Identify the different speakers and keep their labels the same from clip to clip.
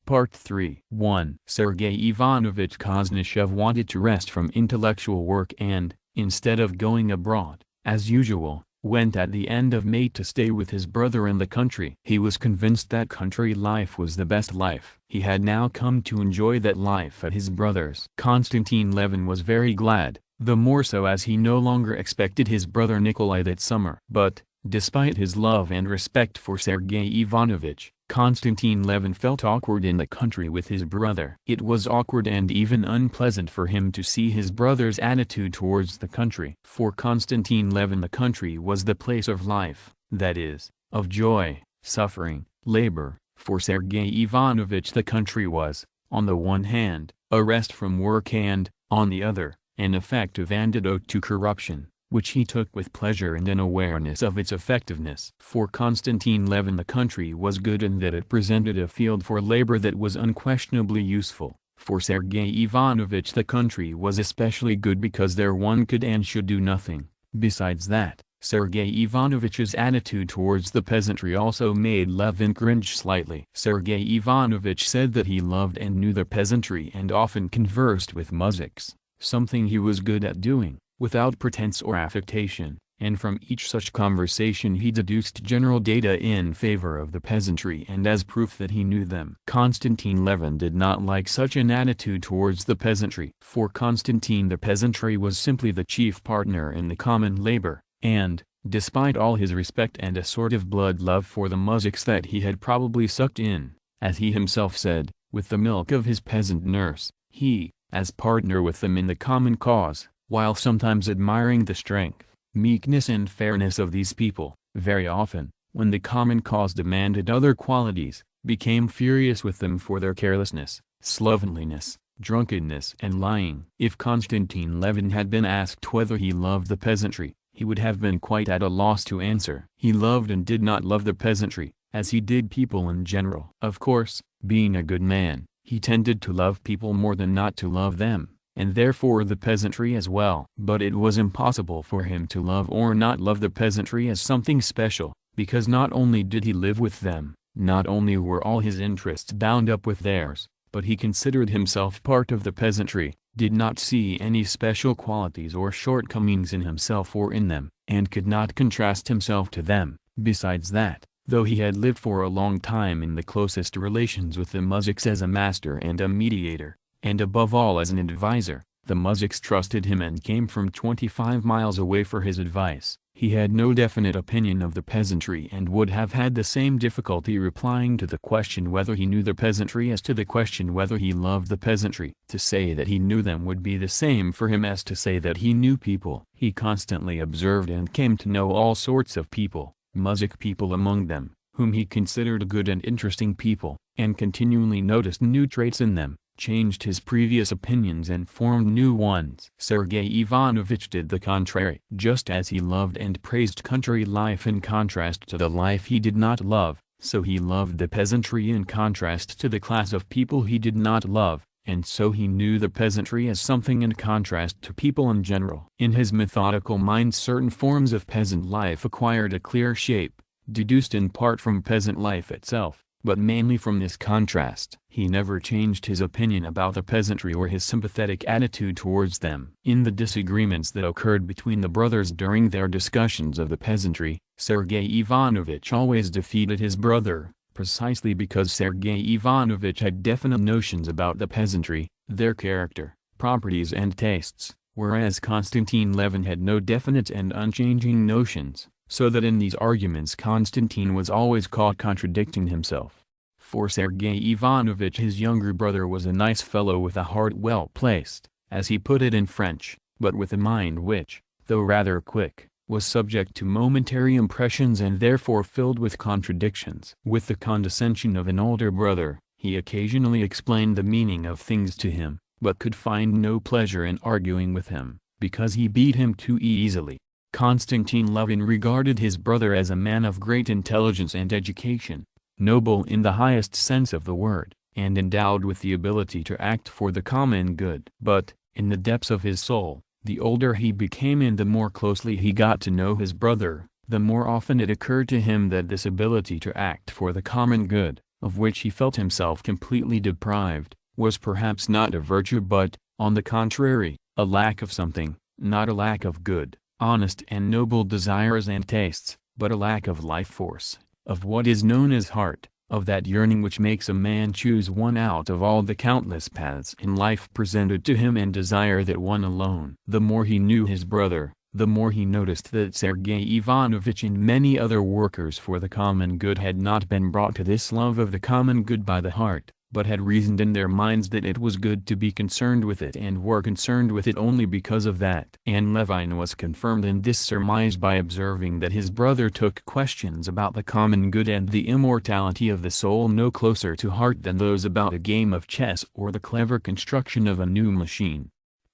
Speaker 1: Part 3. 1. Sergei Ivanovich Koznishev wanted to rest from intellectual work and, instead of going abroad, as usual, went at the end of May to stay with his brother in the country. He was convinced that country life was the best life. He had now come to enjoy that life at his brother's. Konstantin Levin was very glad, the more so as he no longer expected his brother Nikolai that summer. But, despite his love and respect for Sergei Ivanovich, Konstantin Levin felt awkward in the country with his brother. It was awkward and even unpleasant for him to see his brother's attitude towards the country. For Konstantin Levin, the country was the place of life, that is, of joy, suffering, labor. For Sergei Ivanovich, the country was, on the one hand, a rest from work and, on the other, an effective antidote to corruption, which he took with pleasure and an awareness of its effectiveness. For Konstantin Levin, the country was good in that it presented a field for labor that was unquestionably useful. For Sergei Ivanovich, the country was especially good because there one could and should do nothing. Besides that, Sergei Ivanovich's attitude towards the peasantry also made Levin cringe slightly. Sergei Ivanovich said that he loved and knew the peasantry and often conversed with muziks, something he was good at doing, without pretense or affectation, and from each such conversation he deduced general data in favor of the peasantry and as proof that he knew them. Konstantin Levin did not like such an attitude towards the peasantry. For Konstantin, the peasantry was simply the chief partner in the common labor, and, despite all his respect and a sort of blood love for the muziks that he had probably sucked in, as he himself said, with the milk of his peasant nurse, he, as partner with them in the common cause, while sometimes admiring the strength, meekness and fairness of these people, very often, when the common cause demanded other qualities, became furious with them for their carelessness, slovenliness, drunkenness and lying. If Konstantin Levin had been asked whether he loved the peasantry, he would have been quite at a loss to answer. He loved and did not love the peasantry, as he did people in general. Of course, being a good man, he tended to love people more than not to love them, and therefore the peasantry as well. But it was impossible for him to love or not love the peasantry as something special, because not only did he live with them, not only were all his interests bound up with theirs, but he considered himself part of the peasantry, did not see any special qualities or shortcomings in himself or in them, and could not contrast himself to them. Besides that, though he had lived for a long time in the closest relations with the muziks as a master and a mediator, and above all as an advisor, the muziks trusted him and came from 25 miles away for his advice. He had no definite opinion of the peasantry and would have had the same difficulty replying to the question whether he knew the peasantry as to the question whether he loved the peasantry. To say that he knew them would be the same for him as to say that he knew people. He constantly observed and came to know all sorts of people, muzik people among them, whom he considered good and interesting people, and continually noticed new traits in them, changed his previous opinions and formed new ones. Sergei Ivanovich did the contrary. Just as he loved and praised country life in contrast to the life he did not love, so he loved the peasantry in contrast to the class of people he did not love, and so he knew the peasantry as something in contrast to people in general. In his methodical mind, certain forms of peasant life acquired a clear shape, deduced in part from peasant life itself, but mainly from this contrast. He never changed his opinion about the peasantry or his sympathetic attitude towards them. In the disagreements that occurred between the brothers during their discussions of the peasantry, Sergei Ivanovich always defeated his brother, precisely because Sergei Ivanovich had definite notions about the peasantry, their character, properties and tastes, whereas Konstantin Levin had no definite and unchanging notions, so that in these arguments Konstantin was always caught contradicting himself. For Sergei Ivanovich, his younger brother was a nice fellow with a heart well placed, as he put it in French, but with a mind which, though rather quick, was subject to momentary impressions and therefore filled with contradictions. With the condescension of an older brother, he occasionally explained the meaning of things to him, but could find no pleasure in arguing with him, because he beat him too easily. Konstantin Levin regarded his brother as a man of great intelligence and education, noble in the highest sense of the word, and endowed with the ability to act for the common good. But, in the depths of his soul, the older he became and the more closely he got to know his brother, the more often it occurred to him that this ability to act for the common good, of which he felt himself completely deprived, was perhaps not a virtue but, on the contrary, a lack of something, not a lack of good, honest and noble desires and tastes, but a lack of life force, of what is known as heart, of that yearning which makes a man choose one out of all the countless paths in life presented to him and desire that one alone. The more he knew his brother, the more he noticed that Sergei Ivanovich and many other workers for the common good had not been brought to this love of the common good by the heart, but had reasoned in their minds that it was good to be concerned with it and were concerned with it only because of that. And Levin was confirmed in this surmise by observing that his brother took questions about the common good and the immortality of the soul no closer to heart than those about a game of chess or the clever construction of a new machine.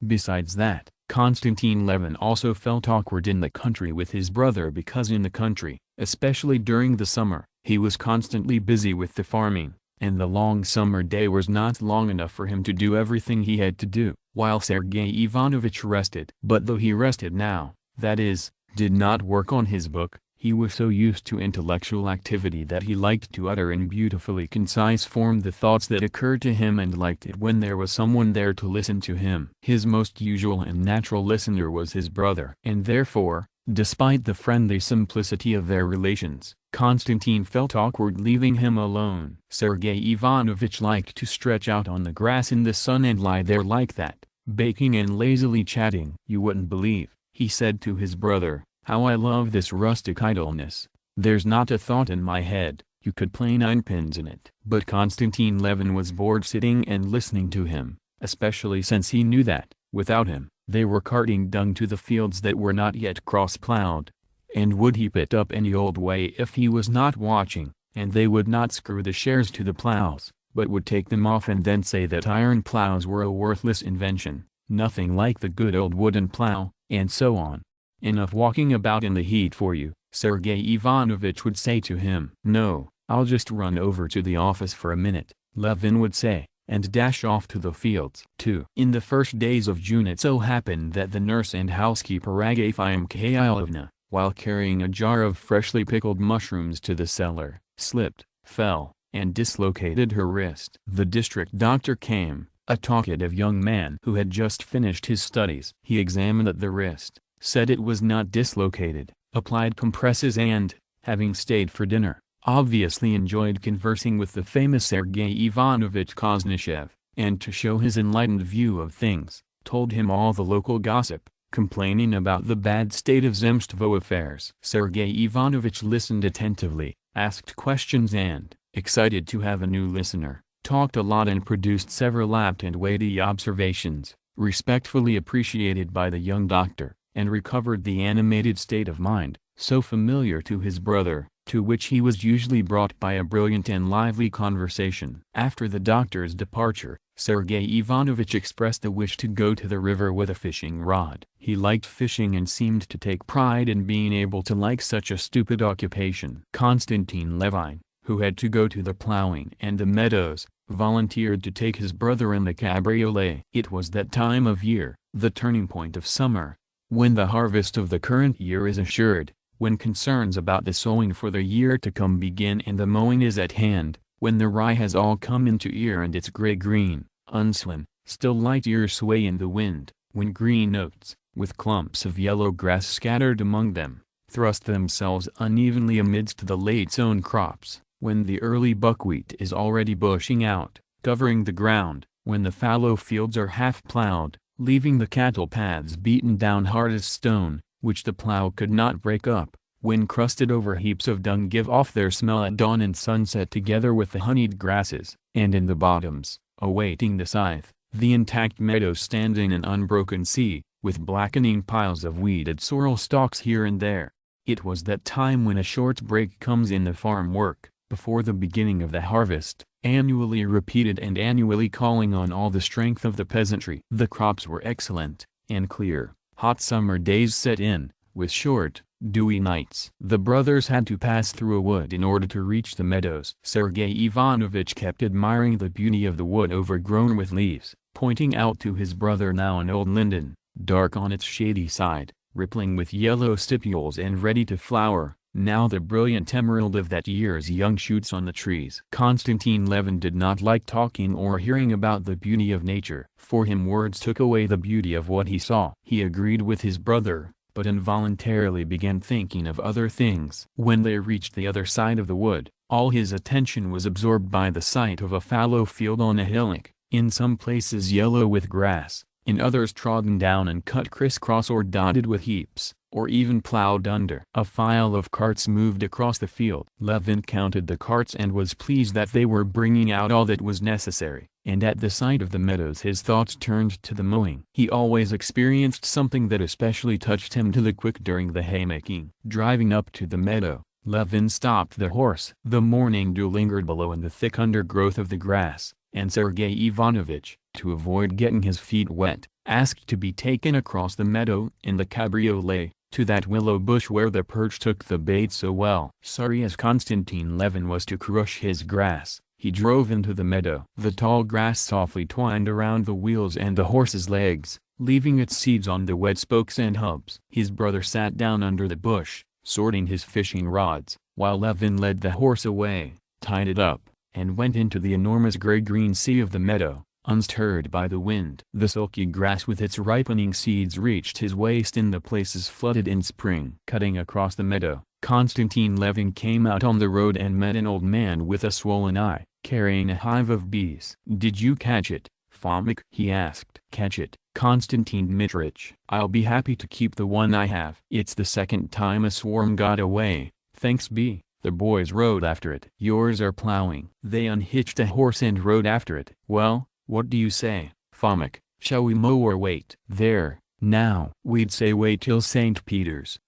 Speaker 1: Besides that, Konstantin Levin also felt awkward in the country with his brother because in the country, especially during the summer, he was constantly busy with the farming, and the long summer day was not long enough for him to do everything he had to do, while Sergei Ivanovich rested. But though he rested now, that is, did not work on his book, he was so used to intellectual activity that he liked to utter in beautifully concise form the thoughts that occurred to him and liked it when there was someone there to listen to him. His most usual and natural listener was his brother. And therefore, despite the friendly simplicity of their relations, Konstantin felt awkward leaving him alone. Sergei Ivanovich liked to stretch out on the grass in the sun and lie there like that, baking and lazily chatting. "You wouldn't believe," he said to his brother, "how I love this rustic idleness. There's not a thought in my head, you could play ninepins in it." But Konstantin Levin was bored sitting and listening to him, especially since he knew that, without him, they were carting dung to the fields that were not yet cross-plowed. And would he pit up any old way if he was not watching, and they would not screw the shares to the plows, but would take them off and then say that iron plows were a worthless invention, nothing like the good old wooden plow, and so on. "Enough walking about in the heat for you," Sergei Ivanovich would say to him. "No, I'll just run over to the office for a minute," Levin would say, and dash off to the fields. 2. In the first days of June it so happened that the nurse and housekeeper Agafia Mikhailovna, while carrying a jar of freshly pickled mushrooms to the cellar, slipped, fell, and dislocated her wrist. The district doctor came, a talkative young man who had just finished his studies. He examined the wrist, said it was not dislocated, applied compresses and, having stayed for dinner, obviously enjoyed conversing with the famous Sergei Ivanovich Khodřichev, and to show his enlightened view of things, told him all the local gossip, complaining about the bad state of Zemstvo affairs. Sergei Ivanovich listened attentively, asked questions and, excited to have a new listener, talked a lot and produced several apt and weighty observations, respectfully appreciated by the young doctor, and recovered the animated state of mind, so familiar to his brother, to which he was usually brought by a brilliant and lively conversation. After the doctor's departure, Sergei Ivanovich expressed a wish to go to the river with a fishing rod. He liked fishing and seemed to take pride in being able to like such a stupid occupation. Konstantin Levin, who had to go to the plowing and the meadows, volunteered to take his brother in the cabriolet. It was that time of year, the turning point of summer, when the harvest of the current year is assured, when concerns about the sowing for the year to come begin and the mowing is at hand, when the rye has all come into ear and its gray-green, unslim, still light ears sway in the wind, when green oats, with clumps of yellow grass scattered among them, thrust themselves unevenly amidst the late-sown crops, when the early buckwheat is already bushing out, covering the ground, when the fallow fields are half-plowed, leaving the cattle paths beaten down hard as stone, which the plow could not break up, when crusted over heaps of dung give off their smell at dawn and sunset together with the honeyed grasses, and in the bottoms, awaiting the scythe, the intact meadows stand in an unbroken sea, with blackening piles of weeded sorrel stalks here and there. It was that time when a short break comes in the farm work, before the beginning of the harvest, annually repeated and annually calling on all the strength of the peasantry. The crops were excellent, and clear, hot summer days set in, with short, dewy nights. The brothers had to pass through a wood in order to reach the meadows. Sergei Ivanovich kept admiring the beauty of the wood overgrown with leaves, pointing out to his brother now an old linden, dark on its shady side, rippling with yellow stipules and ready to flower, now the brilliant emerald of that year's young shoots on the trees. Konstantin Levin did not like talking or hearing about the beauty of nature. For him words took away the beauty of what he saw. He agreed with his brother, but involuntarily began thinking of other things. When they reached the other side of the wood, all his attention was absorbed by the sight of a fallow field on a hillock, in some places yellow with grass, in others trodden down and cut crisscross or dotted with heaps, or even plowed under. A file of carts moved across the field. Levin counted the carts and was pleased that they were bringing out all that was necessary, and at the sight of the meadows his thoughts turned to the mowing. He always experienced something that especially touched him to the quick during the haymaking. Driving up to the meadow, Levin stopped the horse. The morning dew lingered below in the thick undergrowth of the grass, and Sergei Ivanovich, to avoid getting his feet wet, asked to be taken across the meadow in the cabriolet, to that willow bush where the perch took the bait so well. Sorry as Konstantin Levin was to crush his grass, he drove into the meadow. The tall grass softly twined around the wheels and the horse's legs, leaving its seeds on the wet spokes and hubs. His brother sat down under the bush, sorting his fishing rods, while Levin led the horse away, tied it up, and went into the enormous gray-green sea of the meadow, unstirred by the wind. The silky grass with its ripening seeds reached his waist in the places flooded in spring. Cutting across the meadow, Konstantin Levin came out on the road and met an old man with a swollen eye, carrying a hive of bees. "Did you catch it, Fomik?" he asked. "Catch it, Konstantin Dmitrich. I'll be happy to keep the one I have. It's the second time a swarm got away, thanks be." The boys rode after it. "Yours are plowing." They unhitched a horse and rode after it. "Well, what do you say, Fomik? Shall we mow or wait?" "There, now." "We'd say wait till St. Peter's."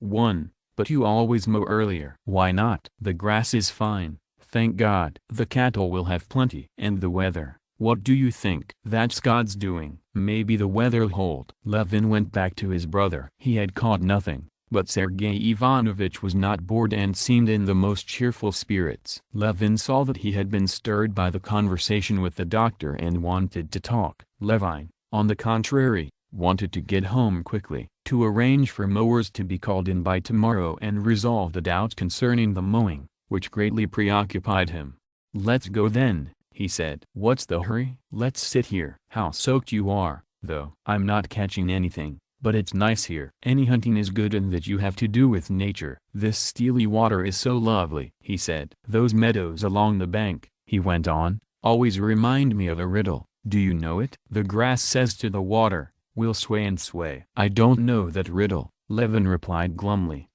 Speaker 1: But you always mow earlier." "Why not?" "The grass is fine, thank God. The cattle will have plenty." "And the weather, what do you think?" "That's God's doing. Maybe the weather'll hold." Levin went back to his brother. He had caught nothing, but Sergei Ivanovich was not bored and seemed in the most cheerful spirits. Levin saw that he had been stirred by the conversation with the doctor and wanted to talk. Levin, on the contrary, wanted to get home quickly, to arrange for mowers to be called in by tomorrow and resolve the doubts concerning the mowing, which greatly preoccupied him. "Let's go then," he said. "What's the hurry? Let's sit here." "How soaked you are, though." "I'm not catching anything, but it's nice here." "Any hunting is good in that you have to do with nature." "This steely water is so lovely," he said. "Those meadows along the bank," he went on, "always remind me of a riddle. Do you know it? The grass says to the water, 'We'll sway and sway.'" "I don't know that riddle," Levin replied glumly.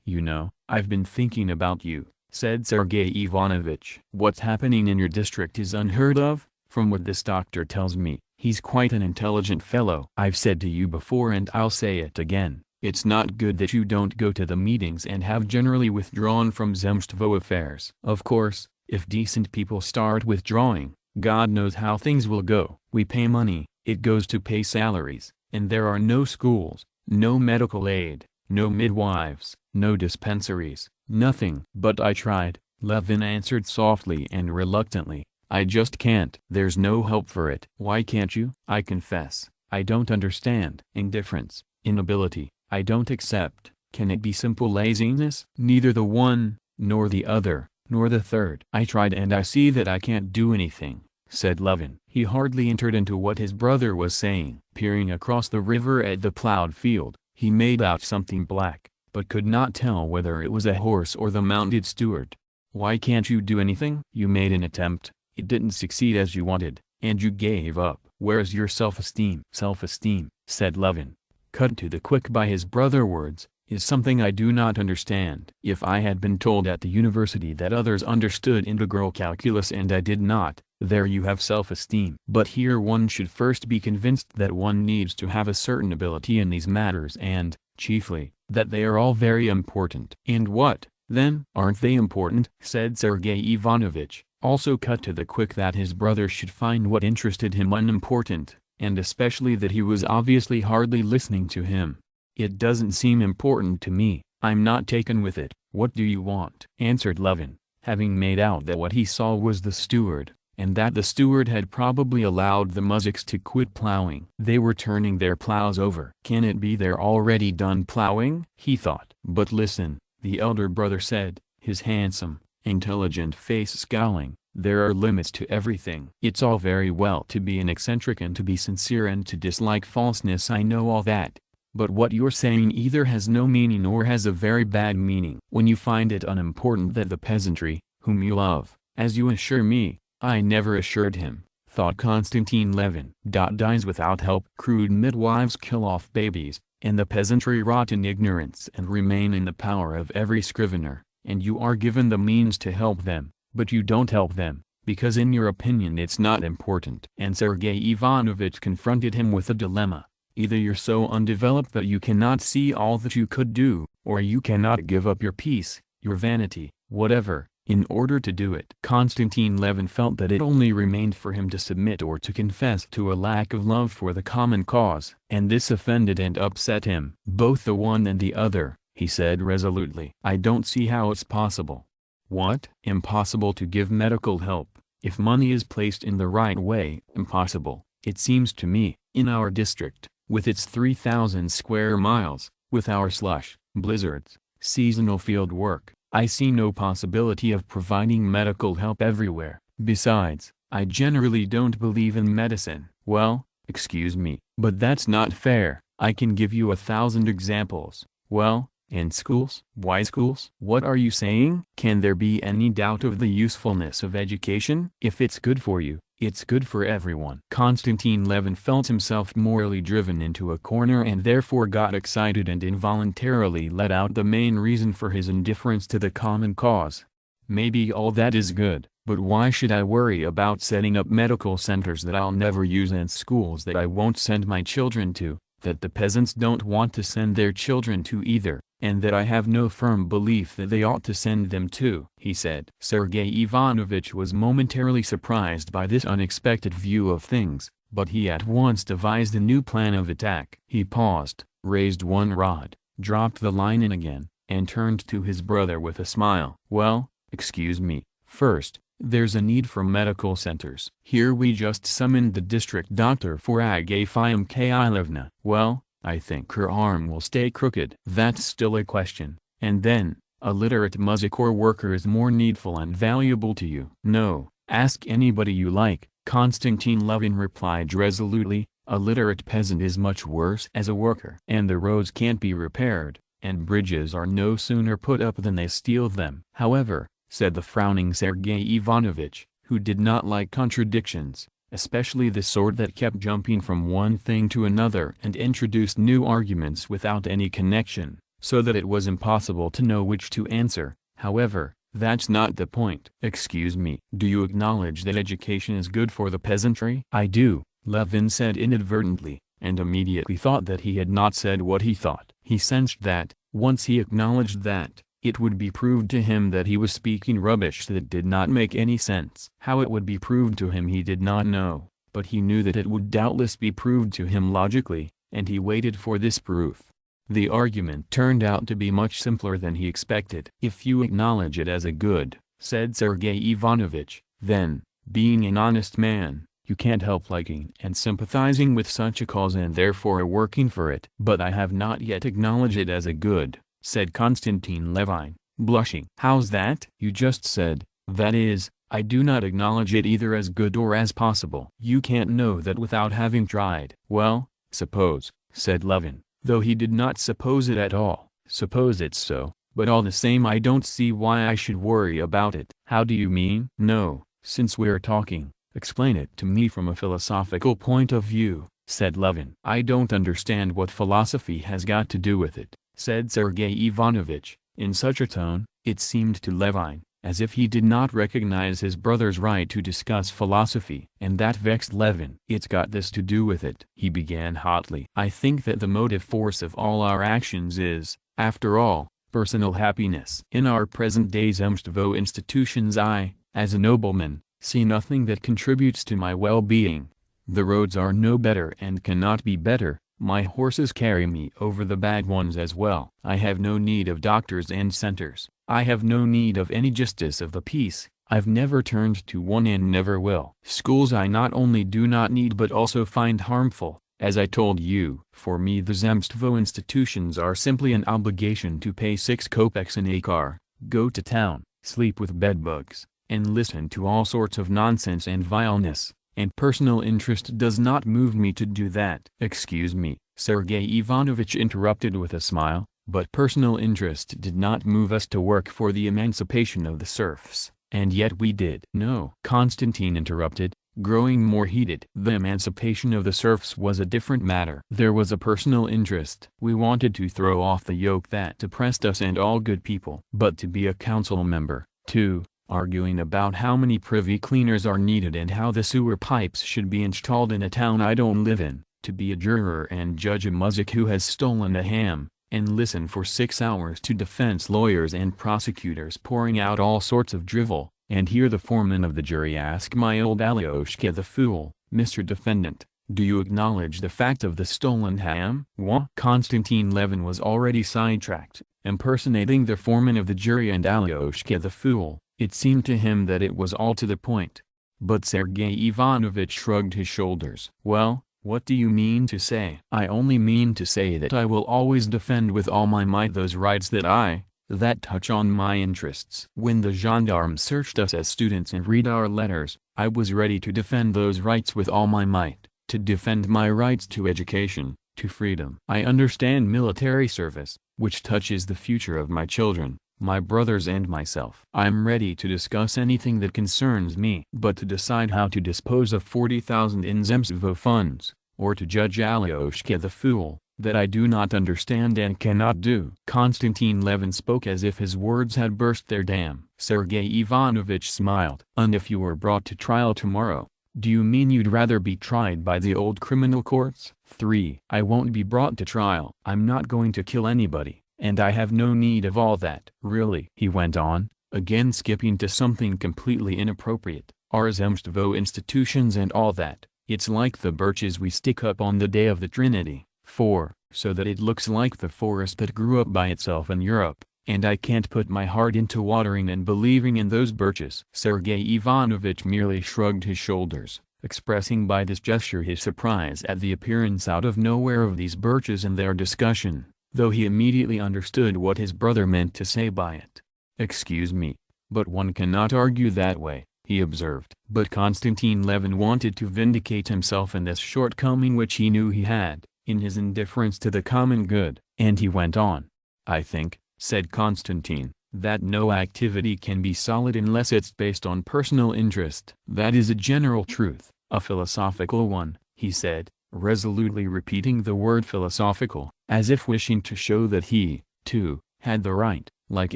Speaker 1: You know, I've been thinking about you," said Sergei Ivanovich. "What's happening in your district is unheard of, from what this doctor tells me. He's quite an intelligent fellow. I've said to you before and I'll say it again, it's not good that you don't go to the meetings and have generally withdrawn from Zemstvo affairs. Of course, if decent people start withdrawing, God knows how things will go. We pay money, it goes to pay salaries, and there are no schools, no medical aid, no midwives, no dispensaries, nothing." "But I tried," Levin answered softly and reluctantly. "I just can't." "There's no help for it." "Why can't you?" "I confess, I don't understand." "Indifference, inability, I don't accept." "Can it be simple laziness?" "Neither the one, nor the other, nor the third." "I tried and I see that I can't do anything," said Levin. He hardly entered into what his brother was saying. Peering across the river at the plowed field, he made out something black, but could not tell whether it was a horse or the mounted steward. "Why can't you do anything?" "You made an attempt. It didn't succeed as you wanted, and you gave up." "Where's your self-esteem?" "Self-esteem," said Levin, cut to the quick by his brother's words, "is something I do not understand. If I had been told at the university that others understood integral calculus and I did not, there you have self-esteem. But here one should first be convinced that one needs to have a certain ability in these matters and, chiefly, that they are all very important." "And what, then, aren't they important?" said Sergei Ivanovich, also cut to the quick that his brother should find what interested him unimportant, and especially that he was obviously hardly listening to him. "It doesn't seem important to me. I'm not taken with it." "What do you want?" answered Levin, having made out that what he saw was the steward, and that the steward had probably allowed the muzhiks to quit plowing. They were turning their plows over. "Can it be they're already done plowing?" he thought. "But listen, the elder brother said, his handsome, intelligent face scowling. There are limits to everything. It's all very well to be an eccentric and to be sincere and to dislike falseness. I know all that. But what you're saying either has no meaning or has a very bad meaning. When you find it unimportant that the peasantry, whom you love, as you assure me, I never assured him, thought Konstantin Levin. Dies without help. Crude midwives kill off babies, and the peasantry rot in ignorance and remain in the power of every scrivener, and you are given the means to help them, but you don't help them, because in your opinion it's not important. And Sergei Ivanovich confronted him with a dilemma. Either you're so undeveloped that you cannot see all that you could do, or you cannot give up your peace, your vanity, whatever, in order to do it. Konstantin Levin felt that it only remained for him to submit or to confess to a lack of love for the common cause. And this offended and upset him. Both the one and the other, he said resolutely. I don't see how it's possible. What? Impossible to give medical help, if money is placed in the right way. Impossible, it seems to me, in our district, with its 3,000 square miles, with our slush, blizzards, seasonal field work. I see no possibility of providing medical help everywhere. Besides, I generally don't believe in medicine. Well, excuse me, but that's not fair. I can give you 1,000 examples. Well, in schools? Why schools? What are you saying? Can there be any doubt of the usefulness of education? If it's good for you, it's good for everyone. Konstantin Levin felt himself morally driven into a corner and therefore got excited and involuntarily let out the main reason for his indifference to the common cause. Maybe all that is good, but why should I worry about setting up medical centers that I'll never use and schools that I won't send my children to, that the peasants don't want to send their children to either, and that I have no firm belief that they ought to send them to, he said. Sergei Ivanovich was momentarily surprised by this unexpected view of things, but he at once devised a new plan of attack. He paused, raised one rod, dropped the line in again, and turned to his brother with a smile. Well, excuse me, first, there's a need for medical centers. Here we just summoned the district doctor for Agafia Mikhailovna. Well, I think her arm will stay crooked. That's still a question. And then, a literate music-corps worker is more needful and valuable to you. No, ask anybody you like, Konstantin Levin replied resolutely. A literate peasant is much worse as a worker. And the roads can't be repaired, and bridges are no sooner put up than they steal them. However, said the frowning Sergei Ivanovich, who did not like contradictions, especially the sort that kept jumping from one thing to another and introduced new arguments without any connection, so that it was impossible to know which to answer. However, that's not the point. Excuse me, do you acknowledge that education is good for the peasantry? I do, Levin said inadvertently, and immediately thought that he had not said what he thought. He sensed that, once he acknowledged that, it would be proved to him that he was speaking rubbish that did not make any sense. How it would be proved to him he did not know, but he knew that it would doubtless be proved to him logically, and he waited for this proof. The argument turned out to be much simpler than he expected. If you acknowledge it as a good, said Sergei Ivanovich, then, being an honest man, you can't help liking and sympathizing with such a cause and therefore working for it. But I have not yet acknowledged it as a good, said Konstantin Levin, blushing. How's that? You just said, that is, I do not acknowledge it either as good or as possible. You can't know that without having tried. Well, suppose, said Levin, though he did not suppose it at all, suppose it's so, but all the same I don't see why I should worry about it. How do you mean? No, since we're talking, explain it to me from a philosophical point of view, said Levin. I don't understand what philosophy has got to do with it, said Sergei Ivanovich, in such a tone, it seemed to Levin, as if he did not recognize his brother's right to discuss philosophy. And that vexed Levin. It's got this to do with it, he began hotly. I think that the motive force of all our actions is, after all, personal happiness. In our present day's Zemstvo institutions I, as a nobleman, see nothing that contributes to my well-being. The roads are no better and cannot be better. My horses carry me over the bad ones as well. I have no need of doctors and centers. I have no need of any justice of the peace. I've never turned to one and never will. Schools I not only do not need but also find harmful. As I told you, for me the Zemstvo institutions are simply an obligation to pay 6 kopecks in a car, go to town, sleep with bedbugs, and listen to all sorts of nonsense and vileness, and personal interest does not move me to do that. Excuse me, Sergei Ivanovich interrupted with a smile, but personal interest did not move us to work for the emancipation of the serfs, and yet we did. No, Konstantin interrupted, growing more heated. The emancipation of the serfs was a different matter. There was a personal interest. We wanted to throw off the yoke that oppressed us and all good people. But to be a council member, too, arguing about how many privy cleaners are needed and how the sewer pipes should be installed in a town I don't live in, to be a juror and judge a muzhik who has stolen a ham, and listen for 6 hours to defense lawyers and prosecutors pouring out all sorts of drivel, and hear the foreman of the jury ask my old Alyoshka the fool, Mr. Defendant, do you acknowledge the fact of the stolen ham? What? Konstantin Levin was already sidetracked, impersonating the foreman of the jury and Alyoshka the fool. It seemed to him that it was all to the point. But Sergei Ivanovich shrugged his shoulders. Well, what do you mean to say? I only mean to say that I will always defend with all my might those rights that touch on my interests. When the gendarmes searched us as students and read our letters, I was ready to defend those rights with all my might, to defend my rights to education, to freedom. I understand military service, which touches the future of my children, my brothers and myself. I'm ready to discuss anything that concerns me. But to decide how to dispose of 40,000 in Zemstvo funds, or to judge Alyoshka the fool, that I do not understand and cannot do. Konstantin Levin spoke as if his words had burst their dam. Sergei Ivanovich smiled. And if you were brought to trial tomorrow, do you mean you'd rather be tried by the old criminal courts? 3. I won't be brought to trial. I'm not going to kill anybody, and I have no need of all that. Really, he went on, again skipping to something completely inappropriate, our Zemstvo institutions and all that, it's like the birches we stick up on the day of the Trinity. 4. So that it looks like the forest that grew up by itself in Europe, and I can't put my heart into watering and believing in those birches. Sergei Ivanovich merely shrugged his shoulders, expressing by this gesture his surprise at the appearance out of nowhere of these birches in their discussion, though he immediately understood what his brother meant to say by it. Excuse me, but one cannot argue that way, he observed. But Konstantin Levin wanted to vindicate himself in this shortcoming which he knew he had, in his indifference to the common good, and he went on. I think, said Konstantin, that no activity can be solid unless it's based on personal interest. That is a general truth, a philosophical one, he said, resolutely repeating the word philosophical, as if wishing to show that he, too, had the right, like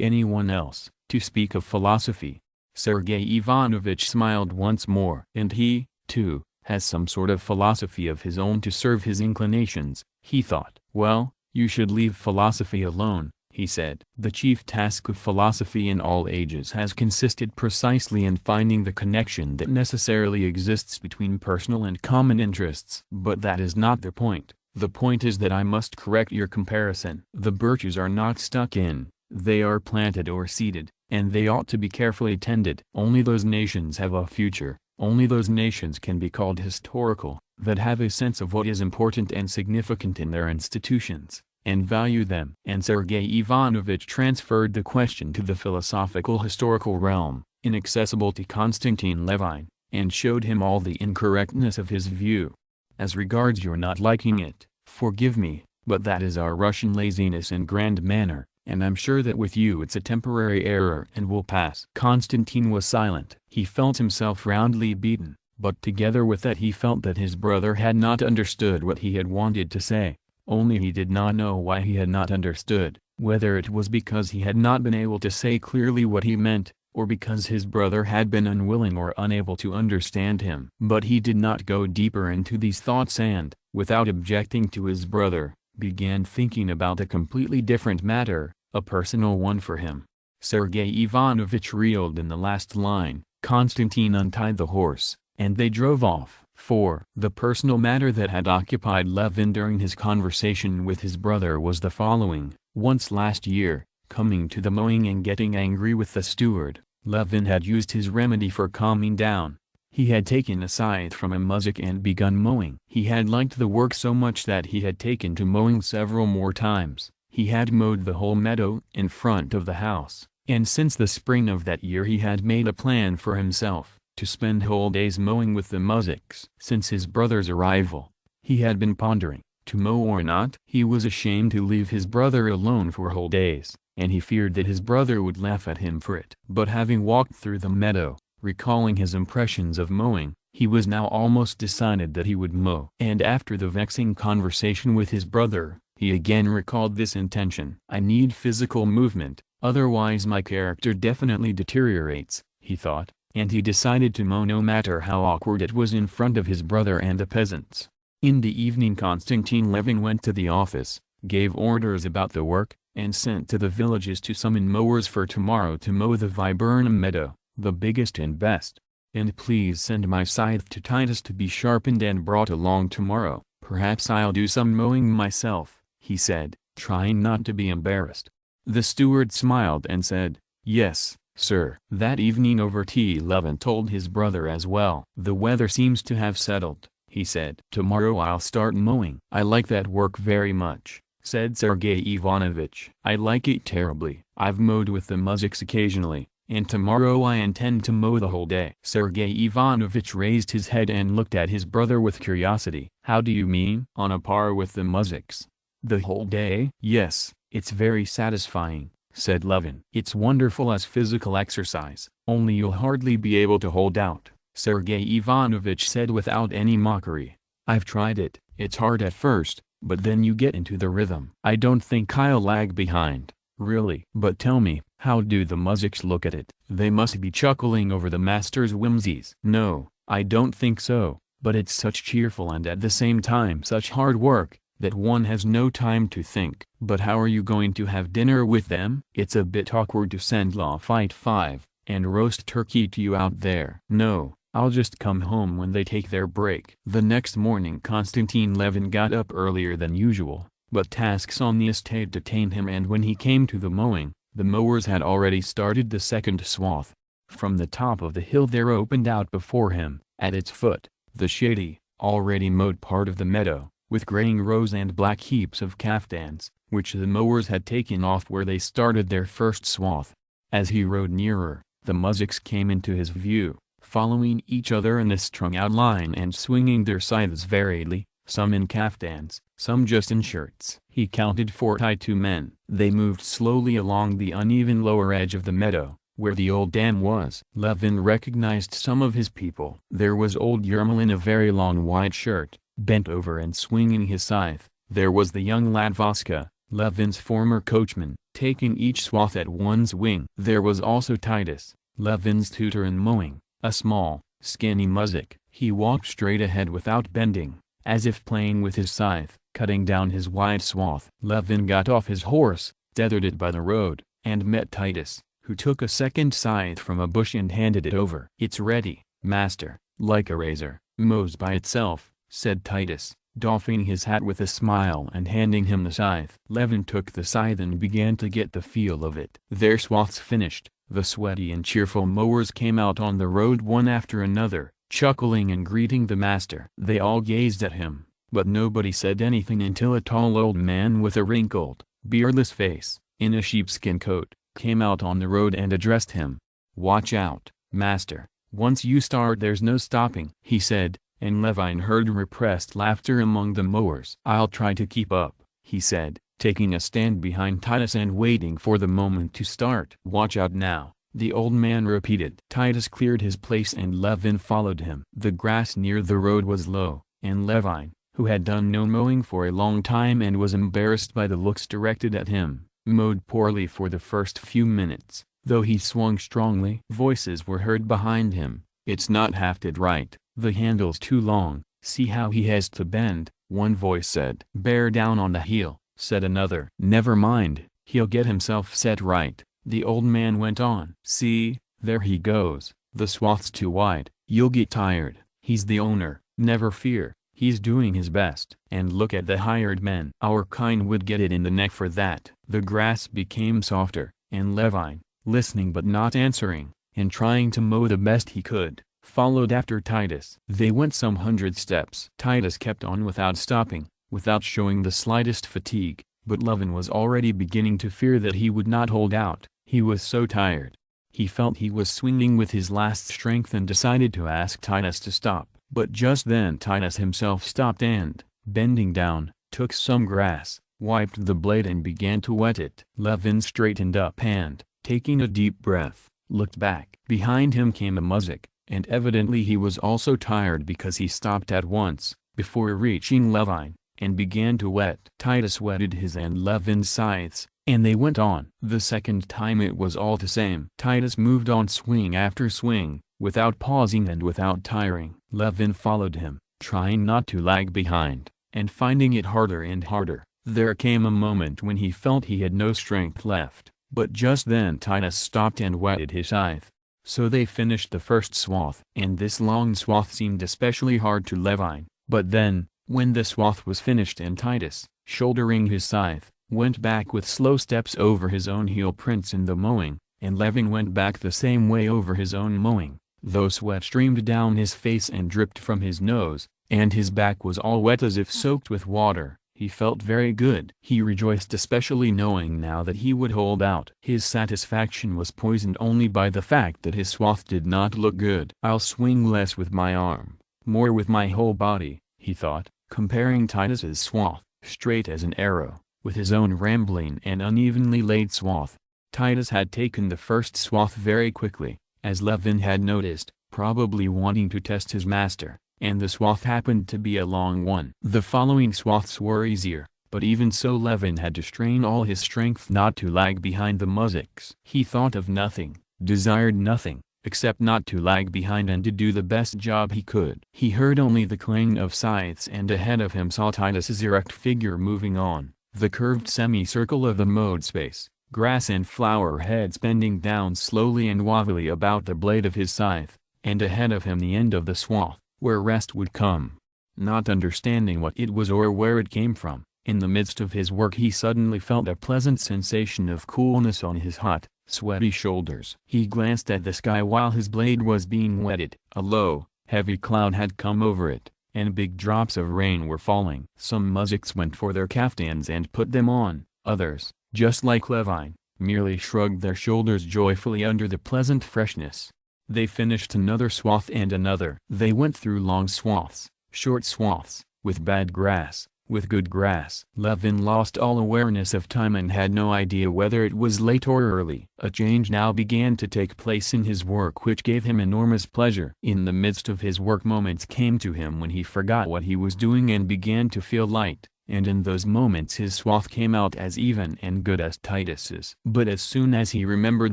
Speaker 1: anyone else, to speak of philosophy. Sergei Ivanovich smiled once more. And he, too, has some sort of philosophy of his own to serve his inclinations, he thought. Well, you should leave philosophy alone, he said. The chief task of philosophy in all ages has consisted precisely in finding the connection that necessarily exists between personal and common interests. But that is not the point. The point is that I must correct your comparison. The birches are not stuck in, they are planted or seeded, and they ought to be carefully tended. Only those nations have a future. Only those nations can be called historical, that have a sense of what is important and significant in their institutions, and value them. And Sergei Ivanovich transferred the question to the philosophical historical realm, inaccessible to Konstantin Levin, and showed him all the incorrectness of his view. As regards your not liking it, forgive me, but that is our Russian laziness and grand manner, and I'm sure that with you it's a temporary error and will pass. Konstantin was silent. He felt himself roundly beaten, but together with that he felt that his brother had not understood what he had wanted to say, only he did not know why he had not understood, whether it was because he had not been able to say clearly what he meant, or because his brother had been unwilling or unable to understand him. But he did not go deeper into these thoughts and, without objecting to his brother, began thinking about a completely different matter, a personal one for him. Sergei Ivanovich reeled in the last line. Konstantin untied the horse, and they drove off. 4. The personal matter that had occupied Levin during his conversation with his brother was the following. Once last year, coming to the mowing and getting angry with the steward, Levin had used his remedy for calming down. He had taken a scythe from a muzhik and begun mowing. He had liked the work so much that he had taken to mowing several more times. He had mowed the whole meadow in front of the house, and since the spring of that year he had made a plan for himself, to spend whole days mowing with the muzhiks. Since his brother's arrival, he had been pondering, to mow or not. He was ashamed to leave his brother alone for whole days, and he feared that his brother would laugh at him for it. But having walked through the meadow, recalling his impressions of mowing, he was now almost decided that he would mow. And after the vexing conversation with his brother, he again recalled this intention. I need physical movement, otherwise my character definitely deteriorates, he thought, and he decided to mow no matter how awkward it was in front of his brother and the peasants. In the evening Konstantin Levin went to the office, gave orders about the work, and sent to the villages to summon mowers for tomorrow to mow the viburnum meadow, the biggest and best. And please send my scythe to Titus to be sharpened and brought along tomorrow. Perhaps I'll do some mowing myself, he said, trying not to be embarrassed. The steward smiled and said, yes, sir. That evening over tea Levin told his brother as well. The weather seems to have settled, he said. Tomorrow I'll start mowing. I like that work very much, said Sergei Ivanovich. I like it terribly. I've mowed with the muzhiks occasionally, and tomorrow I intend to mow the whole day. Sergei Ivanovich raised his head and looked at his brother with curiosity. How do you mean? On a par with the muzhiks? The whole day? Yes, it's very satisfying, said Levin. It's wonderful as physical exercise, only you'll hardly be able to hold out, Sergei Ivanovich said without any mockery. I've tried it. It's hard at first, but then you get into the rhythm. I don't think I'll lag behind, really. But tell me, how do the muzhiks look at it? They must be chuckling over the master's whimsies. No, I don't think so, but it's such cheerful and at the same time such hard work, that one has no time to think. But how are you going to have dinner with them? It's a bit awkward to send Lafite 5 and roast turkey to you out there. No, I'll just come home when they take their break. The next morning Konstantin Levin got up earlier than usual, but tasks on the estate detained him, and when he came to the mowing, the mowers had already started the second swath. From the top of the hill there opened out before him, at its foot, the shady, already mowed part of the meadow, with graying rows and black heaps of caftans, which the mowers had taken off where they started their first swath. As he rode nearer, the muzhiks came into his view, following each other in a strung-out line and swinging their scythes variedly, some in caftans, some just in shirts. He counted 42 men. They moved slowly along the uneven lower edge of the meadow, where the old dam was. Levin recognized some of his people. There was old Yermol in a very long white shirt, bent over and swinging his scythe. There was the young lad Vaska, Levin's former coachman, taking each swath at one's wing. There was also Titus, Levin's tutor in mowing, a small, skinny muzhik. He walked straight ahead without bending, as if playing with his scythe, cutting down his wide swath. Levin got off his horse, tethered it by the road, and met Titus, who took a second scythe from a bush and handed it over. It's ready, master, like a razor, mows by itself, said Titus, doffing his hat with a smile and handing him the scythe. Levin took the scythe and began to get the feel of it. Their swaths finished, the sweaty and cheerful mowers came out on the road one after another, chuckling and greeting the master. They all gazed at him, but nobody said anything until a tall old man with a wrinkled, beardless face, in a sheepskin coat, came out on the road and addressed him. Watch out, master, once you start there's no stopping, he said, and Levin heard repressed laughter among the mowers. I'll try to keep up, he said, taking a stand behind Titus and waiting for the moment to start. Watch out now, the old man repeated. Titus cleared his place and Levin followed him. The grass near the road was low, and Levin, who had done no mowing for a long time and was embarrassed by the looks directed at him, mowed poorly for the first few minutes, though he swung strongly. Voices were heard behind him. It's not hafted right, the handle's too long, see how he has to bend, one voice said. Bear down on the heel, said another. Never mind, he'll get himself set right, the old man went on. See, there he goes, the swath's too wide, you'll get tired. He's the owner, never fear, he's doing his best. And look at the hired men. Our kind would get it in the neck for that. The grass became softer, and Levin, listening but not answering, and trying to mow the best he could, followed after Titus. They went some 100 steps. Titus kept on without stopping, without showing the slightest fatigue, but Levin was already beginning to fear that he would not hold out. He was so tired. He felt he was swinging with his last strength and decided to ask Titus to stop. But just then Titus himself stopped and, bending down, took some grass, wiped the blade and began to wet it. Levin straightened up and, taking a deep breath, looked back. Behind him came a muzhik, and evidently he was also tired because he stopped at once, before reaching Levin, and began to wet. Titus wetted his and Levin's scythes, and they went on. The second time it was all the same. Titus moved on swing after swing, without pausing and without tiring. Levin followed him, trying not to lag behind, and finding it harder and harder. There came a moment when he felt he had no strength left, but just then Titus stopped and wetted his scythe. So they finished the first swath, and this long swath seemed especially hard to Levin. But then, when the swath was finished and Titus, shouldering his scythe, went back with slow steps over his own heel prints in the mowing, and Levin went back the same way over his own mowing, though sweat streamed down his face and dripped from his nose, and his back was all wet as if soaked with water, he felt very good. He rejoiced especially knowing now that he would hold out. His satisfaction was poisoned only by the fact that his swath did not look good. I'll swing less with my arm, more with my whole body, he thought, comparing Titus's swath, straight as an arrow, with his own rambling and unevenly laid swath. Titus had taken the first swath very quickly, as Levin had noticed, probably wanting to test his master, and the swath happened to be a long one. The following swaths were easier, but even so Levin had to strain all his strength not to lag behind the muzhiks. He thought of nothing, desired nothing, except not to lag behind and to do the best job he could. He heard only the clang of scythes and ahead of him saw Titus's erect figure moving on, the curved semicircle of the mowed space, grass and flower heads bending down slowly and wobbly about the blade of his scythe, and ahead of him the end of the swath, where rest would come. Not understanding what it was or where it came from, in the midst of his work he suddenly felt a pleasant sensation of coolness on his hot, sweaty shoulders. He glanced at the sky while his blade was being wetted. A low, heavy cloud had come over it, and big drops of rain were falling. Some muzhiks went for their kaftans and put them on. Others, just like Levin, merely shrugged their shoulders joyfully under the pleasant freshness. They finished another swath and another. They went through long swaths, short swaths, with bad grass, with good grass. Levin lost all awareness of time and had no idea whether it was late or early. A change now began to take place in his work which gave him enormous pleasure. In the midst of his work moments came to him when he forgot what he was doing and began to feel light, and in those moments his swath came out as even and good as Titus's. But as soon as he remembered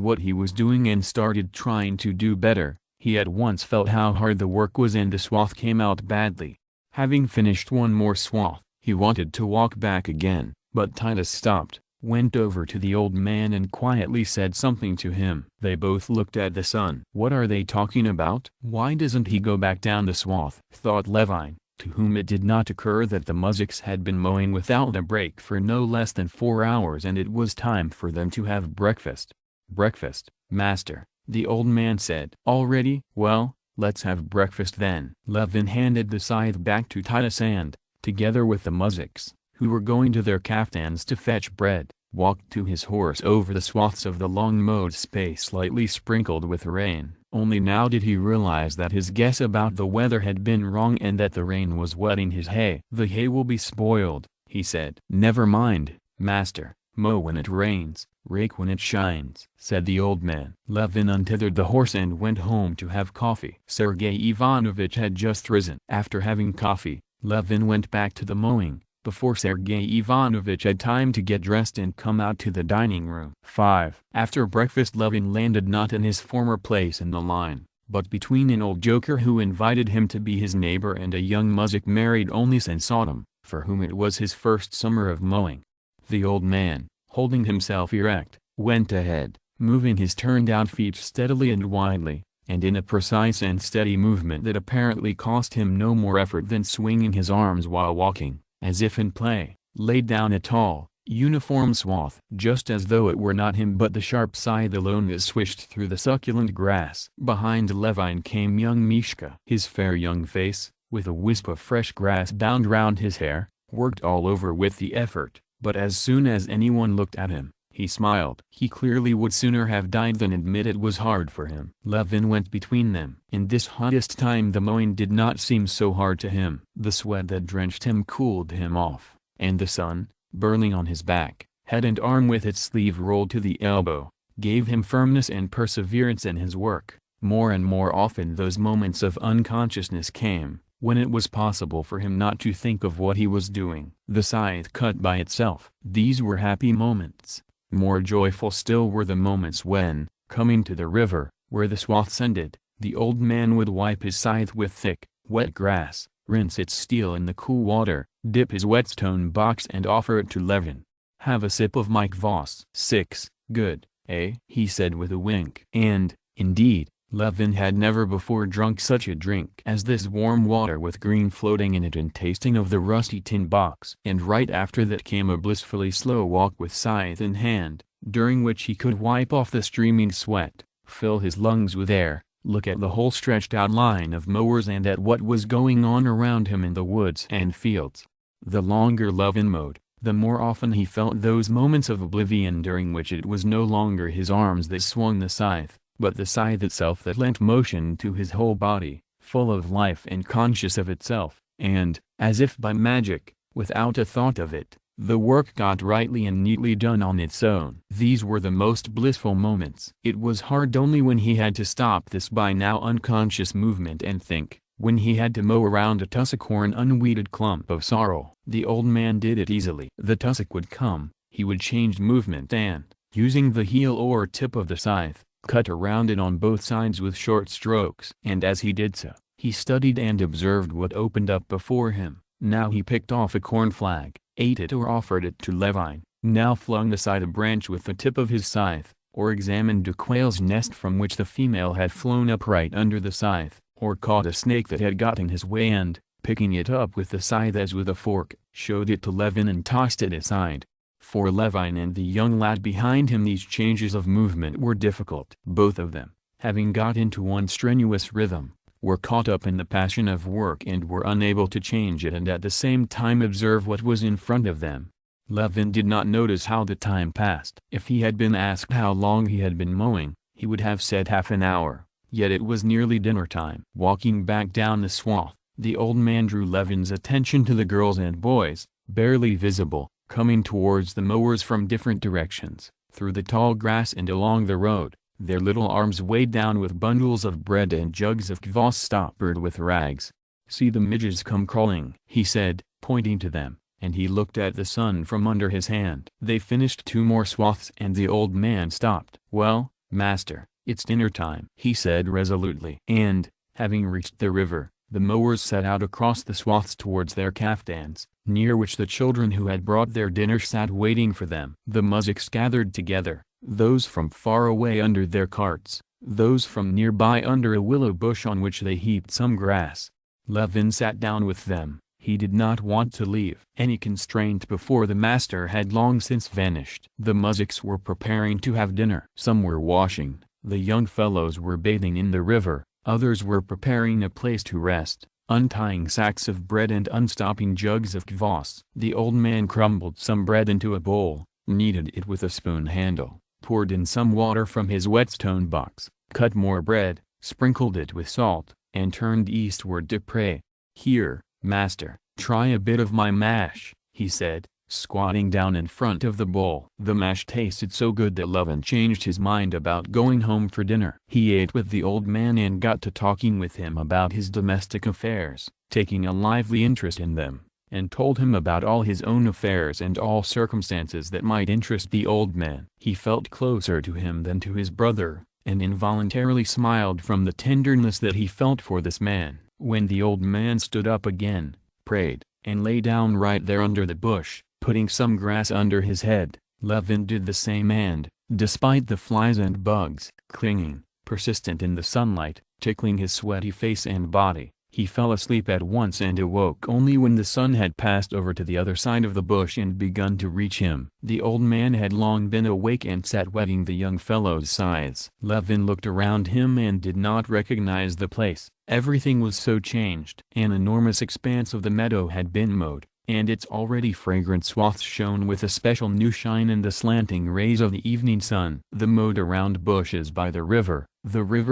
Speaker 1: what he was doing and started trying to do better, he at once felt how hard the work was and the swath came out badly. Having finished one more swath, he wanted to walk back again, but Titus stopped, went over to the old man and quietly said something to him. They both looked at the sun. What are they talking about? Why doesn't he go back down the swath? Thought Levin, to whom it did not occur that the muzhiks had been mowing without a break for no less than 4 hours and it was time for them to have breakfast. Breakfast, master, the old man said. Already? Well, let's have breakfast then. Levin handed the scythe back to Titus and, together with the muzhiks, who were going to their kaftans to fetch bread, walked to his horse over the swaths of the long mowed space slightly sprinkled with rain. Only now did he realize that his guess about the weather had been wrong and that the rain was wetting his hay. The hay will be spoiled, he said. Never mind, master, mow when it rains, rake when it shines, said the old man. Levin untethered the horse and went home to have coffee. Sergei Ivanovich had just risen. After having coffee, Levin went back to the mowing, before Sergei Ivanovich had time to get dressed and come out to the dining room. 5. After breakfast Levin landed not in his former place in the line, but between an old joker who invited him to be his neighbor and a young muzhik married only since autumn, for whom it was his first summer of mowing. The old man, holding himself erect, went ahead, moving his turned-out feet steadily and widely, and in a precise and steady movement that apparently cost him no more effort than swinging his arms while walking, as if in play, laid down a tall, uniform swath. Just as though it were not him but the sharp scythe alone that swished through the succulent grass. Behind Levin came young Mishka. His fair young face, with a wisp of fresh grass bound round his hair, worked all over with the effort, but as soon as anyone looked at him, he smiled. He clearly would sooner have died than admit it was hard for him. Levin went between them. In this hottest time the mowing did not seem so hard to him. The sweat that drenched him cooled him off, and the sun, burning on his back, head and arm with its sleeve rolled to the elbow, gave him firmness and perseverance in his work. More and more often those moments of unconsciousness came, when it was possible for him not to think of what he was doing. The scythe cut by itself. These were happy moments. More joyful still were the moments when, coming to the river, where the swaths ended, the old man would wipe his scythe with thick, wet grass, rinse its steel in the cool water, dip his whetstone box and offer it to Levin. "Have a sip of my kvass." 6. Good, eh? He said with a wink. And, indeed, Levin had never before drunk such a drink as this warm water with green floating in it and tasting of the rusty tin box. And right after that came a blissfully slow walk with scythe in hand, during which he could wipe off the streaming sweat, fill his lungs with air, look at the whole stretched out line of mowers and at what was going on around him in the woods and fields. The longer Levin mowed, the more often he felt those moments of oblivion during which it was no longer his arms that swung the scythe, but the scythe itself that lent motion to his whole body, full of life and conscious of itself, and, as if by magic, without a thought of it, the work got rightly and neatly done on its own. These were the most blissful moments. It was hard only when he had to stop this by now unconscious movement and think, when he had to mow around a tussock or an unweeded clump of sorrel. The old man did it easily. The tussock would come, he would change movement and, using the heel or tip of the scythe, cut around it on both sides with short strokes. And as he did so, he studied and observed what opened up before him. Now he picked off a corn flag, ate it or offered it to Levin, now flung aside a branch with the tip of his scythe, or examined a quail's nest from which the female had flown up right under the scythe, or caught a snake that had got in his way and, picking it up with the scythe as with a fork, showed it to Levin and tossed it aside. For Levin and the young lad behind him these changes of movement were difficult. Both of them, having got into one strenuous rhythm, were caught up in the passion of work and were unable to change it and at the same time observe what was in front of them. Levin did not notice how the time passed. If he had been asked how long he had been mowing, he would have said half an hour, yet it was nearly dinner time. Walking back down the swath, the old man drew Levin's attention to the girls and boys, barely visible, coming towards the mowers from different directions, through the tall grass and along the road, their little arms weighed down with bundles of bread and jugs of kvass stoppered with rags. "See the midges come crawling," he said, pointing to them, and he looked at the sun from under his hand. They finished 2 more swaths and the old man stopped. "Well, master, it's dinner time," he said resolutely. And, having reached the river, the mowers set out across the swaths towards their caftans, near which the children who had brought their dinner sat waiting for them. The muzhiks gathered together, those from far away under their carts, those from nearby under a willow bush on which they heaped some grass. Levin sat down with them. He did not want to leave. Any constraint before the master had long since vanished. The muzhiks were preparing to have dinner. Some were washing, the young fellows were bathing in the river, others were preparing a place to rest, untying sacks of bread and unstopping jugs of kvass. The old man crumbled some bread into a bowl, kneaded it with a spoon handle, poured in some water from his whetstone box, cut more bread, sprinkled it with salt, and turned eastward to pray. "Here, master, try a bit of my mash," he said, squatting down in front of the bowl. The mash tasted so good that Levin changed his mind about going home for dinner. He ate with the old man and got to talking with him about his domestic affairs, taking a lively interest in them, and told him about all his own affairs and all circumstances that might interest the old man. He felt closer to him than to his brother, and involuntarily smiled from the tenderness that he felt for this man. When the old man stood up again, prayed, and lay down right there under the bush, putting some grass under his head, Levin did the same and, despite the flies and bugs, clinging, persistent in the sunlight, tickling his sweaty face and body, He fell asleep at once and awoke only when the sun had passed over to the other side of the bush and begun to reach him. The old man had long been awake and sat wetting the young fellow's sides. Levin looked around him and did not recognize the place. Everything was so changed. An enormous expanse of the meadow had been mowed, and its already fragrant swaths shone with a special new shine in the slanting rays of the evening sun. The mowed around bushes by the river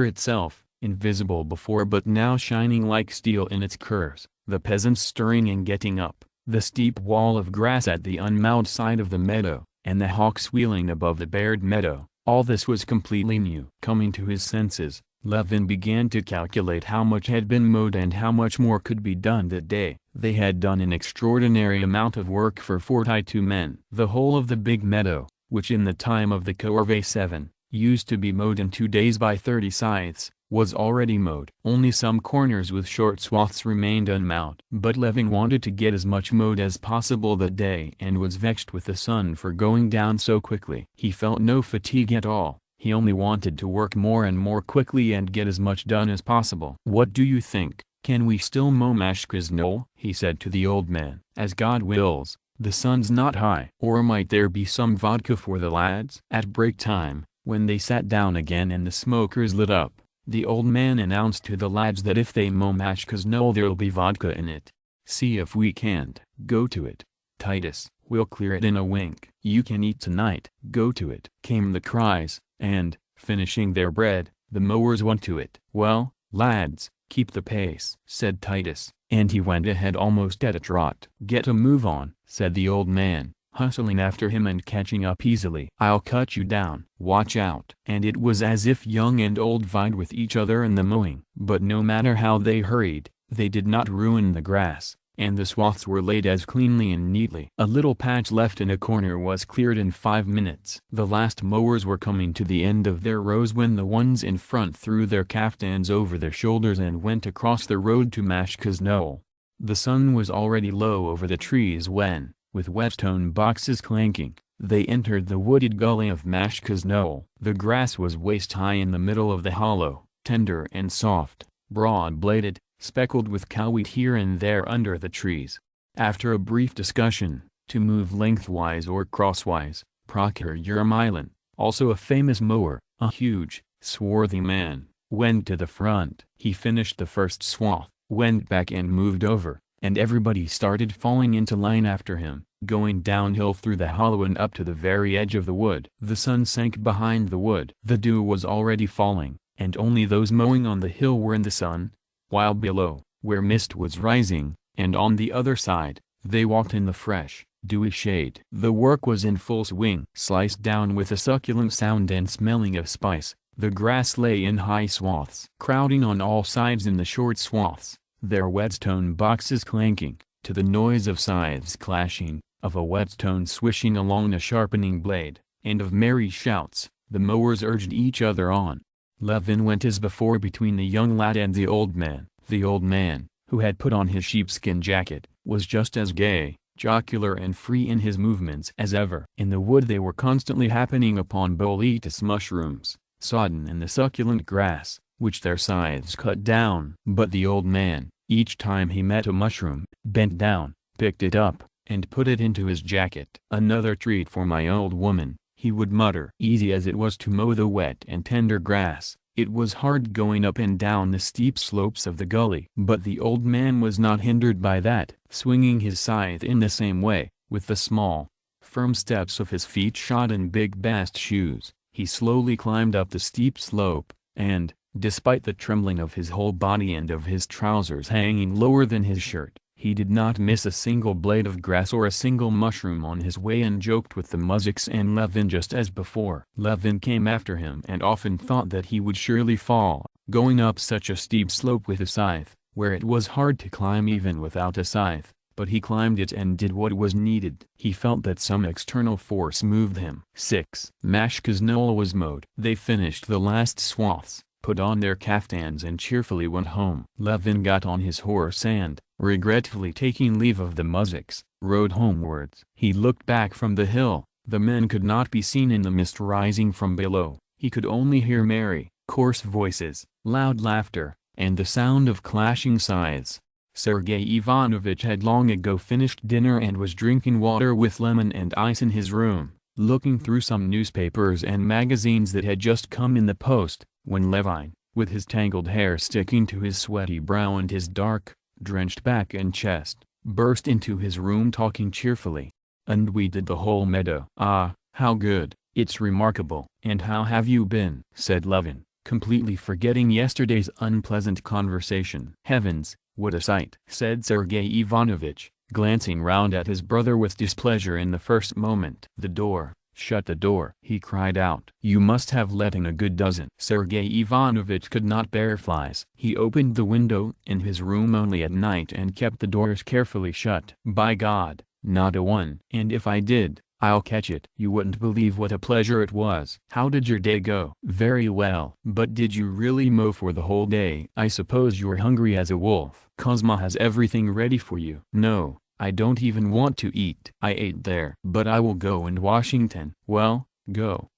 Speaker 1: itself, invisible before but now shining like steel in its curves, the peasants stirring and getting up, the steep wall of grass at the unmowed side of the meadow, and the hawks wheeling above the bared meadow, all this was completely new. Coming to his senses, Levin began to calculate how much had been mowed and how much more could be done that day. They had done an extraordinary amount of work for 42 men. The whole of the big meadow, which in the time of the ＫV7, used to be mowed in 2 days by 30 scythes, was already mowed. Only some corners with short swaths remained unmowed. But Levin wanted to get as much mowed as possible that day and was vexed with the sun for going down so quickly. He felt no fatigue at all. He only wanted to work more and more quickly and get as much done as possible. "What do you think? Can we still mow Mashka's knoll?" he said to the old man. "As God wills, the sun's not high. Or might there be some vodka for the lads?" At break time, when they sat down again and the smokers lit up, the old man announced to the lads that if they mow Mashka's knoll there'll be vodka in it. "See if we can't." "Go to it, Titus, we'll clear it in a wink." "You can eat tonight." "Go to it," came the cries, and, finishing their bread, the mowers went to it. "Well, lads, keep the pace," said Titus, and he went ahead almost at a trot. "Get a move on," said the old man, hustling after him and catching up easily. "I'll cut you down. Watch out." And it was as if young and old vied with each other in the mowing. But no matter how they hurried, they did not ruin the grass, and the swaths were laid as cleanly and neatly. A little patch left in a corner was cleared in 5 minutes. The last mowers were coming to the end of their rows when the ones in front threw their kaftans over their shoulders and went across the road to Mashka's knoll. The sun was already low over the trees when, with whetstone boxes clanking, they entered the wooded gully of Mashka's knoll. The grass was waist-high in the middle of the hollow, tender and soft, broad-bladed, speckled with cowwheat here and there under the trees. After a brief discussion, to move lengthwise or crosswise, Ｋকথઃr־ also a famous mower, a huge, swarthy man, went to the front. He finished the first swath, went back and moved over, and everybody started falling into line after him, going downhill through the hollow and up to the very edge of the wood. The sun sank behind the wood. The dew was already falling, and only those mowing on the hill were in the sun, while below, where mist was rising, and on the other side, they walked in the fresh, dewy shade. The work was in full swing. Sliced down with a succulent sound and smelling of spice, the grass lay in high swaths. Crowding on all sides in the short swaths, their whetstone boxes clanking, to the noise of scythes clashing, of a whetstone swishing along a sharpening blade, and of merry shouts, the mowers urged each other on. Levin went as before between the young lad and the old man. The old man, who had put on his sheepskin jacket, was just as gay, jocular and free in his movements as ever. In the wood they were constantly happening upon boletus mushrooms, sodden in the succulent grass, which their scythes cut down. But the old man, each time he met a mushroom, bent down, picked it up, and put it into his jacket. "Another treat for my old woman," he would mutter. Easy as it was to mow the wet and tender grass, it was hard going up and down the steep slopes of the gully. But the old man was not hindered by that. Swinging his scythe in the same way, with the small, firm steps of his feet shod in big bast shoes, he slowly climbed up the steep slope, and, despite the trembling of his whole body and of his trousers hanging lower than his shirt, he did not miss a single blade of grass or a single mushroom on his way and joked with the muzhiks and Levin just as before. Levin came after him and often thought that he would surely fall, going up such a steep slope with a scythe, where it was hard to climb even without a scythe, but he climbed it and did what was needed. He felt that some external force moved him. 6. Mashka's knoll was mowed. They finished the last swaths, put on their kaftans and cheerfully went home. Levin got on his horse and, regretfully taking leave of the muzhiks, rode homewards. He looked back from the hill. The men could not be seen in the mist rising from below. He could only hear merry, coarse voices, loud laughter, and the sound of clashing scythes. Sergei Ivanovich had long ago finished dinner and was drinking water with lemon and ice in his room, looking through some newspapers and magazines that had just come in the post, when Levin, with his tangled hair sticking to his sweaty brow and his dark, drenched back and chest, burst into his room talking cheerfully. "And we did the whole meadow." "Ah, how good, it's remarkable." "And how have you been?" said Levin, completely forgetting yesterday's unpleasant conversation. "Heavens, what a sight!" said Sergei Ivanovich, glancing round at his brother with displeasure in the first moment. "The door, shut the door!" he cried out. "You must have let in a good dozen." Sergei Ivanovich could not bear flies. He opened the window in his room only at night and kept the doors carefully shut. "By God, not a one. And if I did, I'll catch it." "You wouldn't believe what a pleasure it was." "How did your day go?" "Very well." "But did you really mow for the whole day?" "I suppose you're hungry as a wolf. Kuzma has everything ready for you." "No, I don't even want to eat. I ate there." "But I will go in Washington." "Well, go,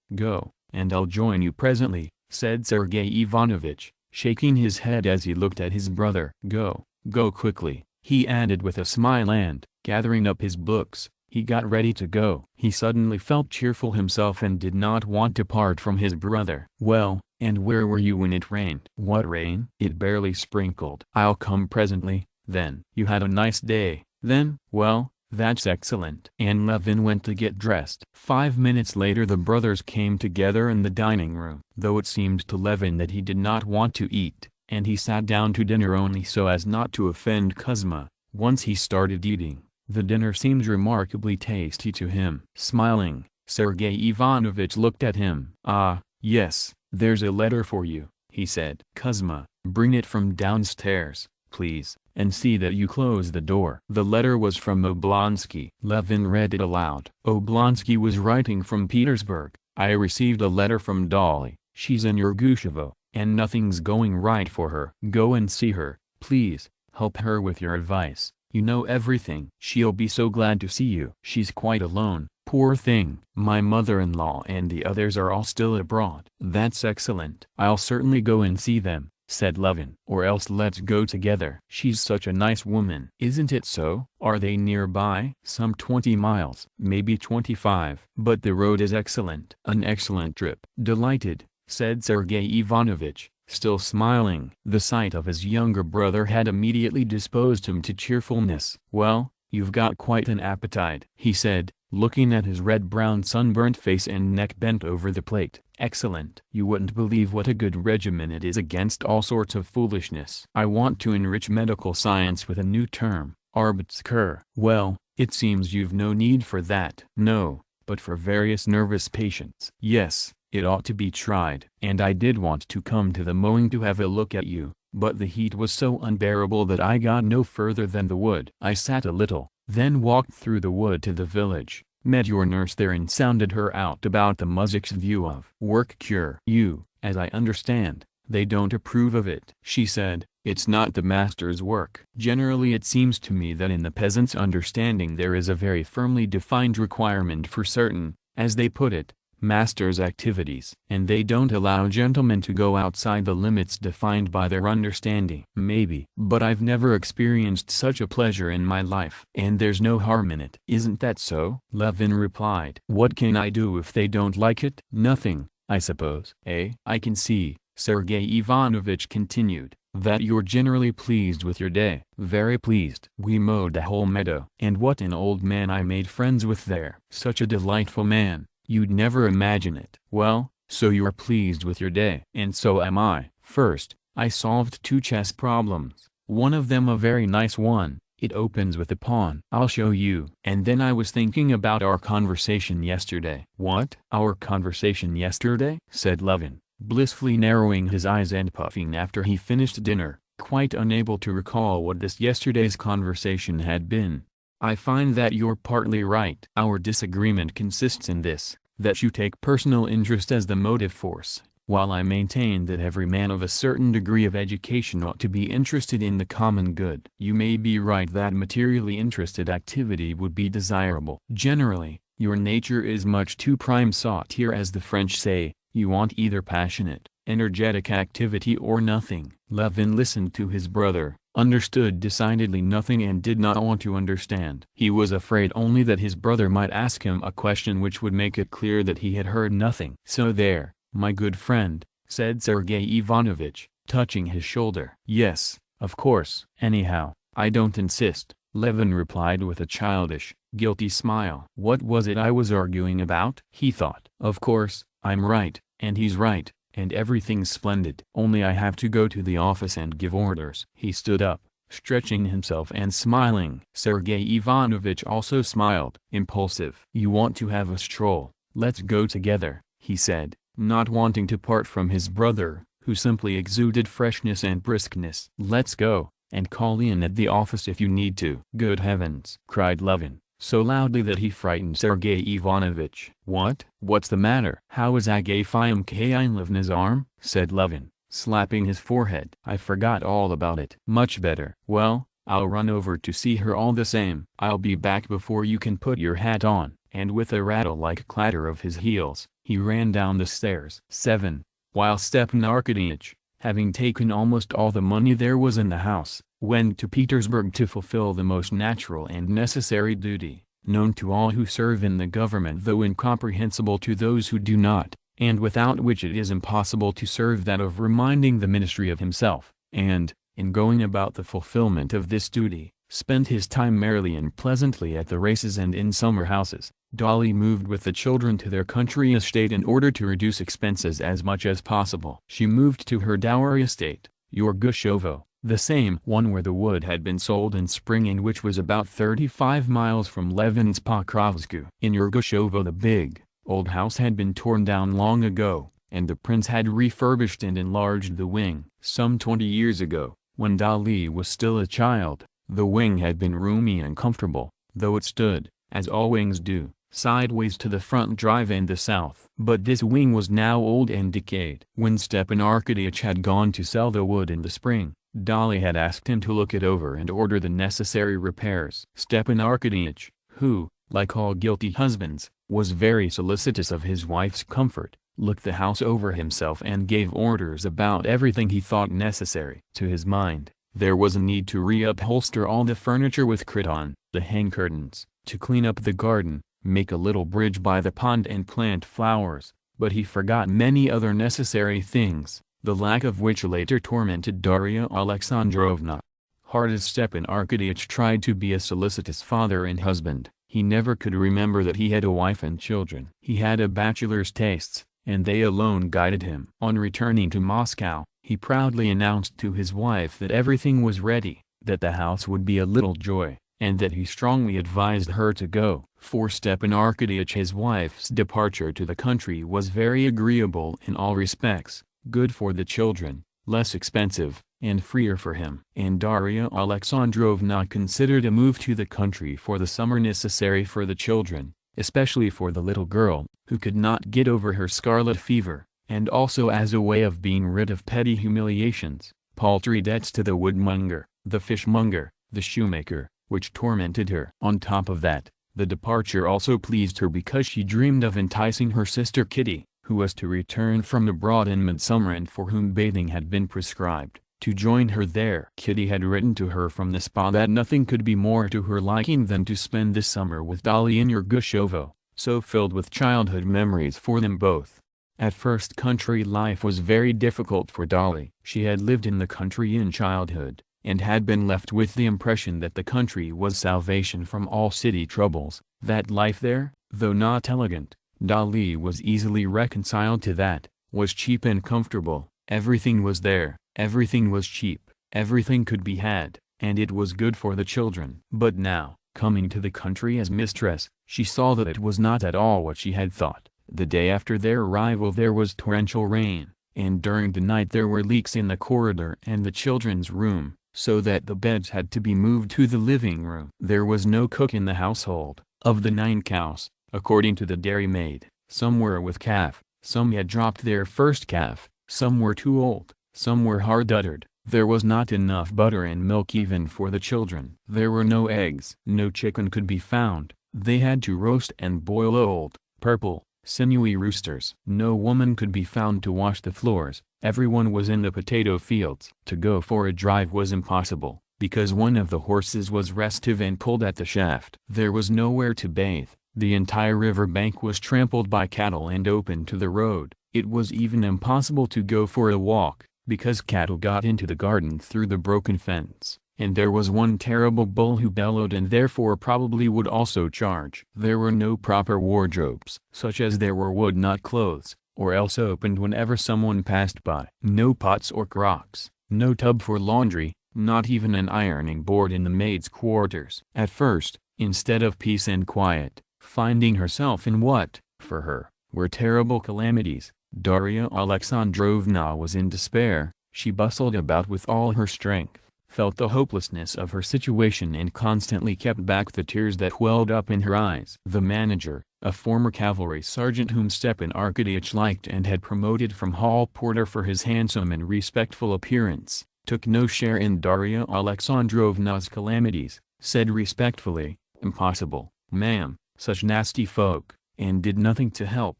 Speaker 1: and I'll join you presently," said Sergei Ivanovich, shaking his head as he looked at his brother. Go quickly," he added with a smile and, gathering up his books, he got ready to go. He suddenly felt cheerful himself and did not want to part from his brother. "Well, and where were you when it rained?" "What rain?" "It barely sprinkled." "I'll come presently, then." "You had a nice day, then?" "Well, that's excellent." And Levin went to get dressed. 5 minutes later the brothers came together in the dining room. Though it seemed to Levin that he did not want to eat, and he sat down to dinner only so as not to offend Kuzma, once he started eating, the dinner seemed remarkably tasty to him. Smiling, Sergei Ivanovich looked at him. "Ah, yes, there's a letter for you," he said. "Kuzma, bring it from downstairs, please, and see that you close the door." The letter was from Oblonsky. Levin read it aloud. Oblonsky was writing from Petersburg. "I received a letter from Dolly. She's in Yergushevo, and nothing's going right for her. Go and see her, please, help her with your advice. You know everything. She'll be so glad to see you. She's quite alone, poor thing. My mother-in-law and the others are all still abroad." "That's excellent. I'll certainly go and see them," said Levin. "Or else let's go together. She's such a nice woman." "Isn't it so?" "Are they nearby?" "Some 20 miles. Maybe 25. But the road is excellent." "An excellent trip." "Delighted," said Sergei Ivanovich, still smiling. The sight of his younger brother had immediately disposed him to cheerfulness. "Well, you've got quite an appetite," he said, looking at his red-brown sunburnt face and neck bent over the plate. "Excellent. You wouldn't believe what a good regimen it is against all sorts of foolishness. I want to enrich medical science with a new term, Arbeitskur." "Well, it seems you've no need for that." "No, but for various nervous patients." "Yes, it ought to be tried. And I did want to come to the mowing to have a look at you, but the heat was so unbearable that I got no further than the wood. I sat a little, then walked through the wood to the village, met your nurse there and sounded her out about the muzhik's view of work cure. You, as I understand, they don't approve of it." She said, "It's not the master's work." Generally it seems to me that in the peasant's understanding there is a very firmly defined requirement for certain, as they put it, master's activities. And they don't allow gentlemen to go outside the limits defined by their understanding. Maybe. But I've never experienced such a pleasure in my life. And there's no harm in it. Isn't that so? Levin replied. What can I do if they don't like it? Nothing, I suppose. I can see, Sergei Ivanovich continued, that you're generally pleased with your day. Very pleased. We mowed the whole meadow. And what an old man I made friends with there. Such a delightful man. You'd never imagine it. Well, so you're pleased with your day. And so am I. First, I solved 2 chess problems. One of them a very nice one. It opens with a pawn. I'll show you. And then I was thinking about our conversation yesterday. What? Our conversation yesterday? Said Levin, blissfully narrowing his eyes and puffing after he finished dinner, quite unable to recall what this yesterday's conversation had been. I find that you're partly right. Our disagreement consists in this, that you take personal interest as the motive force, while I maintain that every man of a certain degree of education ought to be interested in the common good. You may be right that materially interested activity would be desirable. Generally, your nature is much too prime sought here, as the French say. You want either passionate, energetic activity or nothing. Levin listened to his brother, understood decidedly nothing and did not want to understand. He was afraid only that his brother might ask him a question which would make it clear that he had heard nothing. "So there, my good friend," said Sergei Ivanovitch, touching his shoulder. "Yes, of course. Anyhow, I don't insist," Levin replied with a childish, guilty smile. What was it I was arguing about? He thought. Of course, I'm right, and he's right, and everything's splendid. Only I have to go to the office and give orders. He stood up, stretching himself and smiling. Sergei Ivanovitch also smiled. Impulsive. "You want to have a stroll? Let's go together," he said, not wanting to part from his brother, who simply exuded freshness and briskness. "Let's go, and call in at the office if you need to." "Good heavens!" cried Levin, so loudly that he frightened Sergei Ivanovitch. What's the matter?" "How is Agafia Mikhailovna's arm?" said Levin, slapping his forehead. "I forgot all about it." "Much better." "Well, I'll run over to see her all the same. I'll be back before you can put your hat on." And with a rattle-like clatter of his heels, he ran down the stairs. 7. While Stepan Arkadyevitch, having taken almost all the money there was in the house, went to Petersburg to fulfill the most natural and necessary duty, known to all who serve in the government though incomprehensible to those who do not, and without which it is impossible to serve, that of reminding the ministry of himself, and, in going about the fulfillment of this duty, spent his time merrily and pleasantly at the races and in summer houses. Dolly moved with the children to their country estate in order to reduce expenses as much as possible. She moved to her dowry estate, Yorgushovo, the same one where the wood had been sold in spring and which was about 35 miles from Levin's Pokrovsky. In Yorgushovo the big, old house had been torn down long ago, and the prince had refurbished and enlarged the wing. Some 20 years ago, when Dolly was still a child, the wing had been roomy and comfortable, though it stood, as all wings do, sideways to the front drive and the south. But this wing was now old and decayed. When Stepan Arkadyevitch had gone to sell the wood in the spring, Dolly had asked him to look it over and order the necessary repairs. Stepan Arkadyevitch, who, like all guilty husbands, was very solicitous of his wife's comfort, looked the house over himself and gave orders about everything he thought necessary. To his mind, there was a need to reupholster all the furniture with cretonne, the hang curtains, to clean up the garden, make a little bridge by the pond and plant flowers, but he forgot many other necessary things, the lack of which later tormented Darya Alexandrovna. Hard as Stepan Arkadyevitch tried to be a solicitous father and husband, he never could remember that he had a wife and children. He had a bachelor's tastes, and they alone guided him. On returning to Moscow, he proudly announced to his wife that everything was ready, that the house would be a little joy, and that he strongly advised her to go. For Stepan Arkadyevitch, his wife's departure to the country was very agreeable in all respects, good for the children, less expensive, and freer for him. And Darya Alexandrovna considered a move to the country for the summer necessary for the children, especially for the little girl, who could not get over her scarlet fever, and also as a way of being rid of petty humiliations, paltry debts to the woodmonger, the fishmonger, the shoemaker, which tormented her. On top of that, the departure also pleased her because she dreamed of enticing her sister Kitty, who was to return from abroad in midsummer and for whom bathing had been prescribed, to join her there. Kitty had written to her from the spa that nothing could be more to her liking than to spend this summer with Dolly in Yorgushovo, so filled with childhood memories for them both. At first country life was very difficult for Dolly. She had lived in the country in childhood, and had been left with the impression that the country was salvation from all city troubles, that life there, though not elegant, Dolly was easily reconciled to that, was cheap and comfortable. Everything was there, everything was cheap, everything could be had, and it was good for the children. But now, coming to the country as mistress, she saw that it was not at all what she had thought. The day after their arrival there was torrential rain, and during the night there were leaks in the corridor and the children's room, so that the beds had to be moved to the living room. There was no cook in the household. Of the 9 cows, according to the dairymaid, some were with calf, some had dropped their first calf, some were too old, some were hard-uddered. There was not enough butter and milk even for the children. There were no eggs. No chicken could be found. They had to roast and boil old, purple, sinewy roosters. No woman could be found to wash the floors. Everyone was in the potato fields. To go for a drive was impossible, because one of the horses was restive and pulled at the shaft. There was nowhere to bathe. The entire river bank was trampled by cattle and open to the road. It was even impossible to go for a walk, because cattle got into the garden through the broken fence, and there was one terrible bull who bellowed and therefore probably would also charge. There were no proper wardrobes, such as there were would not clothes, or else opened whenever someone passed by. No pots or crocks, no tub for laundry, not even an ironing board in the maids' quarters. At first, instead of peace and quiet, finding herself in what, for her, were terrible calamities, Darya Alexandrovna was in despair. She bustled about with all her strength, felt the hopelessness of her situation and constantly kept back the tears that welled up in her eyes. The manager, a former cavalry sergeant whom Stepan Arkadyevich liked and had promoted from hall porter for his handsome and respectful appearance, took no share in Darya Alexandrovna's calamities, said respectfully, "Impossible, ma'am, such nasty folk," and did nothing to help.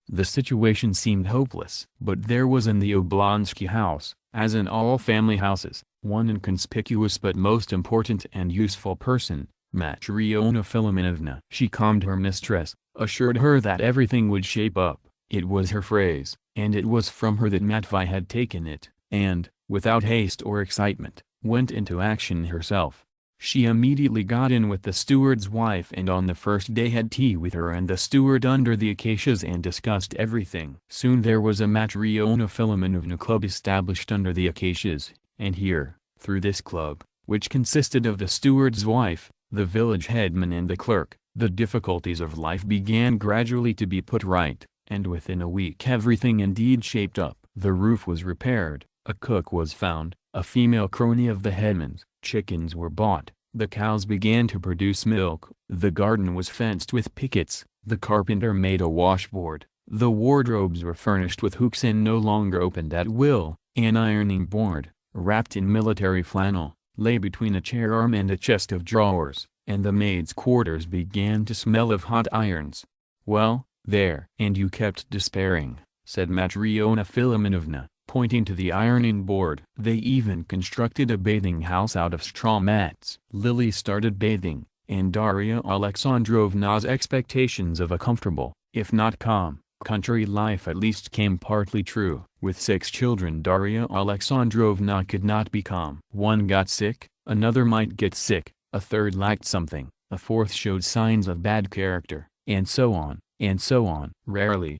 Speaker 1: The situation seemed hopeless. But there was in the Oblonsky house, as in all family houses, one inconspicuous but most important and useful person, Matrona Philimonovna. She calmed her mistress, assured her that everything would shape up. It was her phrase, and it was from her that Matvei had taken it, and, without haste or excitement, went into action herself. She immediately got in with the steward's wife and on the first day had tea with her and the steward under the acacias and discussed everything. Soon there was a Matrona Philimonovna club established under the acacias, and here, through this club, which consisted of the steward's wife, the village headman and the clerk, the difficulties of life began gradually to be put right, and within a week everything indeed shaped up. The roof was repaired, a cook was found, a female crony of the headman's, chickens were bought, the cows began to produce milk, the garden was fenced with pickets, the carpenter made a washboard, the wardrobes were furnished with hooks and no longer opened at will, an ironing board, wrapped in military flannel, lay between a chair arm and a chest of drawers, and the maids' quarters began to smell of hot irons. "Well, there." "And you kept despairing," said Matrona Philimonovna, pointing to the ironing board. "They even constructed a bathing house out of straw mats." Lily started bathing, and Darya Alexandrovna's expectations of a comfortable, if not calm, country life at least came partly true. With 6 children Darya Alexandrovna could not be calm. One got sick, another might get sick, a third lacked something, a fourth showed signs of bad character, and so on, and so on. Rarely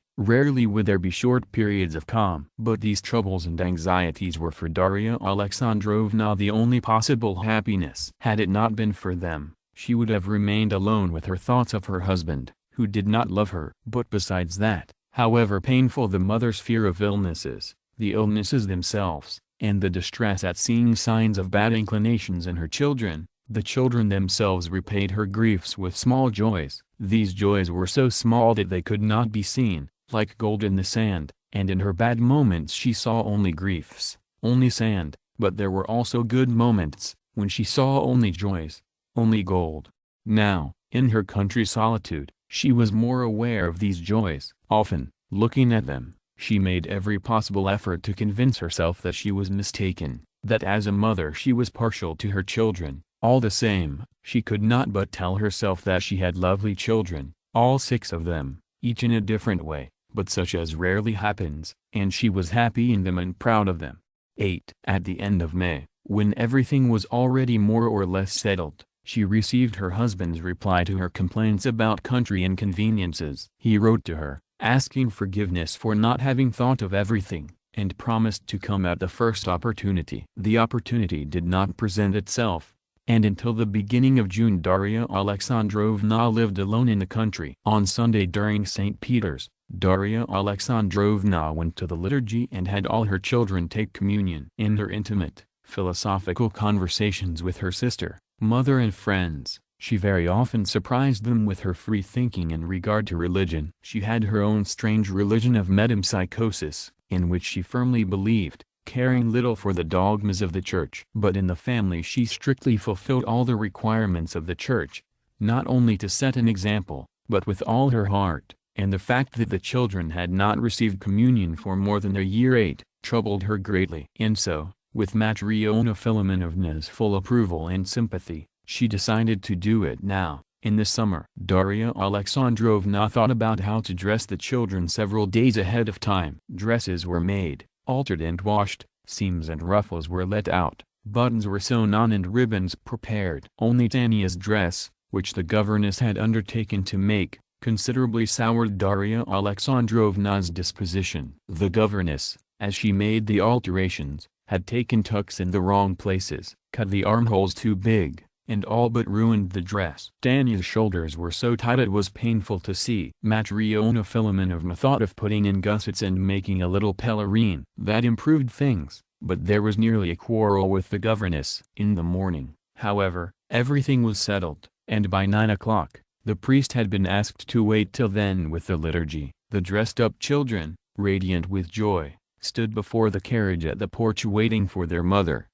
Speaker 1: would there be short periods of calm. But these troubles and anxieties were for Darya Alexandrovna the only possible happiness. Had it not been for them, she would have remained alone with her thoughts of her husband, who did not love her. But besides that, however painful the mother's fear of illnesses, the illnesses themselves, and the distress at seeing signs of bad inclinations in her children, the children themselves repaid her griefs with small joys. These joys were so small that they could not be seen, like gold in the sand, and in her bad moments she saw only griefs, only sand, but there were also good moments, when she saw only joys, only gold. Now, in her country solitude, she was more aware of these joys. Often, looking at them, she made every possible effort to convince herself that she was mistaken, that as a mother she was partial to her children. All the same, she could not but tell herself that she had lovely children, all 6 of them, each in a different way, but such as rarely happens, and she was happy in them and proud of them. 8. At the end of May, when everything was already more or less settled, she received her husband's reply to her complaints about country inconveniences. He wrote to her, asking forgiveness for not having thought of everything, and promised to come at the first opportunity. The opportunity did not present itself, and until the beginning of June Darya Alexandrovna lived alone in the country. On Sunday during St. Peter's, Darya Alexandrovna went to the liturgy and had all her children take communion. In her intimate, philosophical conversations with her sister, mother and friends, she very often surprised them with her free thinking in regard to religion. She had her own strange religion of metempsychosis, in which she firmly believed, caring little for the dogmas of the Church. But in the family she strictly fulfilled all the requirements of the Church, not only to set an example, but with all her heart, and the fact that the children had not received communion for more than a year troubled her greatly. And so, with Matriona Filimonovna's full approval and sympathy, she decided to do it now, in the summer. Darya Alexandrovna thought about how to dress the children several days ahead of time. Dresses were made, altered and washed, seams and ruffles were let out, buttons were sewn on and ribbons prepared. Only Tanya's dress, which the governess had undertaken to make, considerably soured Darya Alexandrovna's disposition. The governess, as she made the alterations, had taken tucks in the wrong places, cut the armholes too big, and all but ruined the dress. Tanya's shoulders were so tight it was painful to see. Matriona Filimonovna thought of putting in gussets and making a little pelerine. That improved things, but there was nearly a quarrel with the governess. In the morning, however, everything was settled, and by 9 o'clock, the priest had been asked to wait till then with the liturgy. The dressed-up children, radiant with joy, stood before the carriage at the porch waiting for their mother.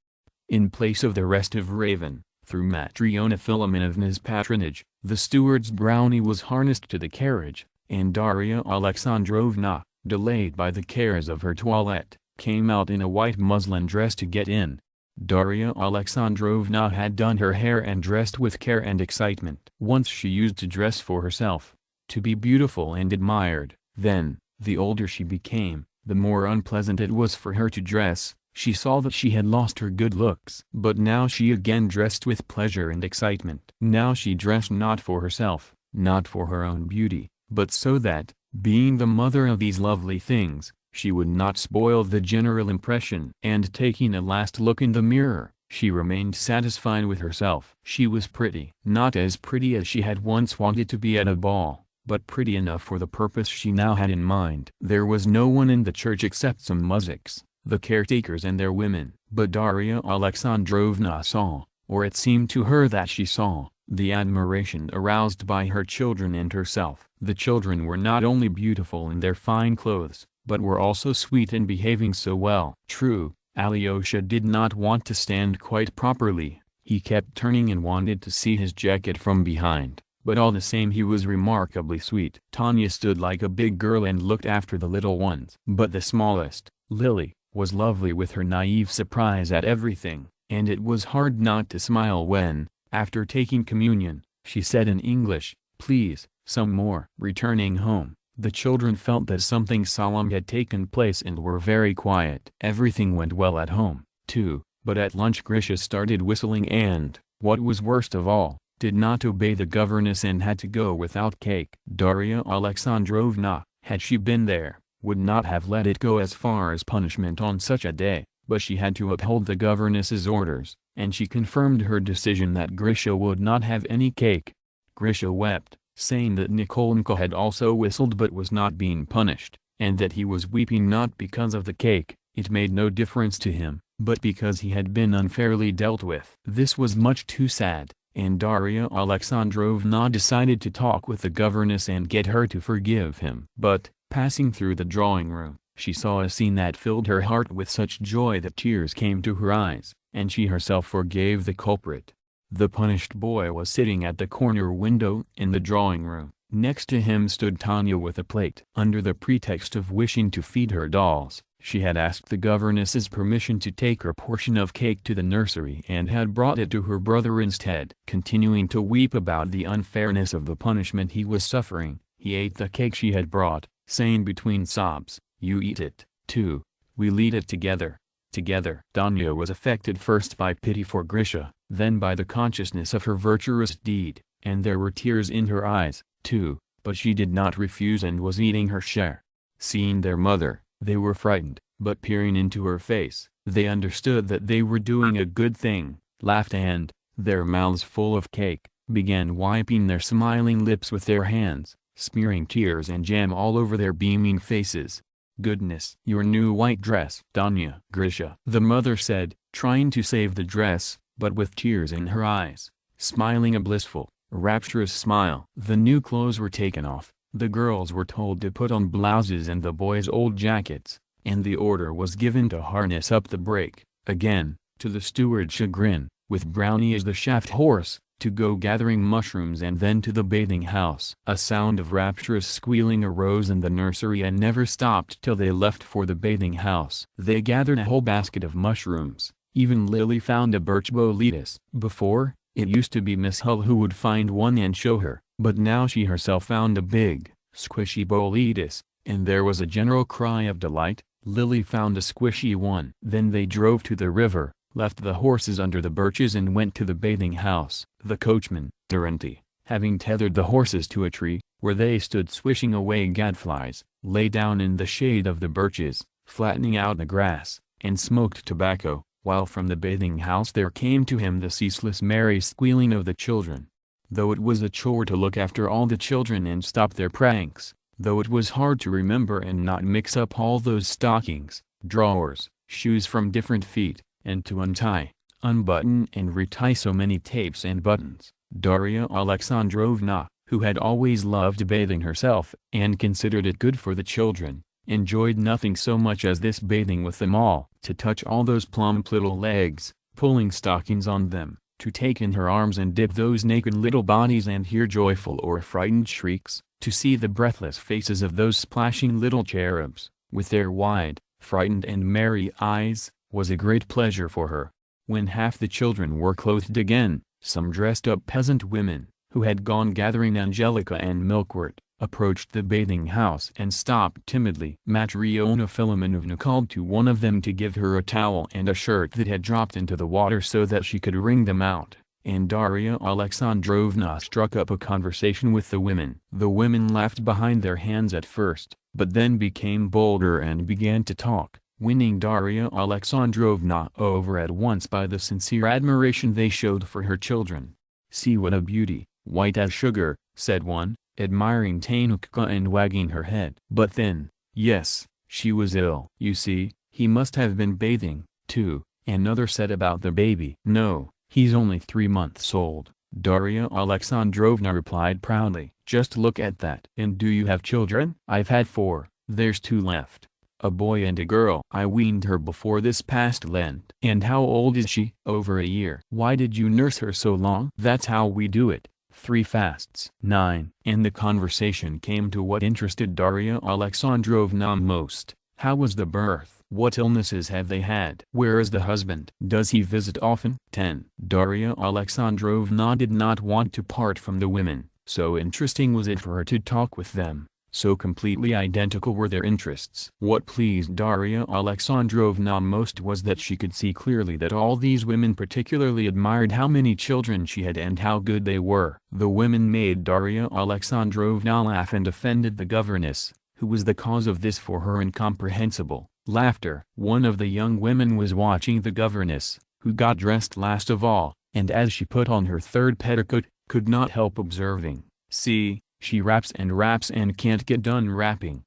Speaker 1: In place of the restive raven, through Matriona Filimonovna's patronage, the steward's brownie was harnessed to the carriage, and Darya Alexandrovna, delayed by the cares of her toilette, came out in a white muslin dress to get in. Darya Alexandrovna had done her hair and dressed with care and excitement. Once she used to dress for herself, to be beautiful and admired. Then, the older she became, the more unpleasant it was for her to dress. She saw that she had lost her good looks. But now she again dressed with pleasure and excitement. Now she dressed not for herself, not for her own beauty, but so that, being the mother of these lovely things, she would not spoil the general impression. And taking a last look in the mirror, she remained satisfied with herself. She was pretty. Not as pretty as she had once wanted to be at a ball, but pretty enough for the purpose she now had in mind. There was no one in the church except some muzhiks, the caretakers and their women. But Darya Alexandrovna saw, or it seemed to her that she saw, the admiration aroused by her children and herself. The children were not only beautiful in their fine clothes, but were also sweet and behaving so well. True, Alyosha did not want to stand quite properly. He kept turning and wanted to see his jacket from behind, but all the same he was remarkably sweet. Tanya stood like a big girl and looked after the little ones. But the smallest, Lily, was lovely with her naive surprise at everything, and it was hard not to smile when, after taking communion, she said in English, "Please, some more." Returning home, the children felt that something solemn had taken place and were very quiet. Everything went well at home, too, but at lunch Grisha started whistling and, what was worst of all, did not obey the governess and had to go without cake. Darya Alexandrovna, had she been there, would not have let it go as far as punishment on such a day, but she had to uphold the governess's orders, and she confirmed her decision that Grisha would not have any cake. Grisha wept, saying that Nikolka had also whistled but was not being punished, and that he was weeping not because of the cake, it made no difference to him, but because he had been unfairly dealt with. This was much too sad, and Darya Alexandrovna decided to talk with the governess and get her to forgive him. But, passing through the drawing room, she saw a scene that filled her heart with such joy that tears came to her eyes, and she herself forgave the culprit. The punished boy was sitting at the corner window in the drawing room. Next to him stood Tanya with a plate. Under the pretext of wishing to feed her dolls, she had asked the governess's permission to take her portion of cake to the nursery and had brought it to her brother instead. Continuing to weep about the unfairness of the punishment he was suffering, he ate the cake she had brought, saying between sobs, "You eat it, too. We'll eat it together. Together." Tanya was affected first by pity for Grisha, then by the consciousness of her virtuous deed, and there were tears in her eyes, too, but she did not refuse and was eating her share. Seeing their mother, they were frightened, but peering into her face, they understood that they were doing a good thing, laughed and, their mouths full of cake, began wiping their smiling lips with their hands, smearing tears and jam all over their beaming faces. "Goodness, your new white dress." "Tanya." "Grisha," the mother said, trying to save the dress, but with tears in her eyes, smiling a blissful, rapturous smile. The new clothes were taken off, the girls were told to put on blouses and the boys old jackets, and the order was given to harness up the brake, again, to the steward's chagrin, with Brownie as the shaft horse, to go gathering mushrooms and then to the bathing house. A sound of rapturous squealing arose in the nursery and never stopped till they left for the bathing house. They gathered a whole basket of mushrooms. Even Lily found a birch boletus. Before, it used to be Miss Hull who would find one and show her, but now she herself found a big, squishy boletus, and there was a general cry of delight. Lily found a squishy one. Then they drove to the river, left the horses under the birches and went to the bathing house. The coachman, Durante, having tethered the horses to a tree, where they stood swishing away gadflies, lay down in the shade of the birches, flattening out the grass, and smoked tobacco, while from the bathing house there came to him the ceaseless merry squealing of the children. Though it was a chore to look after all the children and stop their pranks, though it was hard to remember and not mix up all those stockings, drawers, shoes from different feet, and to untie, unbutton and retie so many tapes and buttons, Darya Alexandrovna, who had always loved bathing herself and considered it good for the children, enjoyed nothing so much as this bathing with them all. To touch all those plump little legs, pulling stockings on them, to take in her arms and dip those naked little bodies and hear joyful or frightened shrieks, to see the breathless faces of those splashing little cherubs, with their wide, frightened and merry eyes, was a great pleasure for her. When half the children were clothed again, some dressed-up peasant women, who had gone gathering angelica and milkwort, approached the bathing house and stopped timidly. Matryona Filomenovna called to one of them to give her a towel and a shirt that had dropped into the water so that she could wring them out, and Darya Alexandrovna struck up a conversation with the women. The women laughed behind their hands at first, but then became bolder and began to talk, winning Darya Alexandrovna over at once by the sincere admiration they showed for her children. "See what a beauty, white as sugar," said one, admiring Tanushka and wagging her head. But then, yes, she was ill. "You see, he must have been bathing, too," another said about the baby. "No, he's only 3 months old," Darya Alexandrovna replied proudly. "Just look at that." "And do you have children?" "I've had 4, there's 2 left. A boy and a girl. I weaned her before this past Lent." "And how old is she?" "Over a year." "Why did you nurse her so long?" "That's how we do it. 3 fasts." 9. And the conversation came to what interested Darya Alexandrovna most. How was the birth? What illnesses have they had? Where is the husband? Does he visit often? 10. Darya Alexandrovna did not want to part from the women, so interesting was it for her to talk with them. So completely identical were their interests. What pleased Darya Alexandrovna most was that she could see clearly that all these women particularly admired how many children she had and how good they were. The women made Darya Alexandrovna laugh and offended the governess, who was the cause of this for her incomprehensible laughter. One of the young women was watching the governess, who got dressed last of all, and as she put on her 3rd petticoat, could not help observing, "See, she wraps and can't get done wrapping."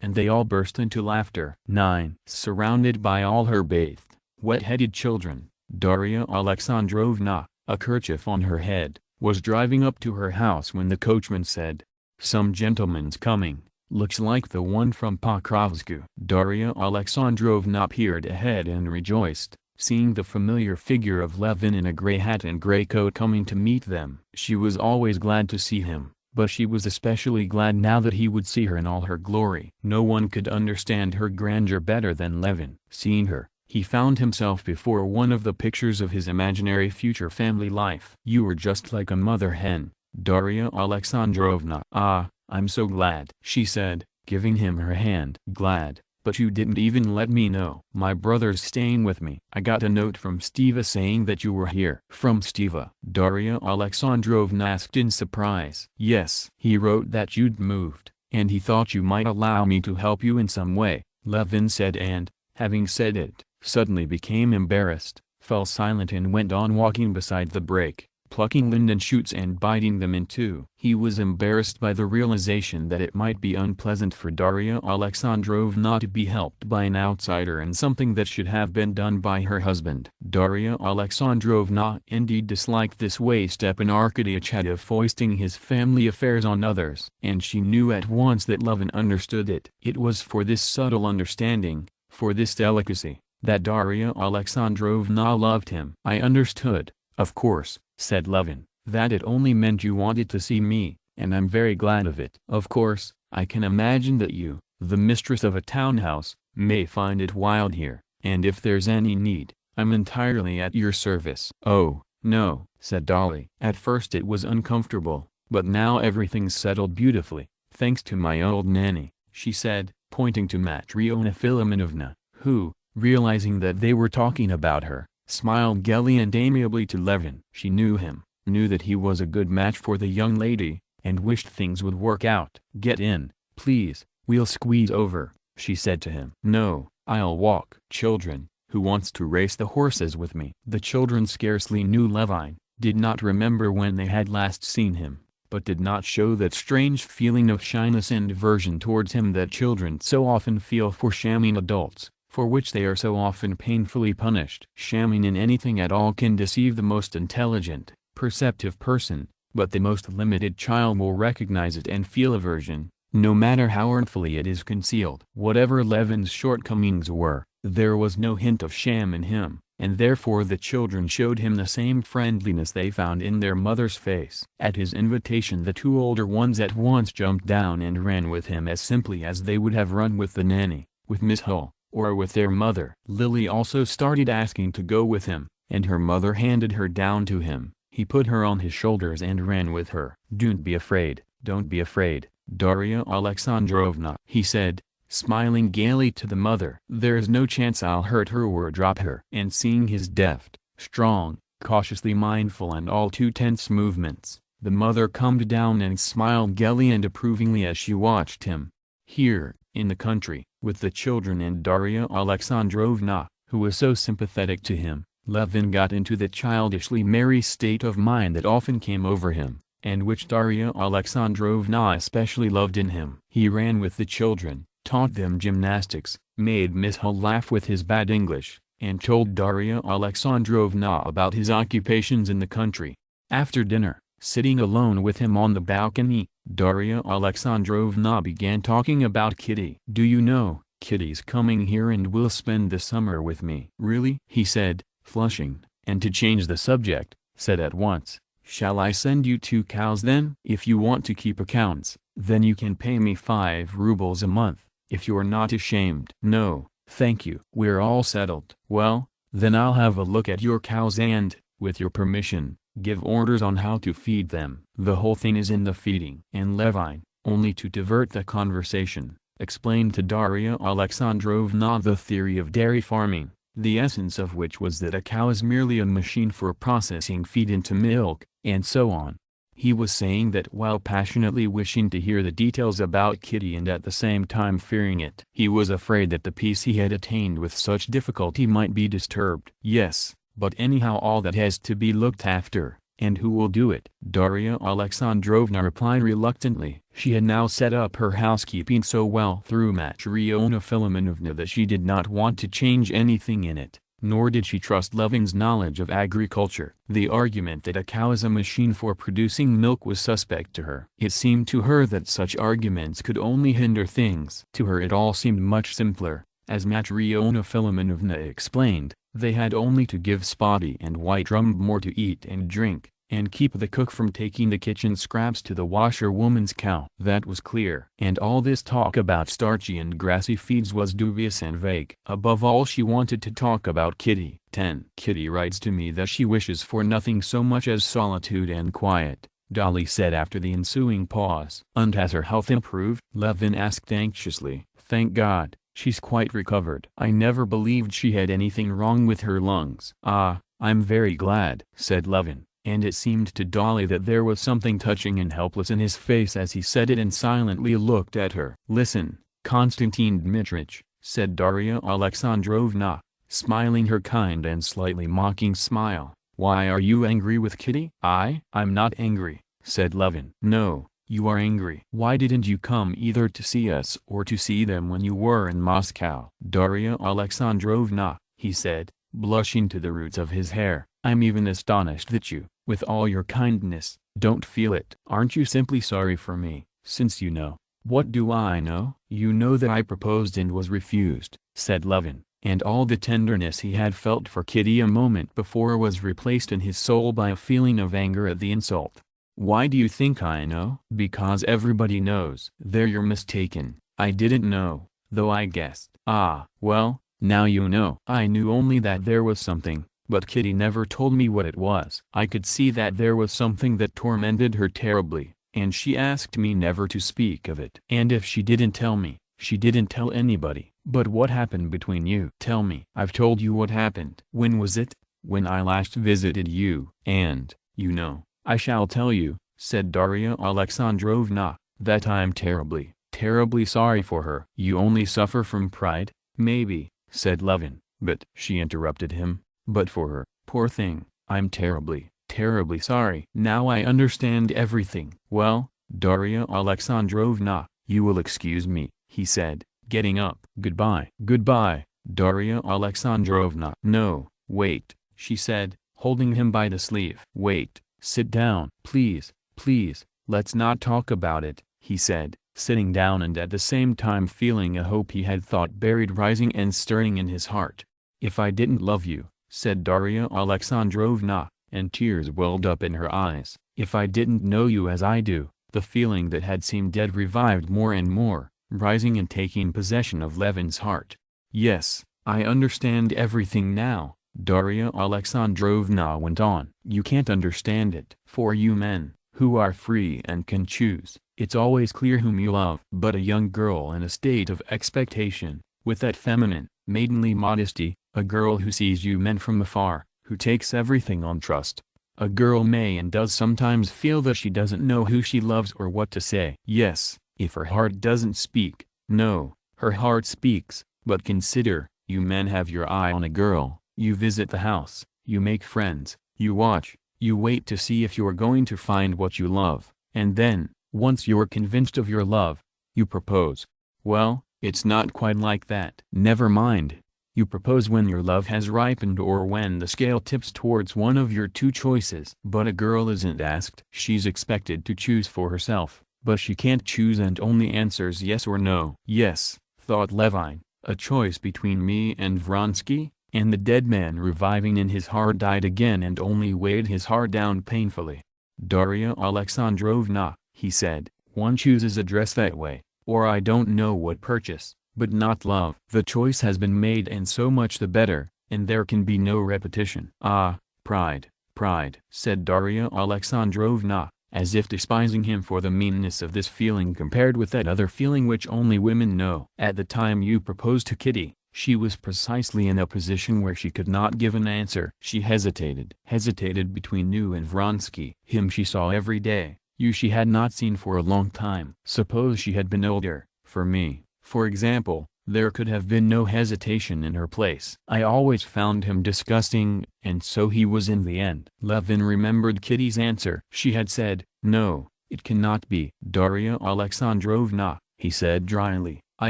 Speaker 1: And they all burst into laughter. 9. Surrounded by all her bathed, wet-headed children, Darya Alexandrovna, a kerchief on her head, was driving up to her house when the coachman said, "Some gentleman's coming, looks like the one from Pokrovsky." Darya Alexandrovna peered ahead and rejoiced, seeing the familiar figure of Levin in a grey hat and grey coat coming to meet them. She was always glad to see him, but she was especially glad now that he would see her in all her glory. No one could understand her grandeur better than Levin. Seeing her, he found himself before one of the pictures of his imaginary future family life. "You were just like a mother hen, Darya Alexandrovna." "Ah, I'm so glad," she said, giving him her hand. "Glad? But you didn't even let me know." "My brother's staying with me. I got a note from Steva saying that you were here." "From Steva?" Darya Alexandrovna asked in surprise. "Yes. He wrote that you'd moved, and he thought you might allow me to help you in some way," Levin said, and, having said it, suddenly became embarrassed, fell silent and went on walking beside the break, plucking linden shoots and biting them in two. He was embarrassed by the realization that it might be unpleasant for Darya Alexandrovna to be helped by an outsider in something that should have been done by her husband. Darya Alexandrovna indeed disliked this way Stepan Arkadyevich had of foisting his family affairs on others, and she knew at once that Levin understood it. It was for this subtle understanding, for this delicacy, that Darya Alexandrovna loved him. "I understood, of course," said Levin, that it only meant you wanted to see me, and I'm very glad of it. Of course, I can imagine that you, the mistress of a townhouse, may find it wild here, and if there's any need, I'm entirely at your service." "Oh, no," said Dolly. "At first it was uncomfortable, but now everything's settled beautifully, thanks to my old nanny," she said, pointing to Matrona Philimonovna, who, realizing that they were talking about her, smiled gaily and amiably to Levin. She knew him, knew that he was a good match for the young lady, and wished things would work out. "Get in, please, we'll squeeze over," she said to him. "No, I'll walk." "Children, who wants to race the horses with me?" The children scarcely knew Levin, did not remember when they had last seen him, but did not show that strange feeling of shyness and aversion towards him that children so often feel for shamming adults, for which they are so often painfully punished. Shamming in anything at all can deceive the most intelligent, perceptive person, but the most limited child will recognize it and feel aversion, no matter how artfully it is concealed. Whatever Levin's shortcomings were, there was no hint of sham in him, and therefore the children showed him the same friendliness they found in their mother's face. At his invitation the two older ones at once jumped down and ran with him as simply as they would have run with the nanny, with Miss Hull, or with their mother. Lily also started asking to go with him, and her mother handed her down to him. He put her on his shoulders and ran with her. "Don't be afraid, don't be afraid, Darya Alexandrovna," he said, smiling gaily to the mother. "There's no chance I'll hurt her or drop her." And seeing his deft, strong, cautiously mindful and all too tense movements, the mother calmed down and smiled gaily and approvingly as she watched him. Here, in the country, with the children and Darya Alexandrovna, who was so sympathetic to him, Levin got into the childishly merry state of mind that often came over him, and which Darya Alexandrovna especially loved in him. He ran with the children, taught them gymnastics, made Miss Hull laugh with his bad English, and told Darya Alexandrovna about his occupations in the country. After dinner, sitting alone with him on the balcony, Darya Alexandrovna began talking about Kitty. "Do you know, Kitty's coming here and will spend the summer with me." "Really?" he said, flushing, and to change the subject, said at once, "Shall I send you 2 cows then? If you want to keep accounts, then you can pay me 5 rubles a month, if you're not ashamed." "No, thank you. We're all settled." "Well, then I'll have a look at your cows and, with your permission, give orders on how to feed them." "The whole thing is in the feeding." And Levin, only to divert the conversation, explained to Darya Alexandrovna the theory of dairy farming, the essence of which was that a cow is merely a machine for processing feed into milk, and so on. He was saying that while passionately wishing to hear the details about Kitty and at the same time fearing it, he was afraid that the peace he had attained with such difficulty might be disturbed. "Yes, but anyhow all that has to be looked after, and who will do it?" Darya Alexandrovna replied reluctantly. She had now set up her housekeeping so well through Matrona Philimonovna that she did not want to change anything in it, nor did she trust Levin's knowledge of agriculture. The argument that a cow is a machine for producing milk was suspect to her. It seemed to her that such arguments could only hinder things. To her it all seemed much simpler. As Matrona Philimonovna explained, they had only to give Spotty and White Rumb more to eat and drink, and keep the cook from taking the kitchen scraps to the washerwoman's cow. That was clear. And all this talk about starchy and grassy feeds was dubious and vague. Above all she wanted to talk about Kitty. 10. Kitty writes to me that she wishes for nothing so much as solitude and quiet, Dolly said after the ensuing pause. "And has her health improved?" Levin asked anxiously. "Thank God, she's quite recovered. I never believed she had anything wrong with her lungs." "Ah, I'm very glad," said Levin. And it seemed to Dolly that there was something touching and helpless in his face as he said it and silently looked at her. "Listen, Konstantin Dmitrich," said Darya Alexandrovna, smiling her kind and slightly mocking smile. "Why are you angry with Kitty?" I'm not angry," said Levin. "No, you are angry. Why didn't you come either to see us or to see them when you were in Moscow?" "Darya Alexandrovna," he said, blushing to the roots of his hair, "I'm even astonished that you, with all your kindness, don't feel it." "Aren't you simply sorry for me, since you know?" "What do I know?" "You know that I proposed and was refused," said Levin, and all the tenderness he had felt for Kitty a moment before was replaced in his soul by a feeling of anger at the insult. "Why do you think I know?" "Because everybody knows." "There you're mistaken. I didn't know, though I guessed." "Ah, well, now you know." "I knew only that there was something, but Kitty never told me what it was." "I could see that there was something that tormented her terribly, and she asked me never to speak of it. And if she didn't tell me, she didn't tell anybody." "But what happened between you?" "Tell me." "I've told you what happened." "When was it?" "When I last visited you. And, you know, I shall tell you," said Darya Alexandrovna, "that I'm terribly, terribly sorry for her." "You only suffer from pride, maybe," said Levin, "but," she interrupted him, "but for her, poor thing, I'm terribly, terribly sorry." "Now I understand everything." "Well, Darya Alexandrovna, you will excuse me," he said, getting up. "Goodbye." "Goodbye, Darya Alexandrovna." "No, wait," she said, holding him by the sleeve. "Wait, sit down." "Please, please, let's not talk about it," he said, sitting down and at the same time feeling a hope he had thought buried rising and stirring in his heart. "If I didn't love you," said Darya Alexandrovna, and tears welled up in her eyes, "if I didn't know you as I do," the feeling that had seemed dead revived more and more, rising and taking possession of Levin's heart. "Yes, I understand everything now," Darya Alexandrovna went on. "You can't understand it. For you men, who are free and can choose, it's always clear whom you love. But a young girl in a state of expectation, with that feminine, maidenly modesty, a girl who sees you men from afar, who takes everything on trust, a girl may and does sometimes feel that she doesn't know who she loves or what to say. Yes, if her heart doesn't speak, no, her heart speaks, but consider, you men have your eye on a girl, you visit the house, you make friends, you watch, you wait to see if you're going to find what you love, and then, once you're convinced of your love, you propose. Well, it's not quite like that. Never mind. You propose when your love has ripened or when the scale tips towards one of your two choices. But a girl isn't asked. She's expected to choose for herself, but she can't choose and only answers yes or no. "Yes," thought Levin, "a choice between me and Vronsky," and the dead man reviving in his heart died again and only weighed his heart down painfully. "Darya Alexandrovna," he said, "one chooses a dress that way, or I don't know what purchase, but not love. The choice has been made and so much the better, and there can be no repetition." "Ah, pride, pride," said Darya Alexandrovna, as if despising him for the meanness of this feeling compared with that other feeling which only women know. "At the time you proposed to Kitty, she was precisely in a position where she could not give an answer. She hesitated between you and Vronsky. Him she saw every day, you she had not seen for a long time. Suppose she had been older, for me, for example, there could have been no hesitation in her place. I always found him disgusting, and so he was in the end." Levin remembered Kitty's answer. She had said, "No, it cannot be." "Darya Alexandrovna," he said dryly, "I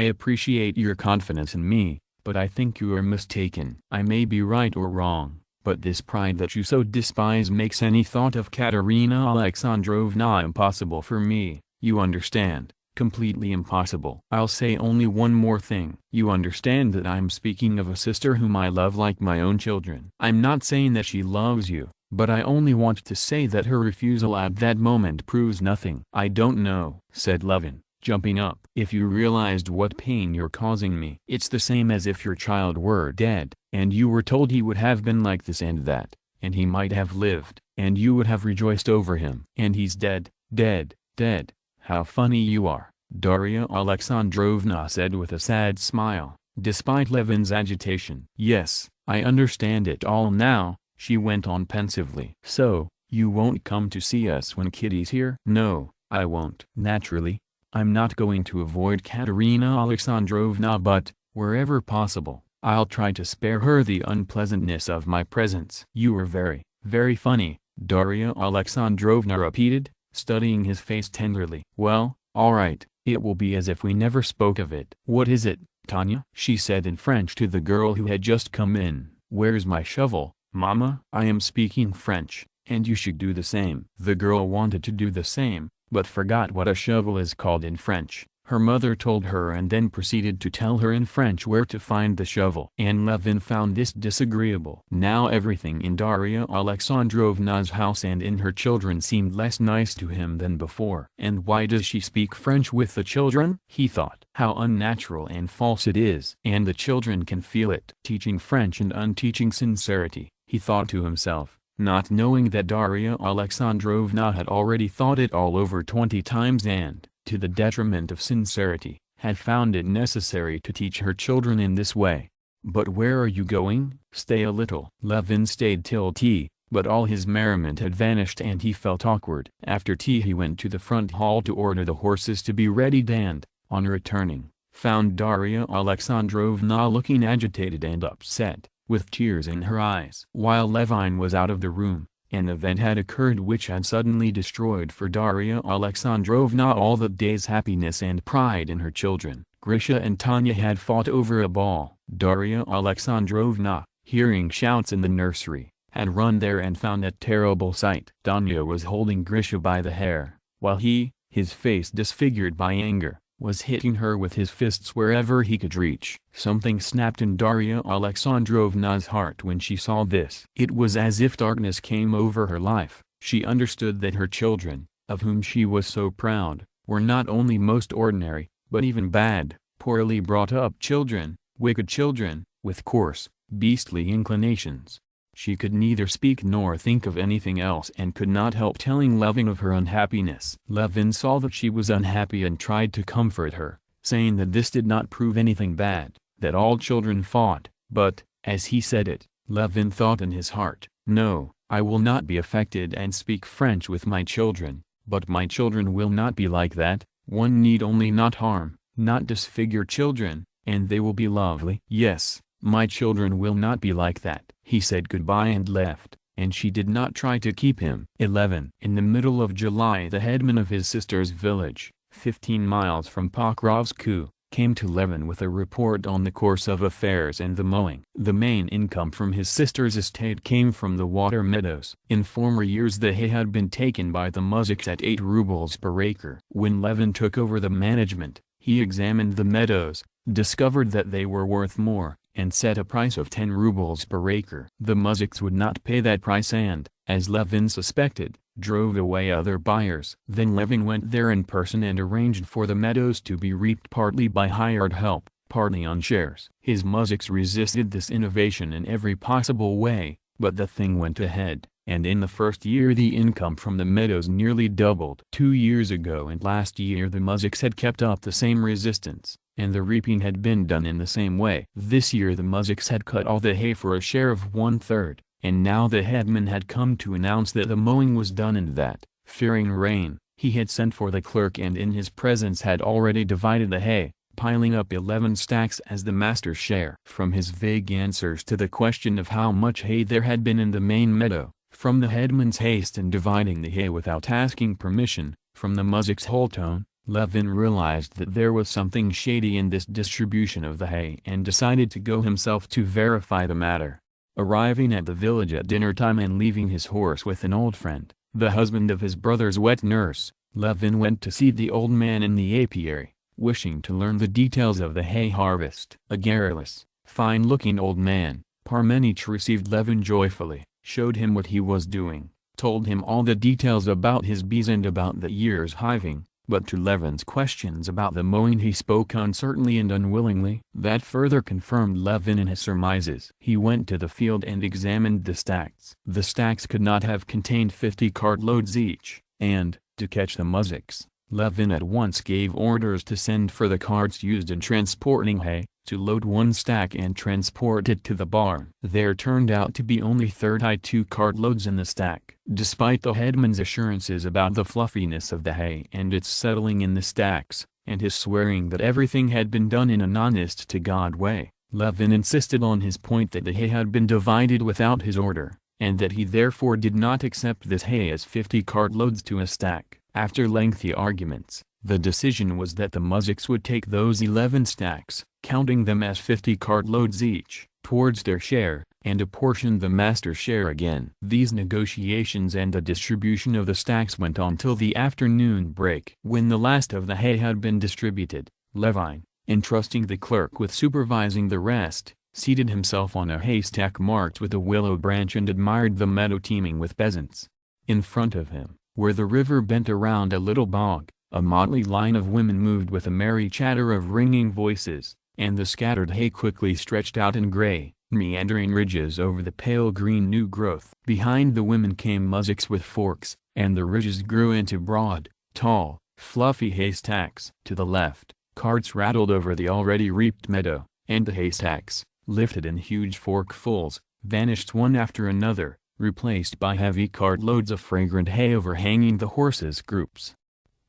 Speaker 1: appreciate your confidence in me, but I think you are mistaken. I may be right or wrong, but this pride that you so despise makes any thought of Katerina Alexandrovna impossible for me, you understand, completely impossible. I'll say only one more thing. You understand that I'm speaking of a sister whom I love like my own children. I'm not saying that she loves you, but I only want to say that her refusal at that moment proves nothing." "I don't know," said Levin, jumping up. "If you realized what pain you're causing me. It's the same as if your child were dead, and you were told he would have been like this and that, and he might have lived, and you would have rejoiced over him. And he's dead, dead, dead. How funny you are," Darya Alexandrovna said with a sad smile, despite Levin's agitation. "Yes, I understand it all now," she went on pensively. "So, you won't come to see us when Kitty's here?" "No, I won't. Naturally. I'm not going to avoid Katerina Alexandrovna, but, wherever possible, I'll try to spare her the unpleasantness of my presence." "You are very, very funny," Darya Alexandrovna repeated, studying his face tenderly. "Well, all right, it will be as if we never spoke of it." "What is it, Tanya?" she said in French to the girl who had just come in. "Where's my shovel, Mama?" "I am speaking French, and you should do the same." The girl wanted to do the same, but forgot what a shovel is called in French, her mother told her and then proceeded to tell her in French where to find the shovel. And Levin found this disagreeable. Now everything in Darya Alexandrovna's house and in her children seemed less nice to him than before. And why does she speak French with the children? He thought. How unnatural and false it is. And the children can feel it. Teaching French and unteaching sincerity, he thought to himself, not knowing that Darya Alexandrovna had already thought it all over 20 times and, to the detriment of sincerity, had found it necessary to teach her children in this way. But where are you going? Stay a little. Levin stayed till tea, but all his merriment had vanished and he felt awkward. After tea he went to the front hall to order the horses to be readied and, on returning, found Darya Alexandrovna looking agitated and upset, with tears in her eyes. While Levin was out of the room, an event had occurred which had suddenly destroyed for Darya Alexandrovna all that day's happiness and pride in her children. Grisha and Tanya had fought over a ball. Darya Alexandrovna, hearing shouts in the nursery, had run there and found a terrible sight. Tanya was holding Grisha by the hair, while he, his face disfigured by anger, was hitting her with his fists wherever he could reach. Something snapped in Darya Alexandrovna's heart when she saw this. It was as if darkness came over her life. She understood that her children, of whom she was so proud, were not only most ordinary, but even bad, poorly brought up children, wicked children, with coarse, beastly inclinations. She could neither speak nor think of anything else and could not help telling Levin of her unhappiness. Levin saw that she was unhappy and tried to comfort her, saying that this did not prove anything bad, that all children fought, but, as he said it, Levin thought in his heart, no, I will not be affected and speak French with my children, but my children will not be like that. One need only not harm, not disfigure children, and they will be lovely. Yes, my children will not be like that. He said goodbye and left, and she did not try to keep him. 11. In the middle of July the headman of his sister's village, 15 miles from Pokrovsk, came to Levin with a report on the course of affairs and the mowing. The main income from his sister's estate came from the water meadows. In former years the hay had been taken by the muziks at 8 rubles per acre. When Levin took over the management, he examined the meadows, discovered that they were worth more, and set a price of 10 rubles per acre. The muziks would not pay that price and, as Levin suspected, drove away other buyers. Then Levin went there in person and arranged for the meadows to be reaped partly by hired help, partly on shares. His muziks resisted this innovation in every possible way, but the thing went ahead, and in the first year the income from the meadows nearly doubled. 2 years ago and last year the muziks had kept up the same resistance, and the reaping had been done in the same way. This year the muziks had cut all the hay for a share of 1/3, and now the headman had come to announce that the mowing was done and that, fearing rain, he had sent for the clerk and in his presence had already divided the hay, piling up 11 stacks as the master's share. From his vague answers to the question of how much hay there had been in the main meadow, from the headman's haste in dividing the hay without asking permission, from the muzik's whole tone, Levin realized that there was something shady in this distribution of the hay and decided to go himself to verify the matter. Arriving at the village at dinner time and leaving his horse with an old friend, the husband of his brother's wet nurse, Levin went to see the old man in the apiary, wishing to learn the details of the hay harvest. A garrulous, fine-looking old man, Parmenich received Levin joyfully, showed him what he was doing, told him all the details about his bees and about the year's hiving. But to Levin's questions about the mowing he spoke uncertainly and unwillingly. That further confirmed Levin in his surmises. He went to the field and examined the stacks. The stacks could not have contained 50 cartloads each, and, to catch the muziks, Levin at once gave orders to send for the carts used in transporting hay, to load one stack and transport it to the barn. There turned out to be only 32 cartloads in the stack. Despite the headman's assurances about the fluffiness of the hay and its settling in the stacks, and his swearing that everything had been done in an honest-to-God way, Levin insisted on his point that the hay had been divided without his order, and that he therefore did not accept this hay as 50 cartloads to a stack. After lengthy arguments, the decision was that the muziks would take those 11 stacks, counting them as 50 cartloads each, towards their share, and apportioned the master's share again. These negotiations and the distribution of the stacks went on till the afternoon break. When the last of the hay had been distributed, Levin, entrusting the clerk with supervising the rest, seated himself on a haystack marked with a willow branch and admired the meadow teeming with peasants. In front of him, where the river bent around a little bog, a motley line of women moved with a merry chatter of ringing voices, and the scattered hay quickly stretched out in gray, meandering ridges over the pale green new growth. Behind the women came muzhiks with forks, and the ridges grew into broad, tall, fluffy haystacks. To the left, carts rattled over the already reaped meadow, and the haystacks, lifted in huge forkfuls, vanished one after another, replaced by heavy cartloads of fragrant hay overhanging the horses' groups.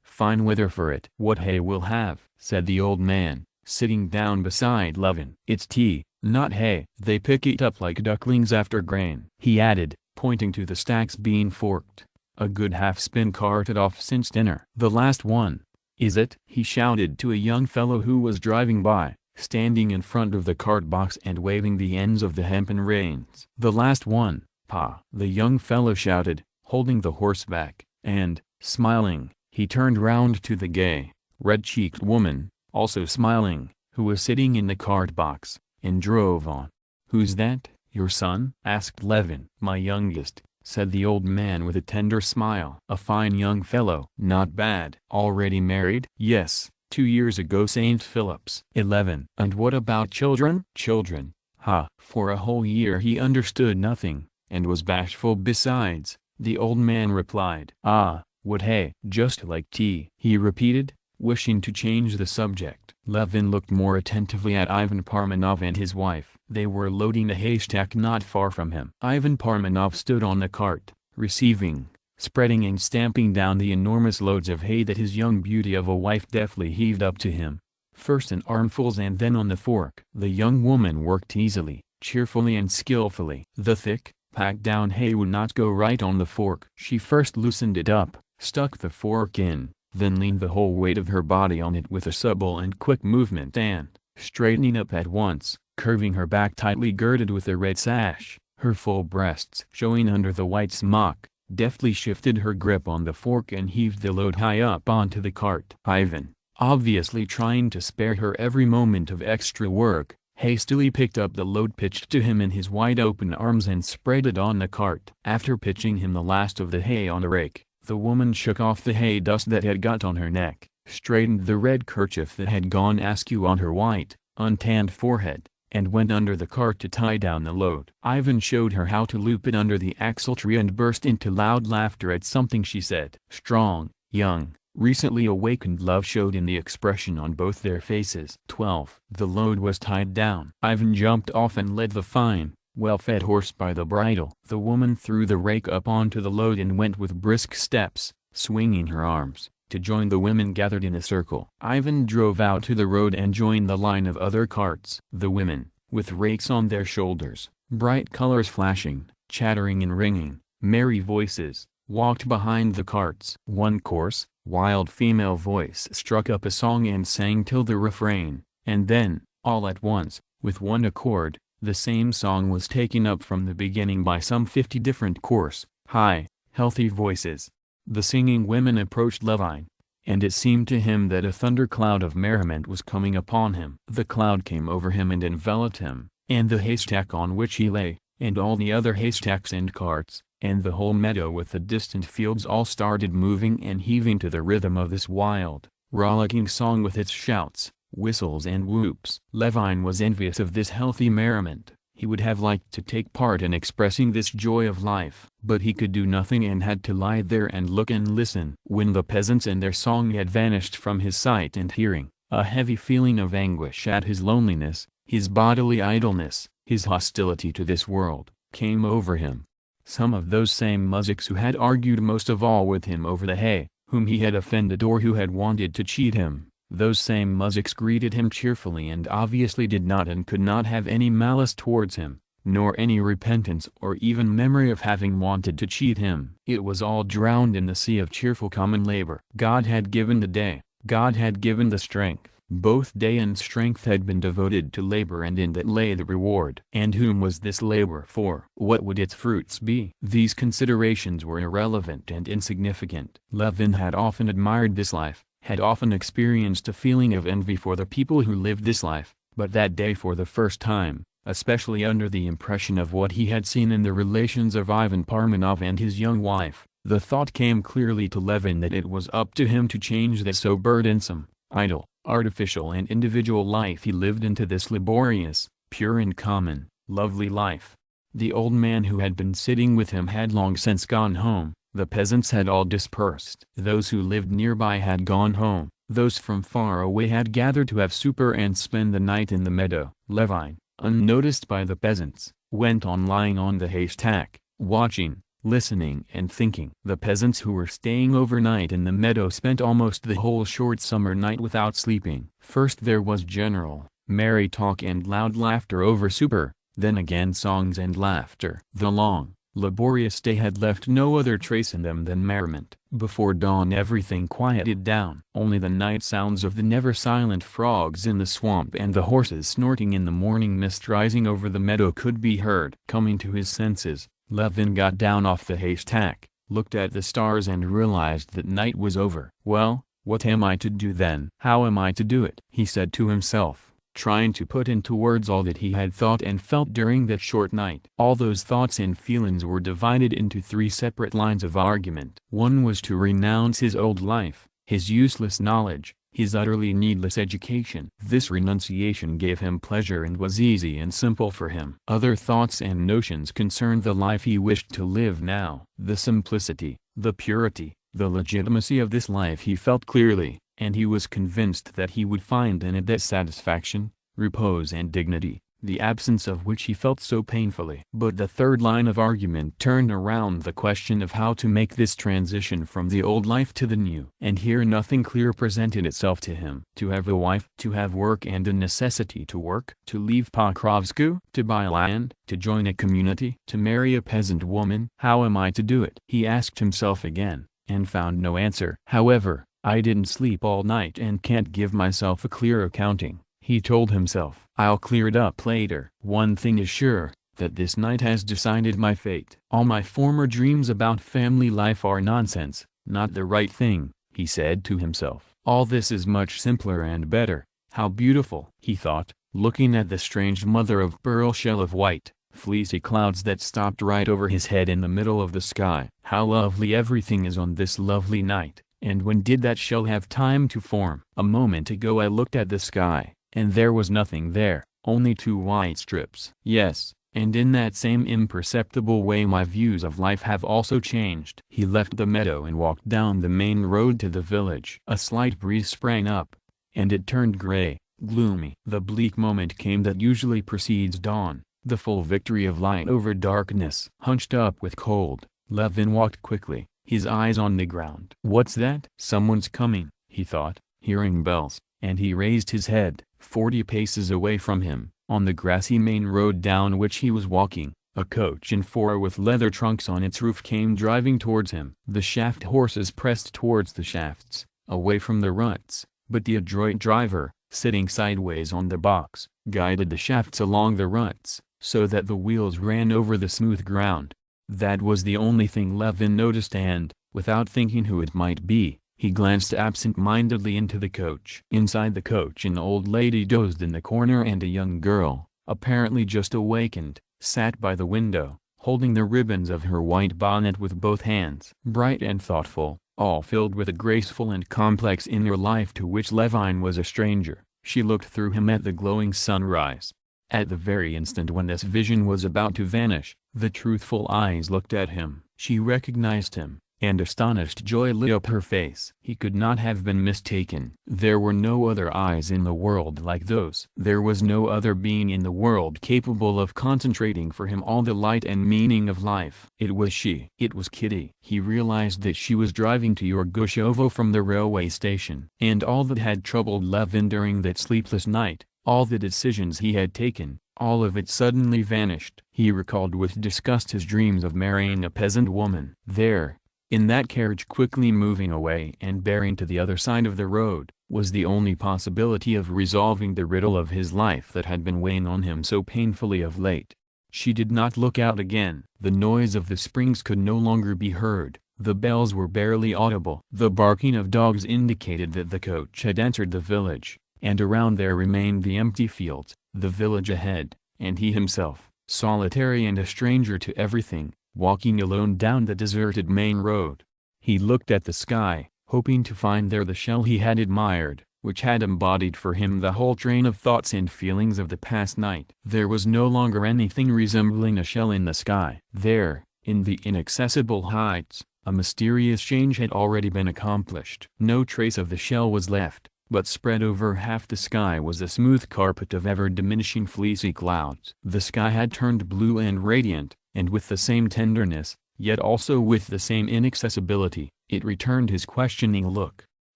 Speaker 1: "Fine weather for it." "What hay we'll have," said the old man, sitting down beside Levin. "It's tea, not hay. They pick it up like ducklings after grain," he added, pointing to the stacks being forked. "A good half's been carted off since dinner." "The last one, is it?" he shouted to a young fellow who was driving by, standing in front of the cart box and waving the ends of the hempen reins. "The last one, Pa," the young fellow shouted, holding the horse back, and, smiling, he turned round to the gay, red-cheeked woman, also smiling, who was sitting in the cart box, and drove on. "Who's that, your son?" asked Levin. "My youngest," said the old man with a tender smile. "A fine young fellow." "Not bad." "Already married?" "Yes, 2 years ago. St. Philip's." 11. "And what about children?" "Children? Ha!" For a whole year he understood nothing, and was bashful besides, the old man replied. "Ah, what hay?" "Just like tea," he repeated, wishing to change the subject. Levin looked more attentively at Ivan Parmenov and his wife. They were loading a haystack not far from him. Ivan Parmenov stood on the cart, receiving, spreading and stamping down the enormous loads of hay that his young beauty of a wife deftly heaved up to him, first in armfuls and then on the fork. The young woman worked easily, cheerfully and skillfully. The thick, packed down hay would not go right on the fork. She first loosened it up, stuck the fork in, then leaned the whole weight of her body on it with a supple and quick movement and, straightening up at once, curving her back tightly girded with a red sash, her full breasts showing under the white smock, deftly shifted her grip on the fork and heaved the load high up onto the cart. Ivan, obviously trying to spare her every moment of extra work, hastily picked up the load pitched to him in his wide-open arms and spread it on the cart. After pitching him the last of the hay on a rake, the woman shook off the hay dust that had got on her neck, straightened the red kerchief that had gone askew on her white, untanned forehead, and went under the cart to tie down the load. Ivan showed her how to loop it under the axletree and burst into loud laughter at something she said. Strong, young, recently awakened love showed in the expression on both their faces. 12. The load was tied down. Ivan jumped off and led the fine, well-fed horse by the bridle. The woman threw the rake up onto the load and went with brisk steps, swinging her arms, to join the women gathered in a circle. Ivan drove out to the road and joined the line of other carts. The women, with rakes on their shoulders, bright colors flashing, chattering and ringing, merry voices, walked behind the carts. One coarse, wild female voice struck up a song and sang till the refrain, and then, all at once, with one accord, the same song was taken up from the beginning by some 50 different coarse, high, healthy voices. The singing women approached Levin, and it seemed to him that a thundercloud of merriment was coming upon him. The cloud came over him and enveloped him, and the haystack on which he lay, and all the other haystacks and carts, and the whole meadow with the distant fields all started moving and heaving to the rhythm of this wild, rollicking song with its shouts, whistles and whoops. Levin was envious of this healthy merriment. He would have liked to take part in expressing this joy of life, but he could do nothing and had to lie there and look and listen. When the peasants and their song had vanished from his sight and hearing, a heavy feeling of anguish at his loneliness, his bodily idleness, his hostility to this world, came over him. Some of those same muzhiks who had argued most of all with him over the hay, whom he had offended or who had wanted to cheat him, those same muzhiks greeted him cheerfully and obviously did not and could not have any malice towards him, nor any repentance or even memory of having wanted to cheat him. It was all drowned in the sea of cheerful common labor. God had given the day, God had given the strength, Both day and strength had been devoted to labor, and in that lay the reward. And whom was this labor for? What would its fruits be? These considerations were irrelevant and insignificant. Levin had often admired this life, had often experienced a feeling of envy for the people who lived this life, but that day for the first time, especially under the impression of what he had seen in the relations of Ivan Parmenov and his young wife, the thought came clearly to Levin that it was up to him to change the so burdensome, idle, artificial and individual life he lived into this laborious, pure and common, lovely life. The old man who had been sitting with him had long since gone home, the peasants had all dispersed. Those who lived nearby had gone home, those from far away had gathered to have supper and spend the night in the meadow. Levin, unnoticed by the peasants, went on lying on the haystack, watching, listening and thinking. The peasants who were staying overnight in the meadow spent almost the whole short summer night without sleeping. First there was general, merry talk and loud laughter over supper, then again songs and laughter. The long, laborious day had left no other trace in them than merriment. Before dawn everything quieted down. Only the night sounds of the never-silent frogs in the swamp and the horses snorting in the morning mist rising over the meadow could be heard. Coming to his senses, Levin got down off the haystack, looked at the stars and realized that night was over. Well, what am I to do then? How am I to do it? He said to himself, trying to put into words all that he had thought and felt during that short night. All those thoughts and feelings were divided into three separate lines of argument. One was to renounce his old life, his useless knowledge, his utterly needless education. This renunciation gave him pleasure and was easy and simple for him. Other thoughts and notions concerned the life he wished to live now. The simplicity, the purity, the legitimacy of this life he felt clearly, and he was convinced that he would find in it that satisfaction, repose and dignity, the absence of which he felt so painfully. But the third line of argument turned around the question of how to make this transition from the old life to the new. And here nothing clear presented itself to him. To have a wife, to have work and a necessity to work, to leave Pokrovsky, to buy land, to join a community, to marry a peasant woman. How am I to do it? He asked himself again, and found no answer. However, I didn't sleep all night and can't give myself a clear accounting, he told himself. I'll clear it up later. One thing is sure, that this night has decided my fate. All my former dreams about family life are nonsense, not the right thing, he said to himself. All this is much simpler and better. How beautiful, he thought, looking at the strange mother of pearl shell of white, fleecy clouds that stopped right over his head in the middle of the sky. How lovely everything is on this lovely night, and when did that shell have time to form? A moment ago I looked at the sky, and there was nothing there, only two white strips. Yes, and in that same imperceptible way my views of life have also changed. He left the meadow and walked down the main road to the village. A slight breeze sprang up, and it turned gray, gloomy. The bleak moment came that usually precedes dawn, the full victory of light over darkness. Hunched up with cold, Levin walked quickly, his eyes on the ground. What's that? Someone's coming, he thought, hearing bells, and he raised his head. 40 paces away from him, on the grassy main road down which he was walking, a coach and four with leather trunks on its roof came driving towards him. The shaft horses pressed towards the shafts, away from the ruts, but the adroit driver, sitting sideways on the box, guided the shafts along the ruts, so that the wheels ran over the smooth ground. That was the only thing Levin noticed and, without thinking who it might be, he glanced absent-mindedly into the coach. Inside the coach an old lady dozed in the corner and a young girl, apparently just awakened, sat by the window, holding the ribbons of her white bonnet with both hands. Bright and thoughtful, all filled with a graceful and complex inner life to which Levin was a stranger, she looked through him at the glowing sunrise. At the very instant when this vision was about to vanish, the truthful eyes looked at him. She recognized him, and astonished joy lit up her face. He could not have been mistaken. There were no other eyes in the world like those. There was no other being in the world capable of concentrating for him all the light and meaning of life. It was she. It was Kitty. He realized that she was driving to Yorgoshovo from the railway station. And all that had troubled Levin during that sleepless night, all the decisions he had taken, all of it suddenly vanished. He recalled with disgust his dreams of marrying a peasant woman. There, in that carriage quickly moving away and bearing to the other side of the road, was the only possibility of resolving the riddle of his life that had been weighing on him so painfully of late. She did not look out again. The noise of the springs could no longer be heard, the bells were barely audible. The barking of dogs indicated that the coach had entered the village, and around there remained the empty fields, the village ahead, and he himself, solitary and a stranger to everything, walking alone down the deserted main road. He looked at the sky, hoping to find there the shell he had admired, which had embodied for him the whole train of thoughts and feelings of the past night. There was no longer anything resembling a shell in the sky. There, in the inaccessible heights, a mysterious change had already been accomplished. No trace of the shell was left, but spread over half the sky was a smooth carpet of ever-diminishing fleecy clouds. The sky had turned blue and radiant, and with the same tenderness, yet also with the same inaccessibility, it returned his questioning look.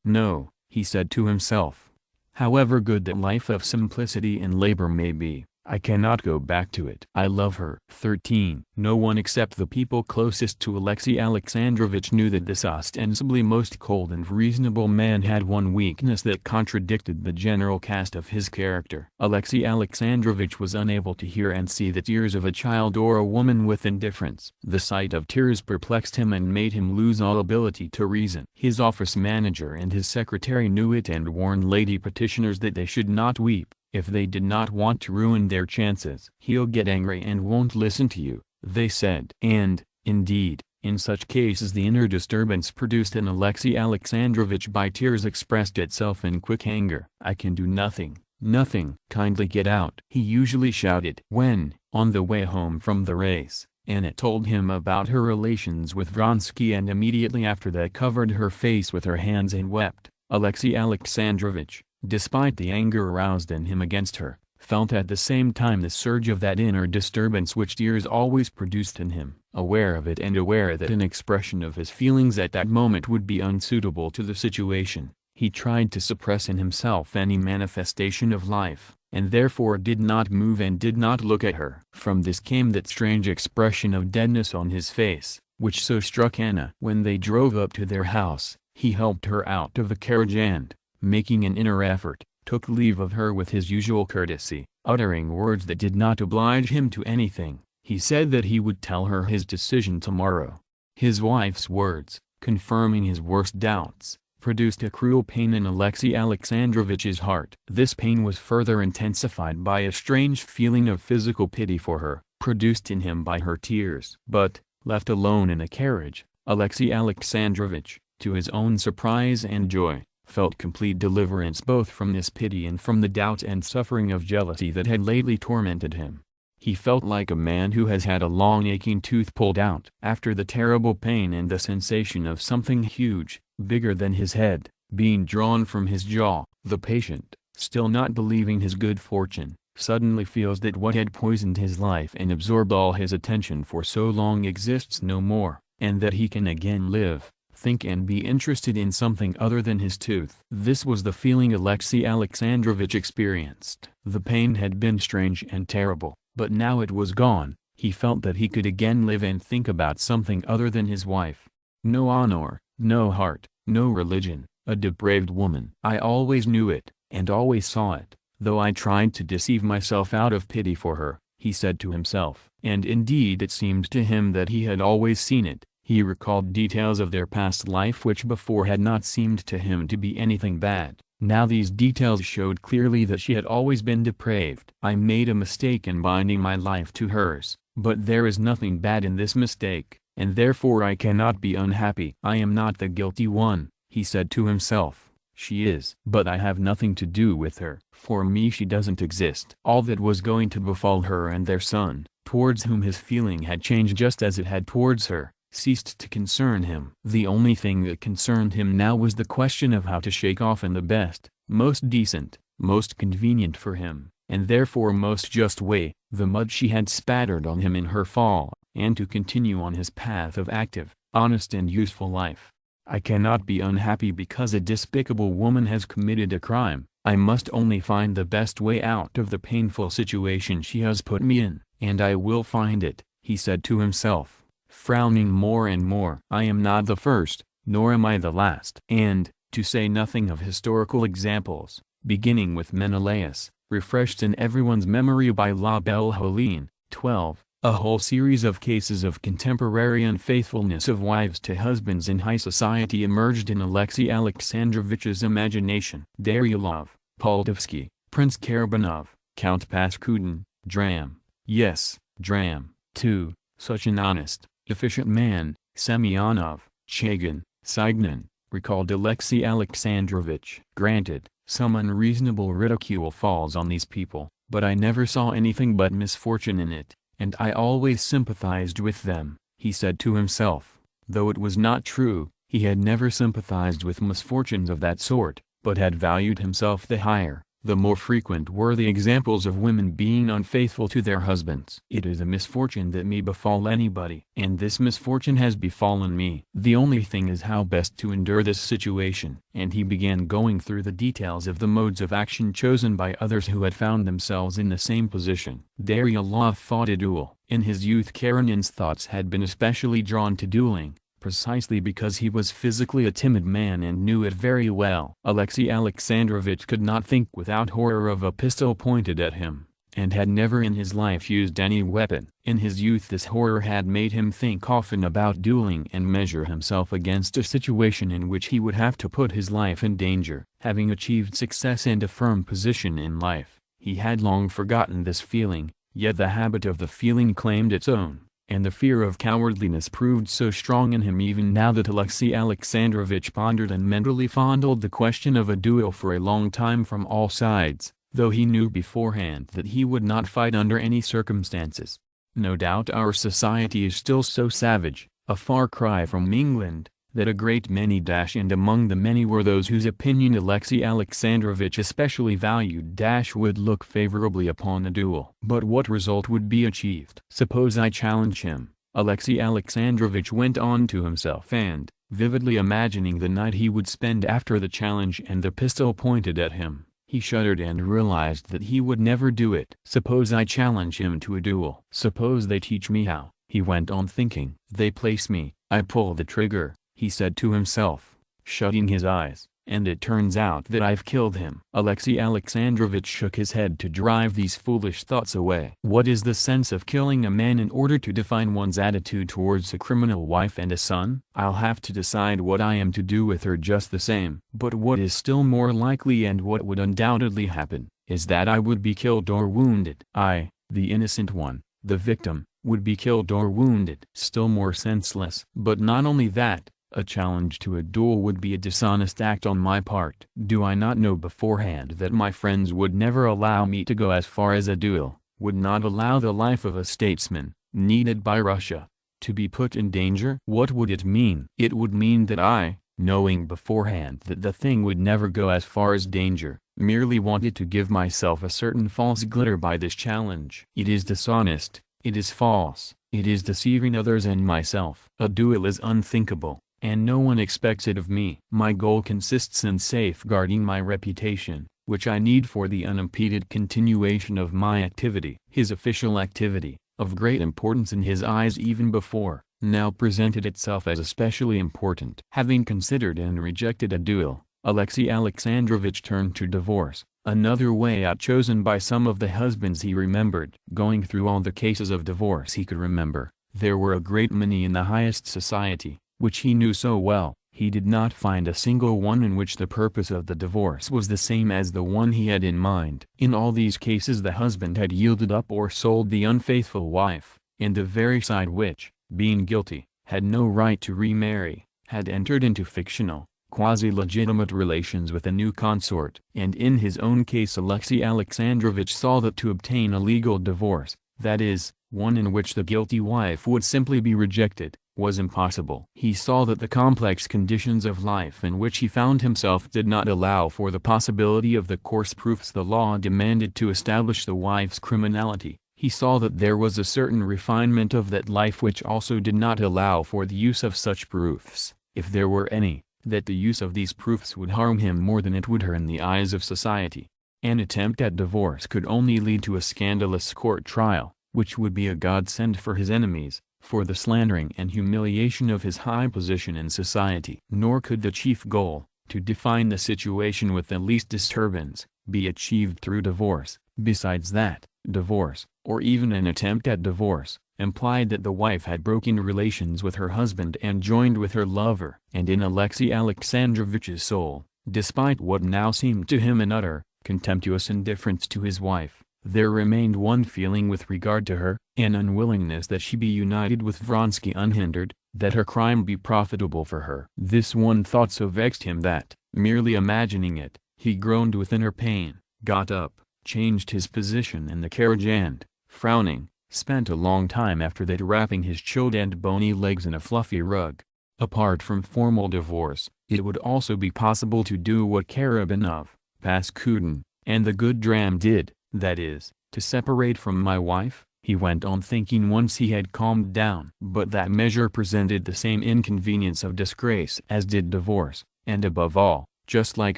Speaker 1: No, he said to himself. However good that life of simplicity and labor may be, I cannot go back to it. I love her. 13. No one except the people closest to Alexey Alexandrovich knew that this ostensibly most cold and reasonable man had one weakness that contradicted the general cast of his character. Alexey Alexandrovich was unable to hear and see the tears of a child or a woman with indifference. The sight of tears perplexed him and made him lose all ability to reason. His office manager and his secretary knew it and warned lady petitioners that they should not weep, if they did not want to ruin their chances. He'll get angry and won't listen to you, they said. And, indeed, in such cases the inner disturbance produced in Alexey Alexandrovich by tears expressed itself in quick anger. I can do nothing, nothing. Kindly get out, he usually shouted. When, on the way home from the race, Anna told him about her relations with Vronsky and immediately after that covered her face with her hands and wept, Alexey Alexandrovich, despite the anger aroused in him against her, felt at the same time the surge of that inner disturbance which tears always produced in him. Aware of it and aware that an expression of his feelings at that moment would be unsuitable to the situation, he tried to suppress in himself any manifestation of life, and therefore did not move and did not look at her. From this came that strange expression of deadness on his face, which so struck Anna. When they drove up to their house, he helped her out of the carriage and, making an inner effort, took leave of her with his usual courtesy, uttering words that did not oblige him to anything. He said that he would tell her his decision tomorrow. His wife's words, confirming his worst doubts, produced a cruel pain in Alexey Alexandrovich's heart. This pain was further intensified by a strange feeling of physical pity for her, produced in him by her tears. But, left alone in a carriage, Alexey Alexandrovich, to his own surprise and joy, felt complete deliverance both from this pity and from the doubt and suffering of jealousy that had lately tormented him. He felt like a man who has had a long aching tooth pulled out. After the terrible pain and the sensation of something huge, bigger than his head, being drawn from his jaw, the patient, still not believing his good fortune, suddenly feels that what had poisoned his life and absorbed all his attention for so long exists no more, and that he can again live, think and be interested in something other than his tooth. This was the feeling Alexey Alexandrovich experienced. The pain had been strange and terrible, but now it was gone. He felt that he could again live and think about something other than his wife. No honor, no heart, no religion, a depraved woman. I always knew it, and always saw it, though I tried to deceive myself out of pity for her, he said to himself. And indeed it seemed to him that he had always seen it. He recalled details of their past life which before had not seemed to him to be anything bad. Now these details showed clearly that she had always been depraved. I made a mistake in binding my life to hers, but there is nothing bad in this mistake, and therefore I cannot be unhappy. I am not the guilty one, he said to himself. She is. But I have nothing to do with her. For me she doesn't exist. All that was going to befall her and their son, towards whom his feeling had changed just as it had towards her, ceased to concern him. The only thing that concerned him now was the question of how to shake off in the best, most decent, most convenient for him, and therefore most just way, the mud she had spattered on him in her fall, and to continue on his path of active, honest and useful life. I cannot be unhappy because a despicable woman has committed a crime. I must only find the best way out of the painful situation she has put me in, and I will find it, he said to himself, frowning more and more. I am not the first, nor am I the last. And, to say nothing of historical examples, beginning with Menelaus, refreshed in everyone's memory by La Belle Helene. 12. A whole series of cases of contemporary unfaithfulness of wives to husbands in high society emerged in Alexei Alexandrovich's imagination. Daryalov, Poldovsky, Prince Karabanov, Count Paskudin, Dram. Yes, Dram, too, such an honest, efficient man, Semyonov, Chagin, Signin, recalled Alexei Alexandrovich. Granted, some unreasonable ridicule falls on these people, but I never saw anything but misfortune in it, and I always sympathized with them, he said to himself. Though it was not true, he had never sympathized with misfortunes of that sort, but had valued himself the higher, the more frequent were the examples of women being unfaithful to their husbands. It is a misfortune that may befall anybody, and this misfortune has befallen me. The only thing is how best to endure this situation. And he began going through the details of the modes of action chosen by others who had found themselves in the same position. Daryalov fought a duel. In his youth Karenin's thoughts had been especially drawn to dueling, precisely because he was physically a timid man and knew it very well. Alexei Alexandrovich could not think without horror of a pistol pointed at him, and had never in his life used any weapon. In his youth this horror had made him think often about dueling and measure himself against a situation in which he would have to put his life in danger. Having achieved success and a firm position in life, he had long forgotten this feeling, yet the habit of the feeling claimed its own, and the fear of cowardliness proved so strong in him even now that Alexei Alexandrovich pondered and mentally fondled the question of a duel for a long time from all sides, though he knew beforehand that he would not fight under any circumstances. No doubt our society is still so savage, a far cry from England, that a great many and among the many were those whose opinion Alexei Alexandrovich especially valued would look favorably upon a duel. But what result would be achieved? Suppose I challenge him, Alexei Alexandrovich went on to himself, and, vividly imagining the night he would spend after the challenge and the pistol pointed at him, he shuddered and realized that he would never do it. Suppose I challenge him to a duel. Suppose they teach me how, he went on thinking. They place me, I pull the trigger, he said to himself, shutting his eyes, and it turns out that I've killed him. Alexei Alexandrovich shook his head to drive these foolish thoughts away. What is the sense of killing a man in order to define one's attitude towards a criminal wife and a son? I'll have to decide what I am to do with her just the same. But what is still more likely and what would undoubtedly happen, is that I would be killed or wounded. I, the innocent one, the victim, would be killed or wounded. Still more senseless. But not only that, a challenge to a duel would be a dishonest act on my part. Do I not know beforehand that my friends would never allow me to go as far as a duel, would not allow the life of a statesman, needed by Russia, to be put in danger? What would it mean? It would mean that I, knowing beforehand that the thing would never go as far as danger, merely wanted to give myself a certain false glitter by this challenge. It is dishonest, it is false, it is deceiving others and myself. A duel is unthinkable, and no one expects it of me. My goal consists in safeguarding my reputation, which I need for the unimpeded continuation of my activity. His official activity, of great importance in his eyes even before, now presented itself as especially important. Having considered and rejected a duel, Alexei Alexandrovich turned to divorce, another way out chosen by some of the husbands he remembered. Going through all the cases of divorce he could remember, there were a great many in the highest society, which he knew so well. He did not find a single one in which the purpose of the divorce was the same as the one he had in mind. In all these cases the husband had yielded up or sold the unfaithful wife, and the very side which, being guilty, had no right to remarry, had entered into fictional, quasi-legitimate relations with a new consort. And in his own case Alexei Alexandrovich saw that to obtain a legal divorce, that is, one in which the guilty wife would simply be rejected, was impossible. He saw that the complex conditions of life in which he found himself did not allow for the possibility of the coarse proofs the law demanded to establish the wife's criminality. He saw that there was a certain refinement of that life which also did not allow for the use of such proofs, if there were any, that the use of these proofs would harm him more than it would her in the eyes of society. An attempt at divorce could only lead to a scandalous court trial, which would be a godsend for his enemies, for the slandering and humiliation of his high position in society. Nor could the chief goal, to define the situation with the least disturbance, be achieved through divorce. Besides that, divorce, or even an attempt at divorce, implied that the wife had broken relations with her husband and joined with her lover. And in Alexey Alexandrovich's soul, despite what now seemed to him an utter, contemptuous indifference to his wife, there remained one feeling with regard to her, an unwillingness that she be united with Vronsky unhindered, that her crime be profitable for her. This one thought so vexed him that, merely imagining it, he groaned within her pain, got up, changed his position in the carriage and, frowning, spent a long time after that wrapping his chilled and bony legs in a fluffy rug. Apart from formal divorce, it would also be possible to do what Karabanov, Paskudin, and the good Dram did, that is, to separate from my wife, he went on thinking once he had calmed down. But that measure presented the same inconvenience of disgrace as did divorce, and above all, just like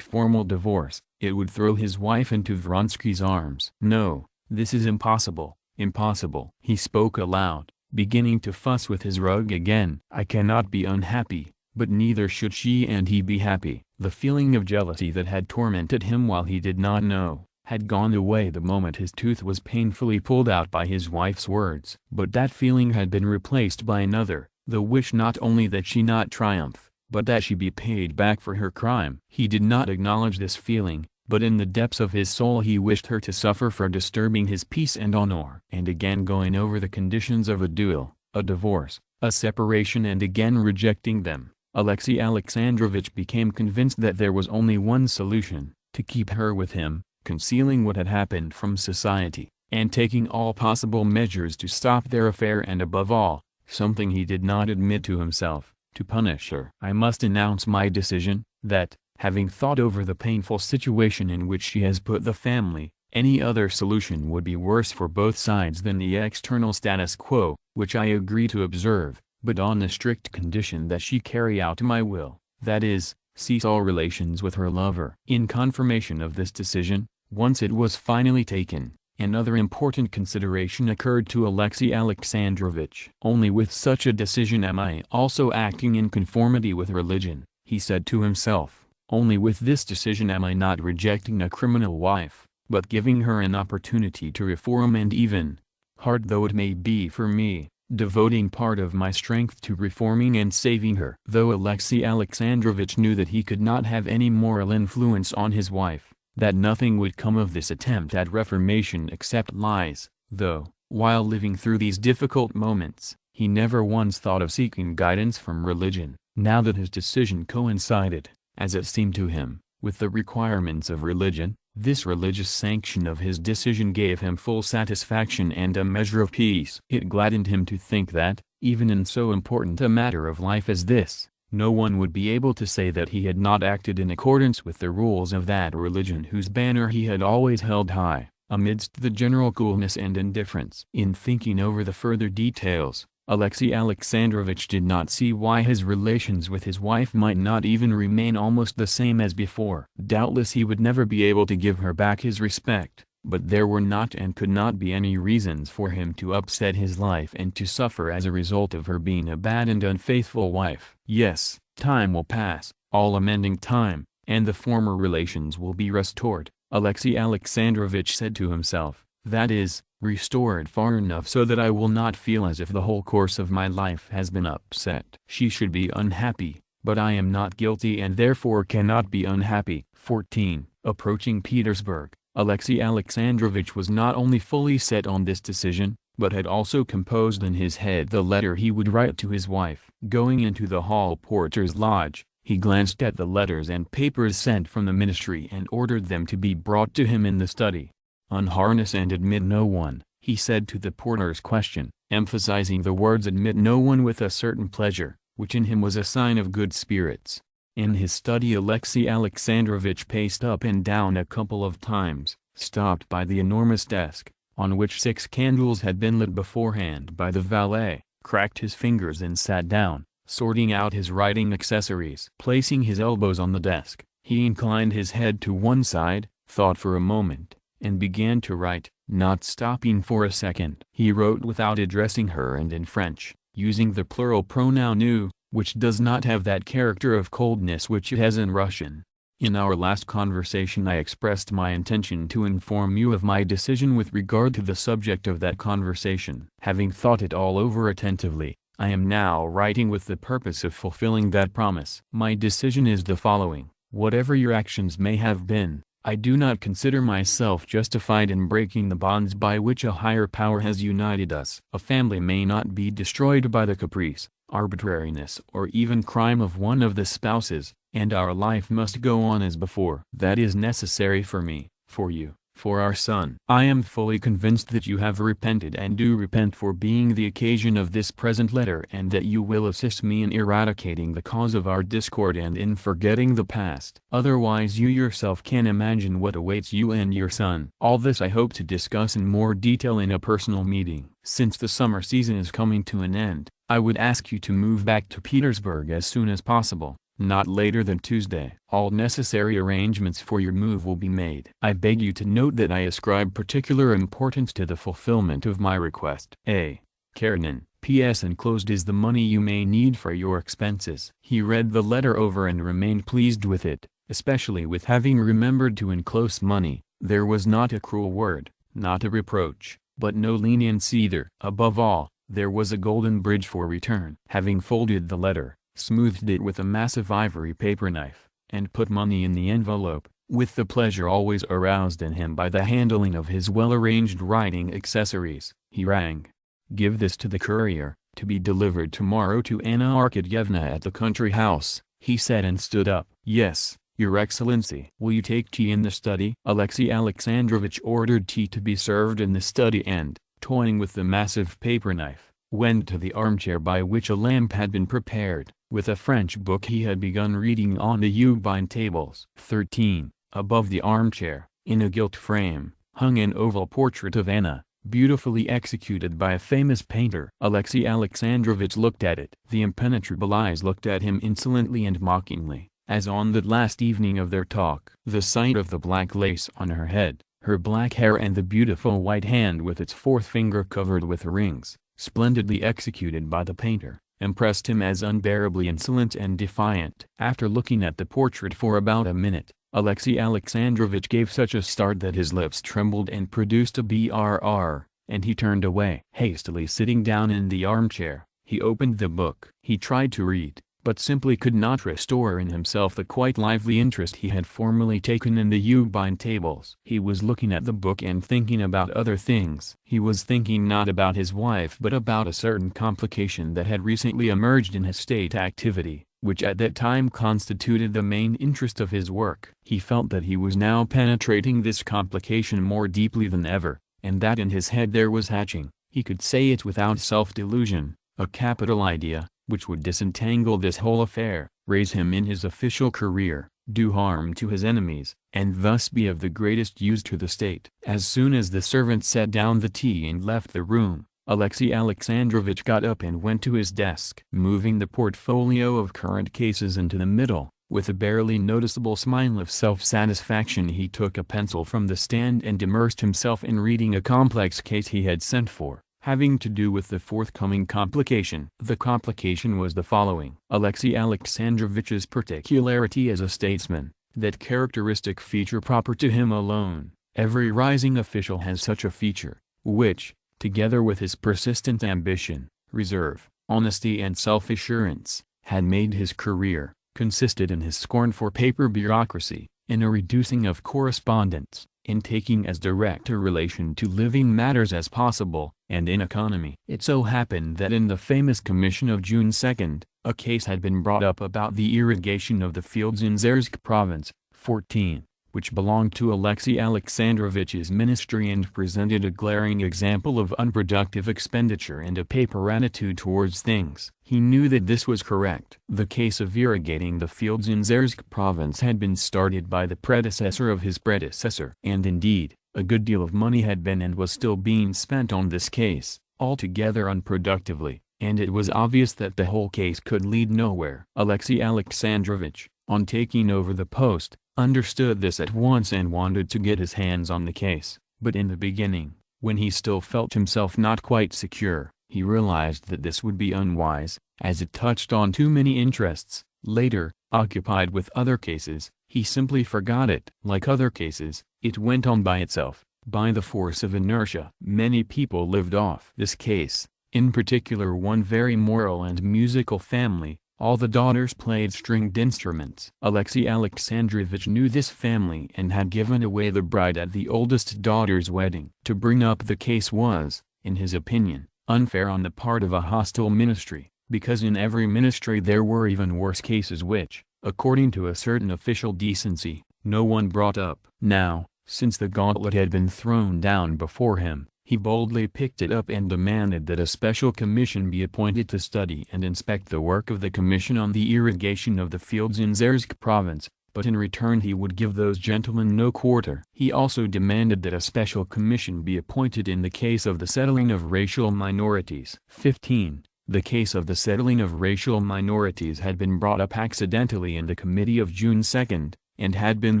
Speaker 1: formal divorce, it would throw his wife into Vronsky's arms. No, this is impossible, impossible. He spoke aloud, beginning to fuss with his rug again. I cannot be unhappy, but neither should she and he be happy. The feeling of jealousy that had tormented him while he did not know, had gone away the moment his tooth was painfully pulled out by his wife's words. But that feeling had been replaced by another, the wish not only that she not triumph, but that she be paid back for her crime. He did not acknowledge this feeling, but in the depths of his soul he wished her to suffer for disturbing his peace and honor. And again going over the conditions of a duel, a divorce, a separation, and again rejecting them, Alexey Alexandrovich became convinced that there was only one solution: to keep her with him, concealing what had happened from society, and taking all possible measures to stop their affair, and above all, something he did not admit to himself, to punish her. I must announce my decision, that, having thought over the painful situation in which she has put the family, any other solution would be worse for both sides than the external status quo, which I agree to observe, but on the strict condition that she carry out my will, that is, cease all relations with her lover. In confirmation of this decision, once it was finally taken, another important consideration occurred to Alexey Alexandrovich. Only with such a decision am I also acting in conformity with religion, he said to himself. Only with this decision am I not rejecting a criminal wife, but giving her an opportunity to reform, and even, hard though it may be for me, devoting part of my strength to reforming and saving her. Though Alexey Alexandrovich knew that he could not have any moral influence on his wife, that nothing would come of this attempt at reformation except lies, though, while living through these difficult moments, he never once thought of seeking guidance from religion. Now that his decision coincided, as it seemed to him, with the requirements of religion, this religious sanction of his decision gave him full satisfaction and a measure of peace. It gladdened him to think that, even in so important a matter of life as this, no one would be able to say that he had not acted in accordance with the rules of that religion whose banner he had always held high, amidst the general coolness and indifference. In thinking over the further details, Alexey Alexandrovich did not see why his relations with his wife might not even remain almost the same as before. Doubtless he would never be able to give her back his respect, but there were not and could not be any reasons for him to upset his life and to suffer as a result of her being a bad and unfaithful wife. Yes, time will pass, all amending time, and the former relations will be restored, Alexey Alexandrovich said to himself, that is, restored far enough so that I will not feel as if the whole course of my life has been upset. She should be unhappy, but I am not guilty and therefore cannot be unhappy. 14. Approaching Petersburg, Alexey Alexandrovich was not only fully set on this decision, but had also composed in his head the letter he would write to his wife. Going into the hall porter's lodge, he glanced at the letters and papers sent from the ministry and ordered them to be brought to him in the study. Unharness and admit no one, he said to the porter's question, emphasizing the words admit no one with a certain pleasure, which in him was a sign of good spirits. In his study Alexey Alexandrovich paced up and down a couple of times, stopped by the enormous desk, on which 6 candles had been lit beforehand by the valet, cracked his fingers and sat down, sorting out his writing accessories. Placing his elbows on the desk, he inclined his head to one side, thought for a moment, and began to write, not stopping for a second. He wrote without addressing her and in French, using the plural pronoun nous, which does not have that character of coldness which it has in Russian. In our last conversation I expressed my intention to inform you of my decision with regard to the subject of that conversation. Having thought it all over attentively, I am now writing with the purpose of fulfilling that promise. My decision is the following: whatever your actions may have been, I do not consider myself justified in breaking the bonds by which a higher power has united us. A family may not be destroyed by the caprice, arbitrariness or even crime of one of the spouses, and our life must go on as before. That is necessary for me, for you, for our son. I am fully convinced that you have repented and do repent for being the occasion of this present letter, and that you will assist me in eradicating the cause of our discord and in forgetting the past. Otherwise you yourself can imagine what awaits you and your son. All this I hope to discuss in more detail in a personal meeting. Since the summer season is coming to an end, I would ask you to move back to Petersburg as soon as possible, not later than Tuesday. All necessary arrangements for your move will be made. I beg you to note that I ascribe particular importance to the fulfillment of my request. A. Karenina. P.S. Enclosed is the money you may need for your expenses. He read the letter over and remained pleased with it, especially with having remembered to enclose money. There was not a cruel word, not a reproach, but no lenience either. Above all, there was a golden bridge for return. Having folded the letter, smoothed it with a massive ivory paper knife, and put money in the envelope, with the pleasure always aroused in him by the handling of his well-arranged writing accessories, he rang. "Give this to the courier, to be delivered tomorrow to Anna Arkadyevna at the country house," he said, and stood up. "Yes, Your Excellency." "Will you take tea in the study?" Alexey Alexandrovich ordered tea to be served in the study and, toying with the massive paper knife, went to the armchair by which a lamp had been prepared, with a French book he had begun reading on the Ubine tables. 13. Above the armchair, in a gilt frame, hung an oval portrait of Anna, beautifully executed by a famous painter. Alexey Alexandrovich looked at it. The impenetrable eyes looked at him insolently and mockingly, as on the last evening of their talk. The sight of the black lace on her head, her black hair, and the beautiful white hand with its fourth finger covered with rings, splendidly executed by the painter, impressed him as unbearably insolent and defiant. After looking at the portrait for about a minute, Alexey Alexandrovich gave such a start that his lips trembled and produced a brr, and he turned away. Hastily sitting down in the armchair, he opened the book. He tried to read, but simply could not restore in himself the quite lively interest he had formerly taken in the Ubine tables. He was looking at the book and thinking about other things. He was thinking not about his wife but about a certain complication that had recently emerged in his state activity, which at that time constituted the main interest of his work. He felt that he was now penetrating this complication more deeply than ever, and that in his head there was hatching, he could say it without self-delusion, a capital idea, which would disentangle this whole affair, raise him in his official career, do harm to his enemies, and thus be of the greatest use to the state. As soon as the servant set down the tea and left the room, Alexey Alexandrovich got up and went to his desk. Moving the portfolio of current cases into the middle, with a barely noticeable smile of self-satisfaction he took a pencil from the stand and immersed himself in reading a complex case he had sent for, having to do with the forthcoming complication. The complication was the following: Alexey Alexandrovich's particularity as a statesman, that characteristic feature proper to him alone. Every rising official has such a feature, which, together with his persistent ambition, reserve, honesty and self-assurance, had made his career, consisted in his scorn for paper bureaucracy, in a reducing of correspondence, in taking as direct a relation to living matters as possible, and in economy. It so happened that in the famous commission of June 2, a case had been brought up about the irrigation of the fields in Zersk province, 14, which belonged to Alexey Alexandrovich's ministry and presented a glaring example of unproductive expenditure and a paper attitude towards things. He knew that this was correct. The case of irrigating the fields in Zersk province had been started by the predecessor of his predecessor. And indeed, a good deal of money had been and was still being spent on this case, altogether unproductively, and it was obvious that the whole case could lead nowhere. Alexey Alexandrovich, on taking over the post, understood this at once and wanted to get his hands on the case, but in the beginning, when he still felt himself not quite secure, He realized that this would be unwise, as it touched on too many interests. Later, occupied with other cases, he simply forgot it. Like other cases, it went on by itself, by the force of inertia. Many people lived off this case, in particular one very moral and musical family. All the daughters played stringed instruments. Alexei Alexandrovich knew this family and had given away the bride at the oldest daughter's wedding. To bring up the case was, in his opinion, unfair on the part of a hostile ministry, because in every ministry there were even worse cases which, according to a certain official decency, no one brought up. Now, since the gauntlet had been thrown down before him, he boldly picked it up and demanded that a special commission be appointed to study and inspect the work of the Commission on the irrigation of the fields in Zersk province, but in return he would give those gentlemen no quarter. He also demanded that a special commission be appointed in the case of the settling of racial minorities. 15. The case of the settling of racial minorities had been brought up accidentally in the committee of June 2, and had been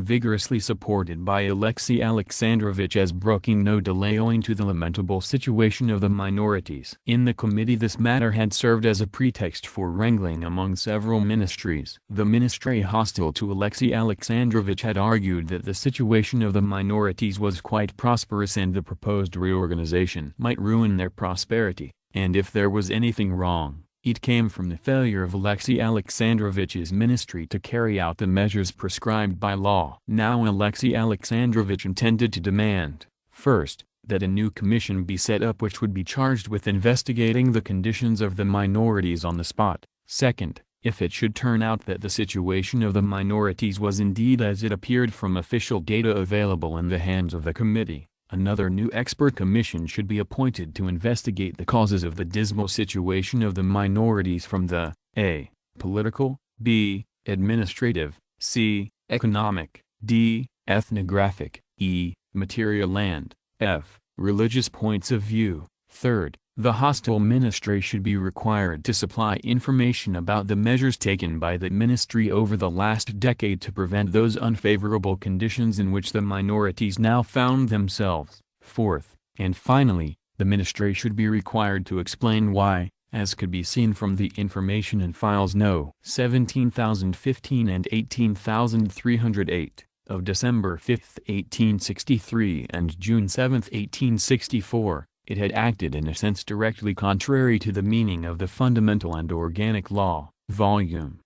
Speaker 1: vigorously supported by Alexei Alexandrovich as broking no delay owing to the lamentable situation of the minorities. In the committee this matter had served as a pretext for wrangling among several ministries. The ministry hostile to Alexei Alexandrovich had argued that the situation of the minorities was quite prosperous and the proposed reorganization might ruin their prosperity, and if there was anything wrong, it came from the failure of Alexei Alexandrovich's ministry to carry out the measures prescribed by law. Now Alexei Alexandrovich intended to demand, first, that a new commission be set up which would be charged with investigating the conditions of the minorities on the spot. Second, if it should turn out that the situation of the minorities was indeed as it appeared from official data available in the hands of the committee, another new expert commission should be appointed to investigate the causes of the dismal situation of the minorities from the a. political, b. administrative, c. economic, d. ethnographic, e. material and f. religious points of view. Third, the hostile ministry should be required to supply information about the measures taken by the ministry over the last decade to prevent those unfavorable conditions in which the minorities now found themselves. Fourth, and finally, the ministry should be required to explain why, as could be seen from the information in files No. 17,015 and 18,308, of December 5, 1863 and June 7, 1864, it had acted in a sense directly contrary to the meaning of the fundamental and organic law, volume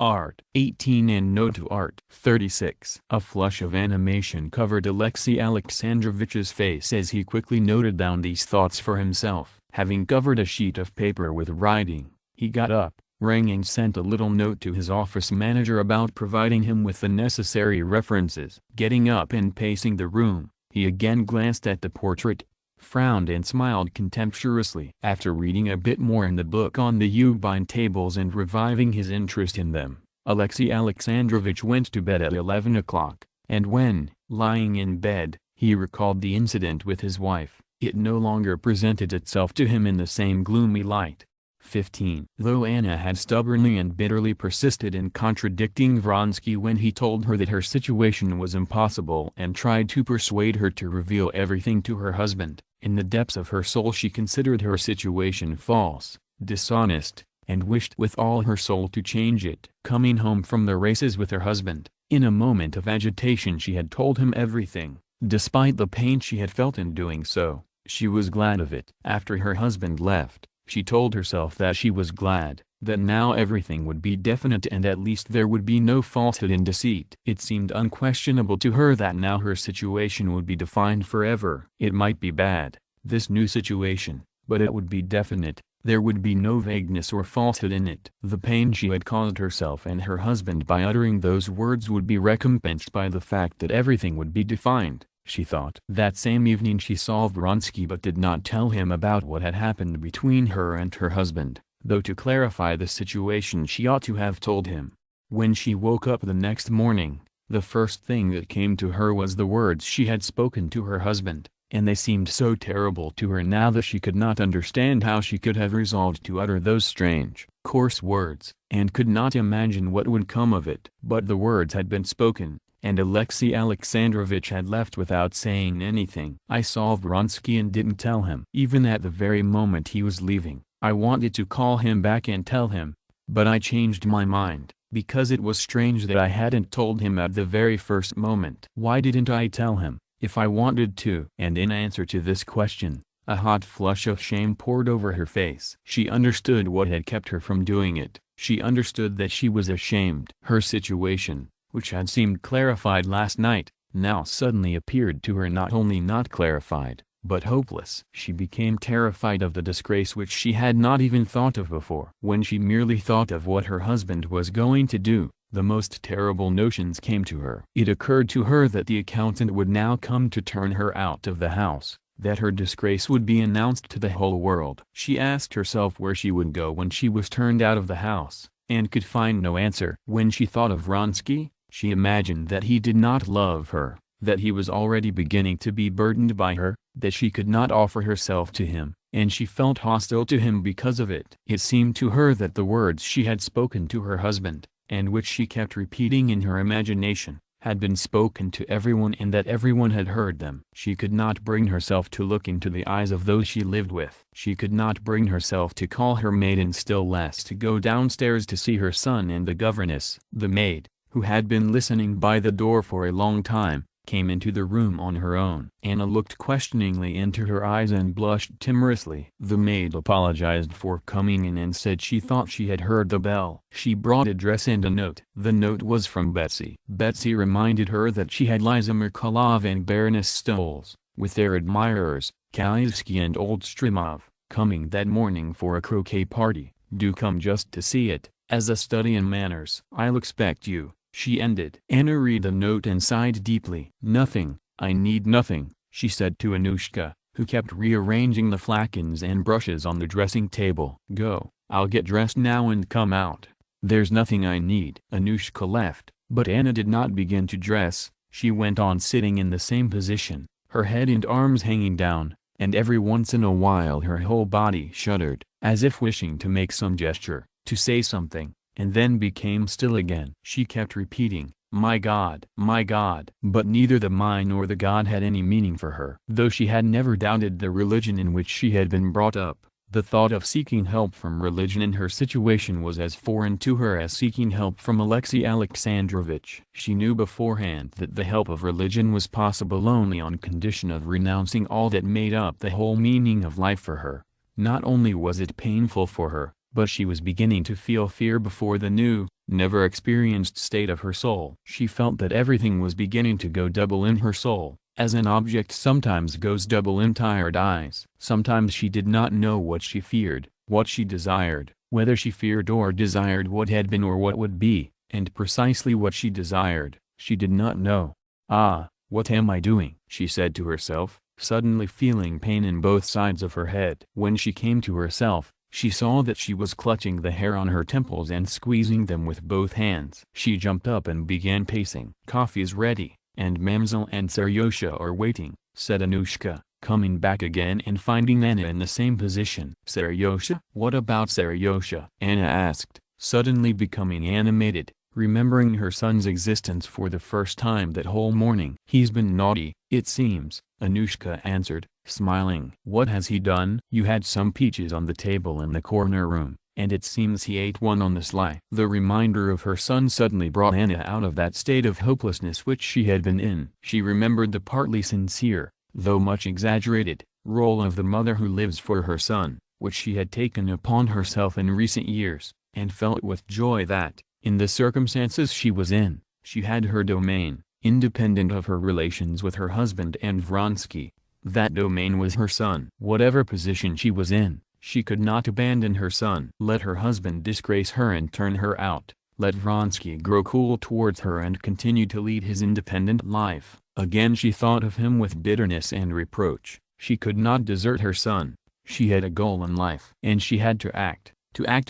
Speaker 1: Art 18 and Note to Art 36. A flush of animation covered Alexei Alexandrovich's face as he quickly noted down these thoughts for himself. Having covered a sheet of paper with writing, he got up, rang and sent a little note to his office manager about providing him with the necessary references. Getting up and pacing the room, he again glanced at the portrait, frowned and smiled contemptuously. After reading a bit more in the book on the Ubine tables and reviving his interest in them, Alexei Alexandrovich went to bed at 11 o'clock, and when, lying in bed, he recalled the incident with his wife, it no longer presented itself to him in the same gloomy light. 15. Though Anna had stubbornly and bitterly persisted in contradicting Vronsky when he told her that her situation was impossible and tried to persuade her to reveal everything to her husband, in the depths of her soul she considered her situation false, dishonest, and wished with all her soul to change it. Coming home from the races with her husband, in a moment of agitation she had told him everything. Despite the pain she had felt in doing so, she was glad of it. After her husband left, she told herself that she was glad, that now everything would be definite and at least there would be no falsehood and deceit. It seemed unquestionable to her that now her situation would be defined forever. It might be bad, this new situation, but it would be definite, there would be no vagueness or falsehood in it. The pain she had caused herself and her husband by uttering those words would be recompensed by the fact that everything would be defined, she thought. That same evening she saw Vronsky but did not tell him about what had happened between her and her husband, though to clarify the situation she ought to have told him. When she woke up the next morning, the first thing that came to her was the words she had spoken to her husband, and they seemed so terrible to her now that she could not understand how she could have resolved to utter those strange, coarse words, and could not imagine what would come of it. But the words had been spoken, and Alexei Alexandrovich had left without saying anything. I saw Vronsky and didn't tell him. Even at the very moment he was leaving, I wanted to call him back and tell him, but I changed my mind, because it was strange that I hadn't told him at the very first moment. Why didn't I tell him, if I wanted to? And in answer to this question, a hot flush of shame poured over her face. She understood what had kept her from doing it. She understood that she was ashamed. Her situation, which had seemed clarified last night, now suddenly appeared to her not only not clarified, but hopeless. She became terrified of the disgrace which she had not even thought of before. When she merely thought of what her husband was going to do, the most terrible notions came to her. It occurred to her that the accountant would now come to turn her out of the house, that her disgrace would be announced to the whole world. She asked herself where she would go when she was turned out of the house, and could find no answer. When she thought of Vronsky, she imagined that he did not love her, that he was already beginning to be burdened by her, that she could not offer herself to him, and she felt hostile to him because of it. It seemed to her that the words she had spoken to her husband, and which she kept repeating in her imagination, had been spoken to everyone and that everyone had heard them. She could not bring herself to look into the eyes of those she lived with. She could not bring herself to call her maid and still less to go downstairs to see her son and the governess. The maid, who had been listening by the door for a long time, came into the room on her own. Anna looked questioningly into her eyes and blushed timorously. The maid apologized for coming in and said she thought she had heard the bell. She brought a dress and a note. The note was from Betsy. Betsy reminded her that she had Liza Merkalov and Baroness Stolz, with their admirers, Kalievsky and Oldstrimov, coming that morning for a croquet party. Do come just to see it, as a study in manners. I'll expect you, she ended. Anna read the note and sighed deeply. Nothing, I need nothing, she said to Anushka, who kept rearranging the flacons and brushes on the dressing table. Go, I'll get dressed now and come out. There's nothing I need. Anushka left, but Anna did not begin to dress. She went on sitting in the same position, her head and arms hanging down, and every once in a while her whole body shuddered, as if wishing to make some gesture, to say something, and then became still again. She kept repeating, my God, but neither the my nor the God had any meaning for her. Though she had never doubted the religion in which she had been brought up, the thought of seeking help from religion in her situation was as foreign to her as seeking help from Alexei Alexandrovich. She knew beforehand that the help of religion was possible only on condition of renouncing all that made up the whole meaning of life for her. Not only was it painful for her, but she was beginning to feel fear before the new, never experienced state of her soul. She felt that everything was beginning to go double in her soul, as an object sometimes goes double in tired eyes. Sometimes she did not know what she feared, what she desired, whether she feared or desired what had been or what would be, and precisely what she desired, she did not know. Ah, what am I doing? She said to herself, suddenly feeling pain in both sides of her head. When she came to herself, she saw that she was clutching the hair on her temples and squeezing them with both hands. She jumped up and began pacing. Coffee's ready, and Mamselle and Seryosha are waiting, said Anushka, coming back again and finding Anna in the same position. Seryosha? What about Seryosha? Anna asked, suddenly becoming animated, remembering her son's existence for the first time that whole morning. He's been naughty, it seems, Anushka answered, smiling. What has he done? You had some peaches on the table in the corner room, and it seems he ate one on the sly. The reminder of her son suddenly brought Anna out of that state of hopelessness which she had been in. She remembered the partly sincere, though much exaggerated, role of the mother who lives for her son, which she had taken upon herself in recent years, and felt with joy that, in the circumstances she was in, she had her domain, independent of her relations with her husband and Vronsky. That domain was her son. Whatever position she was in, she could not abandon her son. Let her husband disgrace her and turn her out, let Vronsky grow cool towards her and continue to lead his independent life. Again she thought of him with bitterness and reproach. She could not desert her son. She had a goal in life. And she had to act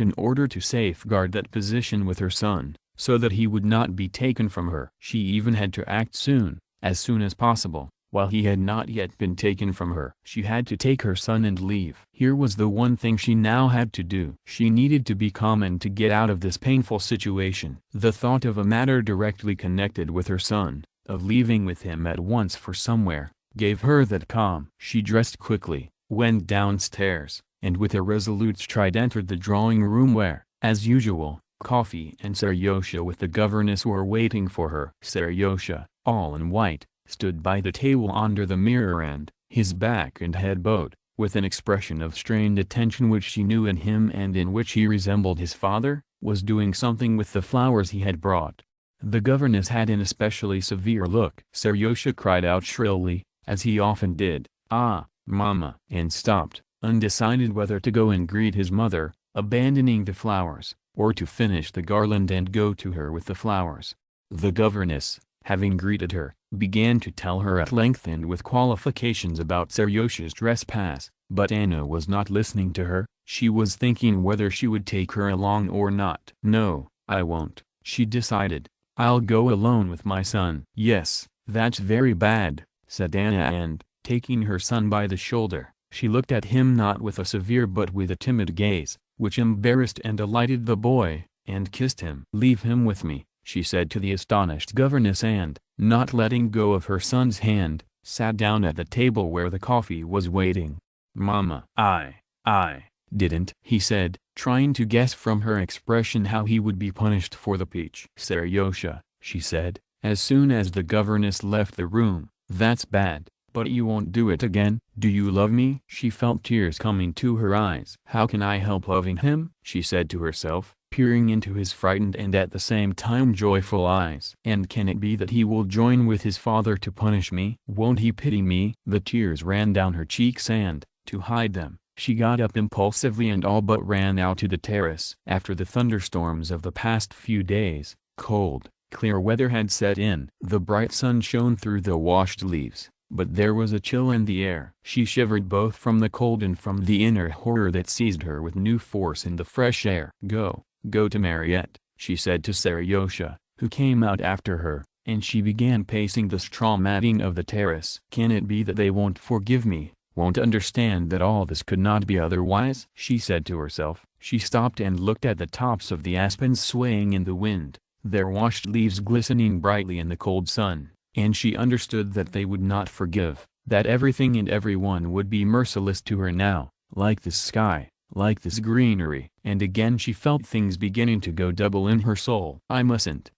Speaker 1: in order to safeguard that position with her son, so that he would not be taken from her. She even had to act soon, as soon as possible, while he had not yet been taken from her. She had to take her son and leave. Here was the one thing she now had to do. She needed to be calm and to get out of this painful situation. The thought of a matter directly connected with her son, of leaving with him at once for somewhere, gave her that calm. She dressed quickly, went downstairs, and with a resolute stride entered the drawing room where, as usual, coffee and Seryosha with the governess were waiting for her. Seryosha, all in white, stood by the table under the mirror and, his back and head bowed, with an expression of strained attention which she knew in him and in which he resembled his father, was doing something with the flowers he had brought. The governess had an especially severe look. Seryosha cried out shrilly, as he often did, "Ah, Mama!" and stopped, undecided whether to go and greet his mother, abandoning the flowers, or to finish the garland and go to her with the flowers. The governess, having greeted her, began to tell her at length and with qualifications about Seryosha's trespass, but Anna was not listening to her. She was thinking whether she would take her along or not. "No, I won't," she decided. "I'll go alone with my son." "Yes, that's very bad," said Anna and, taking her son by the shoulder, she looked at him not with a severe but with a timid gaze, which embarrassed and delighted the boy, and kissed him. "Leave him with me," she said to the astonished governess and, not letting go of her son's hand, sat down at the table where the coffee was waiting. "Mama." I didn't," he said, trying to guess from her expression how he would be punished for the peach. "Seryosha," she said, as soon as the governess left the room, "that's bad. But you won't do it again. Do you love me?" She felt tears coming to her eyes. "How can I help loving him?" she said to herself, peering into his frightened and at the same time joyful eyes. "And can it be that he will join with his father to punish me? Won't he pity me?" The tears ran down her cheeks and, to hide them, she got up impulsively and all but ran out to the terrace. After the thunderstorms of the past few days, cold, clear weather had set in. The bright sun shone through the washed leaves, but there was a chill in the air. She shivered both from the cold and from the inner horror that seized her with new force in the fresh air. Go to Mariette," she said to Seryosha, who came out after her, and she began pacing the straw matting of the terrace. "Can it be that they won't forgive me, won't understand that all this could not be otherwise?" she said to herself. She stopped and looked at the tops of the aspens swaying in the wind, their washed leaves glistening brightly in the cold sun. And she understood that they would not forgive, that everything and everyone would be merciless to her now, like this sky, like this greenery. And again she felt things beginning to go double in her soul. I mustn't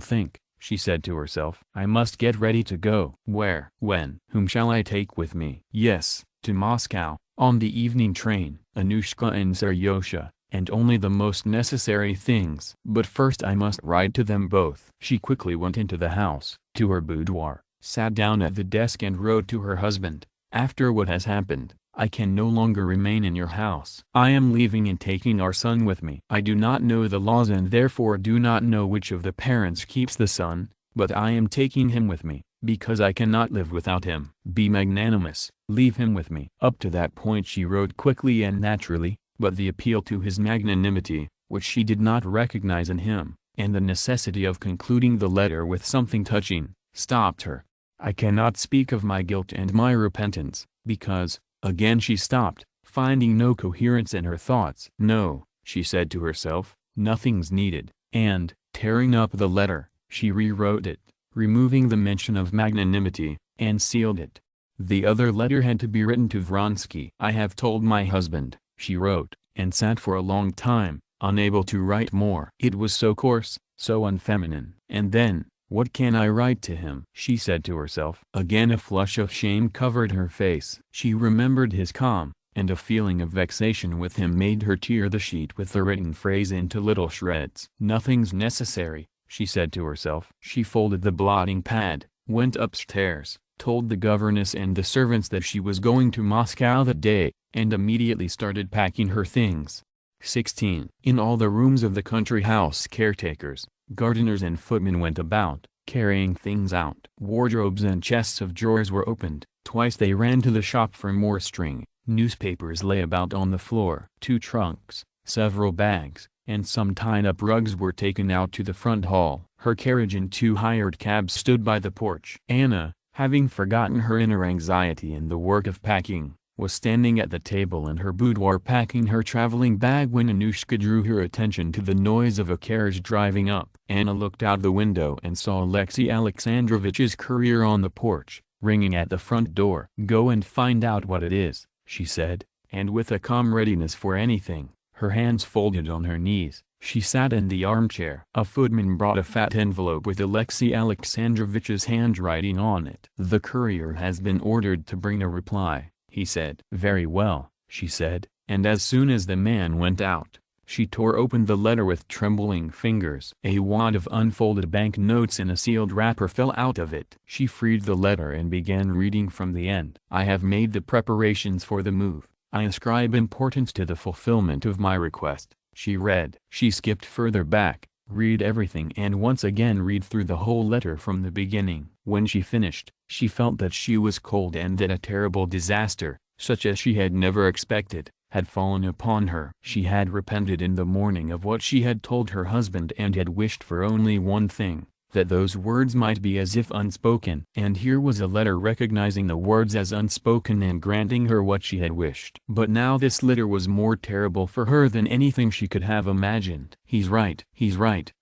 Speaker 1: think," she said to herself. "I must get ready to go." "Where? When? Whom shall I take with me?" "Yes, to Moscow, on the evening train. Annushka and Seryosha, and only the most necessary things. But first I must write to them both." She quickly went into the house, to her boudoir, sat down at the desk and wrote to her husband, "After what has happened, I can no longer remain in your house. I am leaving and taking our son with me. I do not know the laws and therefore do not know which of the parents keeps the son, but I am taking him with me, because I cannot live without him. Be magnanimous, leave him with me." Up to that point she wrote quickly and naturally, but the appeal to his magnanimity, which she did not recognize in him, and the necessity of concluding the letter with something touching, stopped her. "I cannot speak of my guilt and my repentance, because," again she stopped, finding no coherence in her thoughts. "No," she said to herself, "nothing's needed," and, tearing up the letter, she rewrote it, removing the mention of magnanimity, and sealed it. The other letter had to be written to Vronsky. "I have told my husband," she wrote, and sat for a long time, unable to write more. It was so coarse, so unfeminine. And then, "What can I write to him?" she said to herself. Again a flush of shame covered her face. She remembered his calm, and a feeling of vexation with him made her tear the sheet with the written phrase into little shreds. "Nothing's necessary," she said to herself. She folded the blotting pad, went upstairs, told the governess and the servants that she was going to Moscow that day, and immediately started packing her things. 16. In all the rooms of the country house caretakers, gardeners and footmen went about, carrying things out. Wardrobes and chests of drawers were opened. Twice they ran to the shop for more string. Newspapers lay about on the floor. 2 trunks, several bags, and some tied-up rugs were taken out to the front hall. Her carriage and 2 hired cabs stood by the porch. Anna, having forgotten her inner anxiety in the work of packing, was standing at the table in her boudoir packing her traveling bag when Annushka drew her attention to the noise of a carriage driving up. Anna looked out the window and saw Alexey Alexandrovich's courier on the porch, ringing at the front door. "Go and find out what it is," she said, and with a calm readiness for anything, her hands folded on her knees, she sat in the armchair. A footman brought a fat envelope with Alexey Alexandrovich's handwriting on it. "The courier has been ordered to bring a reply," he said. "Very well," she said, and as soon as the man went out, she tore open the letter with trembling fingers. A wad of unfolded bank notes in a sealed wrapper fell out of it. She freed the letter and began reading from the end. "I have made the preparations for the move. I ascribe importance to the fulfillment of my request," she read. She skipped further back, read everything and once again read through the whole letter from the beginning. When she finished, she felt that she was cold and that a terrible disaster, such as she had never expected, had fallen upon her. She had repented in the morning of what she had told her husband and had wished for only one thing, that those words might be as if unspoken. And here was a letter recognizing the words as unspoken and granting her what she had wished. But now this letter was more terrible for her than anything she could have imagined. He's right,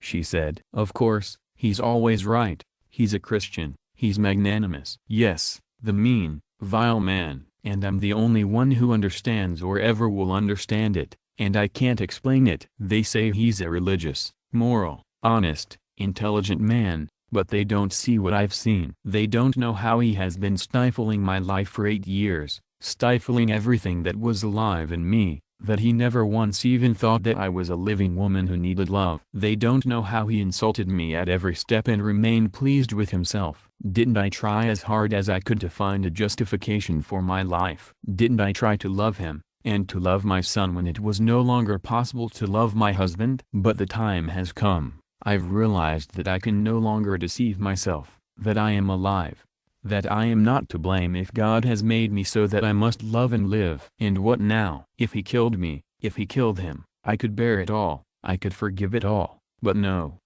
Speaker 1: she said. "Of course, he's always right. He's a Christian, he's magnanimous. Yes, the mean, vile man. And I'm the only one who understands or ever will understand it, and I can't explain it. They say he's a religious, moral, honest, intelligent man, but they don't see what I've seen. They don't know how he has been stifling my life for 8 years, stifling everything that was alive in me, that he never once even thought that I was a living woman who needed love. They don't know how he insulted me at every step and remained pleased with himself. Didn't I try as hard as I could to find a justification for my life? Didn't I try to love him, and to love my son when it was no longer possible to love my husband? But the time has come. I've realized that I can no longer deceive myself, that I am alive, that I am not to blame if God has made me so that I must love and live. And what now? If he killed me, if he killed him, I could bear it all, I could forgive it all. But no,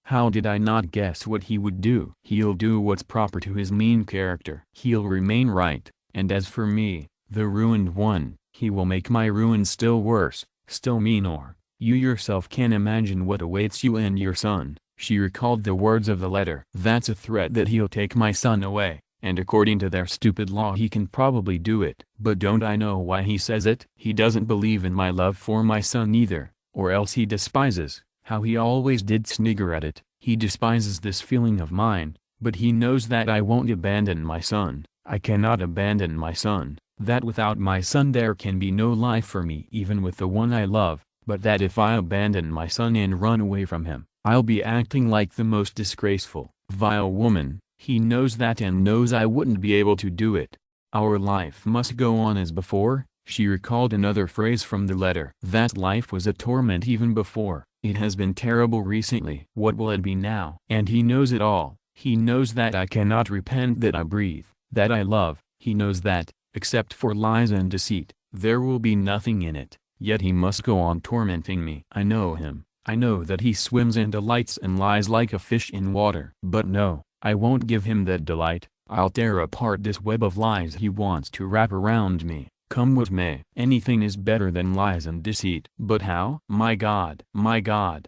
Speaker 1: how did I not guess what he would do? He'll do what's proper to his mean character. He'll remain right, and as for me, the ruined one, he will make my ruin still worse, still meaner. You yourself can imagine what awaits you and your son." She recalled the words of the letter. "That's a threat that he'll take my son away, and according to their stupid law he can probably do it. But don't I know why he says it? He doesn't believe in my love for my son either, or else he despises, how he always did snigger at it, he despises this feeling of mine, but he knows that I won't abandon my son. I cannot abandon my son, that without my son there can be no life for me even with the one I love, but that if I abandon my son and run away from him, I'll be acting like the most disgraceful, vile woman. He knows that and knows I wouldn't be able to do it. Our life must go on as before." She recalled another phrase from the letter. "That life was a torment even before. It has been terrible recently. What will it be now? And he knows it all. He knows that I cannot repent that I breathe, that I love. He knows that, except for lies and deceit, there will be nothing in it. Yet he must go on tormenting me. I know him. I know that he swims and delights and lies like a fish in water. But no, I won't give him that delight. I'll tear apart this web of lies he wants to wrap around me. Come what may. Anything is better than lies and deceit. But how? My God,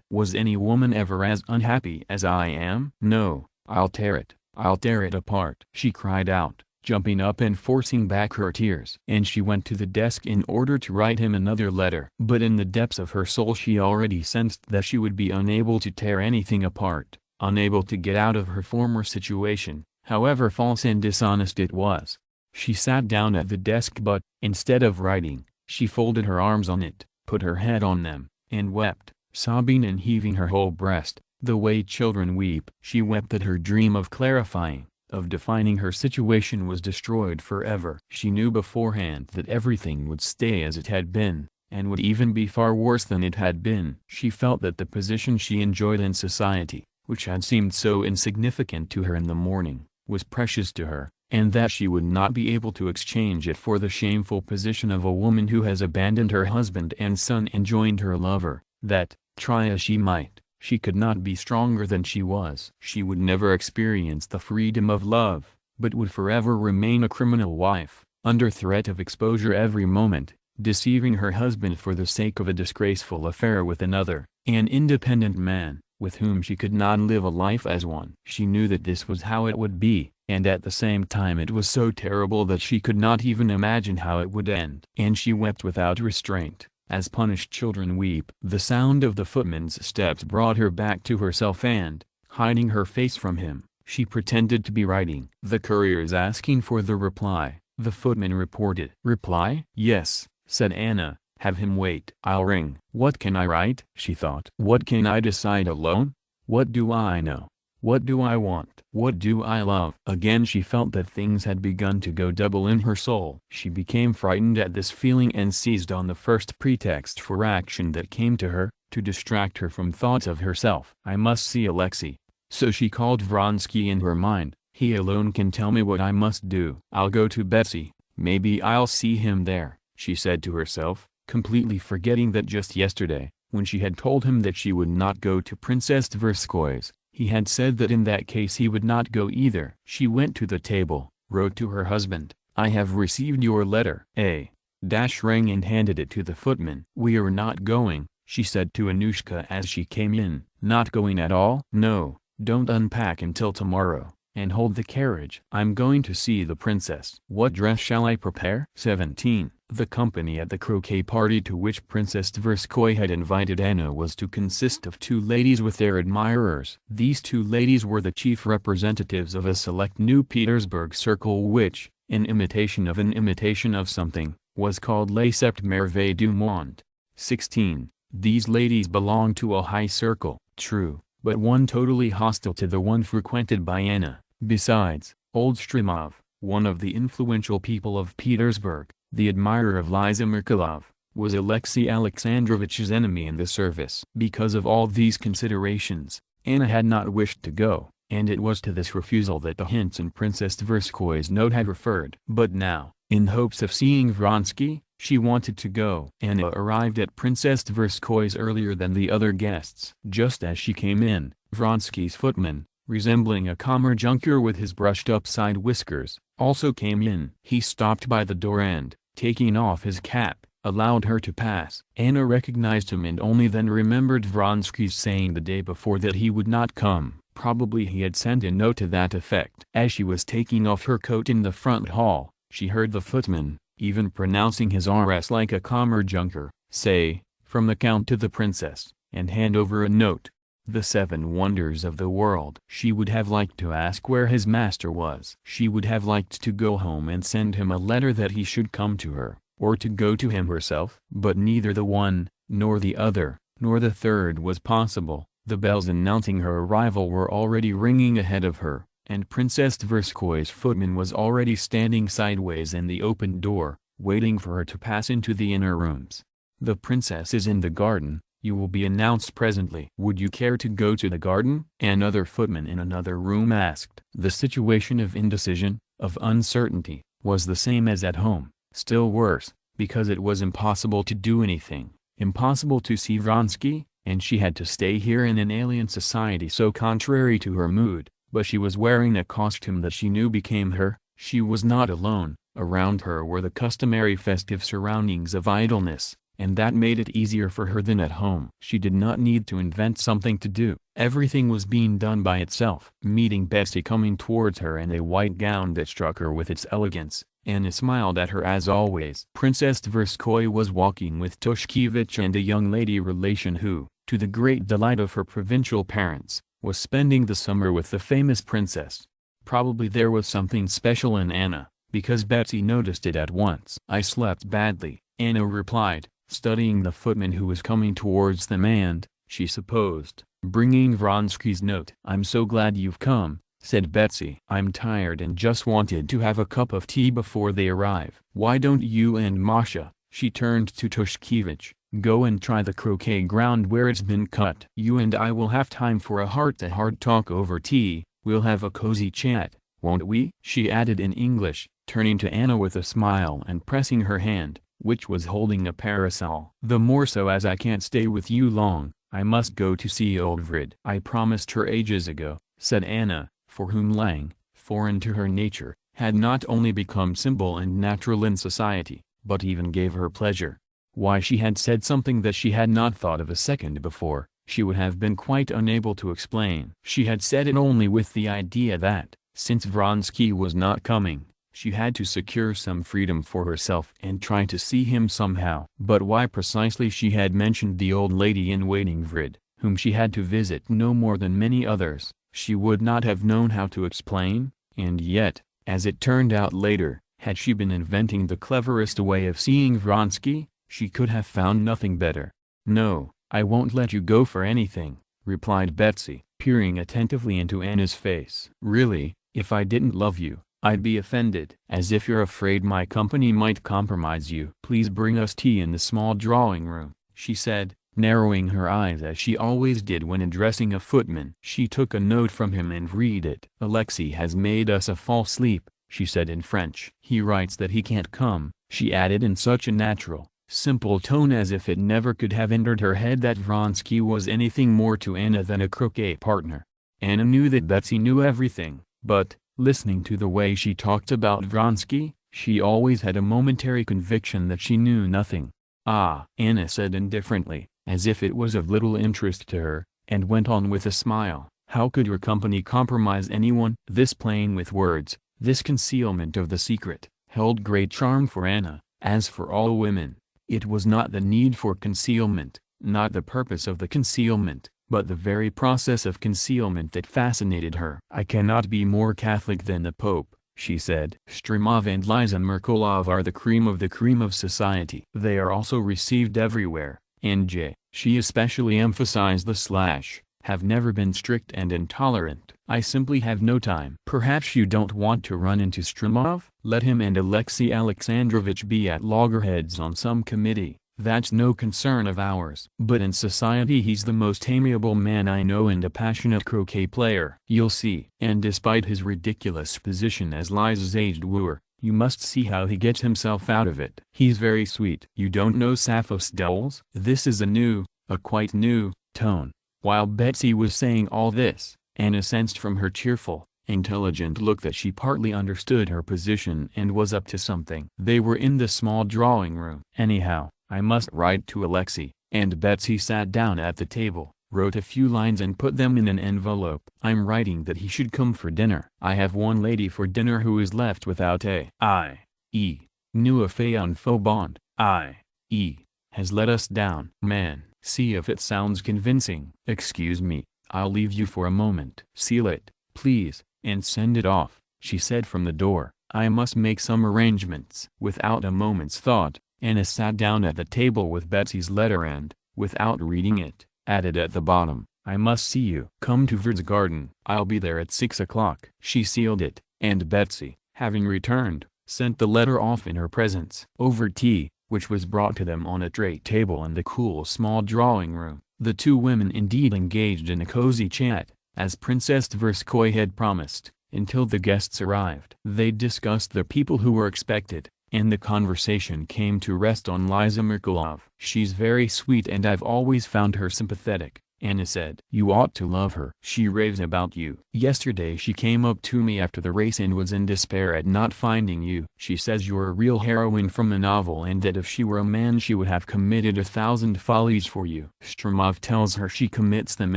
Speaker 1: was any woman ever as unhappy as I am? No, I'll tear it apart," she cried out, jumping up and forcing back her tears. And she went to the desk in order to write him another letter. But in the depths of her soul she already sensed that she would be unable to tear anything apart, unable to get out of her former situation, however false and dishonest it was. She sat down at the desk but, instead of writing, she folded her arms on it, put her head on them, and wept, sobbing and heaving her whole breast, the way children weep. She wept that her dream of clarifying, of defining her situation was destroyed forever. She knew beforehand that everything would stay as it had been, and would even be far worse than it had been. She felt that the position she enjoyed in society, which had seemed so insignificant to her in the morning, was precious to her, and that she would not be able to exchange it for the shameful position of a woman who has abandoned her husband and son and joined her lover, that, try as she might, she could not be stronger than she was. She would never experience the freedom of love, but would forever remain a criminal wife, under threat of exposure every moment, deceiving her husband for the sake of a disgraceful affair with another, an independent man, with whom she could not live a life as one. She knew that this was how it would be, and at the same time it was so terrible that she could not even imagine how it would end. And she wept without restraint, as punished children weep. The sound of the footman's steps brought her back to herself and, hiding her face from him, she pretended to be writing. "The courier is asking for the reply," the footman reported. "Reply? Yes," said Anna. "Have him wait. I'll ring." "What can I write?" she thought. "What can I decide alone? What do I know? What do I want? What do I love?" Again she felt that things had begun to go double in her soul. She became frightened at this feeling and seized on the first pretext for action that came to her, to distract her from thoughts of herself. "I must see Alexei." So she called Vronsky in her mind. "He alone can tell me what I must do." "I'll go to Betsy, maybe I'll see him there," she said to herself, completely forgetting that just yesterday, when she had told him that she would not go to Princess Tverskoy's, he had said that in that case he would not go either. She went to the table, wrote to her husband, "I have received your letter." Rang and handed it to the footman. "We are not going," she said to Anushka as she came in. "Not going at all?" "No, don't unpack until tomorrow, and hold the carriage. I'm going to see the princess." "What dress shall I prepare?" 17. The company at the croquet party to which Princess Tverskoy had invited Anna was to consist of 2 ladies with their admirers. These 2 ladies were the chief representatives of a select New Petersburg circle which, in imitation of something, was called Les Sept Merveilles du Monde. 16. These ladies belonged to a high circle, true, but one totally hostile to the one frequented by Anna. Besides, old Stremov, one of the influential people of Petersburg, the admirer of Liza Merkelov, was Alexei Alexandrovich's enemy in the service. Because of all these considerations, Anna had not wished to go, and it was to this refusal that the hints in Princess Tverskoy's note had referred. But now, in hopes of seeing Vronsky, she wanted to go. Anna arrived at Princess Tverskoy's earlier than the other guests. Just as she came in, Vronsky's footman, resembling a commer junker with his brushed-up side whiskers, also came in. He stopped by the door and, taking off his cap, allowed her to pass. Anna recognized him and only then remembered Vronsky's saying the day before that he would not come. Probably he had sent a note to that effect. As she was taking off her coat in the front hall, she heard the footman, even pronouncing his RS like a commer junker, say, "From the Count to the Princess," and hand over a note. The 7 wonders of the world. She would have liked to ask where his master was. She would have liked to go home and send him a letter that he should come to her, or to go to him herself. But neither the one, nor the other, nor the third was possible. The bells announcing her arrival were already ringing ahead of her, and Princess Tverskoy's footman was already standing sideways in the open door, waiting for her to pass into the inner rooms. "The princess is in the garden. You will be announced presently." "Would you care to go to the garden?" another footman in another room asked. The situation of indecision, of uncertainty, was the same as at home, still worse, because it was impossible to do anything, impossible to see Vronsky, and she had to stay here in an alien society so contrary to her mood. But she was wearing a costume that she knew became her. She was not alone. Around her were the customary festive surroundings of idleness, and that made it easier for her than at home. She did not need to invent something to do. Everything was being done by itself. Meeting Betsy coming towards her in a white gown that struck her with its elegance, Anna smiled at her as always. Princess Tverskoy was walking with Tushkevich and a young lady relation who, to the great delight of her provincial parents, was spending the summer with the famous princess. Probably there was something special in Anna, because Betsy noticed it at once. "I slept badly," Anna replied, studying the footman who was coming towards them and, she supposed, bringing Vronsky's note. "I'm so glad you've come," said Betsy. "I'm tired and just wanted to have a cup of tea before they arrive." "Why don't you and Masha," she turned to Tushkevich, "go and try the croquet ground where it's been cut? You and I will have time for a heart-to-heart talk over tea. We'll have a cozy chat, won't we?" she added in English, turning to Anna with a smile and pressing her hand, which was holding a parasol. "The more so as I can't stay with you long. I must go to see old Vrid." "I promised her ages ago," said Anna, for whom Lang, foreign to her nature, had not only become simple and natural in society, but even gave her pleasure. Why she had said something that she had not thought of a second before, she would have been quite unable to explain. She had said it only with the idea that, since Vronsky was not coming, she had to secure some freedom for herself and try to see him somehow. But why precisely she had mentioned the old lady in waiting Vrid, whom she had to visit no more than many others, she would not have known how to explain, and yet, as it turned out later, had she been inventing the cleverest way of seeing Vronsky, she could have found nothing better. "No, I won't let you go for anything," replied Betsy, peering attentively into Anna's face. "Really, if I didn't love you, I'd be offended." "As if you're afraid my company might compromise you." "Please bring us tea in the small drawing room," she said, narrowing her eyes as she always did when addressing a footman. She took a note from him and read it. "Alexei has made us a false sleep," she said in French. "He writes that he can't come," she added in such a natural, simple tone as if it never could have entered her head that Vronsky was anything more to Anna than a croquet partner. Anna knew that Betsy knew everything, but, listening to the way she talked about Vronsky, she always had a momentary conviction that she knew nothing. "Ah," Anna said indifferently, as if it was of little interest to her, and went on with a smile. "How could your company compromise anyone?" This playing with words, this concealment of the secret, held great charm for Anna, as for all women. It was not the need for concealment, not the purpose of the concealment, but the very process of concealment that fascinated her. "I cannot be more Catholic than the Pope," she said. "Stremov and Liza Merkulov are the cream of society. They are also received everywhere, and she especially emphasized the slash, have never been strict and intolerant. I simply have no time." "Perhaps you don't want to run into Stremov? Let him and Alexei Alexandrovich be at loggerheads on some committee, that's no concern of ours. But in society he's the most amiable man I know and a passionate croquet player. You'll see. And despite his ridiculous position as Liza's aged wooer, you must see how he gets himself out of it. He's very sweet. You don't know Sappho's dolls?" This is a quite new, tone. While Betsy was saying all this, Anna sensed from her cheerful, intelligent look that she partly understood her position and was up to something. They were in the small drawing room. "Anyhow, I must write to Alexei," and Betsy sat down at the table, wrote a few lines and put them in an envelope. "I'm writing that he should come for dinner. I have one lady for dinner who is left without ๊anːə. New info bond, ๊anːə, has let us down. Man, see if it sounds convincing." "Excuse me, I'll leave you for a moment." "Seal it, please, and send it off," she said from the door. "I must make some arrangements." Without a moment's thought, Anna sat down at the table with Betsy's letter and, without reading it, added at the bottom, "I must see you. Come to Vrd's garden. I'll be there at 6 o'clock." She sealed it, and Betsy, having returned, sent the letter off in her presence. Over tea, which was brought to them on a tray table in the cool small drawing room, the two women indeed engaged in a cozy chat, as Princess Tverskoy had promised, until the guests arrived. They discussed the people who were expected, and the conversation came to rest on Liza Merkulov. "She's very sweet and I've always found her sympathetic," Anna said. "You ought to love her. She raves about you. Yesterday she came up to me after the race and was in despair at not finding you. She says you're a real heroine from a novel and that if she were a man she would have committed 1,000 follies for you. Stremov tells her she commits them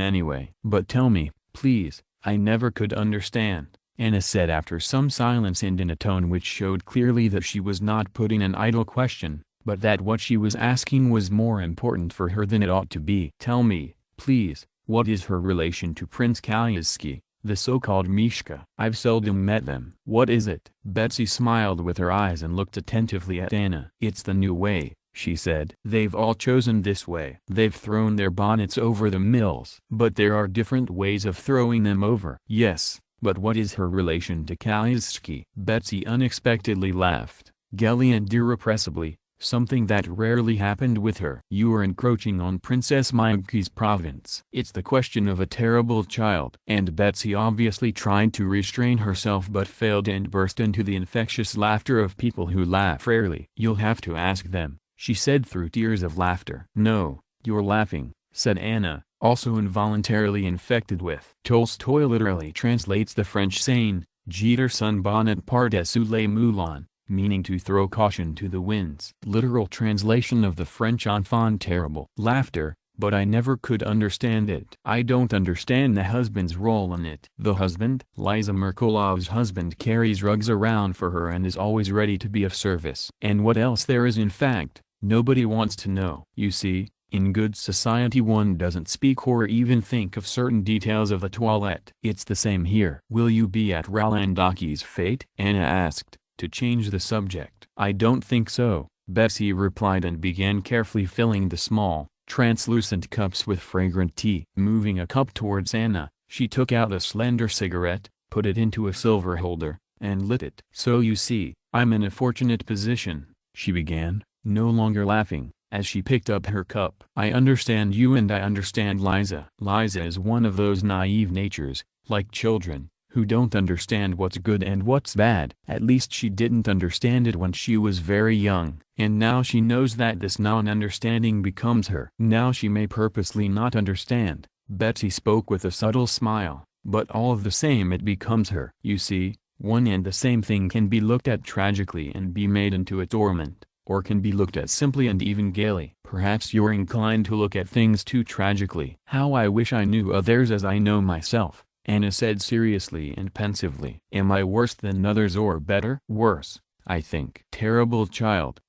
Speaker 1: anyway." "But tell me, please, I never could understand," Anna said after some silence and in a tone which showed clearly that she was not putting an idle question, but that what she was asking was more important for her than it ought to be. "Tell me, please, what is her relation to Prince Kольsky, the so-called Mishka?" "I've seldom met them." "What is it?" Betsy smiled with her eyes and looked attentively at Anna. "It's the new way," she said. "They've all chosen this way. They've thrown their bonnets over the mills. But there are different ways of throwing them over." "Yes, but what is her relation to Kольsky?" Betsy unexpectedly laughed, gaily and irrepressibly, something that rarely happened with her. "You are encroaching on Princess Mygky's province. It's the question of a terrible child." And Betsy obviously tried to restrain herself but failed and burst into the infectious laughter of people who laugh rarely. "You'll have to ask them," she said through tears of laughter. "No, you're laughing," said Anna, also involuntarily infected with. Tolstoy literally translates the French saying, Jeter sunbonnet par-dessus les moulins, meaning to throw caution to the winds. Literal translation of the French enfant terrible. Laughter, but I never could understand it. I don't understand the husband's role in it. The husband? Liza Merkulov's husband carries rugs around for her and is always ready to be of service. And what else there is in fact, nobody wants to know. You see, in good society one doesn't speak or even think of certain details of the toilette. It's the same here. Will you be at Rolandaki's fete? Anna asked, to change the subject. I don't think so, Betsy replied and began carefully filling the small, translucent cups with fragrant tea. Moving a cup towards Anna, she took out a slender cigarette, put it into a silver holder, and lit it. So you see, I'm in a fortunate position, she began, no longer laughing, as she picked up her cup. I understand you and I understand Liza. Liza is one of those naive natures, like children, who don't understand what's good and what's bad. At least she didn't understand it when she was very young, and now she knows that this non-understanding becomes her. Now she may purposely not understand, Betsy spoke with a subtle smile, but all of the same it becomes her. You see, one and the same thing can be looked at tragically and be made into a torment, or can be looked at simply and even gaily. Perhaps you're inclined to look at things too tragically. How I wish I knew others as I know myself, Anna said seriously and pensively. Am I worse than others or better? Worse, I think. Terrible child,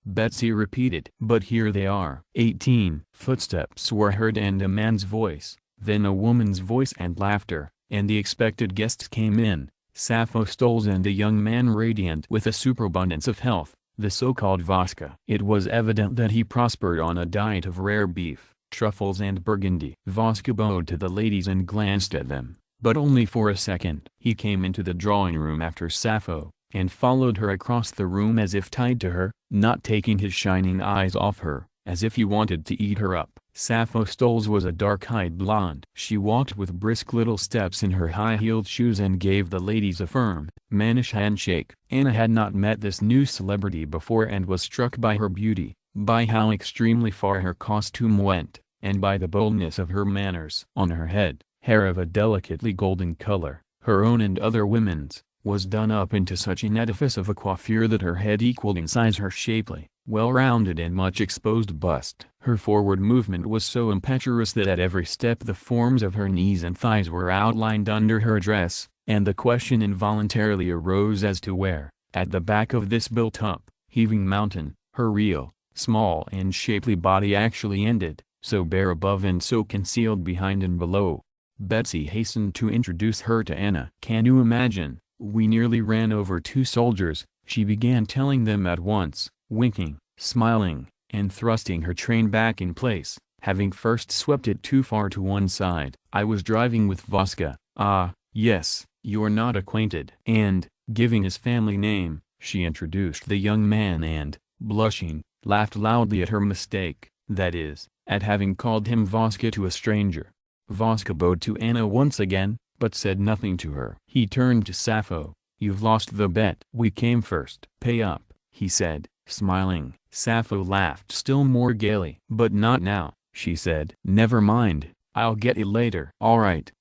Speaker 1: Betsy repeated. But here they are. 18. Footsteps were heard and a man's voice, then a woman's voice and laughter, and the expected guests came in, Sappho Stoles and a young man radiant with a superabundance of health, the so-called Vaska. It was evident that he prospered on a diet of rare beef, truffles and burgundy. Vaska bowed to the ladies and glanced at them, but only for a second. He came into the drawing room after Sappho, and followed her across the room as if tied to her, not taking his shining eyes off her, as if he wanted to eat her up. Sappho Stoles was a dark-eyed blonde. She walked with brisk little steps in her high-heeled shoes and gave the ladies a firm, mannish handshake. Anna had not met this new celebrity before and was struck by her beauty, by how extremely far her costume went, and by the boldness of her manners. On her head, hair of a delicately golden color, her own and other women's, was done up into such an edifice of a coiffure that her head equaled in size her shapely, well-rounded and much exposed bust. Her forward movement was so impetuous that at every step the forms of her knees and thighs were outlined under her dress, and the question involuntarily arose as to where, at the back of this built-up, heaving mountain, her real, small and shapely body actually ended, so bare above and so concealed behind and below. Betsy hastened to introduce her to Anna. Can you imagine? We nearly ran over 2 soldiers, she began telling them at once, winking, smiling, and thrusting her train back in place, having first swept it too far to one side. I was driving with Vaska. Ah, yes, you're not acquainted. And, giving his family name, she introduced the young man and, blushing, laughed loudly at her mistake, that is, at having called him Vaska to a stranger. Vaska bowed to Anna once again, but said nothing to her. He turned to Sappho. You've lost the bet. We came first. Pay up, he said, smiling. Sappho laughed still more gaily. But not now, she said. Never mind, I'll get it later. All right.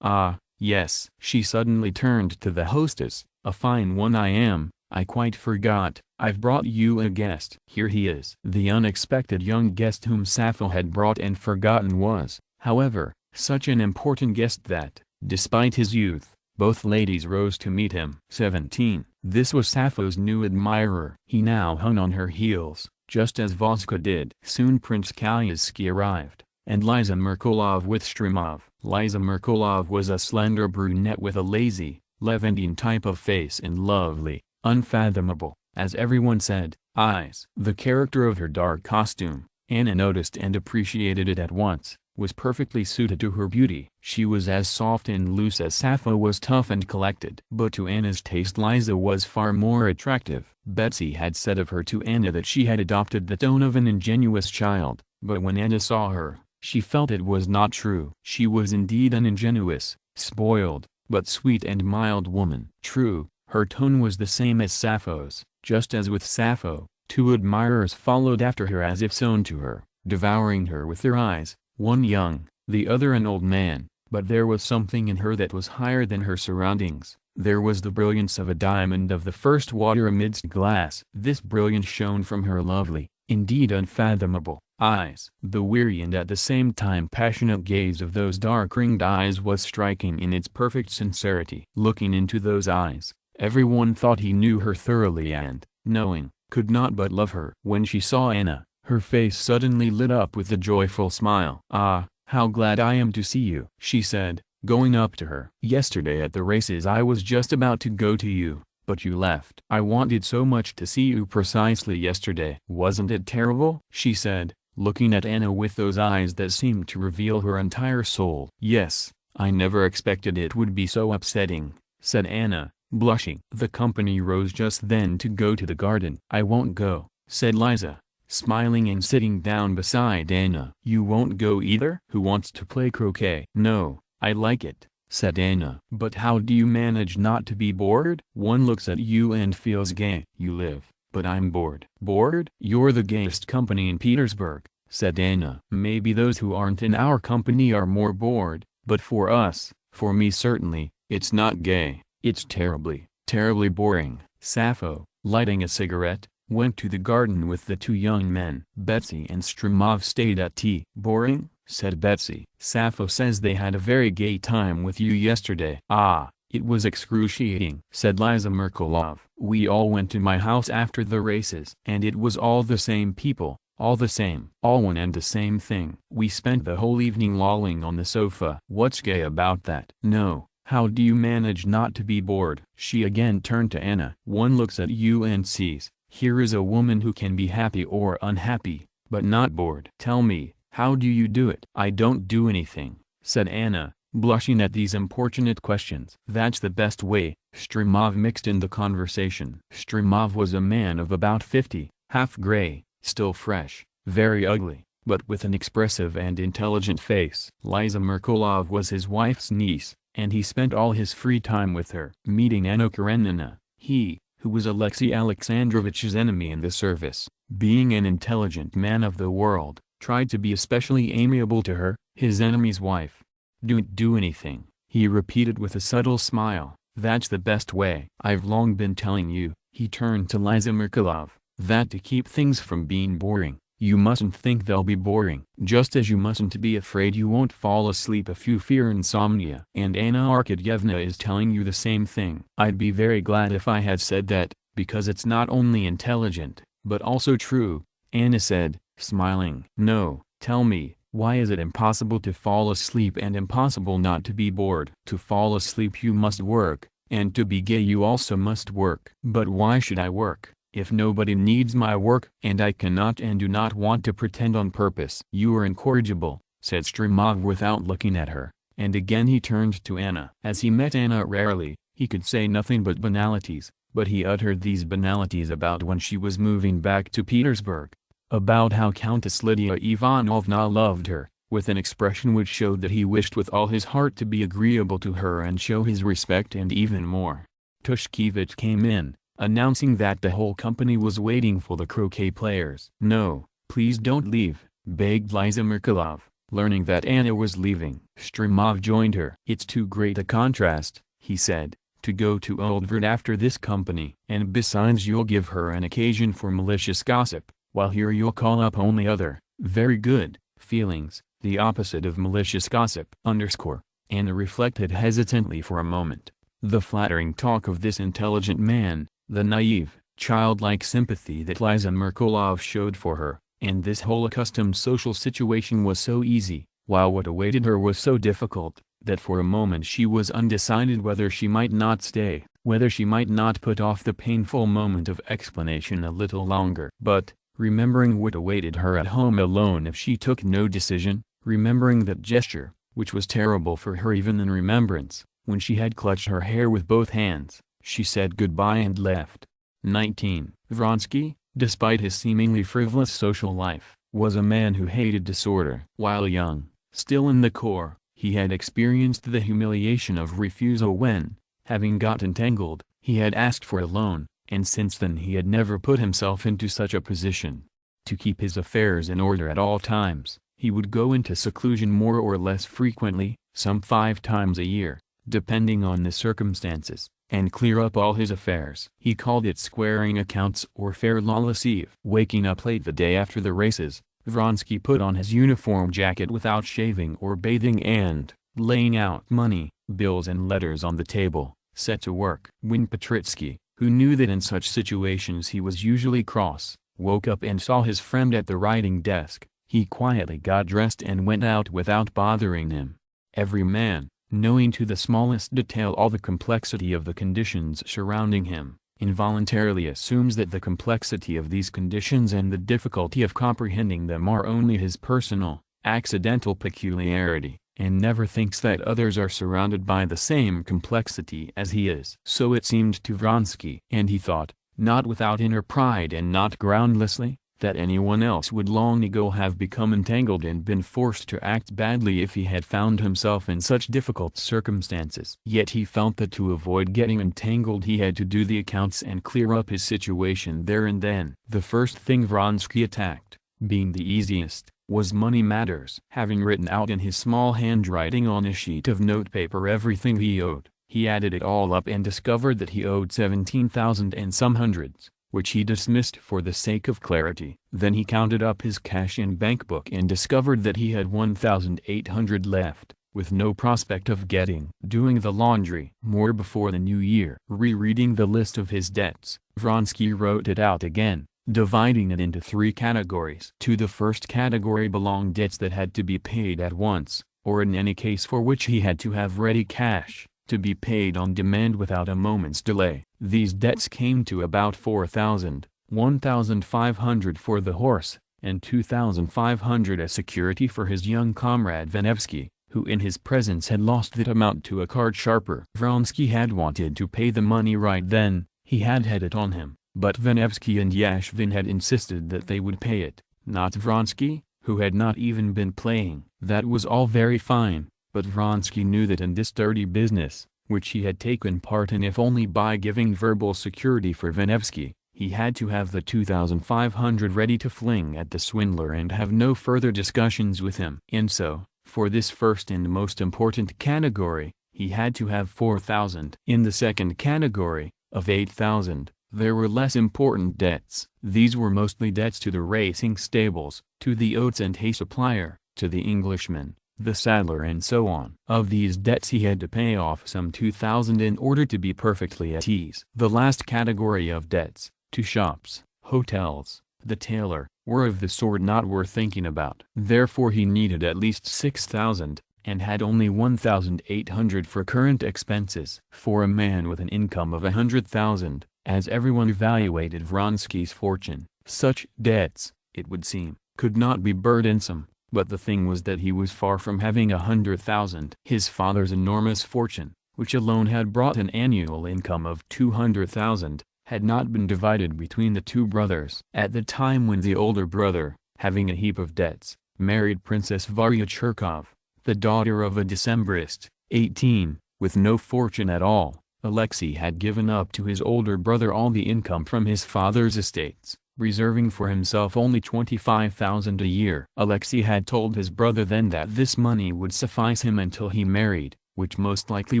Speaker 1: Ah, yes. She suddenly turned to the hostess. A fine one I am, I quite forgot. I've brought you a guest. Here he is. The unexpected young guest whom Sappho had brought and forgotten was, however, such an important guest that, despite his youth, both ladies rose to meet him. 17. This was Sappho's new admirer. He now hung on her heels, just as Vaska did. Soon Prince Kalyatsky arrived, and Liza Merkulov with Stremov. Liza Merkulov was a slender brunette with a lazy, Levantine type of face and lovely, unfathomable, as everyone said, eyes. The character of her dark costume, Anna noticed and appreciated it at once, was perfectly suited to her beauty. She was as soft and loose as Sappho was tough and collected. But to Anna's taste Liza was far more attractive. Betsy had said of her to Anna that she had adopted the tone of an ingenuous child, but when Anna saw her, she felt it was not true. She was indeed an ingenuous, spoiled, but sweet and mild woman. True, her tone was the same as Sappho's. Just as with Sappho, 2 admirers followed after her as if sewn to her, devouring her with their eyes. One young, the other an old man, But there was something in her that was higher than her surroundings. There was the brilliance of a diamond of the first water amidst glass. This brilliance shone from her lovely, indeed unfathomable, eyes. The weary and at the same time passionate gaze of those dark-ringed eyes was striking in its perfect sincerity. Looking into those eyes, everyone thought he knew her thoroughly and, knowing, could not but love her. When she saw Anna, her face suddenly lit up with a joyful smile. "Ah, how glad I am to see you," she said, going up to her. "Yesterday at the races I was just about to go to you, but you left. I wanted so much to see you precisely yesterday." "Wasn't it terrible?" she said, looking at Anna with those eyes that seemed to reveal her entire soul. "Yes, I never expected it would be so upsetting," said Anna, blushing. The company rose just then to go to the garden. "I won't go," said Liza, smiling and sitting down beside Anna. "You won't go either?" "Who wants to play croquet?" "No, I like it," said Anna. "But how do you manage not to be bored?" "One looks at you and feels gay." "You live, but I'm bored." "Bored? You're the gayest company in Petersburg," said Anna. "Maybe those who aren't in our company are more bored, but for us, for me certainly, it's not gay, it's terribly, terribly boring." Sappho, lighting a cigarette, went to the garden with the two young men. Betsy and Stremov stayed at tea. "Boring?" said Betsy. "Sappho says they had a very gay time with you yesterday." "Ah, it was excruciating," said Liza Merkelov. "We all went to my house after the races. And it was all the same people, all the same. All one and the same thing. We spent the whole evening lolling on the sofa." "What's gay about that?" "No, how do you manage not to be bored?" She again turned to Anna. "One looks at you and sees, here is a woman who can be happy or unhappy, but not bored. Tell me, how do you do it?" "I don't do anything," said Anna, blushing at these importunate questions. "That's the best way." Stremov mixed in the conversation. Stremov was a man of about 50, half gray, still fresh, very ugly, but with an expressive and intelligent face. Liza Merkelov was his wife's niece, and he spent all his free time with her. Meeting Anna Karenina, he, who was Alexei Alexandrovich's enemy in the service, being an intelligent man of the world, tried to be especially amiable to her, his enemy's wife. "Don't do anything," he repeated with a subtle smile. "That's the best way. I've long been telling you," he turned to Liza Merkelov, "that to keep things from being boring, you mustn't think they'll be boring. Just as you mustn't be afraid you won't fall asleep if you fear insomnia. And Anna Arkadyevna is telling you the same thing." "I'd be very glad if I had said that, because it's not only intelligent, but also true," Anna said, smiling. "No, tell me, why is it impossible to fall asleep and impossible not to be bored?" "To fall asleep you must work, and to be gay you also must work." "But why should I work, if nobody needs my work?" "And I cannot and do not want to pretend on purpose." "You are incorrigible," said Stremov without looking at her, and again he turned to Anna. As he met Anna rarely, he could say nothing but banalities, but he uttered these banalities about when she was moving back to Petersburg, about how Countess Lydia Ivanovna loved her, with an expression which showed that he wished with all his heart to be agreeable to her and show his respect, and even more. Tushkevich came in, announcing that the whole company was waiting for the croquet players. "No, please don't leave," begged Liza Merkelov, learning that Anna was leaving. Stremov joined her. "It's too great a contrast," he said, "to go to Oldvard after this company. And besides you'll give her an occasion for malicious gossip, while here you'll call up only other, very good, feelings, the opposite of malicious gossip." Anna reflected hesitantly for a moment. The flattering talk of this intelligent man, the naive, childlike sympathy that Liza Merkelov showed for her, and this whole accustomed social situation was so easy, while what awaited her was so difficult, that for a moment she was undecided whether she might not stay, whether she might not put off the painful moment of explanation a little longer. But, remembering what awaited her at home alone if she took no decision, remembering that gesture, which was terrible for her even in remembrance, when she had clutched her hair with both hands, she said goodbye and left. 19. Vronsky, despite his seemingly frivolous social life, was a man who hated disorder. While young, still in the corps, he had experienced the humiliation of refusal when, having got entangled, he had asked for a loan, and since then he had never put himself into such a position. To keep his affairs in order at all times, he would go into seclusion more or less frequently, some 5 times a year, depending on the circumstances, and clear up all his affairs. He called it squaring accounts or fair lawless eve. Waking up late the day after the races, Vronsky put on his uniform jacket without shaving or bathing and, laying out money, bills and letters on the table, set to work. When Petritsky, who knew that in such situations he was usually cross, woke up and saw his friend at the writing desk, he quietly got dressed and went out without bothering him. Every man, knowing to the smallest detail all the complexity of the conditions surrounding him, involuntarily assumes that the complexity of these conditions and the difficulty of comprehending them are only his personal, accidental peculiarity, and never thinks that others are surrounded by the same complexity as he is. So it seemed to Vronsky, and he thought, not without inner pride and not groundlessly, that anyone else would long ago have become entangled and been forced to act badly if he had found himself in such difficult circumstances. Yet he felt that to avoid getting entangled he had to do the accounts and clear up his situation there and then. The first thing Vronsky attacked, being the easiest, was money matters. Having written out in his small handwriting on a sheet of notepaper everything he owed, he added it all up and discovered that he owed 17,000 and some hundreds, which he dismissed for the sake of clarity. Then he counted up his cash and bank book and discovered that he had 1,800 left, with no prospect of doing the laundry more before the new year. Rereading the list of his debts, Vronsky wrote it out again, dividing it into 3 categories. To the first category belonged debts that had to be paid at once, or in any case for which he had to have ready cash, to be paid on demand without a moment's delay. These debts came to about 4,000, 1,500 for the horse, and 2,500 as security for his young comrade Vanevsky, who in his presence had lost that amount to a card sharper. Vronsky had wanted to pay the money right then, he had it on him, but Vanevsky and Yashvin had insisted that they would pay it, not Vronsky, who had not even been playing. That was all very fine, but Vronsky knew that in this dirty business, which he had taken part in if only by giving verbal security for Vanevsky, he had to have the 2,500 ready to fling at the swindler and have no further discussions with him. And so, for this first and most important category, he had to have 4,000. In the second category, of 8,000, there were less important debts. These were mostly debts to the racing stables, to the oats and hay supplier, to the Englishman, the saddler and so on. Of these debts he had to pay off some 2,000 in order to be perfectly at ease. The last category of debts, to shops, hotels, the tailor, were of the sort not worth thinking about. Therefore he needed at least 6,000, and had only 1,800 for current expenses. For a man with an income of 100,000, as everyone evaluated Vronsky's fortune, such debts, it would seem, could not be burdensome. But the thing was that he was far from having 100,000. His father's enormous fortune, which alone had brought an annual income of 200,000, had not been divided between the 2 brothers. At the time when the older brother, having a heap of debts, married Princess Varya Cherkov, the daughter of a Decembrist, 18, with no fortune at all, Alexei had given up to his older brother all the income from his father's estates, reserving for himself only 25,000 a year. Alexei had told his brother then that this money would suffice him until he married, which most likely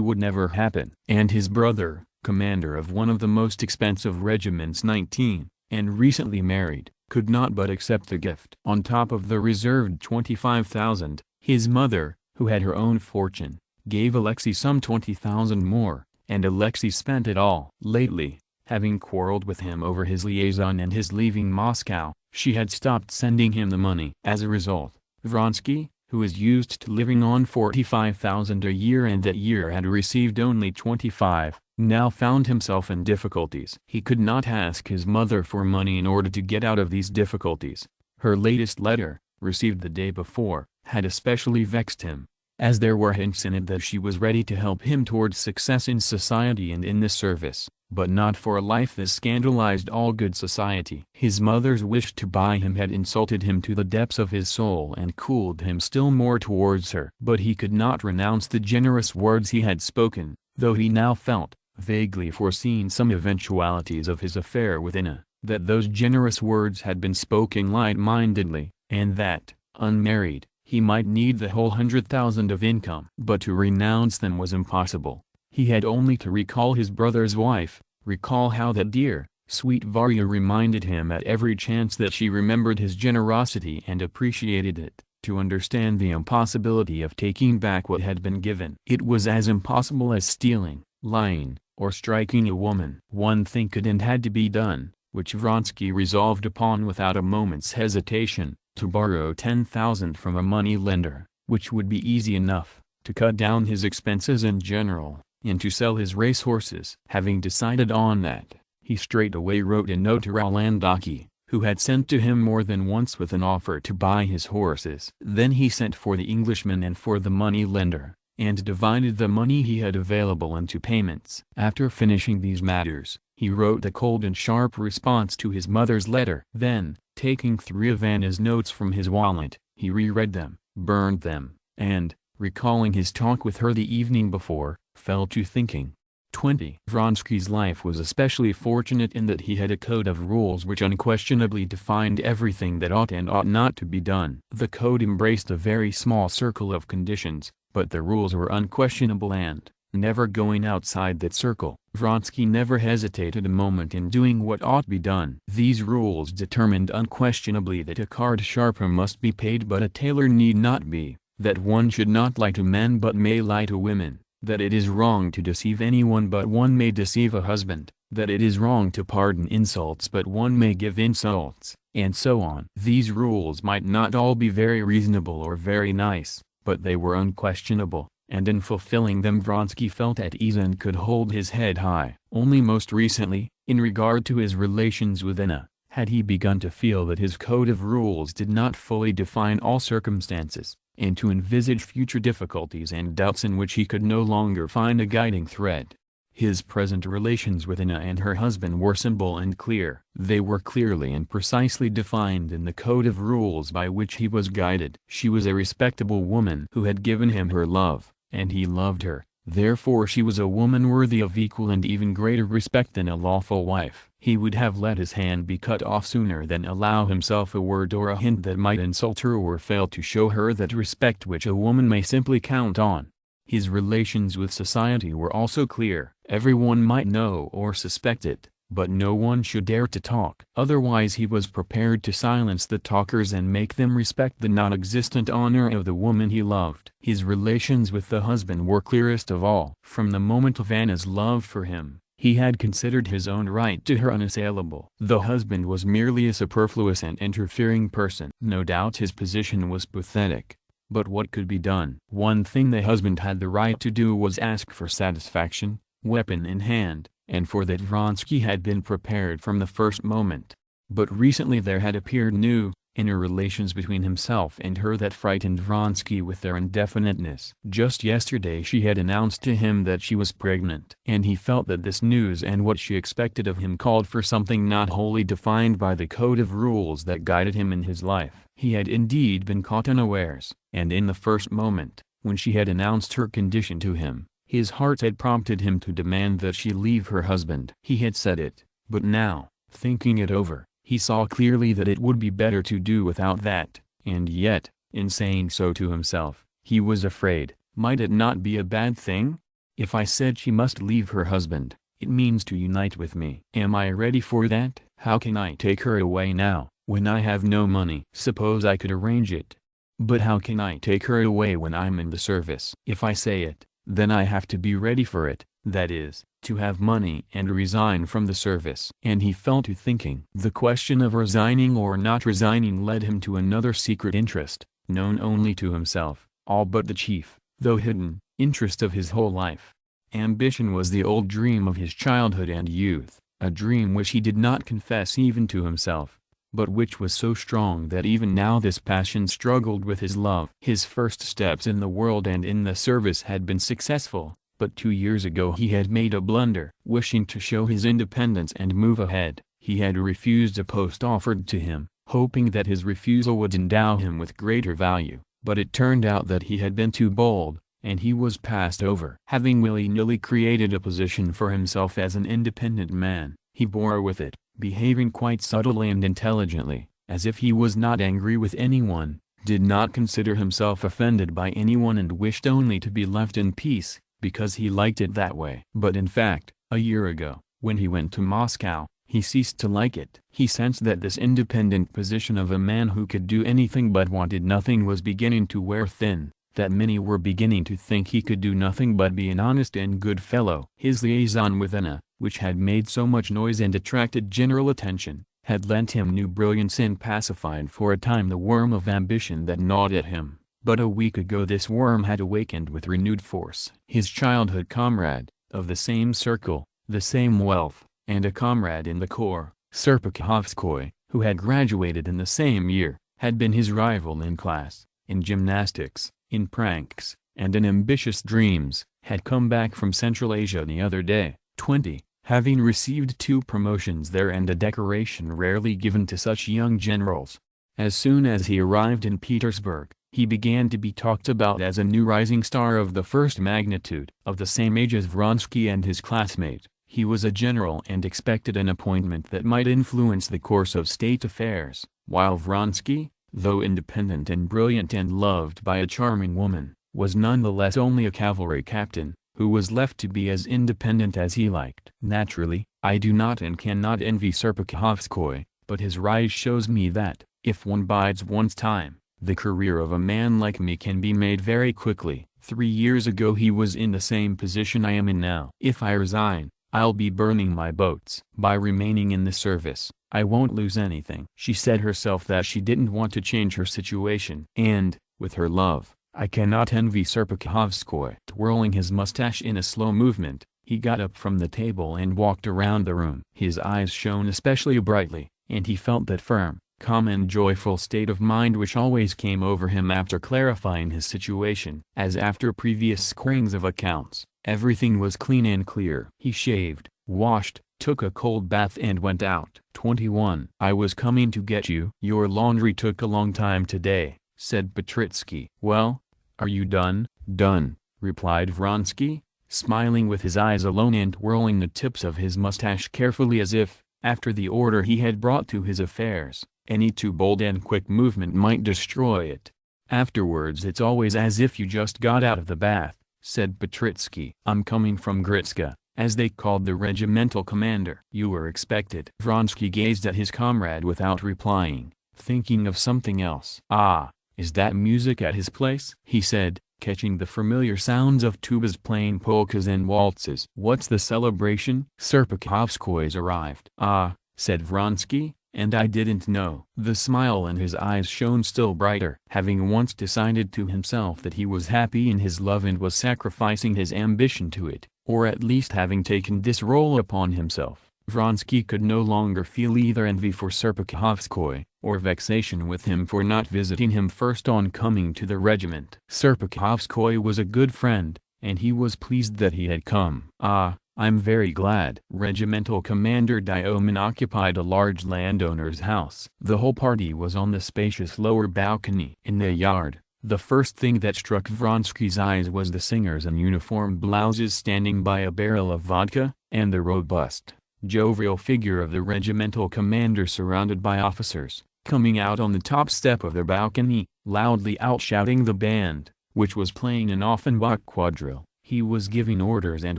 Speaker 1: would never happen. And his brother, commander of one of the most expensive regiments, 19, and recently married, could not but accept the gift. On top of the reserved 25,000, his mother, who had her own fortune, gave Alexei some 20,000 more, and Alexei spent it all. Lately, having quarreled with him over his liaison and his leaving Moscow, she had stopped sending him the money. As a result, Vronsky, who was used to living on 45,000 a year and that year had received only 25, now found himself in difficulties. He could not ask his mother for money in order to get out of these difficulties. Her latest letter, received the day before, had especially vexed him, as there were hints in it that she was ready to help him towards success in society and in the service, but not for a life that scandalized all good society. His mother's wish to buy him had insulted him to the depths of his soul and cooled him still more towards her. But he could not renounce the generous words he had spoken, though he now felt, vaguely foreseeing some eventualities of his affair with Anna, that those generous words had been spoken light-mindedly, and that, unmarried, He might need the whole 100,000 of income. But to renounce them was impossible. He had only to recall his brother's wife, recall how that dear, sweet Varya reminded him at every chance that she remembered his generosity and appreciated it, to understand the impossibility of taking back what had been given. It was as impossible as stealing, lying, or striking a woman. One thing could and had to be done, which Vronsky resolved upon without a moment's hesitation: to borrow 10,000 from a money-lender, which would be easy enough, to cut down his expenses in general, and to sell his racehorses. Having decided on that, he straightway wrote a note to Rolandaki, who had sent to him more than once with an offer to buy his horses. Then he sent for the Englishman and for the money-lender, and divided the money he had available into payments. After finishing these matters, he wrote a cold and sharp response to his mother's letter. Then, taking 3 of Anna's notes from his wallet, he reread them, burned them, and, recalling his talk with her the evening before, fell to thinking. 20. Vronsky's life was especially fortunate in that he had a code of rules which unquestionably defined everything that ought and ought not to be done. The code embraced a very small circle of conditions, but the rules were unquestionable and, never going outside that circle, Vronsky never hesitated a moment in doing what ought be done. These rules determined unquestionably that a card sharper must be paid but a tailor need not be, that one should not lie to men but may lie to women, that it is wrong to deceive anyone but one may deceive a husband, that it is wrong to pardon insults but one may give insults, and so on. These rules might not all be very reasonable or very nice, but they were unquestionable, and in fulfilling them Vronsky felt at ease and could hold his head high. Only most recently, in regard to his relations with Anna, had he begun to feel that his code of rules did not fully define all circumstances, and to envisage future difficulties and doubts in which he could no longer find a guiding thread. His present relations with Anna and her husband were simple and clear. They were clearly and precisely defined in the code of rules by which he was guided. She was a respectable woman who had given him her love, and he loved her. Therefore she was a woman worthy of equal and even greater respect than a lawful wife. He would have let his hand be cut off sooner than allow himself a word or a hint that might insult her or fail to show her that respect which a woman may simply count on. His relations with society were also clear. Everyone might know or suspect it, but no one should dare to talk. Otherwise he was prepared to silence the talkers and make them respect the non-existent honor of the woman he loved. His relations with the husband were clearest of all. From the moment of Anna's love for him, he had considered his own right to her unassailable. The husband was merely a superfluous and interfering person. No doubt his position was pathetic, but what could be done? One thing the husband had the right to do was ask for satisfaction, weapon in hand, and for that Vronsky had been prepared from the first moment. But recently there had appeared new, inner relations between himself and her that frightened Vronsky with their indefiniteness. Just yesterday she had announced to him that she was pregnant, and he felt that this news and what she expected of him called for something not wholly defined by the code of rules that guided him in his life. He had indeed been caught unawares, and in the first moment, when she had announced her condition to him, his heart had prompted him to demand that she leave her husband. He had said it, but now, thinking it over, he saw clearly that it would be better to do without that, and yet, in saying so to himself, he was afraid. Might it not be a bad thing? If I said she must leave her husband, it means to unite with me. Am I ready for that? How can I take her away now, when I have no money? Suppose I could arrange it. But how can I take her away when I'm in the service? If I say it, then I have to be ready for it, that is, to have money and resign from the service. And he fell to thinking. The question of resigning or not resigning led him to another secret interest, known only to himself, all but the chief, though hidden, interest of his whole life. Ambition was the old dream of his childhood and youth, a dream which he did not confess even to himself, but which was so strong that even now this passion struggled with his love. His first steps in the world and in the service had been successful, but 2 years ago he had made a blunder. Wishing to show his independence and move ahead, he had refused a post offered to him, hoping that his refusal would endow him with greater value, but it turned out that he had been too bold, and he was passed over. Having willy-nilly created a position for himself as an independent man, he bore with it, behaving quite subtly and intelligently, as if he was not angry with anyone, did not consider himself offended by anyone and wished only to be left in peace, because he liked it that way. But in fact, a year ago, when he went to Moscow, he ceased to like it. He sensed that this independent position of a man who could do anything but wanted nothing was beginning to wear thin, that many were beginning to think he could do nothing but be an honest and good fellow. His liaison with Anna, which had made so much noise and attracted general attention, had lent him new brilliance and pacified for a time the worm of ambition that gnawed at him. But a week ago this worm had awakened with renewed force. His childhood comrade, of the same circle, the same wealth, and a comrade in the corps, Serpukhov, who had graduated in the same year, had been his rival in class, in gymnastics, in pranks, and in ambitious dreams, had come back from Central Asia the other day, 20, having received 2 promotions there and a decoration rarely given to such young generals. As soon as he arrived in Petersburg, he began to be talked about as a new rising star of the first magnitude. Of the same age as Vronsky and his classmate, he was a general and expected an appointment that might influence the course of state affairs, while Vronsky, though independent and brilliant and loved by a charming woman, was nonetheless only a cavalry captain, who was left to be as independent as he liked. Naturally, I do not and cannot envy Serpukhov, but his rise shows me that, if one bides one's time, the career of a man like me can be made very quickly. 3 years ago he was in the same position I am in now. If I resign, I'll be burning my boats. By remaining in the service, I won't lose anything. She said herself that she didn't want to change her situation. And, with her love, I cannot envy Serpukhov. Twirling his mustache in a slow movement, he got up from the table and walked around the room. His eyes shone especially brightly, and he felt that firm, calm and joyful state of mind which always came over him after clarifying his situation. As after previous squarings of accounts, everything was clean and clear. He shaved, washed, took a cold bath and went out. 21. I was coming to get you. Your laundry took a long time today, said Petritsky. Well, are you done? Done, replied Vronsky, smiling with his eyes alone and twirling the tips of his mustache carefully as if, after the order he had brought to his affairs, any too bold and quick movement might destroy it. Afterwards it's always as if you just got out of the bath, said Petritsky. I'm coming from Gritska, as they called the regimental commander. You were expected. Vronsky gazed at his comrade without replying, thinking of something else. Ah, is that music at his place? He said, catching the familiar sounds of tubas playing polkas and waltzes. What's the celebration? Serpukhov arrived. Ah, said Vronsky, and I didn't know. The smile in his eyes shone still brighter. Having once decided to himself that he was happy in his love and was sacrificing his ambition to it, or at least having taken this role upon himself, Vronsky could no longer feel either envy for Serpukhov, or vexation with him for not visiting him first on coming to the regiment. Serpukhov was a good friend, and he was pleased that he had come. Ah, I'm very glad. Regimental Commander Diomin occupied a large landowner's house. The whole party was on the spacious lower balcony. In the yard, the first thing that struck Vronsky's eyes was the singers in uniform blouses standing by a barrel of vodka, and the robust, jovial figure of the regimental commander surrounded by officers, coming out on the top step of their balcony, loudly outshouting the band, which was playing an Offenbach quadrille. He was giving orders and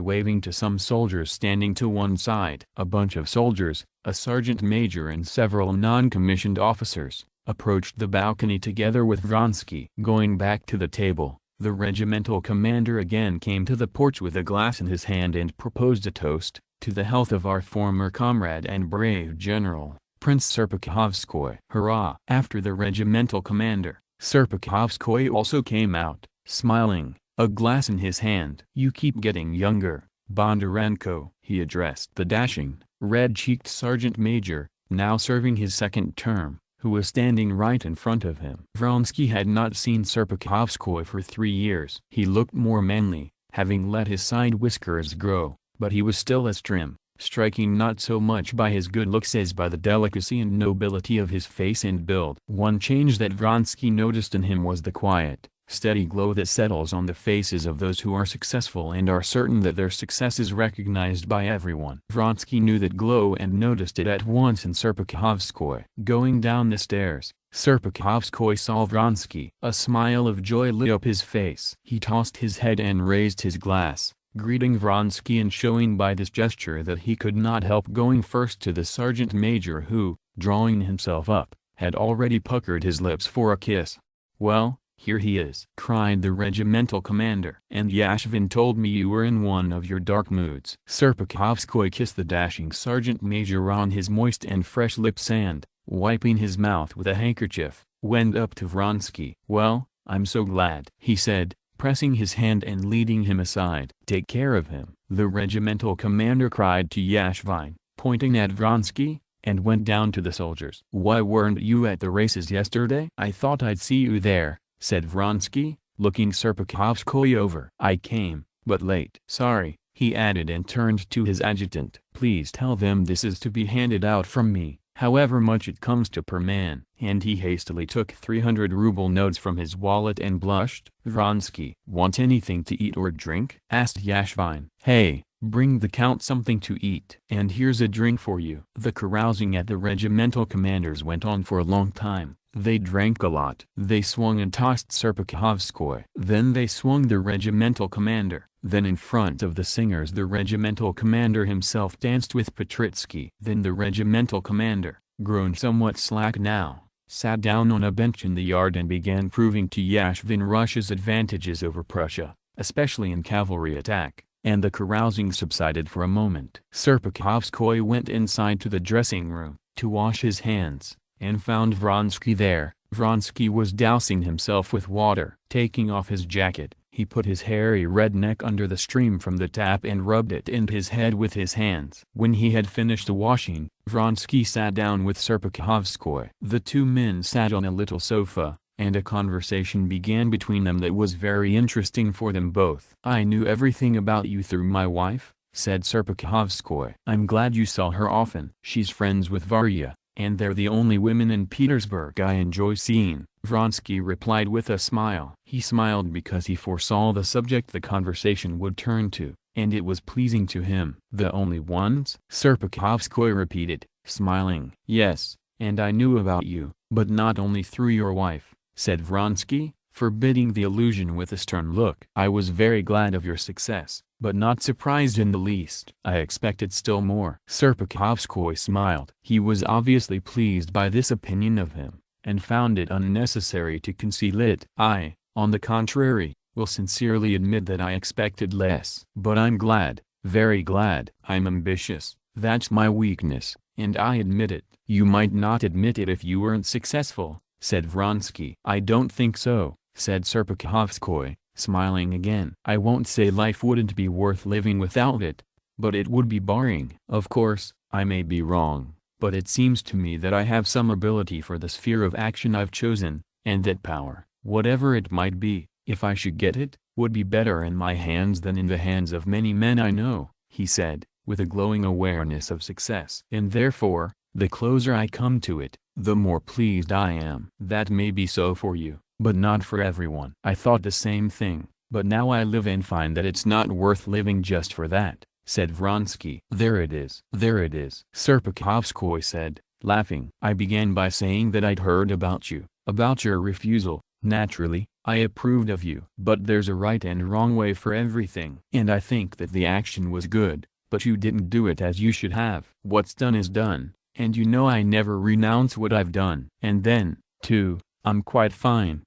Speaker 1: waving to some soldiers standing to one side. A bunch of soldiers, a sergeant major and several non-commissioned officers, approached the balcony together with Vronsky. Going back to the table, the regimental commander again came to the porch with a glass in his hand and proposed a toast, to the health of our former comrade and brave general, Prince Serpukhov. Hurrah! After the regimental commander, Serpukhov also came out, smiling, a glass in his hand. You keep getting younger, Bondarenko. He addressed the dashing, red-cheeked sergeant major, now serving his second term, who was standing right in front of him. Vronsky had not seen Serpukhov for 3 years. He looked more manly, having let his side whiskers grow, but he was still as trim, striking not so much by his good looks as by the delicacy and nobility of his face and build. One change that Vronsky noticed in him was the quiet, steady glow that settles on the faces of those who are successful and are certain that their success is recognized by everyone. Vronsky knew that glow and noticed it at once in Serpukhowskoy. Going down the stairs, Serpukhowskoy saw Vronsky. A smile of joy lit up his face. He tossed his head and raised his glass, greeting Vronsky and showing by this gesture that he could not help going first to the sergeant major who, drawing himself up, had already puckered his lips for a kiss. "Well, here he is," cried the regimental commander. "And Yashvin told me you were in one of your dark moods." Serpukhowskoy kissed the dashing sergeant major on his moist and fresh lips and, wiping his mouth with a handkerchief, went up to Vronsky. "Well, I'm so glad," he said, pressing his hand and leading him aside. "Take care of him," the regimental commander cried to Yashvin, pointing at Vronsky, and went down to the soldiers. "Why weren't you at the races yesterday?" "I thought I'd see you there," said Vronsky, looking Serpukhowskoy over. "I came, but late." "Sorry," he added and turned to his adjutant. "Please tell them this is to be handed out from me, however much it comes to per man." And he hastily took 300-ruble notes from his wallet and blushed. "Vronsky, want anything to eat or drink?" asked Yashvin. "Hey, bring the count something to eat. And here's a drink for you." The carousing at the regimental commanders went on for a long time. They drank a lot. They swung and tossed Serpukhowskoy. Then they swung the regimental commander. Then in front of the singers the regimental commander himself danced with Petritsky. Then the regimental commander, grown somewhat slack now, sat down on a bench in the yard and began proving to Yashvin Russia's advantages over Prussia, especially in cavalry attack. And the carousing subsided for a moment. Serpukhowskoy went inside to the dressing room, to wash his hands, and found Vronsky there. Vronsky was dousing himself with water. Taking off his jacket, he put his hairy red neck under the stream from the tap and rubbed it into his head with his hands. When he had finished the washing, Vronsky sat down with Serpukhowskoy. The two men sat on a little sofa, and a conversation began between them that was very interesting for them both. "I knew everything about you through my wife," said Serpukhowskoy. "I'm glad you saw her often. She's friends with Varya, and they're the only women in Petersburg I enjoy seeing." Vronsky replied with a smile. He smiled because he foresaw the subject the conversation would turn to, and it was pleasing to him. "The only ones?" Serpukhowskoy repeated, smiling. "Yes, and I knew about you, but not only through your wife," said Vronsky, forbidding the allusion with a stern look. "I was very glad of your success, but not surprised in the least. I expected still more." Serpukhowskoy smiled. He was obviously pleased by this opinion of him, and found it unnecessary to conceal it. "I, on the contrary, will sincerely admit that I expected less. But I'm glad, very glad. I'm ambitious, that's my weakness, and I admit it." "You might not admit it if you weren't successful," said Vronsky. "I don't think so," said Serpukhowskoy, smiling again. "I won't say life wouldn't be worth living without it, but it would be boring. Of course, I may be wrong, but it seems to me that I have some ability for the sphere of action I've chosen, and that power, whatever it might be, if I should get it, would be better in my hands than in the hands of many men I know," he said, with a glowing awareness of success. "And therefore, the closer I come to it, the more pleased I am." "That may be so for you, but not for everyone." "I thought the same thing, but now I live and find that it's not worth living just for that," said Vronsky. "There it is. There it is," Serpukhowskoy said, laughing. "I began by saying that I'd heard about you, about your refusal. Naturally, I approved of you. But there's a right and wrong way for everything. And I think that the action was good, but you didn't do it as you should have. What's done is done. And you know I never renounce what I've done. And then, too, I'm quite fine,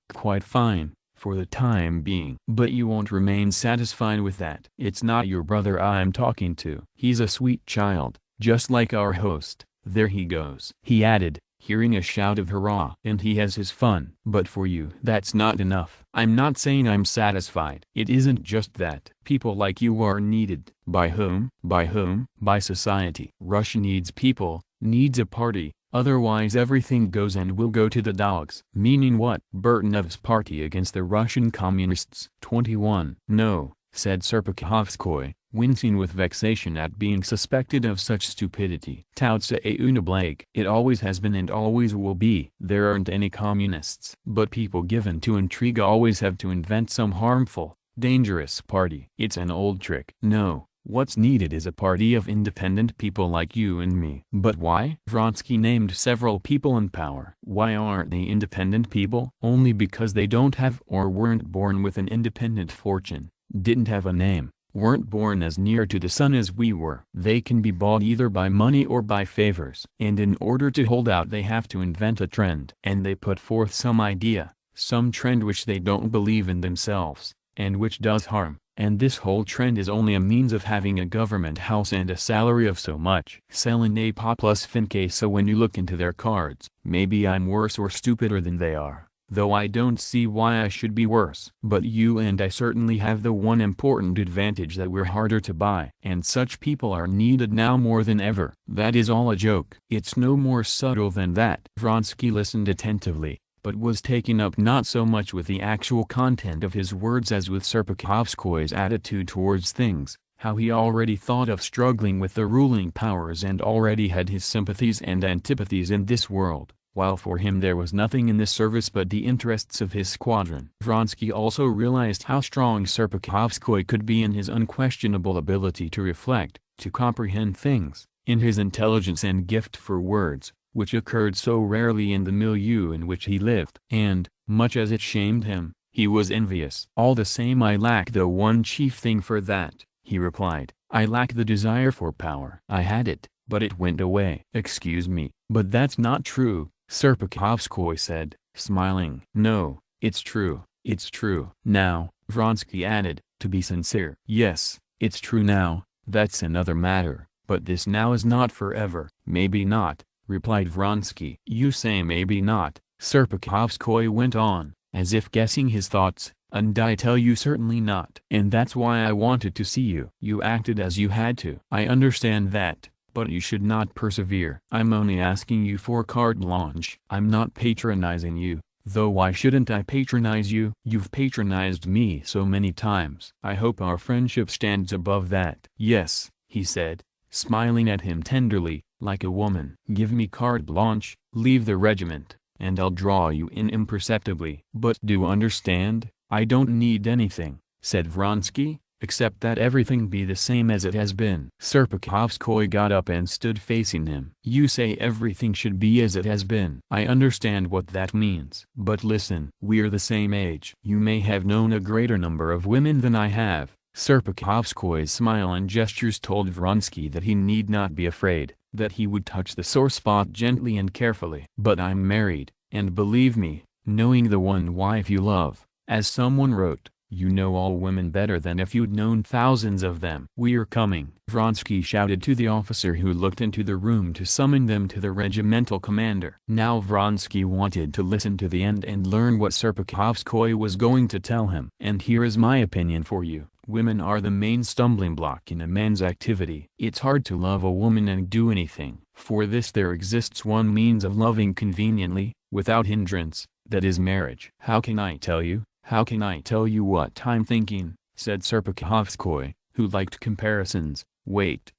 Speaker 1: for the time being. But you won't remain satisfied with that. It's not your brother I'm talking to. He's a sweet child, just like our host. There he goes," he added, hearing a shout of hurrah. "And he has his fun. But for you that's not enough." "I'm not saying I'm satisfied. It isn't just that. People like you are needed." "By whom?" "By whom? By society. Russia needs people, needs a party, otherwise everything goes and will go to the dogs." "Meaning what?" "Burtonov's party against the Russian communists." 21. "No," said Serpukhowskoy, wincing with vexation at being suspected of such stupidity. ťaľce une blague. It always has been and always will be. There aren't any communists. But people given to intrigue always have to invent some harmful, dangerous party. It's an old trick. No. What's needed is a party of independent people like you and me. But why? Vronsky named several people in power. Why aren't they independent people? Only because they don't have or weren't born with an independent fortune, didn't have a name, weren't born as near to the sun as we were. They can be bought either by money or by favors. And in order to hold out they have to invent a trend. And they put forth some idea, some trend which they don't believe in themselves, and which does harm. And this whole trend is only a means of having a government house and a salary of so much. Selene pa plus finke. So when you look into their cards, maybe I'm worse or stupider than they are, though I don't see why I should be worse. But you and I certainly have the one important advantage that we're harder to buy. And such people are needed now more than ever. That is all a joke. It's no more subtle than that. Vronsky listened attentively, but was taken up not so much with the actual content of his words as with Serpukhowskoy's attitude towards things, how he already thought of struggling with the ruling powers and already had his sympathies and antipathies in this world, while for him there was nothing in this service but the interests of his squadron. Vronsky also realized how strong Serpukhowskoy could be in his unquestionable ability to reflect, to comprehend things, in his intelligence and gift for words, which occurred so rarely in the milieu in which he lived. And, much as it shamed him, he was envious. All the same I lack the one chief thing for that, he replied. I lack the desire for power. I had it, but it went away. Excuse me, but that's not true, Serpukhowskoy said, smiling. No, it's true, it's true. Now, Vronsky added, to be sincere. Yes, it's true now, that's another matter, but this now is not forever. Maybe not, replied Vronsky. You say maybe not, Serpukhowskoy went on, as if guessing his thoughts, and I tell you certainly not. And that's why I wanted to see you. You acted as you had to. I understand that, but you should not persevere. I'm only asking you for carte blanche. I'm not patronizing you, though why shouldn't I patronize you? You've patronized me so many times. I hope our friendship stands above that. Yes, he said, smiling at him tenderly, like a woman. Give me carte blanche, leave the regiment, and I'll draw you in imperceptibly. But do understand, I don't need anything, said Vronsky, except that everything be the same as it has been. Serpukhowskoy got up and stood facing him. You say everything should be as it has been. I understand what that means. But listen, we're the same age. You may have known a greater number of women than I have. Serpukhowskoy's smile and gestures told Vronsky that he need not be afraid, that he would touch the sore spot gently and carefully. But I'm married, and believe me, knowing the one wife you love, as someone wrote, you know all women better than if you'd known thousands of them. We're coming, Vronsky shouted to the officer who looked into the room to summon them to the regimental commander. Now Vronsky wanted to listen to the end and learn what Serpukhowskoy was going to tell him. And here is my opinion for you. Women are the main stumbling block in a man's activity. It's hard to love a woman and do anything. For this there exists one means of loving conveniently, without hindrance, that is marriage. How can I tell you? How can I tell you what I'm thinking, said Serpukhowskoy, who liked comparisons. Wait.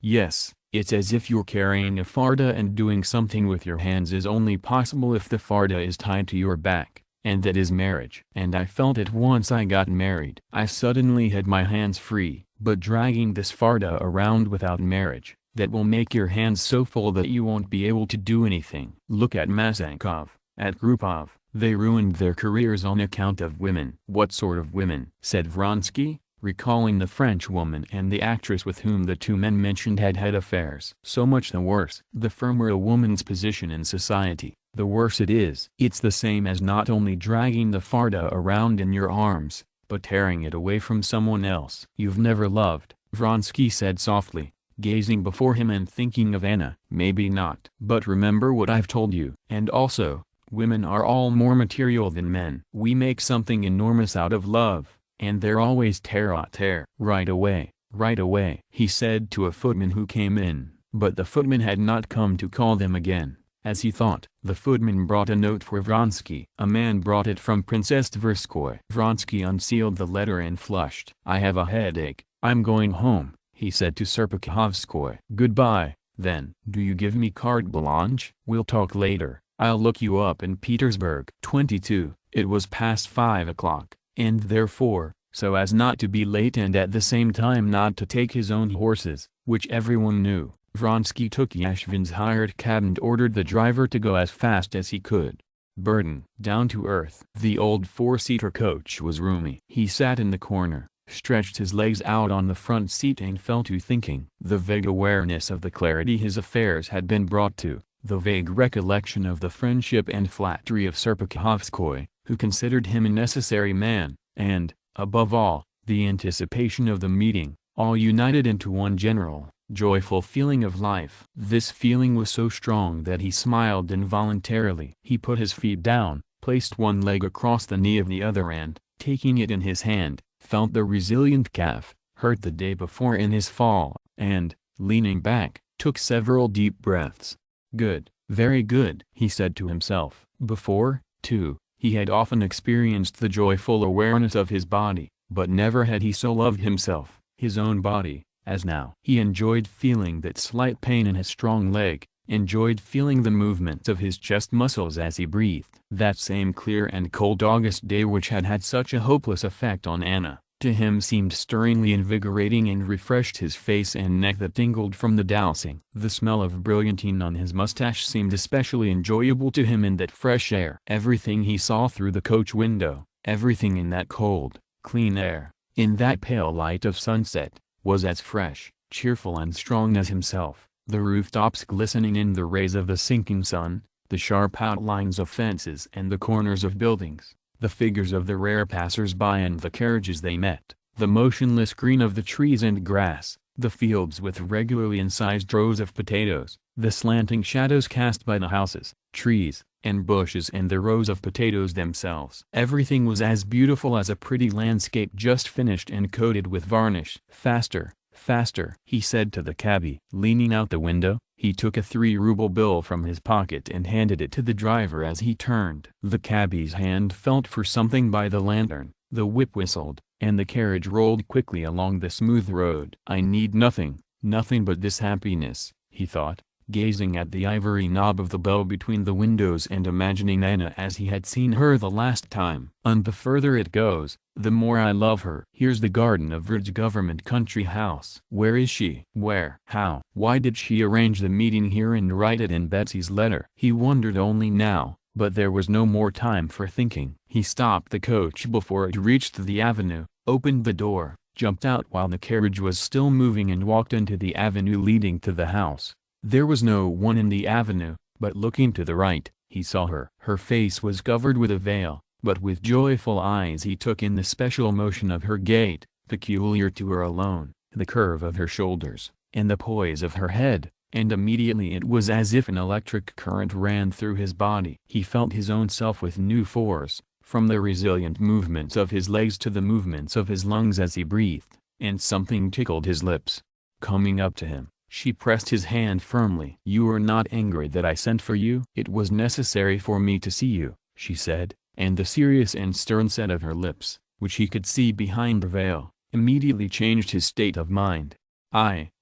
Speaker 1: Yes, it's as if you're carrying a farda and doing something with your hands is only possible if the farda is tied to your back, and that is marriage. And I felt it once I got married. I suddenly had my hands free, but dragging this farda around without marriage, that will make your hands so full that you won't be able to do anything. Look at Masankov, at Grupov. They ruined their careers on account of women. What sort of women? Said Vronsky, recalling the French woman and the actress with whom the two men mentioned had had affairs. So much the worse. The firmer a woman's position in society, the worse it is. It's the same as not only dragging the farda around in your arms, but tearing it away from someone else. You've never loved, Vronsky said softly, gazing before him and thinking of Anna. Maybe not. But remember what I've told you. And also, women are all more material than men. We make something enormous out of love, and they're always terre-à-terre. Right away, he said to a footman who came in, but the footman had not come to call them again, as he thought. The footman brought a note for Vronsky. A man brought it from Princess Tverskoy. Vronsky unsealed the letter and flushed. I have a headache, "I'm going home," he said to Serpukhov. "Goodbye, then. Do you give me carte blanche? We'll talk later. I'll look you up in Petersburg." 22. It was past 5 o'clock, and therefore, so as not to be late and at the same time not to take his own horses, which everyone knew, Vronsky took Yashvin's hired cab and ordered the driver to go as fast as he could. Burden, down to earth. The old four-seater coach was roomy. He sat in the corner, stretched his legs out on the front seat and fell to thinking. The vague awareness of the clarity his affairs had been brought to, the vague recollection of the friendship and flattery of Serpukhov, who considered him a necessary man, and, above all, the anticipation of the meeting, all united into one general, joyful feeling of life. This feeling was so strong that he smiled involuntarily. He put his feet down, placed one leg across the knee of the other and, taking it in his hand, felt the resilient calf, hurt the day before in his fall, and, leaning back, took several deep breaths. "Good, very good," he said to himself. Before, too, he had often experienced the joyful awareness of his body, but never had he so loved himself, his own body, as now. He enjoyed feeling that slight pain in his strong leg, enjoyed feeling the movements of his chest muscles as he breathed. That same clear and cold August day which had had such a hopeless effect on Anna, to him seemed stirringly invigorating and refreshed his face and neck that tingled from the dousing. The smell of brilliantine on his mustache seemed especially enjoyable to him in that fresh air. Everything he saw through the coach window, everything in that cold, clean air, in that pale light of sunset, was as fresh, cheerful and strong as himself. The rooftops glistening in the rays of the sinking sun, the sharp outlines of fences and the corners of buildings, the figures of the rare passers-by and the carriages they met, the motionless green of the trees and grass, the fields with regularly incised rows of potatoes, the slanting shadows cast by the houses, trees, and bushes and the rows of potatoes themselves. Everything was as beautiful as a pretty landscape just finished and coated with varnish. "Faster, faster," he said to the cabby. Leaning out the window, he took a 3-ruble bill from his pocket and handed it to the driver as he turned. The cabby's hand felt for something by the lantern, the whip whistled, and the carriage rolled quickly along the smooth road. "I need nothing, nothing but this happiness," he thought, gazing at the ivory knob of the bell between the windows and imagining Anna as he had seen her the last time. "And the further it goes, the more I love her." Here's the garden of Ridge Government Country House. Where is she? Where? How? Why did she arrange the meeting here and write it in Betsy's letter? He wondered only now, but there was no more time for thinking. He stopped the coach before it reached the avenue, opened the door, jumped out while the carriage was still moving and walked into the avenue leading to the house. There was no one in the avenue, but looking to the right, he saw her. Her face was covered with a veil, but with joyful eyes he took in the special motion of her gait, peculiar to her alone, the curve of her shoulders, and the poise of her head, and immediately it was as if an electric current ran through his body. He felt his own self with new force, from the resilient movements of his legs to the movements of his lungs as he breathed, and something tickled his lips. Coming up to him, she pressed his hand firmly. "You are not angry that I sent for you?" "It was necessary for me to see you," she said, and the serious and stern set of her lips, which he could see behind the veil, immediately changed his state of mind.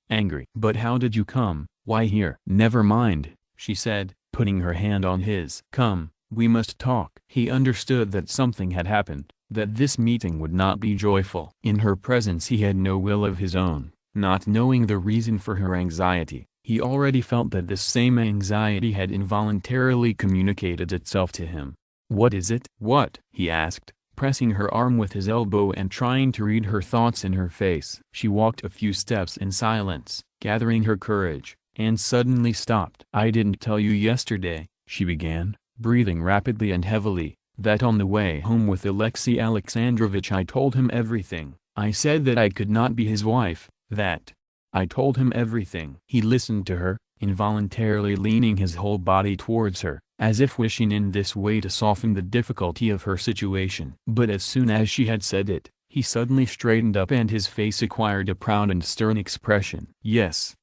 Speaker 1: Angry. But how did you come? Why here?" "Never mind," she said, putting her hand on his. "Come, we must talk." He understood that something had happened, that this meeting would not be joyful. In her presence he had no will of his own. Not knowing the reason for her anxiety, he already felt that this same anxiety had involuntarily communicated itself to him. "What is it?" "What?" he asked, pressing her arm with his elbow and trying to read her thoughts in her face. She walked a few steps in silence, gathering her courage, and suddenly stopped. "I didn't tell you yesterday," she began, breathing rapidly and heavily, "that on the way home with Alexey Alexandrovitch I told him everything. I said that I could not be his wife. That I told him everything." He listened to her, involuntarily leaning his whole body towards her, as if wishing in this way to soften the difficulty of her situation. But as soon as she had said it, he suddenly straightened up and his face acquired a proud and stern expression. Yes,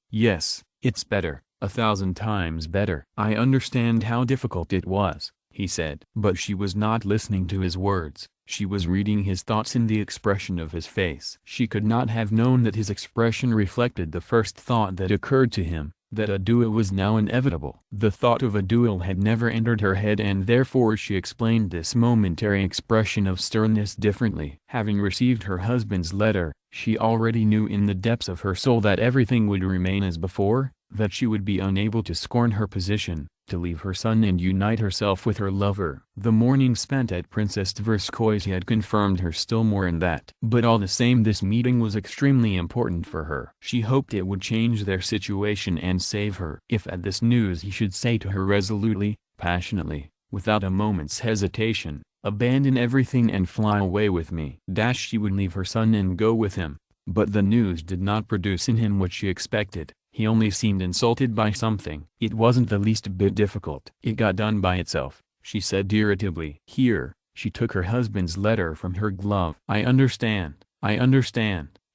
Speaker 1: it's better, 1,000 times better." "I understand how difficult it was," he said. But she was not listening to his words. She was reading his thoughts in the expression of his face. She could not have known that his expression reflected the first thought that occurred to him, that a duel was now inevitable. The thought of a duel had never entered her head, and therefore she explained this momentary expression of sternness differently. Having received her husband's letter, she already knew in the depths of her soul that everything would remain as before, that she would be unable to scorn her position, to leave her son and unite herself with her lover. The morning spent at Princess Tverskoy's had confirmed her still more in that. But all the same, this meeting was extremely important for her. She hoped it would change their situation and save her. If at this news he should say to her resolutely, passionately, without a moment's hesitation, "Abandon everything and fly away with me," she would leave her son and go with him. But the news did not produce in him what she expected. He only seemed insulted by something. "It wasn't the least bit difficult. It got done by itself," she said irritably. Here, she took her husband's letter from her glove. I understand,"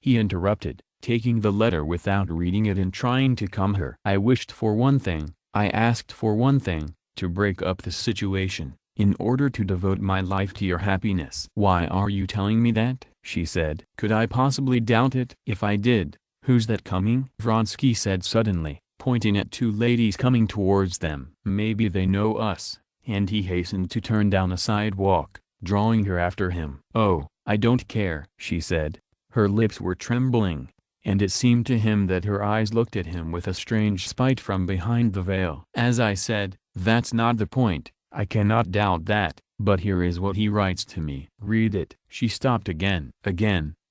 Speaker 1: he interrupted, taking the letter without reading it and trying to calm her. "I wished for one thing, I asked for one thing, to break up this situation, in order to devote my life to your happiness." "Why are you telling me that?" she said. "Could I possibly doubt it? If I did, who's that coming?" Vronsky said suddenly, pointing at two ladies coming towards them. "Maybe they know us," and he hastened to turn down a sidewalk, drawing her after him. "Oh, I don't care," she said. Her lips were trembling, and it seemed to him that her eyes looked at him with a strange spite from behind the veil. "As I said, that's not the point. I cannot doubt that, but here is what he writes to me. Read it." She stopped again,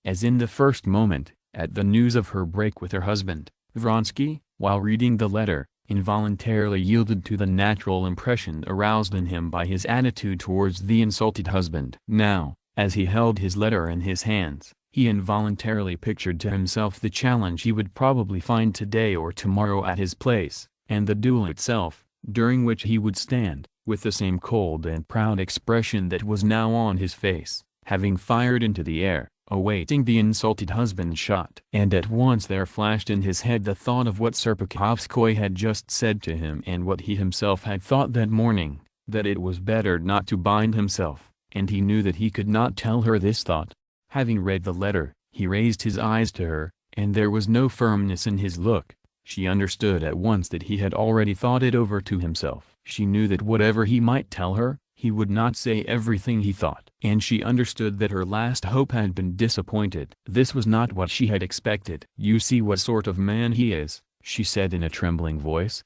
Speaker 1: as in the first moment, at the news of her break with her husband. Vronsky, while reading the letter, involuntarily yielded to the natural impression aroused in him by his attitude towards the insulted husband. Now, as he held his letter in his hands, he involuntarily pictured to himself the challenge he would probably find today or tomorrow at his place, and the duel itself, during which he would stand, with the same cold and proud expression that was now on his face, having fired into the air, awaiting the insulted husband's shot. And at once there flashed in his head the thought of what Serpukhowskoy had just said to him and what he himself had thought that morning, that it was better not to bind himself, and he knew that he could not tell her this thought. Having read the letter, he raised his eyes to her, and there was no firmness in his look. She understood at once that he had already thought it over to himself. She knew that whatever he might tell her, he would not say everything he thought. And she understood that her last hope had been disappointed. This was not what she had expected. "You see what sort of man he is," she said in a trembling voice.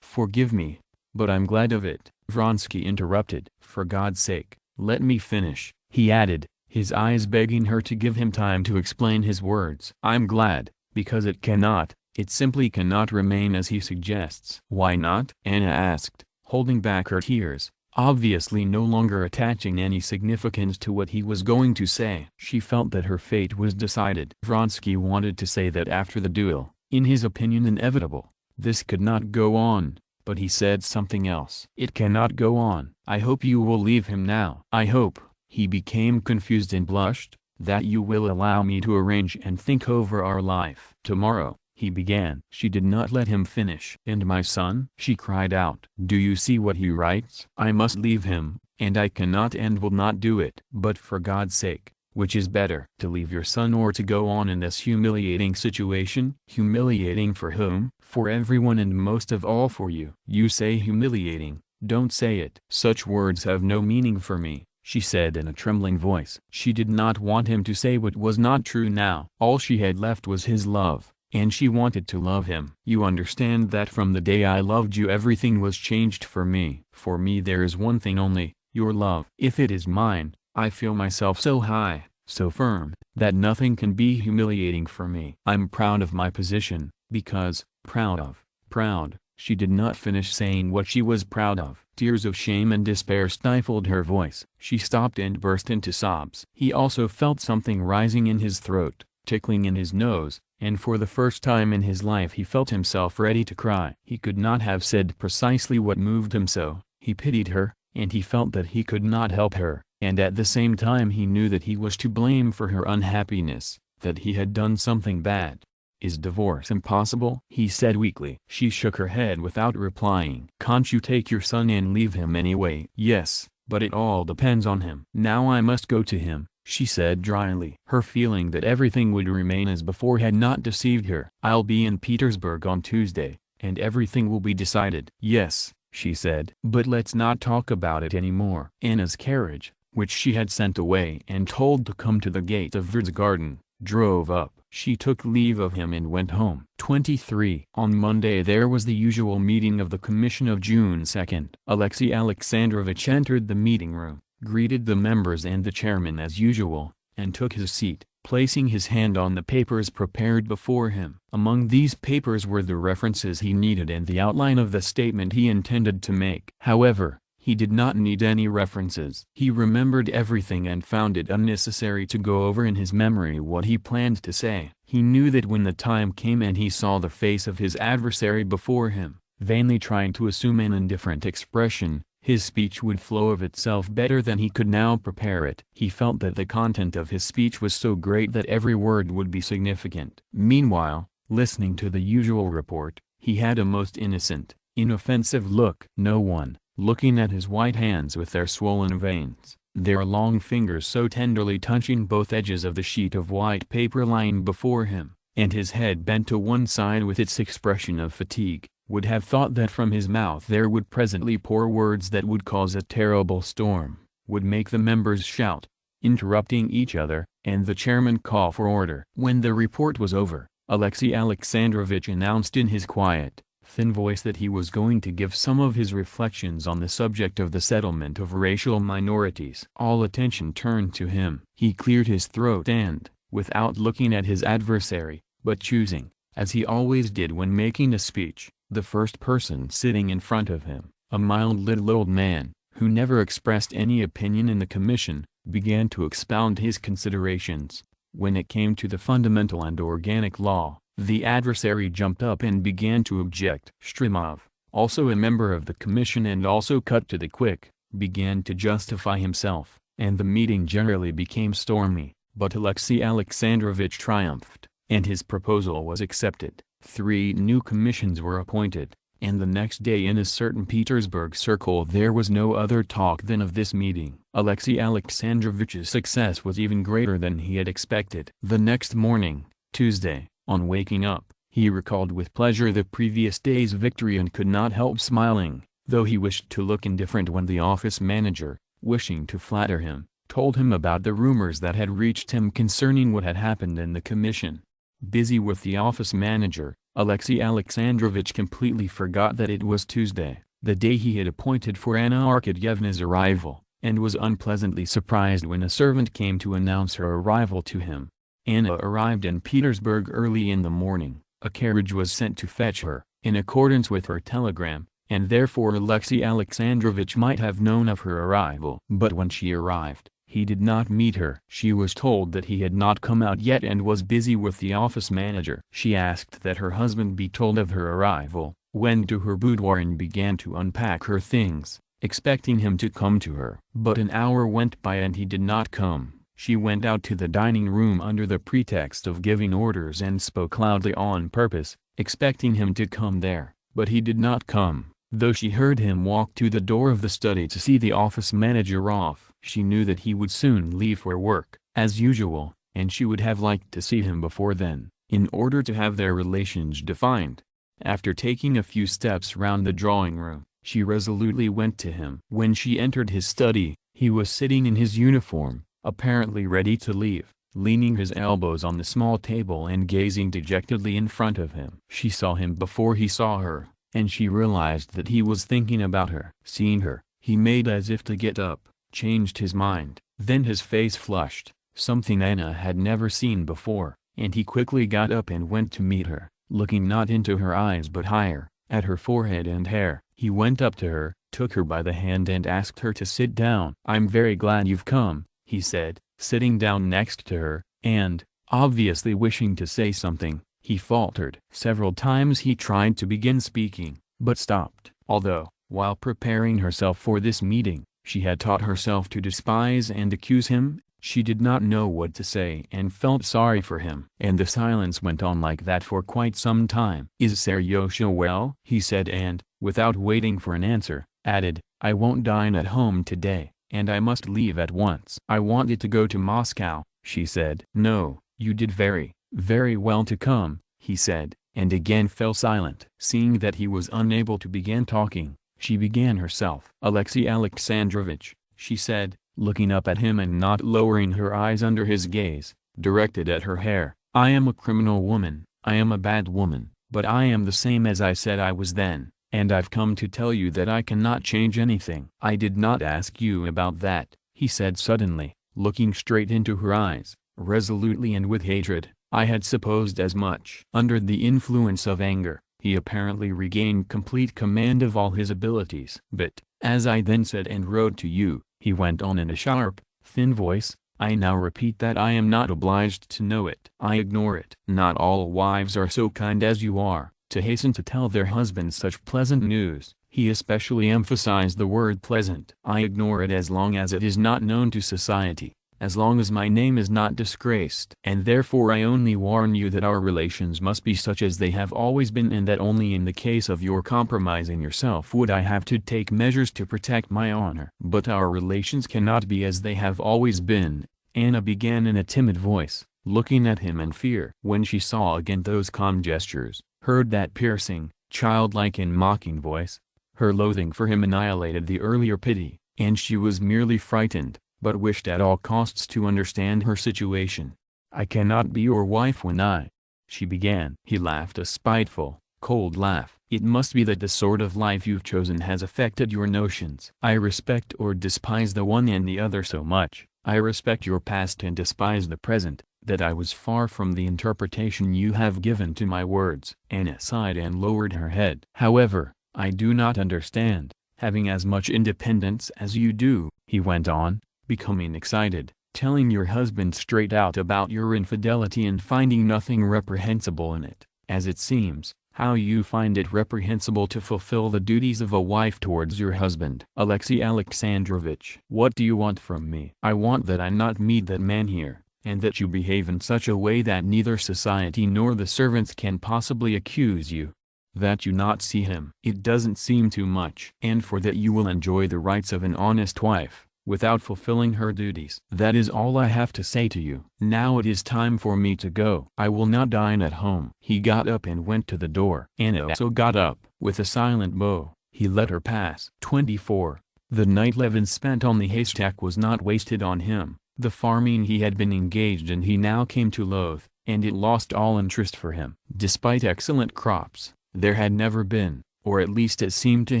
Speaker 1: Forgive me, but I'm glad of it." Vronsky interrupted. "For God's sake, let me finish," he added, his eyes begging her to give him time to explain his words. "I'm glad, because it simply cannot remain as he suggests." "Why not?" Anna asked, holding back her tears, obviously no longer attaching any significance to what he was going to say. She felt that her fate was decided. Vronsky wanted to say that after the duel, in his opinion inevitable, this could not go on, but he said something else. "It cannot go on. I hope you will leave him now. I hope," he became confused and blushed, "that you will allow me to arrange and think over our life." "Tomorrow," he began. She did not let him finish. "And my son?" she cried out. "Do you see what he writes? I must leave him, and I cannot and will not do it." "But for God's sake, which is better, to leave your son or to go on in this humiliating situation?" "Humiliating for whom?" "For everyone and most of all for you." "You say humiliating, don't say it." "Such words have no meaning for me," she said in a trembling voice. She did not want him to say what was not true now. All she had left was his love, and she wanted to love him. "You understand that from the day I loved you everything was changed for me. For me there is one thing only, your love. If it is mine, I feel myself so high, so firm, that nothing can be humiliating for me. I'm proud of my position, because, proud." She did not finish saying what she was proud of. Tears of shame and despair stifled her voice. She stopped and burst into sobs. He also felt something rising in his throat, tickling in his nose, and for the first time in his life he felt himself ready to cry. He could not have said precisely what moved him so. He pitied her, and he felt that he could not help her, and at the same time he knew that he was to blame for her unhappiness, that he had done something bad. "Is divorce impossible?" he said weakly. She shook her head without replying. "Can't you take your son and leave him anyway?" "Yes, but it all depends on him. Now I must go to him, she said dryly. Her feeling that everything would remain as before had not deceived her. I'll be in Petersburg on Tuesday, and everything will be decided. Yes, she said. But let's not talk about it anymore. Anna's carriage, which she had sent away and told to come to the gate of Verd's garden, drove up. She took leave of him and went home. 23. On Monday there was the usual meeting of the Commission of June 2. Alexey Alexandrovich entered the meeting room, greeted the members and the chairman as usual, and took his seat, placing his hand on the papers prepared before him. Among these papers were the references he needed and the outline of the statement he intended to make. However, he did not need any references. He remembered everything and found it unnecessary to go over in his memory what he planned to say. He knew that when the time came and he saw the face of his adversary before him, vainly trying to assume an indifferent expression, his speech would flow of itself better than he could now prepare it. He felt that the content of his speech was so great that every word would be significant. Meanwhile, listening to the usual report, he had a most innocent, inoffensive look. No one, looking at his white hands with their swollen veins, their long fingers so tenderly touching both edges of the sheet of white paper lying before him, and his head bent to one side with its expression of fatigue, would have thought that from his mouth there would presently pour words that would cause a terrible storm, would make the members shout, interrupting each other, and the chairman call for order. When the report was over, Alexey Alexandrovich announced in his quiet, thin voice that he was going to give some of his reflections on the subject of the settlement of racial minorities. All attention turned to him. He cleared his throat and, without looking at his adversary, but choosing, as he always did when making a speech, the first person sitting in front of him, a mild little old man, who never expressed any opinion in the commission, began to expound his considerations. When it came to the fundamental and organic law, the adversary jumped up and began to object. Stremov, also a member of the commission and also cut to the quick, began to justify himself, and the meeting generally became stormy, but Alexey Alexandrovich triumphed, and his proposal was accepted. 3 new commissions were appointed, and the next day in a certain Petersburg circle there was no other talk than of this meeting. Alexey Alexandrovich's success was even greater than he had expected. The next morning, Tuesday, on waking up, he recalled with pleasure the previous day's victory and could not help smiling, though he wished to look indifferent when the office manager, wishing to flatter him, told him about the rumors that had reached him concerning what had happened in the commission. Busy with the office manager, Alexey Alexandrovich completely forgot that it was Tuesday, the day he had appointed for Anna Arkadyevna's arrival, and was unpleasantly surprised when a servant came to announce her arrival to him. Anna arrived in Petersburg early in the morning. A carriage was sent to fetch her, in accordance with her telegram, and therefore Alexey Alexandrovich might have known of her arrival. But when she arrived, he did not meet her. She was told that he had not come out yet and was busy with the office manager. She asked that her husband be told of her arrival, went to her boudoir and began to unpack her things, expecting him to come to her. But an hour went by and he did not come. She went out to the dining room under the pretext of giving orders and spoke loudly on purpose, expecting him to come there, but he did not come. Though she heard him walk to the door of the study to see the office manager off, she knew that he would soon leave for work, as usual, and she would have liked to see him before then, in order to have their relations defined. After taking a few steps round the drawing room, she resolutely went to him. When she entered his study, he was sitting in his uniform, apparently ready to leave, leaning his elbows on the small table and gazing dejectedly in front of him. She saw him before he saw her, and she realized that he was thinking about her. Seeing her, he made as if to get up, changed his mind, then his face flushed, something Anna had never seen before, and he quickly got up and went to meet her, looking not into her eyes but higher, at her forehead and hair. He went up to her, took her by the hand and asked her to sit down. "I'm very glad you've come," he said, sitting down next to her, and, obviously wishing to say something, he faltered. Several times he tried to begin speaking, but stopped. Although, while preparing herself for this meeting, she had taught herself to despise and accuse him, she did not know what to say and felt sorry for him. And the silence went on like that for quite some time. "Is Seryosha well?" he said and, without waiting for an answer, added, "I won't dine at home today. and I must leave at once. I wanted to go to Moscow, she said. No, you did very, very well to come, he said, and again fell silent. Seeing that he was unable to begin talking, she began herself. Alexey Alexandrovich, she said, looking up at him and not lowering her eyes under his gaze, directed at her hair. I am a criminal woman, I am a bad woman, but I am the same as I said I was then, and I've come to tell you that I cannot change anything. I did not ask you about that, he said suddenly, looking straight into her eyes, resolutely and with hatred. I had supposed as much. Under the influence of anger, he apparently regained complete command of all his abilities. But, as I then said and wrote to you, he went on in a sharp, thin voice, I now repeat that I am not obliged to know it. I ignore it. Not all wives are so kind as you are, to hasten to tell their husbands such pleasant news. He especially emphasized the word pleasant. I ignore it as long as it is not known to society, as long as my name is not disgraced. And therefore I only warn you that our relations must be such as they have always been, and that only in the case of your compromising yourself would I have to take measures to protect my honor. But our relations cannot be as they have always been, Anna began in a timid voice, looking at him in fear. When she saw again those calm gestures, heard that piercing, childlike and mocking voice, her loathing for him annihilated the earlier pity, and she was merely frightened, but wished at all costs to understand her situation. I cannot be your wife when she began. He laughed a spiteful, cold laugh. It must be that the sort of life you've chosen has affected your notions. I respect or despise the one and the other so much, I respect your past and despise the present, that I was far from the interpretation you have given to my words. Anna sighed and lowered her head. However, I do not understand, having as much independence as you do, he went on, becoming excited, telling your husband straight out about your infidelity and finding nothing reprehensible in it, as it seems, how you find it reprehensible to fulfill the duties of a wife towards your husband. Alexey Alexandrovich, what do you want from me? I want that I not meet that man here, and that you behave in such a way that neither society nor the servants can possibly accuse you. That you not see him. It doesn't seem too much. And for that you will enjoy the rights of an honest wife, without fulfilling her duties. That is all I have to say to you. Now it is time for me to go. I will not dine at home. He got up and went to the door. Anna also got up. With a silent bow, he let her pass. 24. The night Levin spent on the haystack was not wasted on him. The farming he had been engaged in he now came to loathe, and it lost all interest for him. Despite excellent crops, there had never been, or at least it seemed to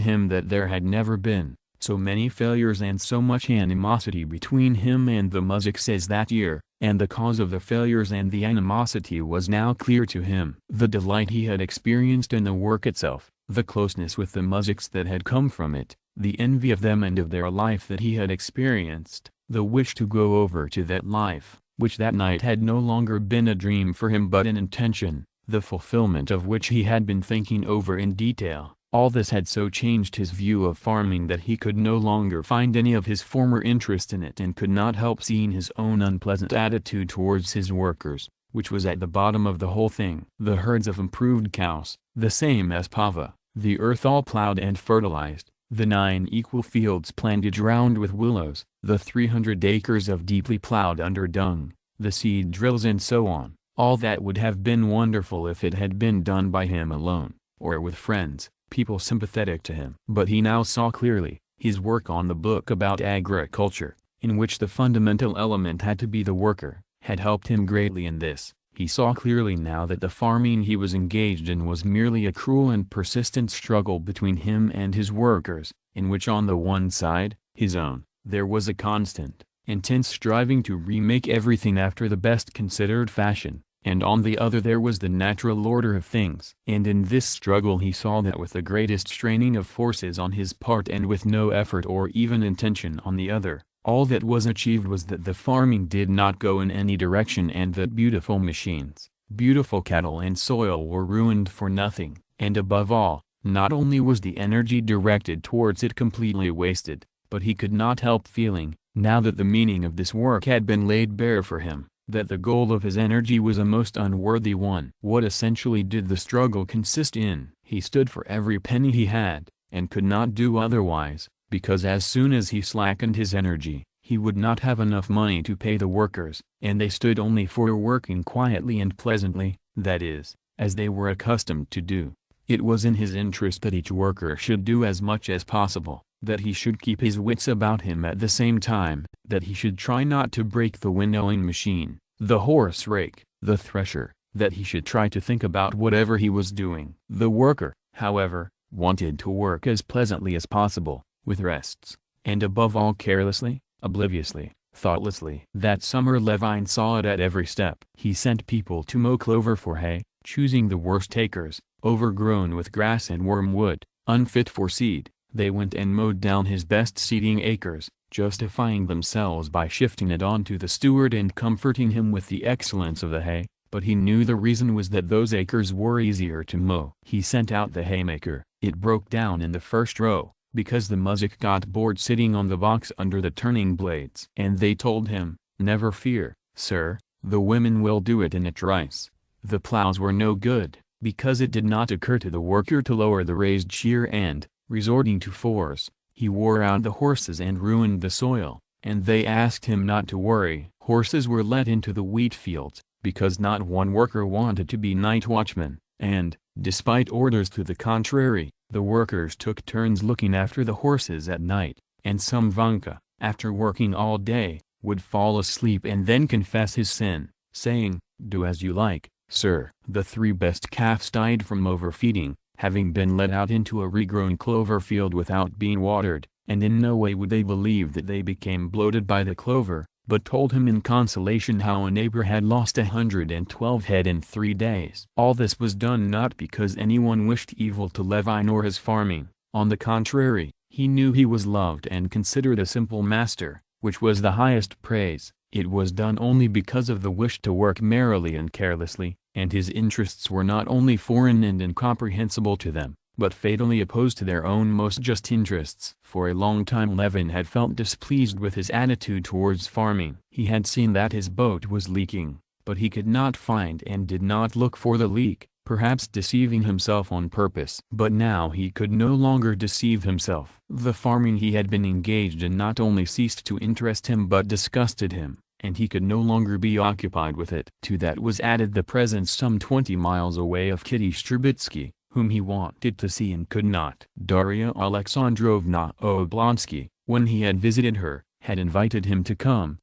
Speaker 1: him that there had never been, so many failures and so much animosity between him and the muziks as that year, and the cause of the failures and the animosity was now clear to him. The delight he had experienced in the work itself, the closeness with the muziks that had come from it, the envy of them and of their life that he had experienced, the wish to go over to that life, which that night had no longer been a dream for him but an intention, the fulfillment of which he had been thinking over in detail. All this had so changed his view of farming that he could no longer find any of his former interest in it and could not help seeing his own unpleasant attitude towards his workers, which was at the bottom of the whole thing. The herds of improved cows, the same as Pava, the earth all plowed and fertilized, the 9 equal fields planted round with willows, the 300 acres of deeply plowed under dung, the seed drills and so on, all that would have been wonderful if it had been done by him alone, or with friends, people sympathetic to him. But he now saw clearly, his work on the book about agriculture, in which the fundamental element had to be the worker, had helped him greatly in this. He saw clearly now that the farming he was engaged in was merely a cruel and persistent struggle between him and his workers, in which on the one side, his own, there was a constant, intense striving to remake everything after the best considered fashion, and on the other there was the natural order of things. And in this struggle he saw that with the greatest straining of forces on his part and with no effort or even intention on the other, all that was achieved was that the farming did not go in any direction and that beautiful machines, beautiful cattle and soil were ruined for nothing, and above all, not only was the energy directed towards it completely wasted, but he could not help feeling, now that the meaning of this work had been laid bare for him, that the goal of his energy was a most unworthy one. What essentially did the struggle consist in? He stood for every penny he had, and could not do otherwise, because as soon as he slackened his energy, he would not have enough money to pay the workers, and they stood only for working quietly and pleasantly, that is, as they were accustomed to do. It was in his interest that each worker should do as much as possible, that he should keep his wits about him at the same time, that he should try not to break the winnowing machine, the horse rake, the thresher, that he should try to think about whatever he was doing. The worker, however, wanted to work as pleasantly as possible, with rests, and above all carelessly, obliviously, thoughtlessly. That summer Levin saw it at every step. He sent people to mow clover for hay, choosing the worst acres, overgrown with grass and wormwood, unfit for seed. They went and mowed down his best seeding acres, justifying themselves by shifting it on to the steward and comforting him with the excellence of the hay, but he knew the reason was that those acres were easier to mow. He sent out the haymaker. It broke down in the first row, because the muzhik got bored sitting on the box under the turning blades. And they told him, "Never fear, sir, the women will do it in a trice." The plows were no good, because it did not occur to the worker to lower the raised shear and, resorting to force, he wore out the horses and ruined the soil, and they asked him not to worry. Horses were let into the wheat fields, because not one worker wanted to be night watchman, and, despite orders to the contrary, the workers took turns looking after the horses at night, and some Vanka, after working all day, would fall asleep and then confess his sin, saying, "Do as you like, sir." The 3 best calves died from overfeeding, having been let out into a regrown clover field without being watered, and in no way would they believe that they became bloated by the clover, but told him in consolation how a neighbor had lost 112 head in 3 days. All this was done not because anyone wished evil to Levin or his farming. On the contrary, he knew he was loved and considered a simple master, which was the highest praise. It was done only because of the wish to work merrily and carelessly, and his interests were not only foreign and incomprehensible to them, but fatally opposed to their own most just interests. For a long time Levin had felt displeased with his attitude towards farming. He had seen that his boat was leaking, but he could not find and did not look for the leak, perhaps deceiving himself on purpose. But now he could no longer deceive himself. The farming he had been engaged in not only ceased to interest him but disgusted him, and he could no longer be occupied with it. To that was added the presence some 20 miles away of Kitty Strubitsky, whom he wanted to see and could not. Darya Alexandrovna Oblonsky, when he had visited her, had invited him to come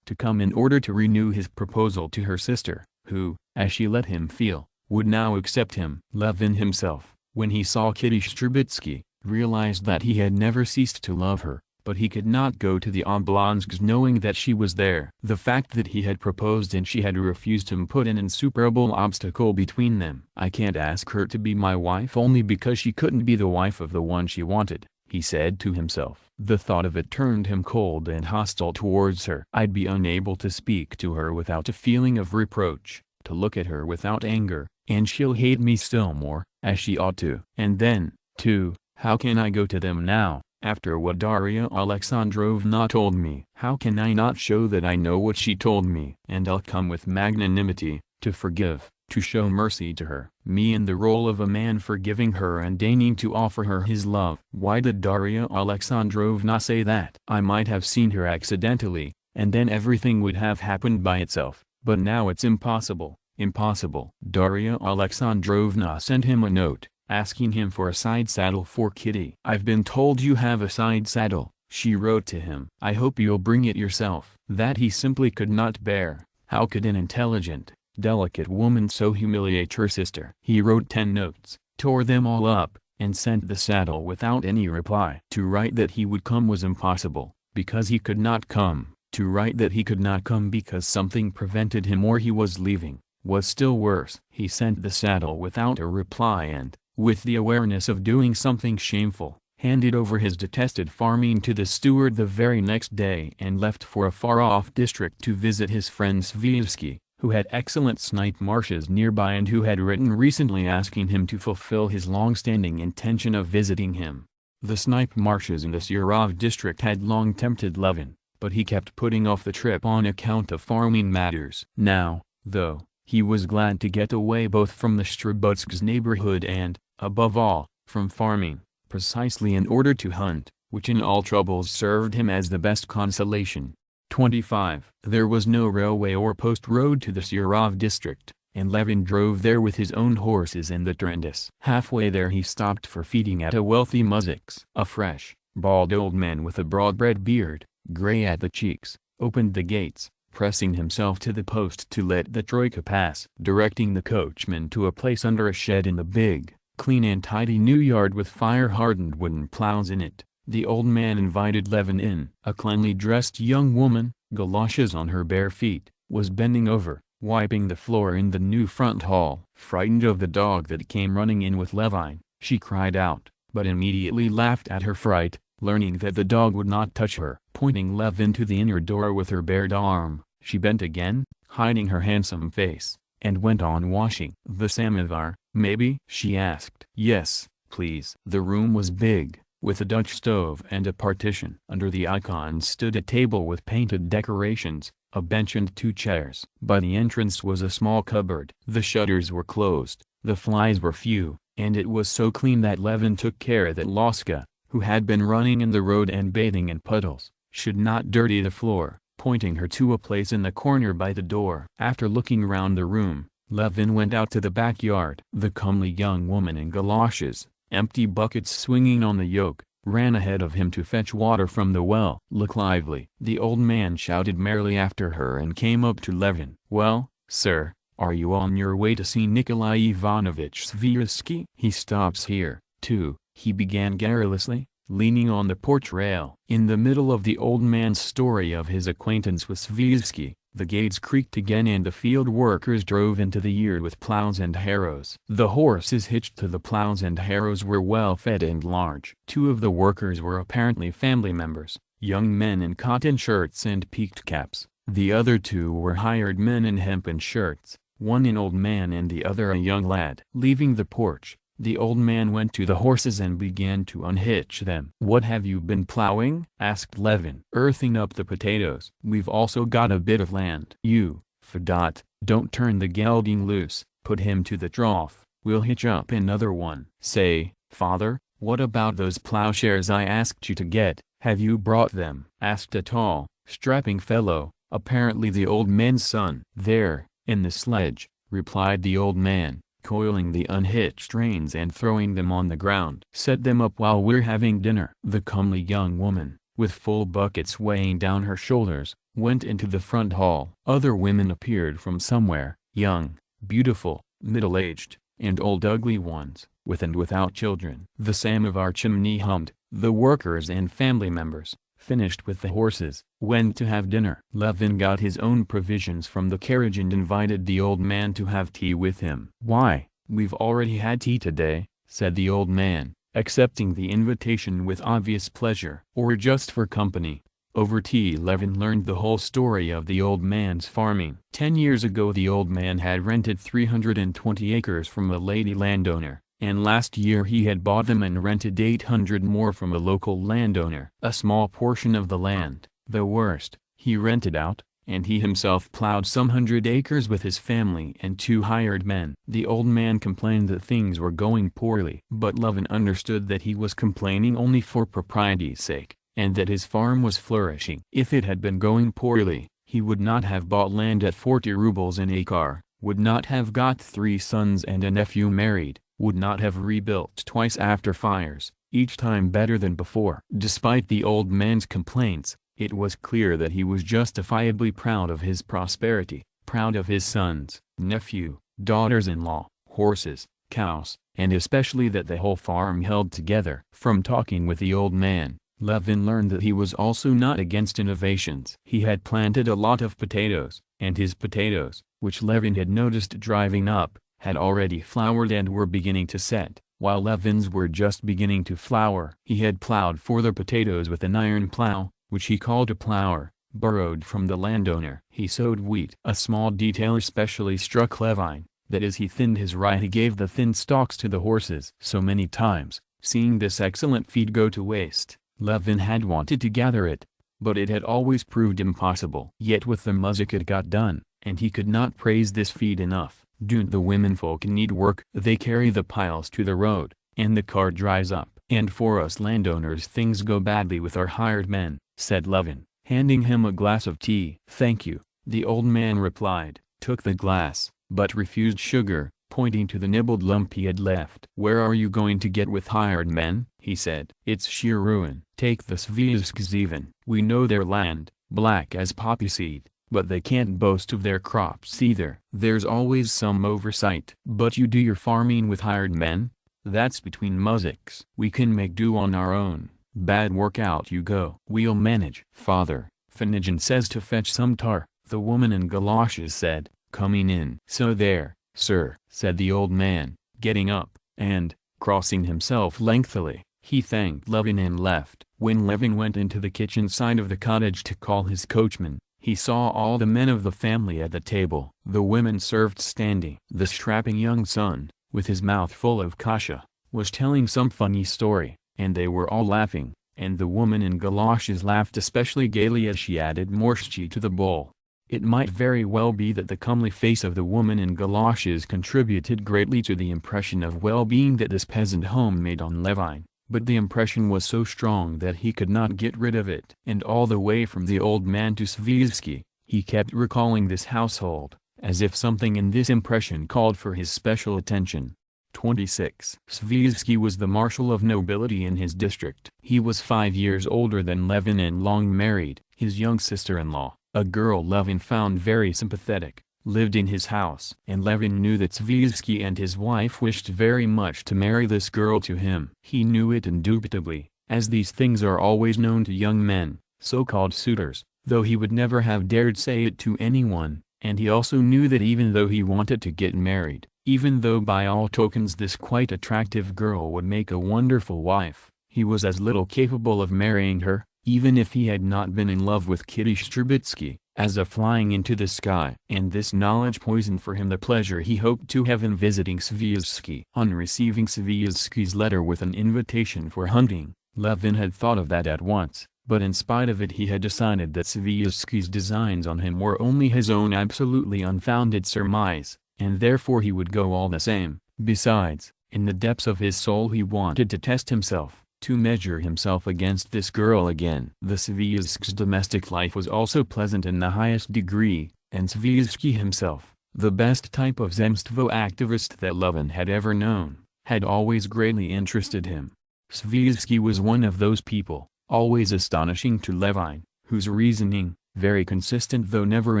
Speaker 1: in order to renew his proposal to her sister, who, as she let him feel, would now accept him. Levin himself, when he saw Kitty Strubitsky, realized that he had never ceased to love her, but he could not go to the Oblonsks knowing that she was there. The fact that he had proposed and she had refused him put an insuperable obstacle between them. "I can't ask her to be my wife only because she couldn't be the wife of the one she wanted," he said to himself. The thought of it turned him cold and hostile towards her. "I'd be unable to speak to her without a feeling of reproach, to look at her without anger, and she'll hate me still more, as she ought to. And then, too, how can I go to them now, after what Darya Alexandrovna told me? How can I not show that I know what she told me? And I'll come with magnanimity, to forgive, to show mercy to her. Me in the role of a man forgiving her and deigning to offer her his love." Why did Darya Alexandrovna say that? I might have seen her accidentally, and then everything would have happened by itself, but now it's impossible, impossible. Darya Alexandrovna sent him a note, asking him for a side saddle for Kitty. "I've been told you have a side saddle," she wrote to him. "I hope you'll bring it yourself." That he simply could not bear. How could an intelligent, delicate woman so humiliate her sister? He wrote 10 notes, tore them all up, and sent the saddle without any reply. To write that he would come was impossible, because he could not come. To write that he could not come because something prevented him or he was leaving, was still worse. He sent the saddle without a reply and, with the awareness of doing something shameful, handed over his detested farming to the steward the very next day and left for a far-off district to visit his friend Svievsky, who had excellent snipe marshes nearby and who had written recently asking him to fulfill his long-standing intention of visiting him. The snipe marshes in the Surov district had long tempted Levin, but he kept putting off the trip on account of farming matters. Now, though, he was glad to get away both from the Strubutsks' neighborhood and, above all, from farming, precisely in order to hunt, which in all troubles served him as the best consolation. 25. There was no railway or post road to the Surov district, and Levin drove there with his own horses and the Trendis. Halfway there he stopped for feeding at a wealthy muzhik's. A fresh, bald old man with a broad red beard, grey at the cheeks, opened the gates, pressing himself to the post to let the troika pass, directing the coachman to a place under a shed in the big, clean and tidy new yard with fire-hardened wooden plows in it. The old man invited Levin in. A cleanly dressed young woman, galoshes on her bare feet, was bending over, wiping the floor in the new front hall. Frightened of the dog that came running in with Levin, she cried out, but immediately laughed at her fright, learning that the dog would not touch her. Pointing Levin to the inner door with her bared arm, she bent again, hiding her handsome face, and went on washing. "The samovar, maybe?" she asked. "Yes, please." The room was big, with a Dutch stove and a partition. Under the icons stood a table with painted decorations, a bench and 2 chairs. By the entrance was a small cupboard. The shutters were closed, the flies were few, and it was so clean that Levin took care that Laska, who had been running in the road and bathing in puddles, should not dirty the floor, pointing her to a place in the corner by the door. After looking round the room, Levin went out to the backyard. The comely young woman in galoshes, empty buckets swinging on the yoke, ran ahead of him to fetch water from the well. "Look lively!" The old man shouted merrily after her and came up to Levin. "Well, sir, are you on your way to see Nikolai Ivanovich Svirsky?" "He stops here, too," he began garrulously, leaning on the porch rail. In the middle of the old man's story of his acquaintance with Svirsky, the gates creaked again and the field workers drove into the yard with plows and harrows. The horses hitched to the plows and harrows were well fed and large. 2 of the workers were apparently family members, young men in cotton shirts and peaked caps. The other 2 were hired men in hempen shirts, one an old man and the other a young lad. Leaving the porch, the old man went to the horses and began to unhitch them. "What have you been plowing?" asked Levin. "Earthing up the potatoes. We've also got a bit of land." "You, Fedot, don't turn the gelding loose, put him to the trough, we'll hitch up another one." "Say, father, what about those plowshares I asked you to get, have you brought them?" asked a tall, strapping fellow, apparently the old man's son. "There, in the sledge," replied the old man, coiling the unhitched reins and throwing them on the ground. "Set them up while we're having dinner." The comely young woman, with full buckets weighing down her shoulders, went into the front hall. Other women appeared from somewhere, young, beautiful, middle-aged, and old ugly ones, with and without children. The samovar chimney hummed. The workers and family members, finished with the horses, went to have dinner. Levin got his own provisions from the carriage and invited the old man to have tea with him. "Why, we've already had tea today," said the old man, accepting the invitation with obvious pleasure. "Or just for company." Over tea Levin learned the whole story of the old man's farming. 10 years ago the old man had rented 320 acres from a lady landowner, and last year he had bought them and rented 800 more from a local landowner. A small portion of the land, the worst, he rented out, and he himself plowed some 100 acres with his family and 2 hired men. The old man complained that things were going poorly. But Levin understood that he was complaining only for propriety's sake, and that his farm was flourishing. If it had been going poorly, he would not have bought land at 40 rubles an acre, would not have got 3 sons and a nephew married, would not have rebuilt twice after fires, each time better than before. Despite the old man's complaints, it was clear that he was justifiably proud of his prosperity, proud of his sons, nephew, daughters-in-law, horses, cows, and especially that the whole farm held together. From talking with the old man, Levin learned that he was also not against innovations. He had planted a lot of potatoes, and his potatoes, which Levin had noticed driving up, had already flowered and were beginning to set, while Levin's were just beginning to flower. He had plowed for the potatoes with an iron plow, which he called a plower, borrowed from the landowner. He sowed wheat. A small detail especially struck Levin, that as he thinned his rye he gave the thin stalks to the horses. So many times, seeing this excellent feed go to waste, Levin had wanted to gather it, but it had always proved impossible. Yet with the muzhik it got done, and he could not praise this feed enough. "Don't the womenfolk need work?" They carry the piles to the road, and the cart drives up. And for us landowners things go badly with our hired men, said Levin, handing him a glass of tea. Thank you, the old man replied, took the glass, but refused sugar, pointing to the nibbled lump he had left. Where are you going to get with hired men? He said. It's sheer ruin. Take the Sviazhskys even. We know their land, black as poppy seed, but they can't boast of their crops either. There's always some oversight. But you do your farming with hired men? That's between muziks. We can make do on our own. Bad work out you go. We'll manage. Father, Finnegan says to fetch some tar, the woman in galoshes said, coming in. So there, sir, said the old man, getting up, and, crossing himself lengthily, he thanked Levin and left. When Levin went into the kitchen side of the cottage to call his coachman, he saw all the men of the family at the table. The women served standing. The strapping young son, with his mouth full of kasha, was telling some funny story, and they were all laughing, and the woman in galoshes laughed especially gaily as she added morschi to the bowl. It might very well be that the comely face of the woman in galoshes contributed greatly to the impression of well-being that this peasant home made on Levin, but the impression was so strong that he could not get rid of it. And all the way from the old man to Sviazhsky, he kept recalling this household, as if something in this impression called for his special attention. 26. Sviazhsky was the marshal of nobility in his district. He was 5 years older than Levin and long married. His young sister-in-law, a girl Levin found very sympathetic, lived in his house. And Levin knew that Sviazhsky and his wife wished very much to marry this girl to him. He knew it indubitably, as these things are always known to young men, so-called suitors, though he would never have dared say it to anyone, and he also knew that even though he wanted to get married, even though by all tokens this quite attractive girl would make a wonderful wife, he was as little capable of marrying her, even if he had not been in love with Kitty Strubitsky, as of flying into the sky. And this knowledge poisoned for him the pleasure he hoped to have in visiting Sviazhsky. On receiving Sviazhsky's letter with an invitation for hunting, Levin had thought of that at once, but in spite of it he had decided that Sviazhsky's designs on him were only his own absolutely unfounded surmise, and therefore he would go all the same. Besides, in the depths of his soul he wanted to test himself, to measure himself against this girl again. The Sviazhskys' domestic life was also pleasant in the highest degree, and Sviazhsky himself, the best type of zemstvo activist that Levin had ever known, had always greatly interested him. Sviazhsky was one of those people, always astonishing to Levin, whose reasoning, very consistent though never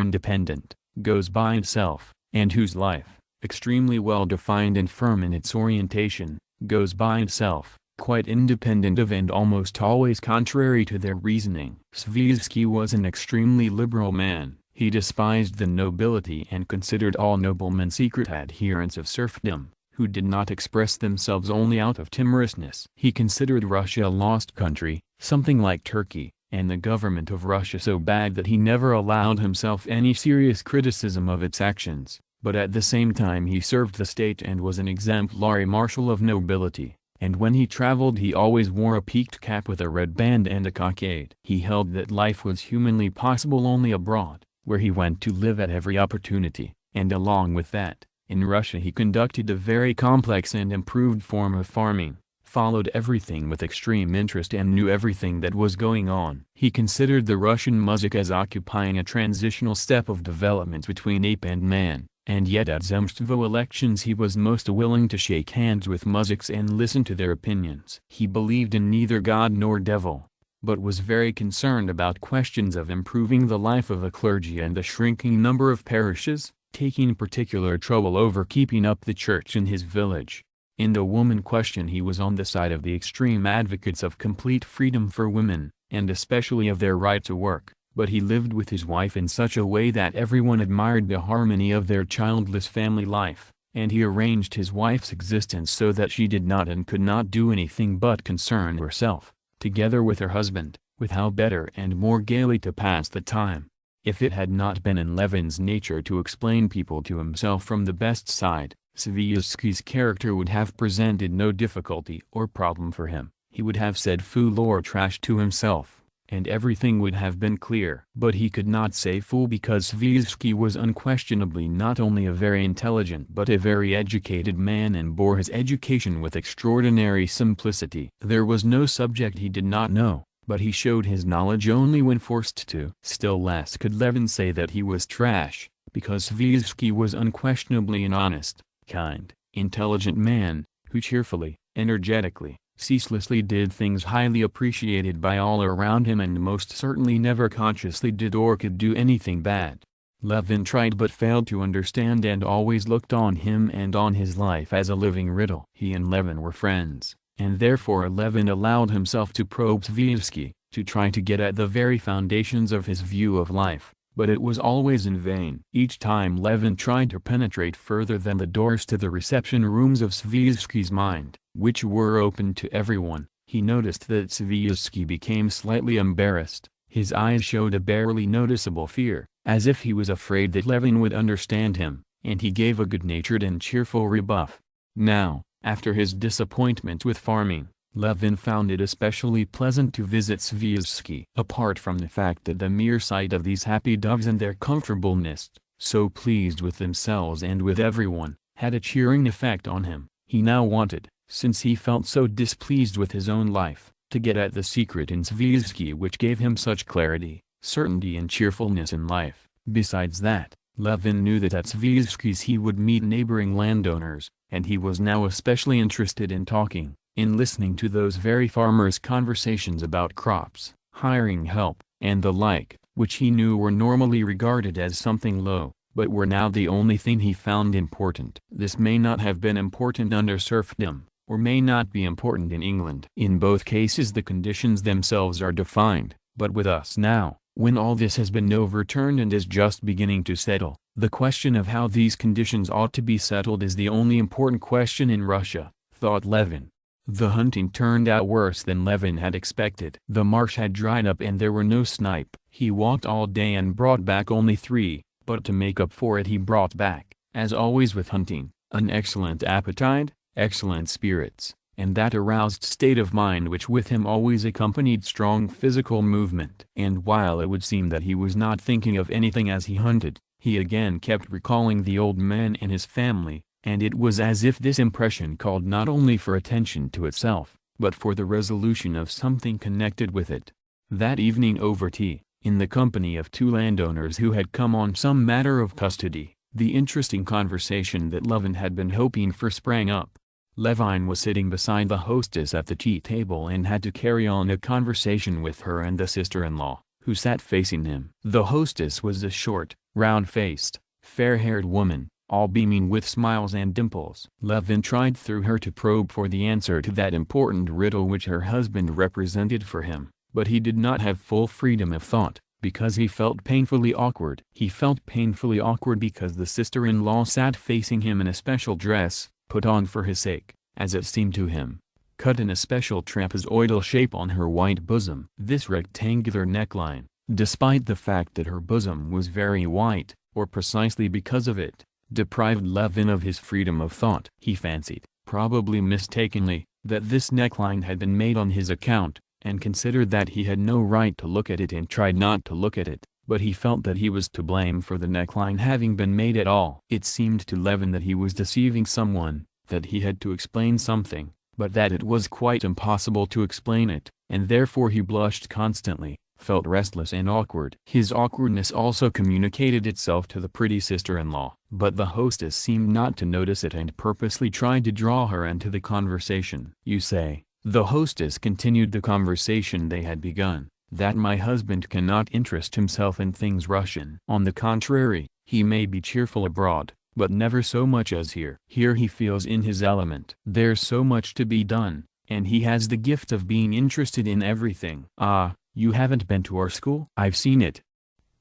Speaker 1: independent, goes by itself, and whose life, extremely well defined and firm in its orientation, goes by itself, quite independent of and almost always contrary to their reasoning. Sviazhsky was an extremely liberal man. He despised the nobility and considered all noblemen secret adherents of serfdom, who did not express themselves only out of timorousness. He considered Russia a lost country, something like Turkey, and the government of Russia so bad that he never allowed himself any serious criticism of its actions, but at the same time he served the state and was an exemplary marshal of nobility. And when he traveled he always wore a peaked cap with a red band and a cockade. He held that life was humanly possible only abroad, where he went to live at every opportunity, and along with that, in Russia he conducted a very complex and improved form of farming, followed everything with extreme interest and knew everything that was going on. He considered the Russian muzhik as occupying a transitional step of development between ape and man. And yet at zemstvo elections he was most willing to shake hands with muzhiks and listen to their opinions. He believed in neither God nor devil, but was very concerned about questions of improving the life of the clergy and the shrinking number of parishes, taking particular trouble over keeping up the church in his village. In the woman question he was on the side of the extreme advocates of complete freedom for women, and especially of their right to work. But he lived with his wife in such a way that everyone admired the harmony of their childless family life, and he arranged his wife's existence so that she did not and could not do anything but concern herself, together with her husband, with how better and more gaily to pass the time. If it had not been in Levin's nature to explain people to himself from the best side, Sviazhsky's character would have presented no difficulty or problem for him. He would have said fool or trash to himself, and everything would have been clear. But he could not say fool because Dostoyevsky was unquestionably not only a very intelligent but a very educated man and bore his education with extraordinary simplicity. There was no subject he did not know, but he showed his knowledge only when forced to. Still less could Levin say that he was trash, because Dostoyevsky was unquestionably an honest, kind, intelligent man, who cheerfully, energetically, ceaselessly did things highly appreciated by all around him and most certainly never consciously did or could do anything bad. Levin tried but failed to understand and always looked on him and on his life as a living riddle. He and Levin were friends, and therefore Levin allowed himself to probe Dostoyevsky, to try to get at the very foundations of his view of life. But it was always in vain. Each time Levin tried to penetrate further than the doors to the reception rooms of Dostoyevsky's mind, which were open to everyone, he noticed that Dostoyevsky became slightly embarrassed. His eyes showed a barely noticeable fear, as if he was afraid that Levin would understand him, and he gave a good-natured and cheerful rebuff. Now, after his disappointment with farming, Levin found it especially pleasant to visit Dostoyevsky. Apart from the fact that the mere sight of these happy doves and their comfortable nest, so pleased with themselves and with everyone, had a cheering effect on him, he now wanted, since he felt so displeased with his own life, to get at the secret in Dostoyevsky which gave him such clarity, certainty and cheerfulness in life. Besides that, Levin knew that at Dostoyevsky's he would meet neighboring landowners, and he was now especially interested in talking, in listening to those very farmers' conversations about crops, hiring help, and the like, which he knew were normally regarded as something low, but were now the only thing he found important. This may not have been important under serfdom, or may not be important in England. In both cases the conditions themselves are defined, but with us now, when all this has been overturned and is just beginning to settle, the question of how these conditions ought to be settled is the only important question in Russia, thought Levin. The hunting turned out worse than Levin had expected. The marsh had dried up and there were no snipe. He walked all day and brought back only 3, but to make up for it he brought back, as always with hunting, an excellent appetite, excellent spirits, and that aroused state of mind which with him always accompanied strong physical movement. And while it would seem that he was not thinking of anything as he hunted, he again kept recalling the old man and his family, and it was as if this impression called not only for attention to itself, but for the resolution of something connected with it. That evening over tea, in the company of 2 landowners who had come on some matter of custody, the interesting conversation that Levin had been hoping for sprang up. Levin was sitting beside the hostess at the tea table and had to carry on a conversation with her and the sister-in-law, who sat facing him. The hostess was a short, round-faced, fair-haired woman, all beaming with smiles and dimples. Levin tried through her to probe for the answer to that important riddle which her husband represented for him, but he did not have full freedom of thought, because he felt painfully awkward. He felt painfully awkward because the sister-in-law sat facing him in a special dress, put on for his sake, as it seemed to him, cut in a special trapezoidal shape on her white bosom. This rectangular neckline, despite the fact that her bosom was very white, or precisely because of it, deprived Levin of his freedom of thought. He fancied, probably mistakenly, that this neckline had been made on his account, and considered that he had no right to look at it and tried not to look at it, but he felt that he was to blame for the neckline having been made at all. It seemed to Levin that he was deceiving someone, that he had to explain something, but that it was quite impossible to explain it, and therefore he blushed constantly, felt restless and awkward. His awkwardness also communicated itself to the pretty sister-in-law, but the hostess seemed not to notice it and purposely tried to draw her into the conversation. You say, the hostess continued the conversation they had begun, that my husband cannot interest himself in things Russian. On the contrary, he may be cheerful abroad, but never so much as here. Here he feels in his element. There's so much to be done, and he has the gift of being interested in everything. Ah, you haven't been to our school? I've seen it.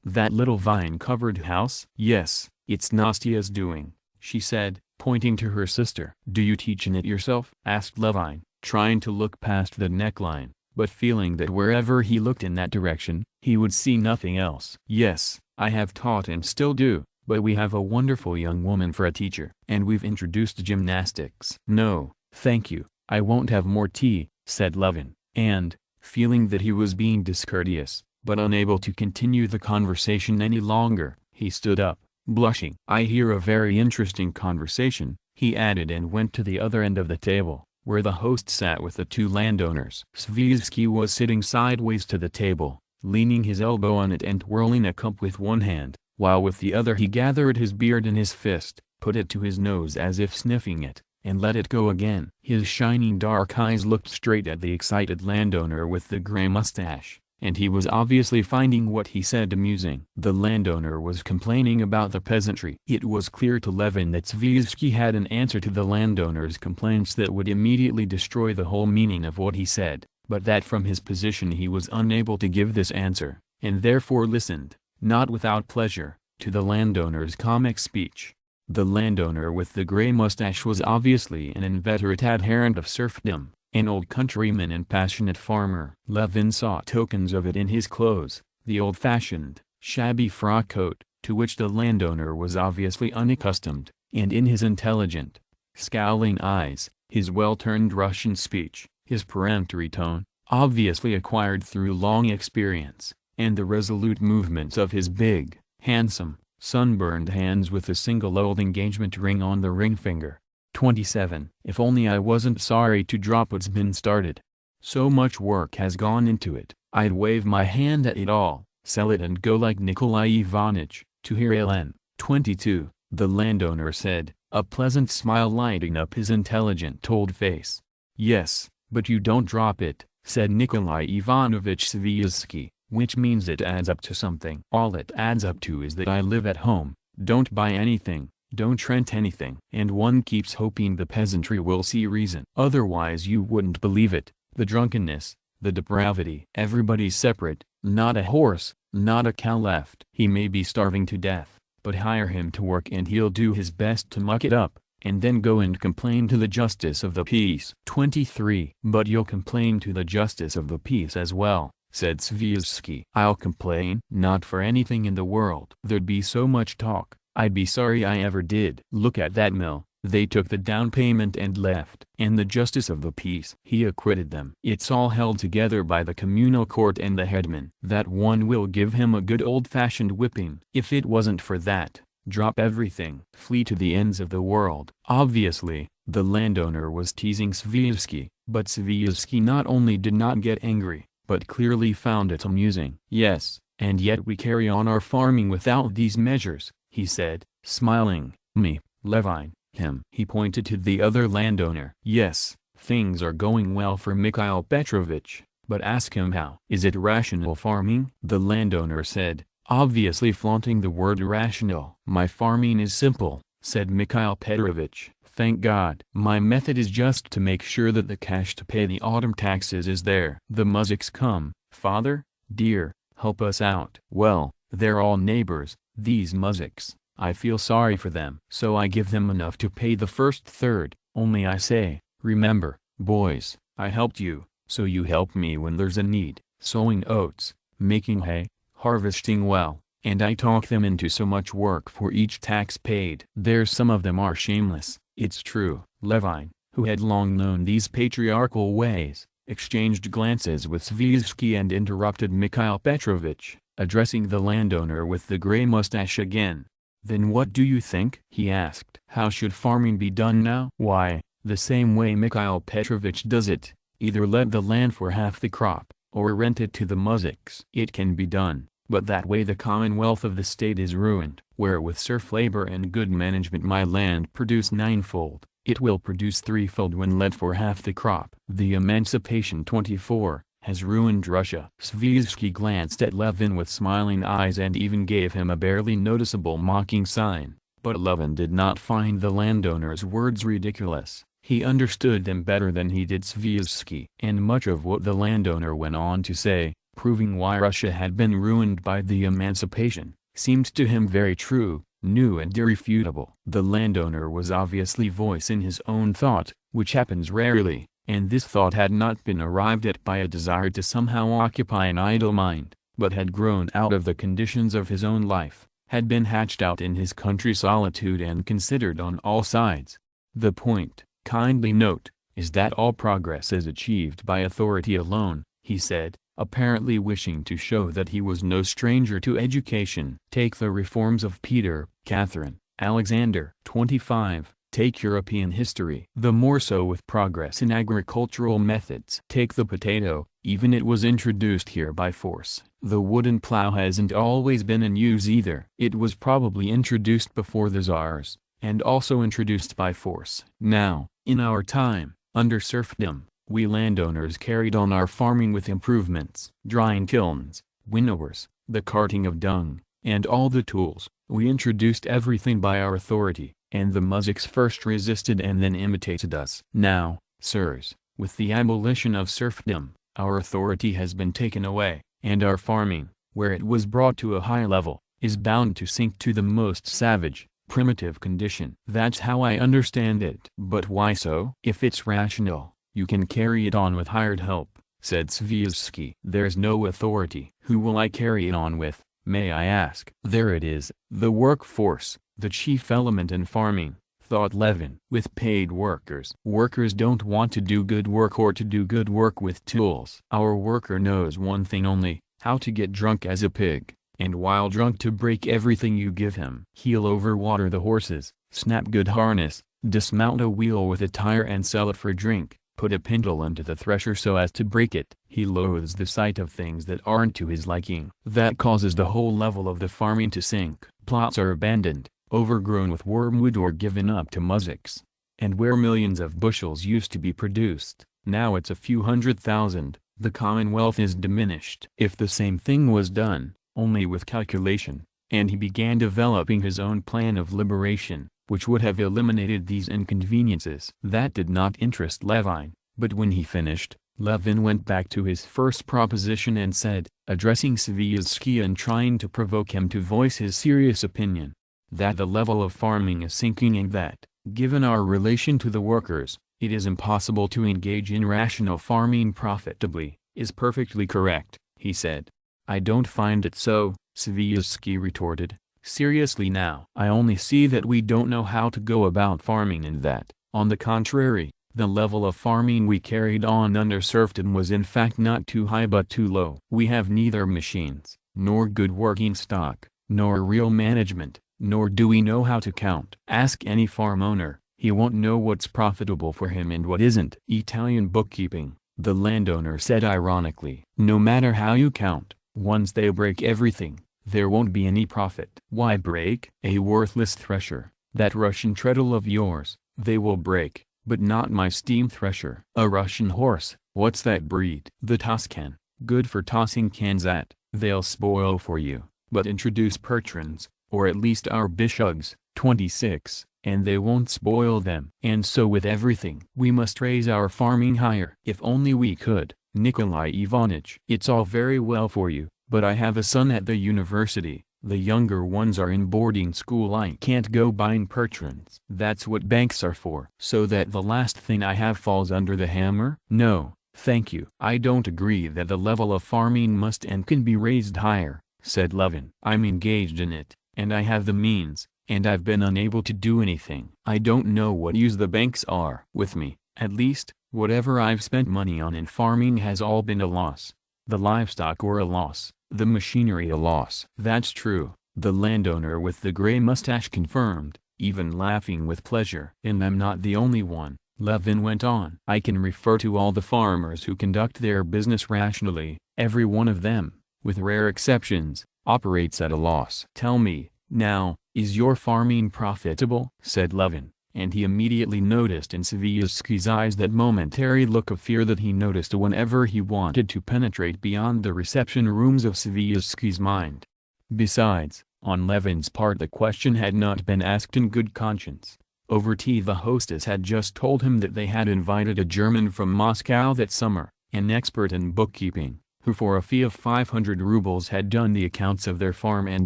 Speaker 1: That little vine-covered house? Yes, it's Nastya's doing, she said, pointing to her sister. Do you teach in it yourself? Asked Levin, trying to look past the neckline, but feeling that wherever he looked in that direction, he would see nothing else. Yes, I have taught and still do, but we have a wonderful young woman for a teacher. And we've introduced gymnastics. No, thank you, I won't have more tea, said Levin, and, Feeling that he was being discourteous, but unable to continue the conversation any longer, he stood up, blushing. "I hear a very interesting conversation," he added, and went to the other end of the table, where the host sat with the two landowners. Sviazhsky was sitting sideways to the table, leaning his elbow on it and twirling a cup with one hand, while with the other he gathered his beard in his fist, put it to his nose as if sniffing it, and let it go again. His shining dark eyes looked straight at the excited landowner with the grey mustache, and he was obviously finding what he said amusing. The landowner was complaining about the peasantry. It was clear to Levin that Sviazhsky had an answer to the landowner's complaints that would immediately destroy the whole meaning of what he said, but that from his position he was unable to give this answer, and therefore listened, not without pleasure, to the landowner's comic speech. The landowner with the grey mustache was obviously an inveterate adherent of serfdom, an old countryman and passionate farmer. Levin saw tokens of it in his clothes, the old-fashioned, shabby frock coat, to which the landowner was obviously unaccustomed, and in his intelligent, scowling eyes, his well-turned Russian speech, his peremptory tone, obviously acquired through long experience, and the resolute movements of his big, handsome, sunburned hands with a single old engagement ring on the ring finger. 27. If only I wasn't sorry to drop what's been started. So much work has gone into it, I'd wave my hand at it all, sell it and go like Nikolai Ivanitch, to hear Ellen. 22. The landowner said, a pleasant smile lighting up his intelligent old face. Yes, but you don't drop it, said Nikolai Ivanovich Sviazhsky, which means it adds up to something. All it adds up to is that I live at home, don't buy anything, don't rent anything. And one keeps hoping the peasantry will see reason. Otherwise you wouldn't believe it, the drunkenness, the depravity. Everybody's separate, not a horse, not a cow left. He may be starving to death, but hire him to work and he'll do his best to muck it up, and then go and complain to the justice of the peace. 23. But you'll complain to the justice of the peace as well, said Sviazhsky. I'll complain? Not for anything in the world. There'd be so much talk, I'd be sorry I ever did. Look at that mill, they took the down payment and left. And the justice of the peace, he acquitted them. It's all held together by the communal court and the headman. That one will give him a good old-fashioned whipping. If it wasn't for that, drop everything, flee to the ends of the world. Obviously, the landowner was teasing Sviazhsky, but Sviazhsky not only did not get angry, but clearly found it amusing. Yes, and yet we carry on our farming without these measures, he said, smiling. Me, Levine, him. He pointed to the other landowner. Yes, things are going well for Mikhail Petrovich, but ask him how. Is it rational farming? The landowner said, obviously flaunting the word rational. My farming is simple, said Mikhail Petrovich. Thank God. My method is just to make sure that the cash to pay the autumn taxes is there. The muziks come, father, dear, help us out. Well, they're all neighbors, these muziks. I feel sorry for them. So I give them enough to pay the first third, only I say, remember, boys, I helped you, so you help me when there's a need, sowing oats, making hay, harvesting well, and I talk them into so much work for each tax paid. There's some of them are shameless, it's true. Levine, who had long known these patriarchal ways, exchanged glances with Sviazhsky and interrupted Mikhail Petrovich, addressing the landowner with the grey mustache again. Then what do you think? He asked. How should farming be done now? Why, the same way Mikhail Petrovich does it, either let the land for half the crop, or rent it to the muziks. It can be done, but that way the commonwealth of the state is ruined. Where with serf labor and good management my land produce ninefold, it will produce threefold when let for half the crop. The emancipation 24 has ruined Russia. Sviazhsky glanced at Levin with smiling eyes and even gave him a barely noticeable mocking sign, but Levin did not find the landowner's words ridiculous. He understood them better than he did Sviazhsky. And much of what the landowner went on to say, proving why Russia had been ruined by the emancipation, seemed to him very true, new and irrefutable. The landowner was obviously voicing his own thought, which happens rarely, and this thought had not been arrived at by a desire to somehow occupy an idle mind, but had grown out of the conditions of his own life, had been hatched out in his country solitude and considered on all sides. The point, kindly note, is that all progress is achieved by authority alone, he said, apparently wishing to show that he was no stranger to education. Take the reforms of Peter, Catherine, Alexander. 25. Take European history. The more so with progress in agricultural methods. Take the potato, even it was introduced here by force. The wooden plow hasn't always been in use either. It was probably introduced before the Tsars, and also introduced by force. Now, in our time, under serfdom, we landowners carried on our farming with improvements. Drying kilns, winnowers, the carting of dung, and all the tools. We introduced everything by our authority, and the mujiks first resisted and then imitated us. Now, sirs, with the abolition of serfdom, our authority has been taken away, and our farming, where it was brought to a high level, is bound to sink to the most savage, primitive condition. That's how I understand it. But why so? If it's rational, you can carry it on with hired help, said Dostoyevsky. There's no authority. Who will I carry it on with, may I ask? There it is, the workforce, the chief element in farming, thought Levin. With paid workers. Workers don't want to do good work or to do good work with tools. Our worker knows one thing only, how to get drunk as a pig, and while drunk to break everything you give him. He'll overwater the horses, snap good harness, dismount a wheel with a tire and sell it for drink, put a pinnacle into the thresher so as to break it. He loathes the sight of things that aren't to his liking. That causes the whole level of the farming to sink. Plots are abandoned, overgrown with wormwood or given up to mujiks. And where millions of bushels used to be produced, now it's a few 100,000, the commonwealth is diminished. If the same thing was done, only with calculation, and he began developing his own plan of liberation, which would have eliminated these inconveniences. That did not interest Levin, but when he finished, Levin went back to his first proposition and said, addressing Dostoyevsky and trying to provoke him to voice his serious opinion, that the level of farming is sinking and that, given our relation to the workers, it is impossible to engage in rational farming profitably, is perfectly correct, he said. I don't find it so, Dostoyevsky retorted. Seriously now. I only see that we don't know how to go about farming and that, on the contrary, the level of farming we carried on under serfdom was in fact not too high but too low. We have neither machines, nor good working stock, nor real management, nor do we know how to count. Ask any farm owner, he won't know what's profitable for him and what isn't. Italian bookkeeping, the landowner said ironically. No matter how you count, once they break everything, there won't be any profit. Why break? A worthless thresher, that Russian treadle of yours, they will break, but not my steam thresher. A Russian horse, what's that breed? The Toscan, good for tossing cans at, they'll spoil for you, but introduce Pertrans, or at least our Bishugs, 26, and they won't spoil them. And so with everything. We must raise our farming higher. If only we could, Nikolai Ivanitch. It's all very well for you, but I have a son at the university, the younger ones are in boarding school. I can't go buying Pertrans. That's what banks are for. So that the last thing I have falls under the hammer? No, thank you. I don't agree that the level of farming must and can be raised higher, said Levin. I'm engaged in it, and I have the means, and I've been unable to do anything. I don't know what use the banks are. With me, at least, whatever I've spent money on in farming has all been a loss. The livestock were a loss. The machinery a loss. That's true, the landowner with the gray mustache confirmed, even laughing with pleasure. And I'm not the only one, Levin went on. I can refer to all the farmers who conduct their business rationally. Every one of them, with rare exceptions, operates at a loss. Tell me, now, is your farming profitable? Said Levin, and he immediately noticed in Dostoyevsky's eyes that momentary look of fear that he noticed whenever he wanted to penetrate beyond the reception rooms of Dostoyevsky's mind. Besides, on Levin's part the question had not been asked in good conscience. Over tea the hostess had just told him that they had invited a German from Moscow that summer, an expert in bookkeeping, who for a fee of 500 rubles had done the accounts of their farm and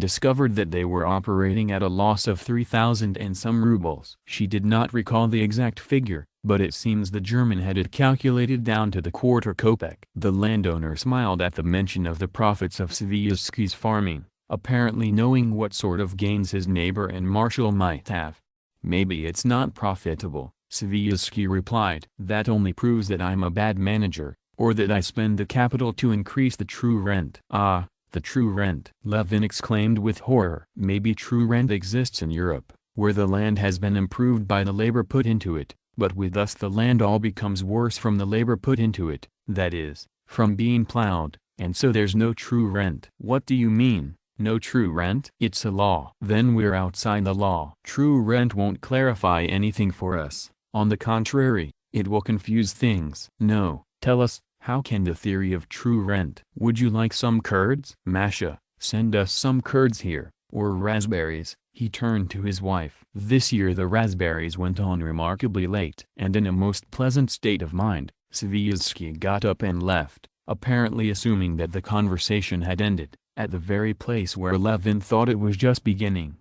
Speaker 1: discovered that they were operating at a loss of 3,000 and some rubles. She did not recall the exact figure, but it seems the German had it calculated down to the quarter kopeck. The landowner smiled at the mention of the profits of Dostoyevsky's farming, apparently knowing what sort of gains his neighbor and marshal might have. Maybe it's not profitable, Dostoyevsky replied. That only proves that I'm a bad manager, or that I spend the capital to increase the true rent. Ah, the true rent! Levin exclaimed with horror. Maybe true rent exists in Europe, where the land has been improved by the labor put into it, but with us the land all becomes worse from the labor put into it, that is, from being plowed, and so there's no true rent. What do you mean, no true rent? It's a law. Then we're outside the law. True rent won't clarify anything for us. On the contrary, it will confuse things. No, tell us, how can the theory of true rent? Would you like some curds? Masha, send us some curds here, or raspberries. He turned to his wife. This year the raspberries went on remarkably late. And in a most pleasant state of mind, Sviazhsky got up and left, apparently assuming that the conversation had ended, at the very place where Levin thought it was just beginning.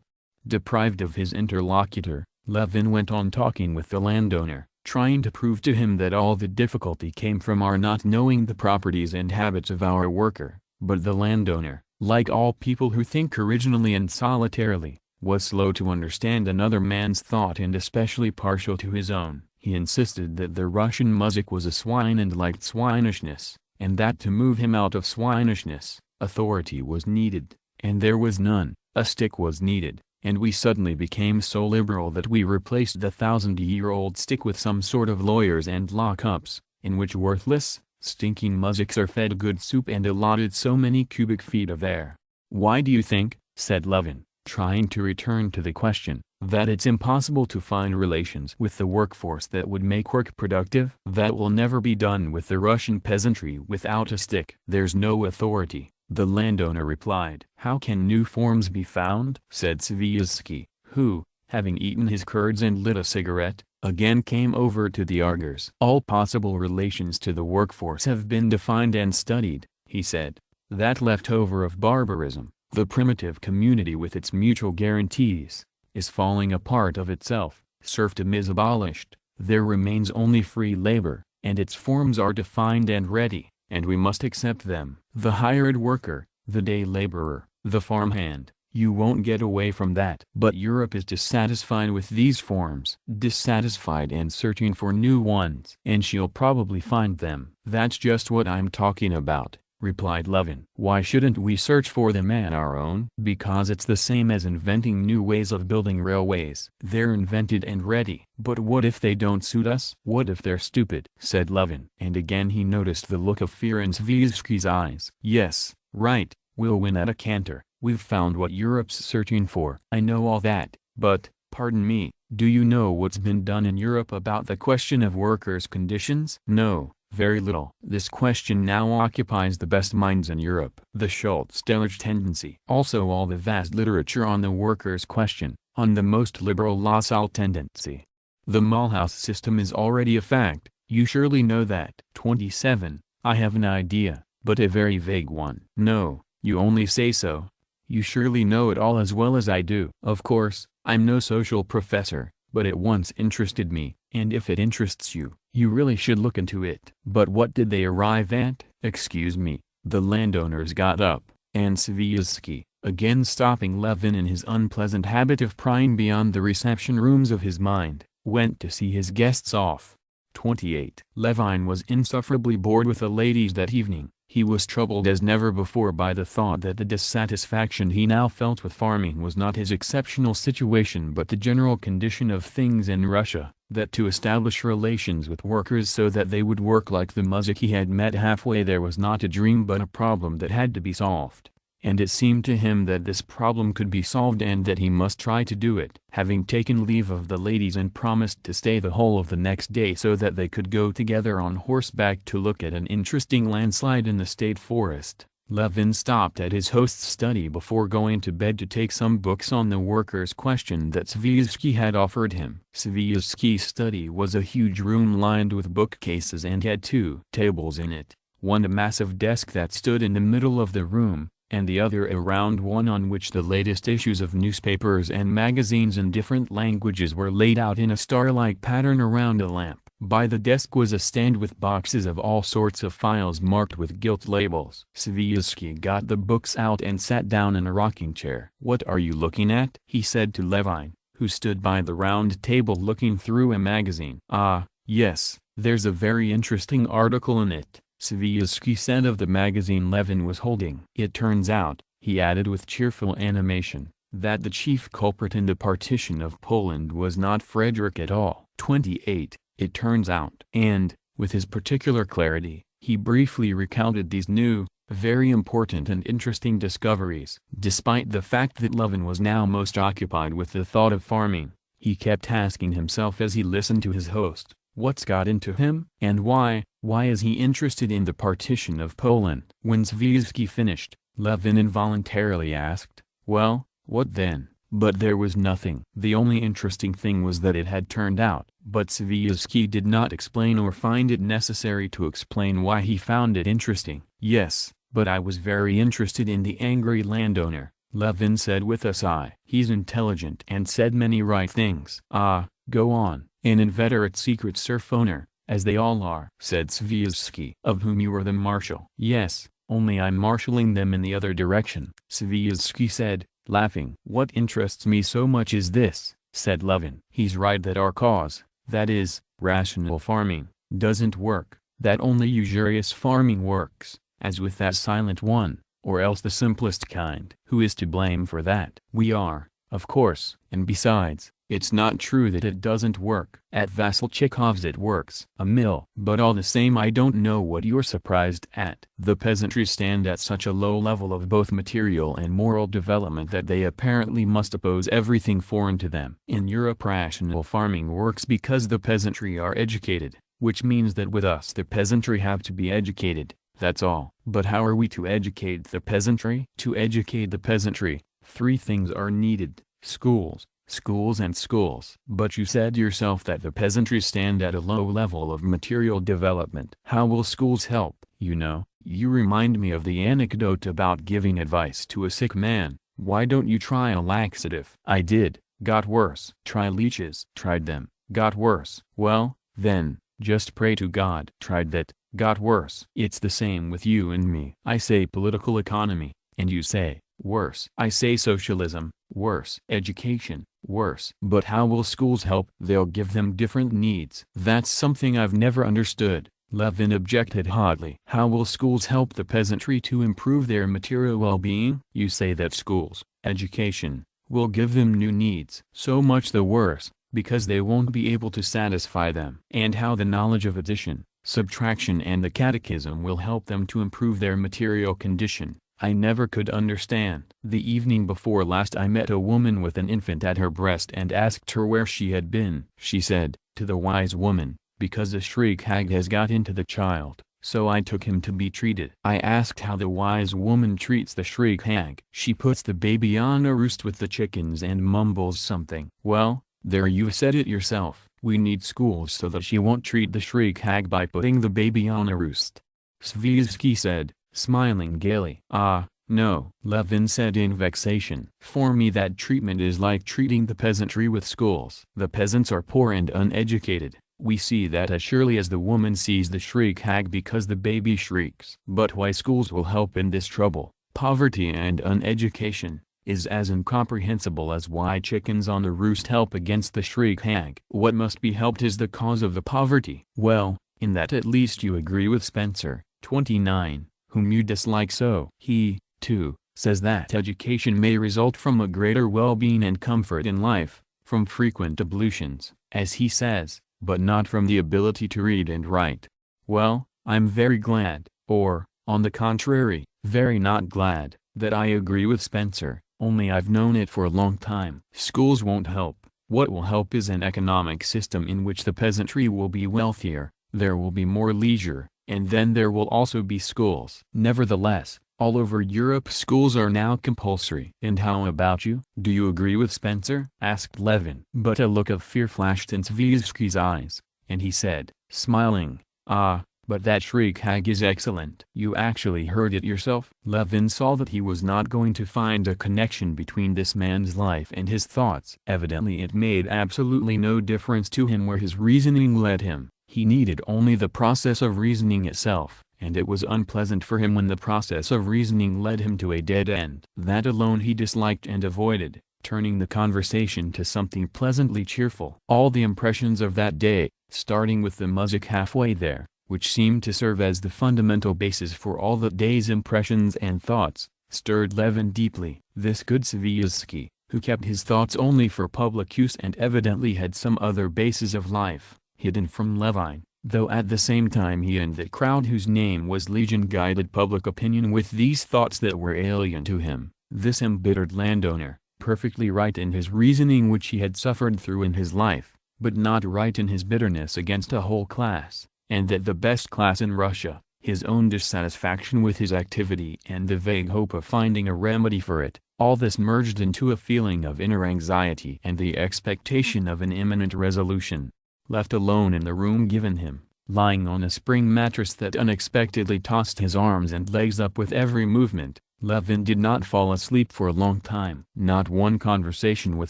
Speaker 1: Deprived of his interlocutor, Levin went on talking with the landowner, trying to prove to him that all the difficulty came from our not knowing the properties and habits of our worker. But the landowner, like all people who think originally and solitarily, was slow to understand another man's thought and especially partial to his own. He insisted that the Russian muzhik was a swine and liked swinishness, and that to move him out of swinishness, authority was needed, and there was none. A stick was needed, and we suddenly became so liberal that we replaced the 1,000-year-old stick with some sort of lawyers and lockups, in which worthless, stinking muzhiks are fed good soup and allotted so many cubic feet of air. Why do you think, said Levin, trying to return to the question, that it's impossible to find relations with the workforce that would make work productive? That will never be done with the Russian peasantry without a stick. There's no authority, the landowner replied. How can new forms be found? Said Sviazhsky, who, having eaten his curds and lit a cigarette, again came over to the arguers. All possible relations to the workforce have been defined and studied, he said. That leftover of barbarism, the primitive community with its mutual guarantees, is falling apart of itself. Serfdom is abolished, there remains only free labor, and its forms are defined and ready, and we must accept them. The hired worker, the day laborer, the farmhand, you won't get away from that. But Europe is dissatisfied with these forms, dissatisfied and searching for new ones. And she'll probably find them. That's just what I'm talking about, replied Levin. Why shouldn't we search for them at our own? Because it's the same as inventing new ways of building railways. They're invented and ready. But what if they don't suit us? What if they're stupid? Said Levin. And again he noticed the look of fear in Sviazhsky's eyes. Yes, right, we'll win at a canter. We've found what Europe's searching for. I know all that, but, pardon me, do you know what's been done in Europe about the question of workers' conditions? No. Very little. This question now occupies the best minds in Europe. The Schultz-Delage tendency. Also all the vast literature on the workers' question, on the most liberal Lassalle tendency. The Mulhouse system is already a fact, you surely know that. 27. I have an idea, but a very vague one. No, you only say so. You surely know it all as well as I do. Of course, I'm no social professor, but it once interested me, and if it interests you, you really should look into it. But what did they arrive at? Excuse me, the landowners got up, and Sviazhsky, again stopping Levin in his unpleasant habit of prying beyond the reception rooms of his mind, went to see his guests off. 28. Levin was insufferably bored with the ladies that evening. He was troubled as never before by the thought that the dissatisfaction he now felt with farming was not his exceptional situation but the general condition of things in Russia, that to establish relations with workers so that they would work like the muzhik he had met halfway there was not a dream but a problem that had to be solved. And it seemed to him that this problem could be solved and that he must try to do it. Having taken leave of the ladies and promised to stay the whole of the next day so that they could go together on horseback to look at an interesting landslide in the state forest, Levin stopped at his host's study before going to bed to take some books on the workers' question that Sviazhsky had offered him. Sviazhsky's study was a huge room lined with bookcases and had two tables in it, one a massive desk that stood in the middle of the room, and the other a round one on which the latest issues of newspapers and magazines in different languages were laid out in a star-like pattern around a lamp. By the desk was a stand with boxes of all sorts of files marked with gilt labels. Sviazhsky got the books out and sat down in a rocking chair. "What are you looking at?" he said to Levin, who stood by the round table looking through a magazine. "Ah, yes, there's a very interesting article in it," Sviazhsky said of the magazine Levin was holding. It turns out, he added with cheerful animation, that the chief culprit in the partition of Poland was not Frederick at all. 28. It turns out. And, with his particular clarity, he briefly recounted these new, very important and interesting discoveries. Despite the fact that Levin was now most occupied with the thought of farming, he kept asking himself as he listened to his host, what's got into him? And why is he interested in the partition of Poland? When Sviazhsky finished, Levin involuntarily asked, well, what then? But there was nothing. The only interesting thing was that it had turned out. But Sviazhsky did not explain or find it necessary to explain why he found it interesting. Yes, but I was very interested in the angry landowner, Levin said with a sigh. He's intelligent and said many right things. Ah, go on. An inveterate secret serf owner, as they all are, said Sviazhsky. Of whom you were the marshal. Yes, only I'm marshalling them in the other direction, Sviazhsky said, laughing. What interests me so much is this, said Levin. He's right that our cause, that is, rational farming, doesn't work, that only usurious farming works, as with that silent one, or else the simplest kind. Who is to blame for that? We are, of course, and besides, it's not true that it doesn't work. At Vasilchekov's it works. A mill. But all the same I don't know what you're surprised at. The peasantry stand at such a low level of both material and moral development that they apparently must oppose everything foreign to them. In Europe rational farming works because the peasantry are educated, which means that with us the peasantry have to be educated, that's all. But how are we to educate the peasantry? To educate the peasantry, three things are needed: schools, schools and schools. But you said yourself that the peasantry stand at a low level of material development. How will schools help? You know, you remind me of the anecdote about giving advice to a sick man. Why don't you try a laxative? I did, got worse. Try leeches. Tried them, got worse. Well, then, just pray to God. Tried that, got worse. It's the same with you and me. I say political economy, and you say, worse. I say socialism, worse. Education, worse. But how will schools help? They'll give them different needs. That's something I've never understood, Levin objected hotly. How will schools help the peasantry to improve their material well-being? You say that schools, education, will give them new needs. So much the worse, because they won't be able to satisfy them. And how the knowledge of addition, subtraction and the catechism will help them to improve their material condition. I never could understand. The evening before last I met a woman with an infant at her breast and asked her where she had been. She said, to the wise woman, because a shriek hag has got into the child, so I took him to be treated. I asked how the wise woman treats the shriek hag. She puts the baby on a roost with the chickens and mumbles something. Well, there you said it yourself. We need schools so that she won't treat the shriek hag by putting the baby on a roost. Sviazhsky said, smiling gaily. Ah, no, Levin said in vexation. For me that treatment is like treating the peasantry with schools. The peasants are poor and uneducated. We see that as surely as the woman sees the shriek hag because the baby shrieks. But why schools will help in this trouble, poverty and uneducation, is as incomprehensible as why chickens on the roost help against the shriek hag. What must be helped is the cause of the poverty. Well, in that at least you agree with Spencer, 29. Whom you dislike so. He, too, says that education may result from a greater well-being and comfort in life, from frequent ablutions, as he says, but not from the ability to read and write. Well, I'm very glad, or, on the contrary, very not glad, that I agree with Spencer, only I've known it for a long time. Schools won't help. What will help is an economic system in which the peasantry will be wealthier, there will be more leisure, and then there will also be schools. Nevertheless, all over Europe schools are now compulsory. And how about you? Do you agree with Spencer? Asked Levin. But a look of fear flashed in Sviazhsky's eyes, and he said, smiling, ah, but that shriek hag is excellent. You actually heard it yourself? Levin saw that he was not going to find a connection between this man's life and his thoughts. Evidently it made absolutely no difference to him where his reasoning led him. He needed only the process of reasoning itself, and it was unpleasant for him when the process of reasoning led him to a dead end. That alone he disliked and avoided, turning the conversation to something pleasantly cheerful. All the impressions of that day, starting with the music halfway there, which seemed to serve as the fundamental basis for all that day's impressions and thoughts, stirred Levin deeply. This good Dostoyevsky, who kept his thoughts only for public use and evidently had some other basis of life, hidden from Levin, though at the same time he and the crowd whose name was Legion guided public opinion with these thoughts that were alien to him. This embittered landowner, perfectly right in his reasoning which he had suffered through in his life, but not right in his bitterness against a whole class, and that the best class in Russia, his own dissatisfaction with his activity and the vague hope of finding a remedy for it, all this merged into a feeling of inner anxiety and the expectation of an imminent resolution. Left alone in the room given him, lying on a spring mattress that unexpectedly tossed his arms and legs up with every movement, Levin did not fall asleep for a long time. Not one conversation with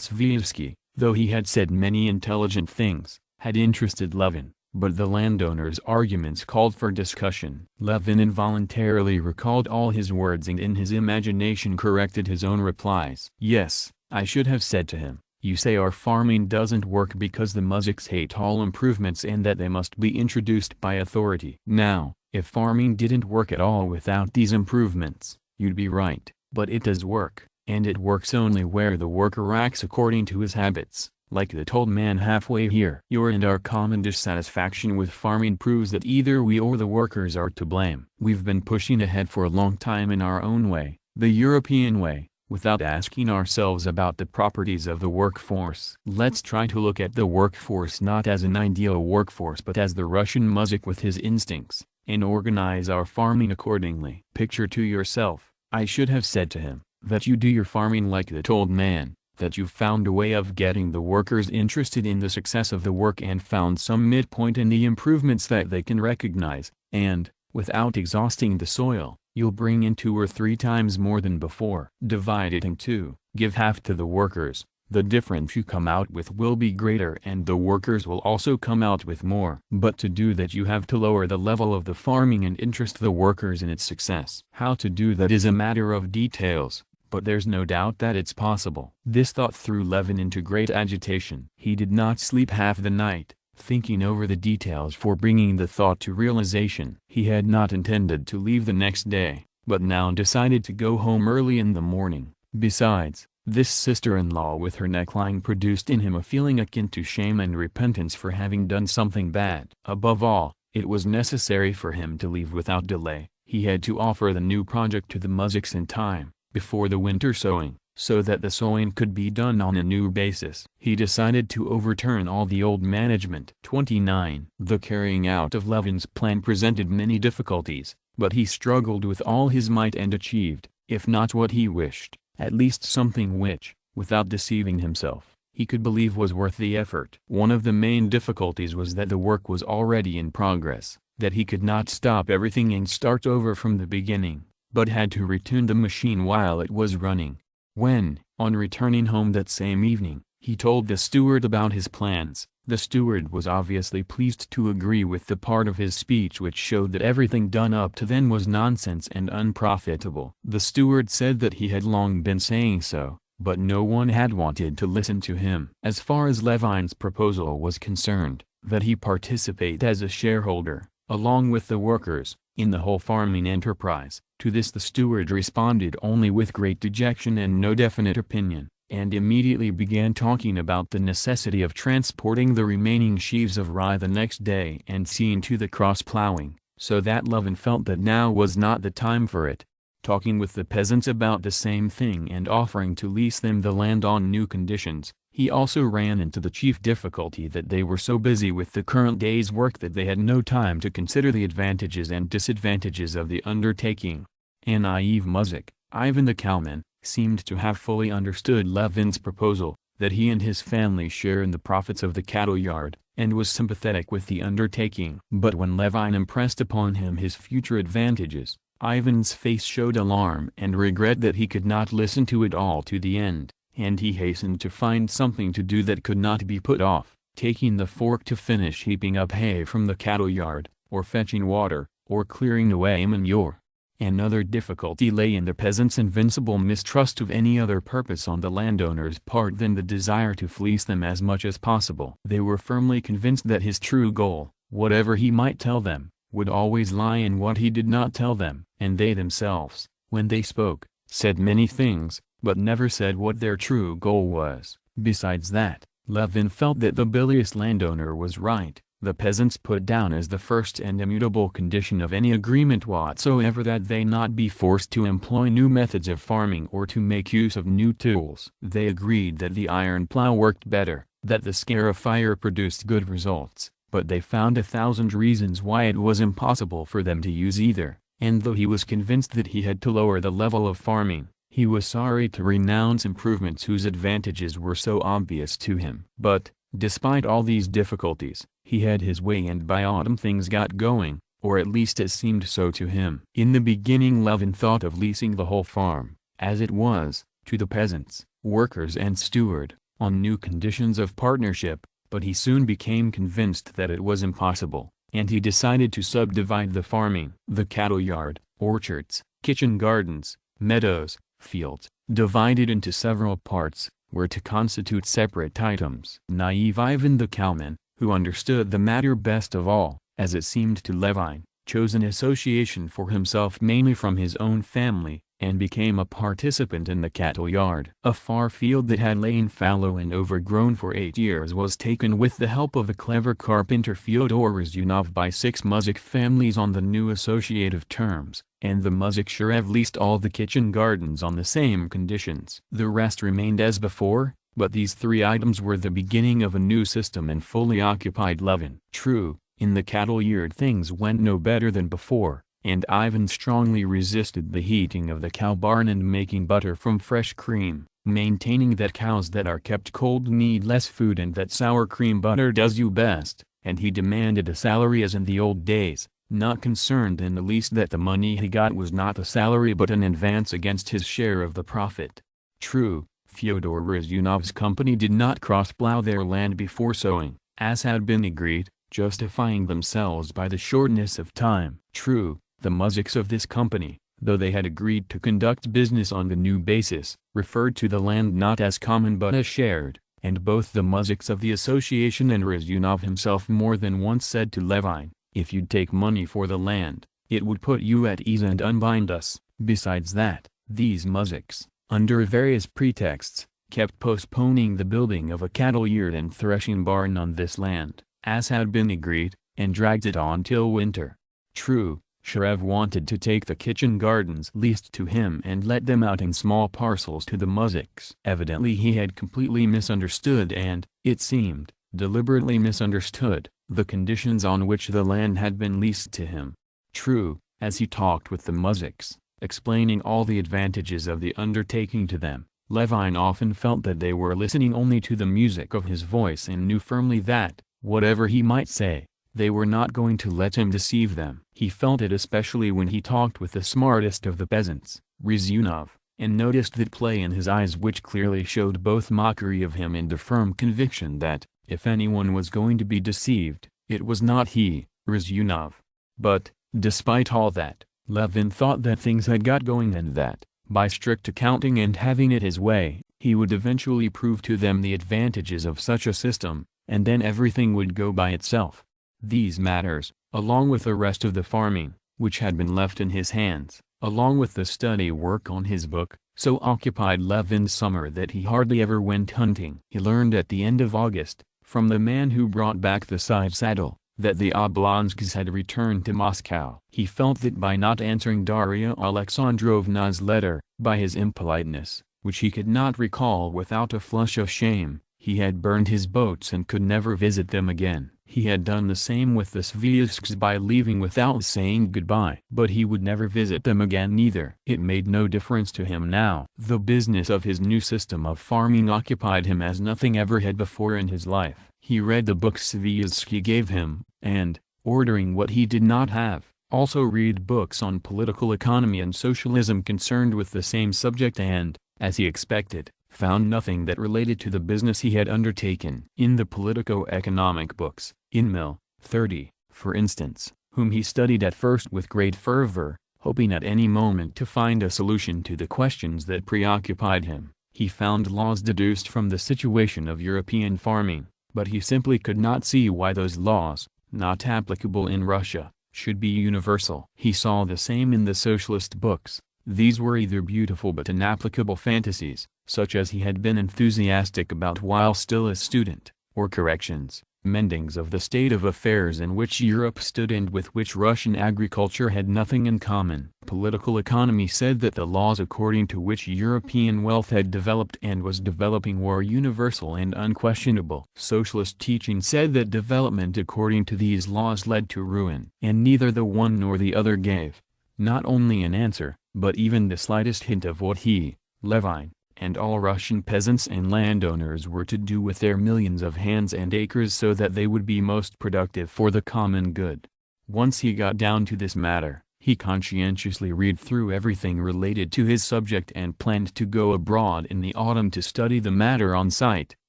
Speaker 1: Dostoyevsky, though he had said many intelligent things, had interested Levin, but the landowner's arguments called for discussion. Levin involuntarily recalled all his words and in his imagination corrected his own replies. Yes, I should have said to him, you say our farming doesn't work because the muziks hate all improvements and that they must be introduced by authority. Now, if farming didn't work at all without these improvements, you'd be right, but it does work, and it works only where the worker acts according to his habits, like the old man halfway here. Your and our common dissatisfaction with farming proves that either we or the workers are to blame. We've been pushing ahead for a long time in our own way, the European way, without asking ourselves about the properties of the workforce. Let's try to look at the workforce not as an ideal workforce but as the Russian muzik with his instincts, and organize our farming accordingly. Picture to yourself, I should have said to him, that you do your farming like that old man, that you've found a way of getting the workers interested in the success of the work and found some midpoint in the improvements that they can recognize, and, without exhausting the soil, you'll bring in 2 or 3 times more than before. Divide it in 2, give half to the workers, the difference you come out with will be greater and the workers will also come out with more. But to do that you have to lower the level of the farming and interest the workers in its success. How to do that is a matter of details, but there's no doubt that it's possible. This thought threw Levin into great agitation. He did not sleep half the night, thinking over the details for bringing the thought to realization. He had not intended to leave the next day, but now decided to go home early in the morning. Besides, this sister-in-law with her neckline produced in him a feeling akin to shame and repentance for having done something bad. Above all, it was necessary for him to leave without delay. He had to offer the new project to the muziks in time, before the winter sowing, so that the sowing could be done on a new basis. He decided to overturn all the old management. 29. The carrying out of Levin's plan presented many difficulties, but he struggled with all his might and achieved, if not what he wished, at least something which, without deceiving himself, he could believe was worth the effort. One of the main difficulties was that the work was already in progress, that he could not stop everything and start over from the beginning, but had to retune the machine while it was running. When, on returning home that same evening, he told the steward about his plans, the steward was obviously pleased to agree with the part of his speech which showed that everything done up to then was nonsense and unprofitable. The steward said that he had long been saying so, but no one had wanted to listen to him. As far as Levin's proposal was concerned, that he participate as a shareholder, along with the workers, in the whole farming enterprise, to this the steward responded only with great dejection and no definite opinion, and immediately began talking about the necessity of transporting the remaining sheaves of rye the next day and seeing to the cross-plowing, so that Levin felt that now was not the time for it. Talking with the peasants about the same thing and offering to lease them the land on new conditions, he also ran into the chief difficulty that they were so busy with the current day's work that they had no time to consider the advantages and disadvantages of the undertaking. A naive muzik, Ivan the cowman, seemed to have fully understood Levin's proposal, that he and his family share in the profits of the cattle yard, and was sympathetic with the undertaking. But when Levin impressed upon him his future advantages, Ivan's face showed alarm and regret that he could not listen to it all to the end, and he hastened to find something to do that could not be put off, taking the fork to finish heaping up hay from the cattle yard, or fetching water, or clearing away manure. Another difficulty lay in the peasants' invincible mistrust of any other purpose on the landowner's part than the desire to fleece them as much as possible. They were firmly convinced that his true goal, whatever he might tell them, would always lie in what he did not tell them, and they themselves, when they spoke, said many things, but never said what their true goal was. Besides that, Levin felt that the bilious landowner was right. The peasants put down as the first and immutable condition of any agreement whatsoever that they not be forced to employ new methods of farming or to make use of new tools. They agreed that the iron plow worked better, that the scarifier produced good results, but they found 1,000 reasons why it was impossible for them to use either, and though he was convinced that he had to lower the level of farming, he was sorry to renounce improvements whose advantages were so obvious to him. But, despite all these difficulties, he had his way, and by autumn things got going, or at least it seemed so to him. In the beginning Levin thought of leasing the whole farm, as it was, to the peasants, workers and steward, on new conditions of partnership, but he soon became convinced that it was impossible, and he decided to subdivide the farming. The cattle yard, orchards, kitchen gardens, meadows, fields, divided into several parts, were to constitute separate items. Naive Ivan the cowman, who understood the matter best of all, as it seemed to Levin, chose an association for himself mainly from his own family, and became a participant in the cattle yard. A far field that had lain fallow and overgrown for 8 years was taken with the help of a clever carpenter Fyodor Dostoyevsky by 6 Muzhik families on the new associative terms, and the Muzhik leased all the kitchen gardens on the same conditions. The rest remained as before, but these 3 items were the beginning of a new system and fully occupied Levin. True, in the cattle yard things went no better than before, and Ivan strongly resisted the heating of the cow barn and making butter from fresh cream, maintaining that cows that are kept cold need less food and that sour cream butter does you best, and he demanded a salary as in the old days, not concerned in the least that the money he got was not a salary but an advance against his share of the profit. True, Fyodor Dostoyevsky's company did not cross-plow their land before sowing, as had been agreed, justifying themselves by the shortness of time. True, the Muzhiks of this company, though they had agreed to conduct business on the new basis, referred to the land not as common but as shared, and both the Muzhiks of the association and Dostoyevsky himself more than once said to Levin, "If you'd take money for the land, it would put you at ease and unbind us." Besides that, these Muzhiks, under various pretexts, kept postponing the building of a cattle yard and threshing barn on this land, as had been agreed, and dragged it on till winter. True, Sharev wanted to take the kitchen gardens leased to him and let them out in small parcels to the Muzhiks. Evidently he had completely misunderstood and, it seemed, deliberately misunderstood, the conditions on which the land had been leased to him. True, as he talked with the Muzhiks, explaining all the advantages of the undertaking to them, Levin often felt that they were listening only to the music of his voice and knew firmly that, whatever he might say, they were not going to let him deceive them. He felt it especially when he talked with the smartest of the peasants, Ryzhunov, and noticed that play in his eyes which clearly showed both mockery of him and a firm conviction that, if anyone was going to be deceived, it was not he, Ryzhunov. But, despite all that, Levin thought that things had got going and that, by strict accounting and having it his way, he would eventually prove to them the advantages of such a system, and then everything would go by itself. These matters, along with the rest of the farming, which had been left in his hands, along with the study work on his book, so occupied Levin's summer that he hardly ever went hunting. He learned at the end of August, from the man who brought back the side saddle, that the Oblonskys had returned to Moscow. He felt that by not answering Darya Alexandrovna's letter, by his impoliteness, which he could not recall without a flush of shame, he had burned his boats and could never visit them again. He had done the same with the Sviazhskys by leaving without saying goodbye. But he would never visit them again either. It made no difference to him now. The business of his new system of farming occupied him as nothing ever had before in his life. He read the books Sviazhsky gave him, and, ordering what he did not have, also read books on political economy and socialism concerned with the same subject and, as he expected, found nothing that related to the business he had undertaken. In the politico-economic books, in Mill, 30, for instance, whom he studied at first with great fervor, hoping at any moment to find a solution to the questions that preoccupied him, he found laws deduced from the situation of European farming, but he simply could not see why those laws, not applicable in Russia, should be universal. He saw the same in the socialist books. These were either beautiful but inapplicable fantasies, such as he had been enthusiastic about while still a student, or corrections, mendings of the state of affairs in which Europe stood and with which Russian agriculture had nothing in common. Political economy said that the laws according to which European wealth had developed and was developing were universal and unquestionable. Socialist teaching said that development according to these laws led to ruin. And neither the one nor the other gave, not only an answer, but even the slightest hint of what he, Levine, and all Russian peasants and landowners were to do with their millions of hands and acres so that they would be most productive for the common good. Once he got down to this matter, he conscientiously read through everything related to his subject and planned to go abroad in the autumn to study the matter on site,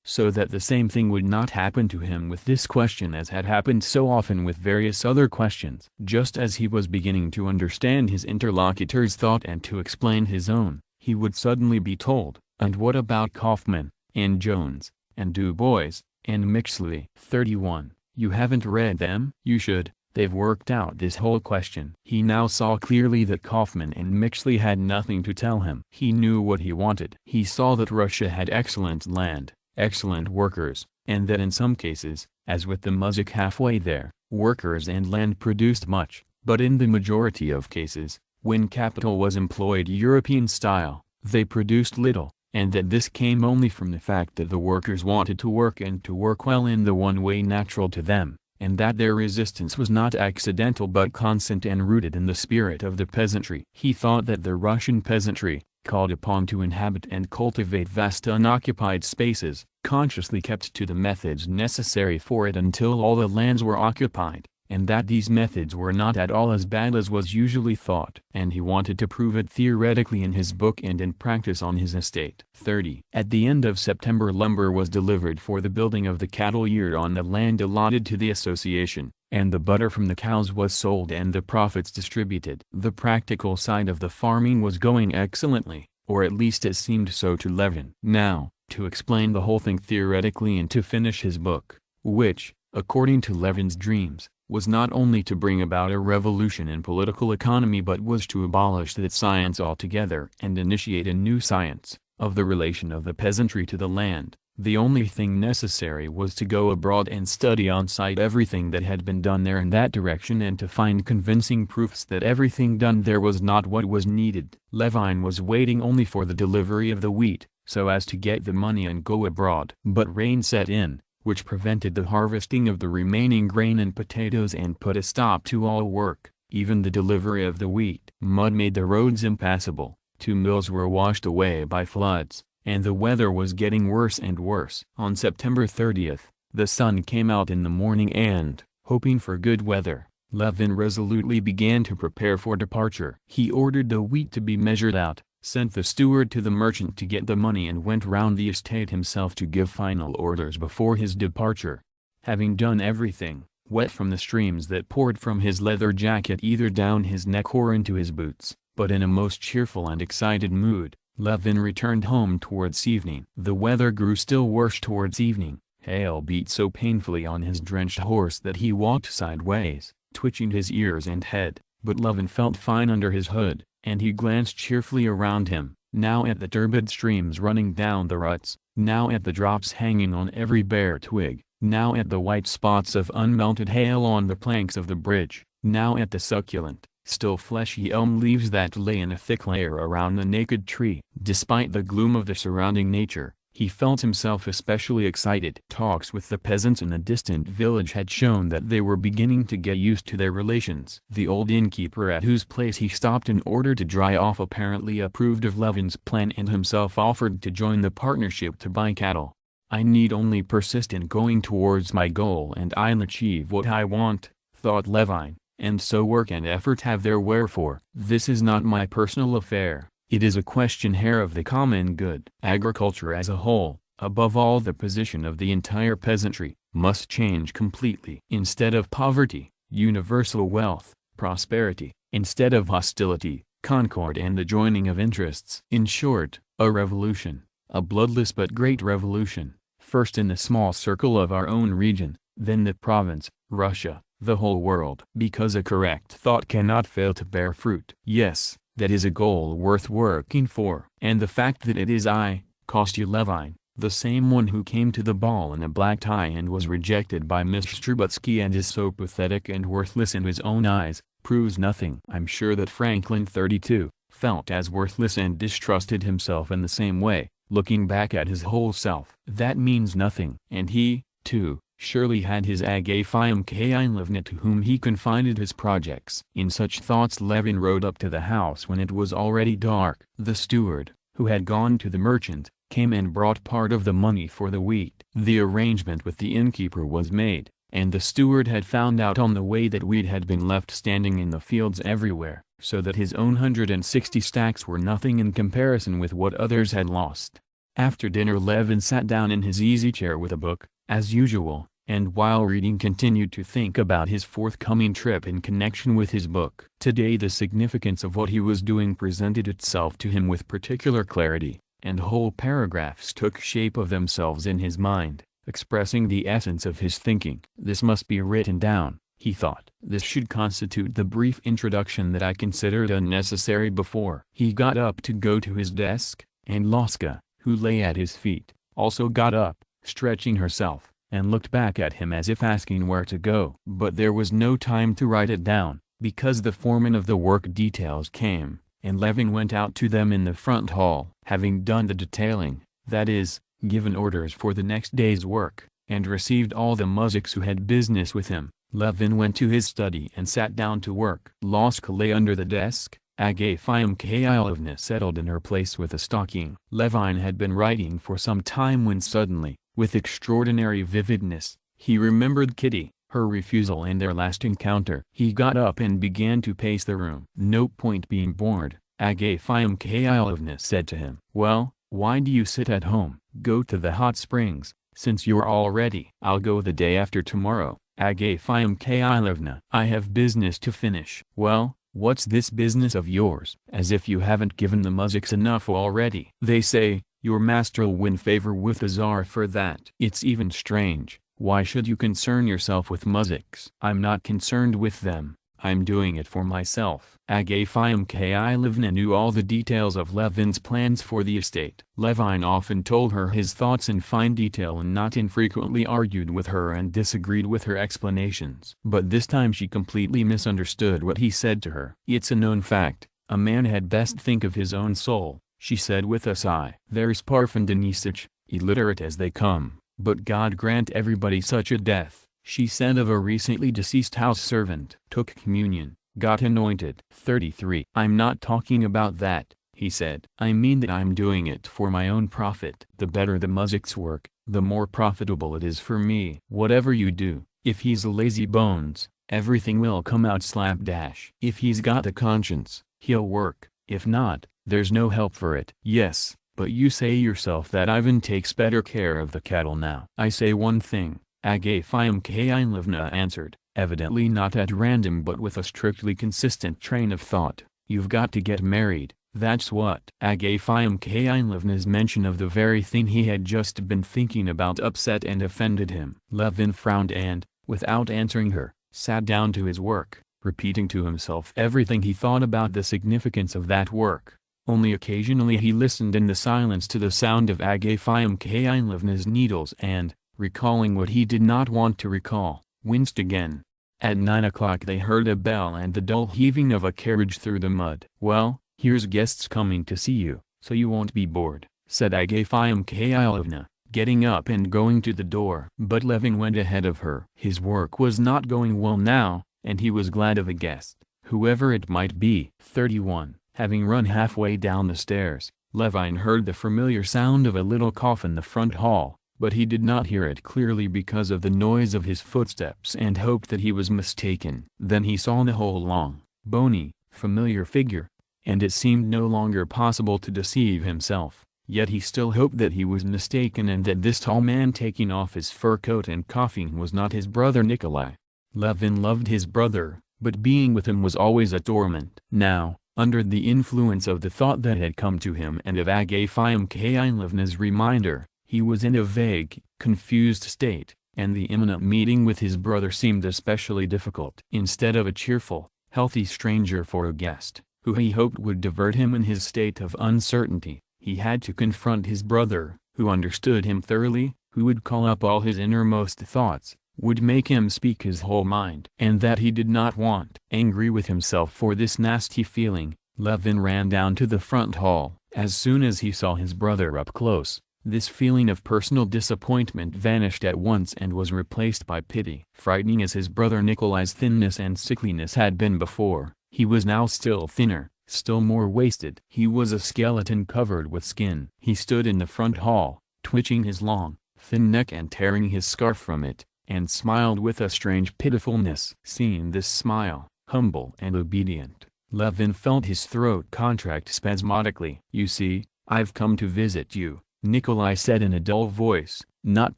Speaker 1: so that the same thing would not happen to him with this question as had happened so often with various other questions. Just as he was beginning to understand his interlocutor's thought and to explain his own, he would suddenly be told, "And what about Kaufmann, and Jones, and Du Bois, and Mixley?" 31. You haven't read them? You should. They've worked out this whole question. He now saw clearly that Kaufmann and Mixley had nothing to tell him. He knew what he wanted. He saw that Russia had excellent land, excellent workers, and that in some cases, as with the Muzak halfway there, workers and land produced much, but in the majority of cases, when capital was employed European style, they produced little, and that this came only from the fact that the workers wanted to work and to work well in the one way natural to them, and that their resistance was not accidental but constant and rooted in the spirit of the peasantry. He thought that the Russian peasantry, called upon to inhabit and cultivate vast unoccupied spaces, consciously kept to the methods necessary for it until all the lands were occupied, and that these methods were not at all as bad as was usually thought. And he wanted to prove it theoretically in his book and in practice on his estate. 30. At the end of September lumber was delivered for the building of the cattle yard on the land allotted to the association, and the butter from the cows was sold and the profits distributed. The practical side of the farming was going excellently, or at least it seemed so to Levin. Now, to explain the whole thing theoretically and to finish his book, which, according to Levin's dreams, was not only to bring about a revolution in political economy but was to abolish that science altogether and initiate a new science, of the relation of the peasantry to the land. The only thing necessary was to go abroad and study on site everything that had been done there in that direction and to find convincing proofs that everything done there was not what was needed. Levine was waiting only for the delivery of the wheat, so as to get the money and go abroad. But rain set in, which prevented the harvesting of the remaining grain and potatoes and put a stop to all work, even the delivery of the wheat. Mud made the roads impassable, 2 mills were washed away by floods, and the weather was getting worse and worse. On September 30th, the sun came out in the morning and, hoping for good weather, Levin resolutely began to prepare for departure. He ordered the wheat to be measured out, sent the steward to the merchant to get the money and went round the estate himself to give final orders before his departure. Having done everything, wet from the streams that poured from his leather jacket either down his neck or into his boots, but in a most cheerful and excited mood, Levin returned home towards evening. The weather grew still worse towards evening. Hail beat so painfully on his drenched horse that he walked sideways, twitching his ears and head, but Levin felt fine under his hood, and he glanced cheerfully around him, now at the turbid streams running down the ruts, now at the drops hanging on every bare twig, now at the white spots of unmelted hail on the planks of the bridge, now at the succulent, still fleshy elm leaves that lay in a thick layer around the naked tree. Despite the gloom of the surrounding nature, he felt himself especially excited. Talks with the peasants in a distant village had shown that they were beginning to get used to their relations. The old innkeeper at whose place he stopped in order to dry off apparently approved of Levin's plan and himself offered to join the partnership to buy cattle. "I need only persist in going towards my goal and I'll achieve what I want," thought Levine, "and so work and effort have their wherefore. This is not my personal affair. It is a question here of the common good. Agriculture as a whole, above all the position of the entire peasantry, must change completely. Instead of poverty, universal wealth, prosperity; instead of hostility, concord and the joining of interests. In short, a revolution, a bloodless but great revolution, first in the small circle of our own region, then the province, Russia, the whole world. Because a correct thought cannot fail to bear fruit. Yes, that is a goal worth working for. And the fact that it is I, Kostya Levine, the same one who came to the ball in a black tie and was rejected by Mr. Strubutsky and is so pathetic and worthless in his own eyes, proves nothing. I'm sure that Franklin 32 felt as worthless and distrusted himself in the same way, looking back at his whole self. That means nothing. And he, too, surely had his Agafia Mikhailovna to whom he confided his projects. In such thoughts Levin rode up to the house when it was already dark. The steward, who had gone to the merchant, came and brought part of the money for the wheat. The arrangement with the innkeeper was made, and the steward had found out on the way that wheat had been left standing in the fields everywhere, so that his own 160 stacks were nothing in comparison with what others had lost. After dinner Levin sat down in his easy chair with a book, as usual, and while reading continued to think about his forthcoming trip in connection with his book. Today the significance of what he was doing presented itself to him with particular clarity, and whole paragraphs took shape of themselves in his mind, expressing the essence of his thinking. This must be written down, he thought. This should constitute the brief introduction that I considered unnecessary before. He got up to go to his desk, and Laska, who lay at his feet, also got up, stretching herself, and looked back at him as if asking where to go. But there was no time to write it down, because the foreman of the work details came, and Levin went out to them in the front hall. Having done the detailing, that is, given orders for the next day's work, and received all the muzhiks who had business with him, Levin went to his study and sat down to work. Laska lay under the desk. Agafia Mikhailovna settled in her place with a stocking. Levin had been writing for some time when suddenly, with extraordinary vividness, he remembered Kitty, her refusal and their last encounter. He got up and began to pace the room. No point being bored, Agafia Mikhailovna said to him. Well, why do you sit at home? Go to the hot springs, since you're all ready. I'll go the day after tomorrow, Agafia Mikhailovna. I have business to finish. Well, what's this business of yours? As if you haven't given the muzhiks enough already. They say, your master'll win favor with the Tsar for that. It's even strange. Why should you concern yourself with muzhiks? I'm not concerned with them. I'm doing it for myself. Agafia Mikhailovna knew all the details of Levin's plans for the estate. Levin often told her his thoughts in fine detail and not infrequently argued with her and disagreed with her explanations. But this time she completely misunderstood what he said to her. It's a known fact, a man had best think of his own soul, she said with a sigh. There's Parfen Denisich, illiterate as they come, but God grant everybody such a death. She said of a recently deceased house servant. Took communion, got anointed. 33. I'm not talking about that, he said. I mean that I'm doing it for my own profit. The better the muzhiks work, the more profitable it is for me. Whatever you do, if he's a lazy bones, everything will come out slapdash. If he's got a conscience, he'll work. If not, there's no help for it. Yes, but you say yourself that Ivan takes better care of the cattle now. I say one thing, Agafia Mikhailovna answered, evidently not at random but with a strictly consistent train of thought. You've got to get married, that's what. Agafia Mikhailovna's mention of the very thing he had just been thinking about upset and offended him. Levin frowned and, without answering her, sat down to his work, repeating to himself everything he thought about the significance of that work. Only occasionally he listened in the silence to the sound of Agafia Mikhailovna's needles and, recalling what he did not want to recall, winced again. At 9 o'clock they heard a bell and the dull heaving of a carriage through the mud. Well, here's guests coming to see you, so you won't be bored, said Agafia Mikhailovna, getting up and going to the door. But Levin went ahead of her. His work was not going well now, and he was glad of a guest, whoever it might be. 31. Having run halfway down the stairs, Levin heard the familiar sound of a little cough in the front hall, but he did not hear it clearly because of the noise of his footsteps and hoped that he was mistaken. Then he saw the whole long, bony, familiar figure, and it seemed no longer possible to deceive himself, yet he still hoped that he was mistaken and that this tall man taking off his fur coat and coughing was not his brother Nikolai. Levin loved his brother, but being with him was always a torment. Now, under the influence of the thought that had come to him and of Agafia Mikhailovna's reminder, he was in a vague, confused state, and the imminent meeting with his brother seemed especially difficult. Instead of a cheerful, healthy stranger for a guest, who he hoped would divert him in his state of uncertainty, he had to confront his brother, who understood him thoroughly, who would call up all his innermost thoughts, would make him speak his whole mind. And that he did not want. Angry with himself for this nasty feeling, Levin ran down to the front hall. As soon as he saw his brother up close, this feeling of personal disappointment vanished at once and was replaced by pity. Frightening as his brother Nikolai's thinness and sickliness had been before, he was now still thinner, still more wasted. He was a skeleton covered with skin. He stood in the front hall, twitching his long, thin neck and tearing his scarf from it, and smiled with a strange pitifulness. Seeing this smile, humble and obedient, Levin felt his throat contract spasmodically. "You see, I've come to visit you," Nikolai said in a dull voice, not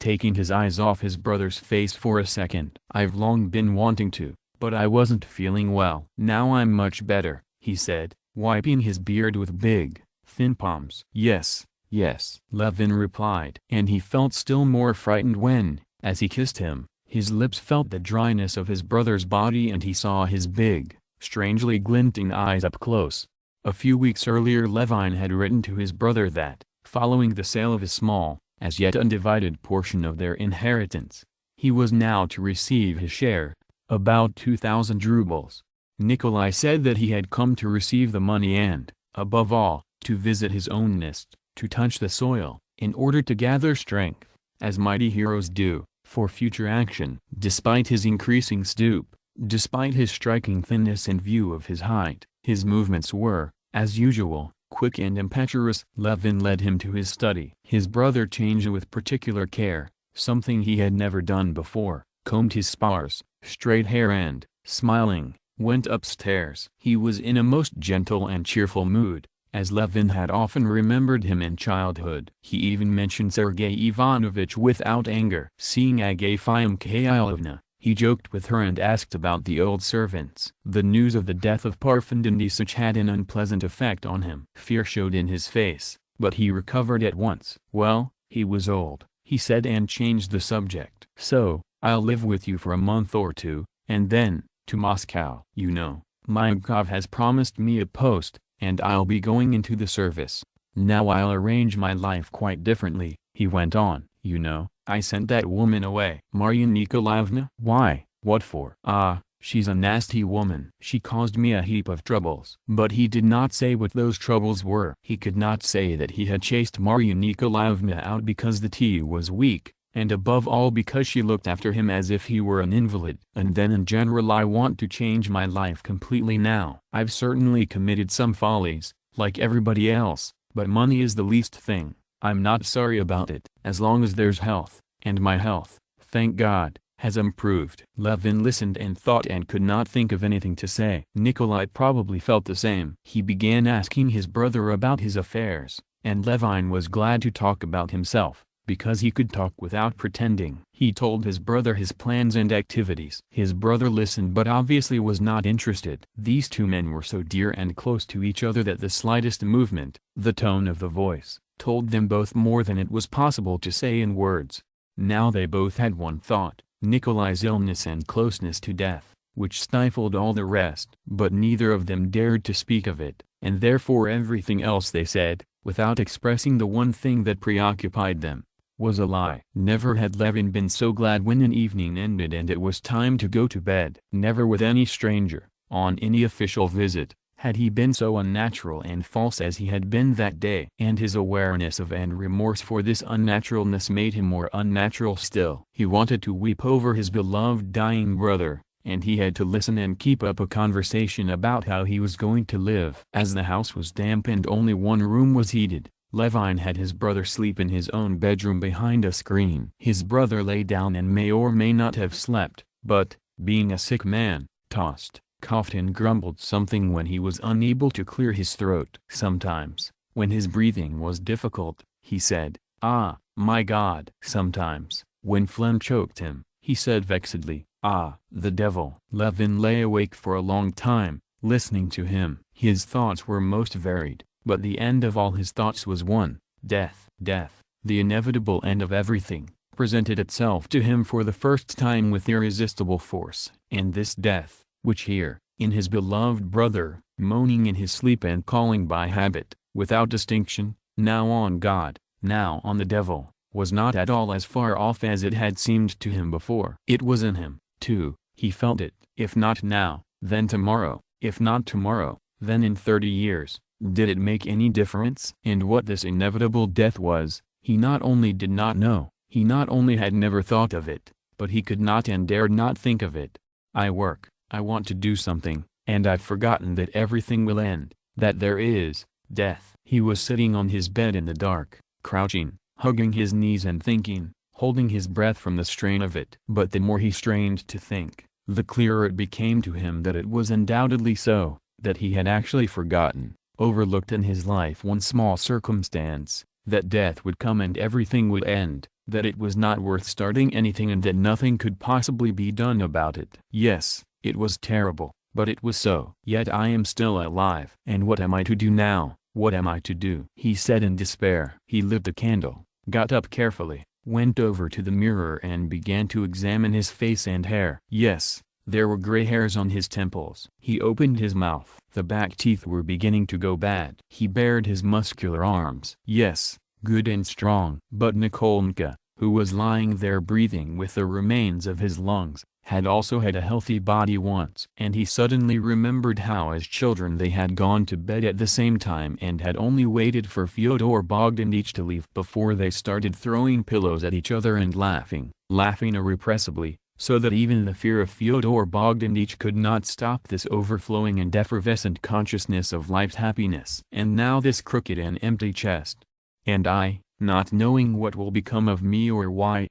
Speaker 1: taking his eyes off his brother's face for a second. "I've long been wanting to, but I wasn't feeling well. Now I'm much better," he said, wiping his beard with big, thin palms. "Yes, yes," Levin replied. And he felt still more frightened when, as he kissed him, his lips felt the dryness of his brother's body and he saw his big, strangely glinting eyes up close. A few weeks earlier Levin had written to his brother that, following the sale of a small, as yet undivided portion of their inheritance, he was now to receive his share, about 2,000 rubles. Nikolai said that he had come to receive the money and, above all, to visit his own nest, to touch the soil, in order to gather strength, as mighty heroes do, for future action. Despite his increasing stoop, despite his striking thinness in view of his height, his movements were, as usual, quick and impetuous. Levin led him to his study. His brother changed with particular care, something he had never done before, combed his sparse, straight hair and, smiling, went upstairs. He was in a most gentle and cheerful mood, as Levin had often remembered him in childhood. He even mentioned Sergei Ivanovitch without anger. Seeing Agafia Mikhailovna, he joked with her and asked about the old servants. The news of the death of Parfen Denisovich had an unpleasant effect on him. Fear showed in his face, but he recovered at once. "Well, he was old," he said and changed the subject. "So, I'll live with you for a month or two, and then, to Moscow. You know, Mikhail has promised me a post, and I'll be going into the service. Now I'll arrange my life quite differently," he went on. "You know, I sent that woman away." "Marya Nikolaevna?" "Why, what for?" "Ah, she's a nasty woman. She caused me a heap of troubles." But he did not say what those troubles were. He could not say that he had chased Marya Nikolaevna out because the tea was weak, and above all because she looked after him as if he were an invalid. "And then in general I want to change my life completely now. I've certainly committed some follies, like everybody else, but money is the least thing. I'm not sorry about it, as long as there's health, and my health, thank God, has improved." Levin listened and thought and could not think of anything to say. Nikolai probably felt the same. He began asking his brother about his affairs, and Levin was glad to talk about himself, because he could talk without pretending. He told his brother his plans and activities. His brother listened but obviously was not interested. These two men were so dear and close to each other that the slightest movement, the tone of the voice, told them both more than it was possible to say in words. Now they both had one thought, Nikolai's illness and closeness to death, which stifled all the rest. But neither of them dared to speak of it, and therefore everything else they said, without expressing the one thing that preoccupied them, was a lie. Never had Levin been so glad when an evening ended and it was time to go to bed. Never with any stranger, on any official visit, had he been so unnatural and false as he had been that day. And his awareness of and remorse for this unnaturalness made him more unnatural still. He wanted to weep over his beloved dying brother, and he had to listen and keep up a conversation about how he was going to live. As the house was damp and only one room was heated, Levin had his brother sleep in his own bedroom behind a screen. His brother lay down and may or may not have slept, but, being a sick man, tossed, coughed and grumbled something when he was unable to clear his throat. Sometimes, when his breathing was difficult, he said, "Ah, my God." Sometimes, when phlegm choked him, he said vexedly, "Ah, the devil." Levin lay awake for a long time, listening to him. His thoughts were most varied, but the end of all his thoughts was one: death. Death, the inevitable end of everything. presented itself to him for the first time with irresistible force. And this death, which here, in his beloved brother, moaning in his sleep and calling by habit, without distinction, now on God, now on the devil, was not at all as far off as it had seemed to him before. It was in him, too. He felt it. If not now, then tomorrow. If not tomorrow, then in 30 years. Did it make any difference? And what this inevitable death was, he not only did not know, he not only had never thought of it, but he could not and dared not think of it. I work, I want to do something, and I've forgotten that everything will end, that there is death. He was sitting on his bed in the dark, crouching, hugging his knees and thinking, holding his breath from the strain of it. But the more he strained to think, the clearer it became to him that it was undoubtedly so, that he had actually forgotten, overlooked in his life one small circumstance, that death would come and everything would end, that it was not worth starting anything and that nothing could possibly be done about it. Yes, it was terrible, but it was so. Yet I am still alive. And what am I to do now? What am I to do? He said in despair. He lit the candle, got up carefully, went over to the mirror and began to examine his face and hair. Yes, there were gray hairs on his temples. He opened his mouth. The back teeth were beginning to go bad. He bared his muscular arms. Yes, good and strong. But Nikolka, who was lying there breathing with the remains of his lungs, had also had a healthy body once. And he suddenly remembered how as children they had gone to bed at the same time and had only waited for Fyodor Bogdanich to leave before they started throwing pillows at each other and laughing irrepressibly, so that even the fear of Fyodor Bogdanich could not stop this overflowing and effervescent consciousness of life's happiness. And now this crooked and empty chest. And I, not knowing what will become of me or why,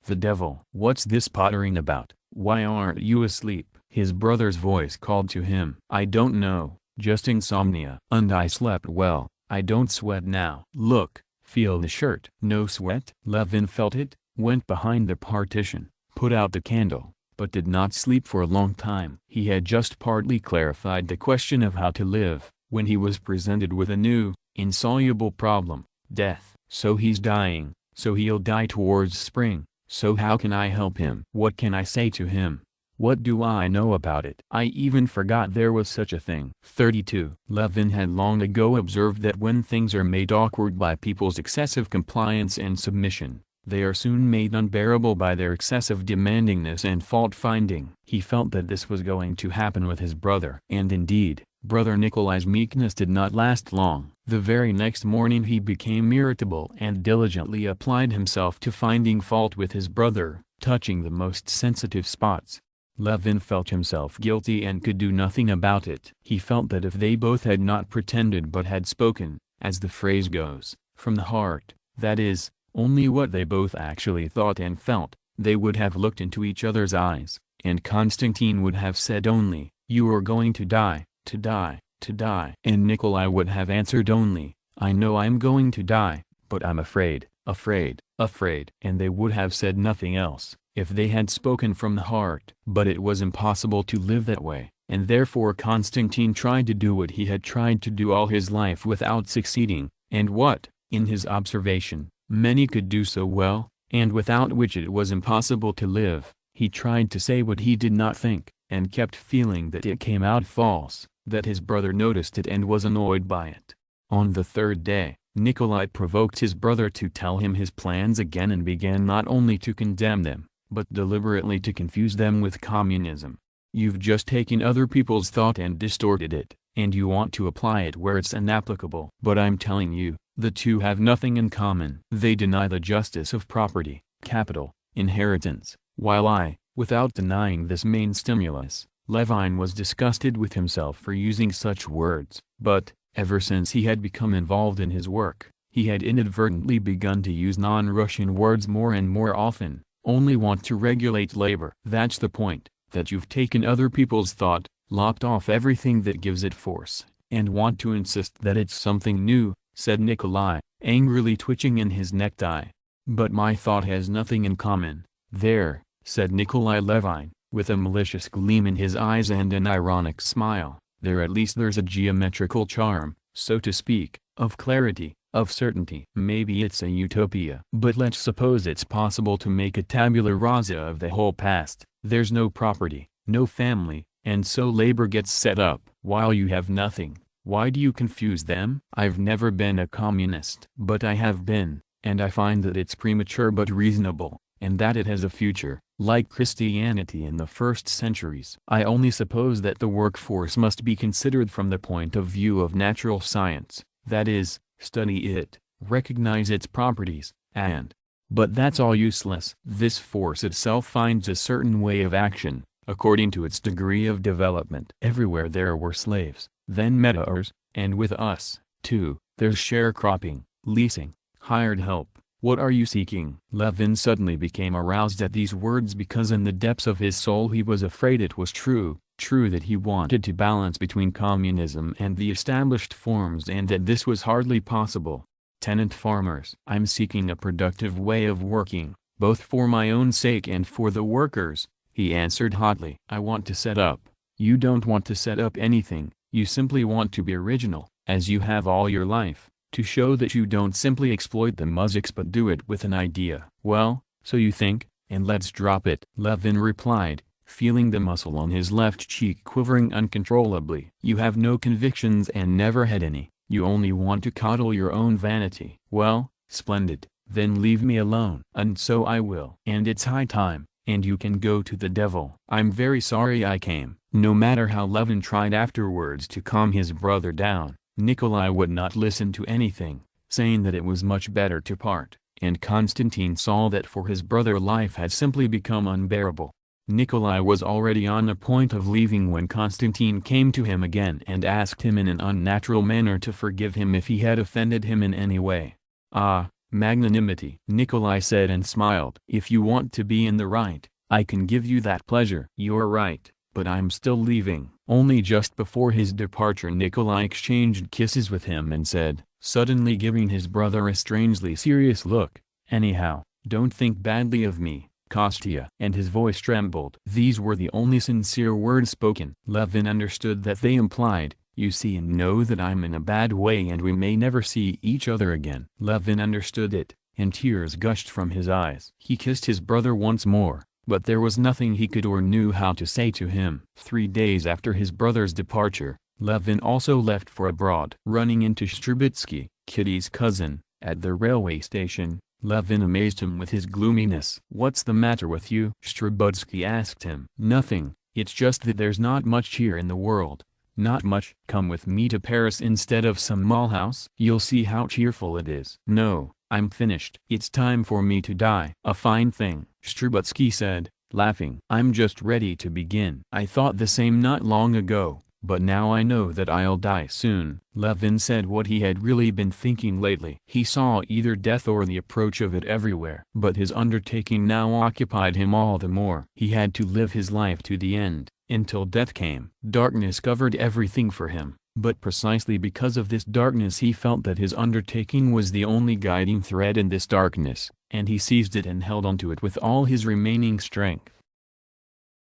Speaker 1: the devil. What's this pottering about? Why aren't you asleep? His brother's voice called to him. I don't know, just insomnia. And I slept well, I don't sweat now. Look, feel the shirt. No sweat? Levin felt it, went behind the partition, put out the candle, but did not sleep for a long time. He had just partly clarified the question of how to live, when he was presented with a new, insoluble problem, death. So he's dying, so he'll die towards spring. So how can I help him? What can I say to him? What do I know about it? I even forgot there was such a thing. 32. Levin had long ago observed that when things are made awkward by people's excessive compliance and submission, they are soon made unbearable by their excessive demandingness and fault-finding. He felt that this was going to happen with his brother. And indeed, Brother Nikolai's meekness did not last long. The very next morning he became irritable and diligently applied himself to finding fault with his brother, touching the most sensitive spots. Levin felt himself guilty and could do nothing about it. He felt that if they both had not pretended but had spoken, as the phrase goes, from the heart, that is, only what they both actually thought and felt, they would have looked into each other's eyes, and Konstantin would have said only, "You are going to die. To die, to die." And Nikolai would have answered only, "I know I'm going to die, but I'm afraid, afraid, afraid." And they would have said nothing else, if they had spoken from the heart. But it was impossible to live that way, and therefore Konstantin tried to do what he had tried to do all his life without succeeding, and what, in his observation, many could do so well, and without which it was impossible to live. He tried to say what he did not think, and kept feeling that it came out false, that his brother noticed it and was annoyed by it. On the third day, Nikolai provoked his brother to tell him his plans again and began not only to condemn them, but deliberately to confuse them with communism. You've just taken other people's thought and distorted it, and you want to apply it where it's inapplicable. But I'm telling you, the two have nothing in common. They deny the justice of property, capital, inheritance, while I, without denying this main stimulus. Levin was disgusted with himself for using such words, but, ever since he had become involved in his work, he had inadvertently begun to use non-Russian words more and more often. Only want to regulate labor. That's the point, that you've taken other people's thought, lopped off everything that gives it force, and want to insist that it's something new, said Nikolai, angrily twitching in his necktie. But my thought has nothing in common. There, said Nikolai Levin, with a malicious gleam in his eyes and an ironic smile, there at least there's a geometrical charm, so to speak, of clarity, of certainty. Maybe it's a utopia. But let's suppose it's possible to make a tabula rasa of the whole past. There's no property, no family, and so labor gets set up. While you have nothing, why do you confuse them? I've never been a communist. But I have been, and I find that it's premature but reasonable, and that it has a future, like Christianity in the first centuries. I only suppose that the workforce must be considered from the point of view of natural science, that is, study it, recognize its properties, and. But that's all useless. This force itself finds a certain way of action, according to its degree of development. Everywhere there were slaves, then meteors, and with us, too, there's sharecropping, leasing, hired help. What are you seeking? Levin suddenly became aroused at these words because in the depths of his soul he was afraid it was true that he wanted to balance between communism and the established forms and that this was hardly possible. Tenant farmers. I'm seeking a productive way of working, both for my own sake and for the workers, he answered hotly. I want to set up. You don't want to set up anything, you simply want to be original, as you have all your life, to show that you don't simply exploit the muziks but do it with an idea. Well, so you think, and let's drop it. Levin replied, feeling the muscle on his left cheek quivering uncontrollably. You have no convictions and never had any. You only want to coddle your own vanity. Well, splendid, then leave me alone. And so I will. And it's high time, and you can go to the devil. I'm very sorry I came. No matter how Levin tried afterwards to calm his brother down, Nikolai would not listen to anything, saying that it was much better to part, and Konstantin saw that for his brother life had simply become unbearable. Nikolai was already on the point of leaving when Konstantin came to him again and asked him in an unnatural manner to forgive him if he had offended him in any way. Ah, magnanimity, Nikolai said and smiled. If you want to be in the right, I can give you that pleasure. You're right, but I'm still leaving. Only just before his departure Nikolai exchanged kisses with him and said, suddenly giving his brother a strangely serious look, anyhow, don't think badly of me, Kostya. And his voice trembled. These were the only sincere words spoken. Levin understood that they implied, you see and know that I'm in a bad way and we may never see each other again. Levin understood it, and tears gushed from his eyes. He kissed his brother once more, but there was nothing he could or knew how to say to him. 3 days after his brother's departure, Levin also left for abroad. Running into Strubytsky, Kitty's cousin, at the railway station, Levin amazed him with his gloominess. What's the matter with you? Strubytsky asked him. Nothing, it's just that there's not much here in the world. Not much. Come with me to Paris instead of some mall house. You'll see how cheerful it is. No, I'm finished. It's time for me to die. A fine thing, Strubytsky said, laughing. I'm just ready to begin. I thought the same not long ago, but now I know that I'll die soon. Levin said what he had really been thinking lately. He saw either death or the approach of it everywhere. But his undertaking now occupied him all the more. He had to live his life to the end, until death came. Darkness covered everything for him, but precisely because of this darkness he felt that his undertaking was the only guiding thread in this darkness, and he seized it and held onto it with all his remaining strength.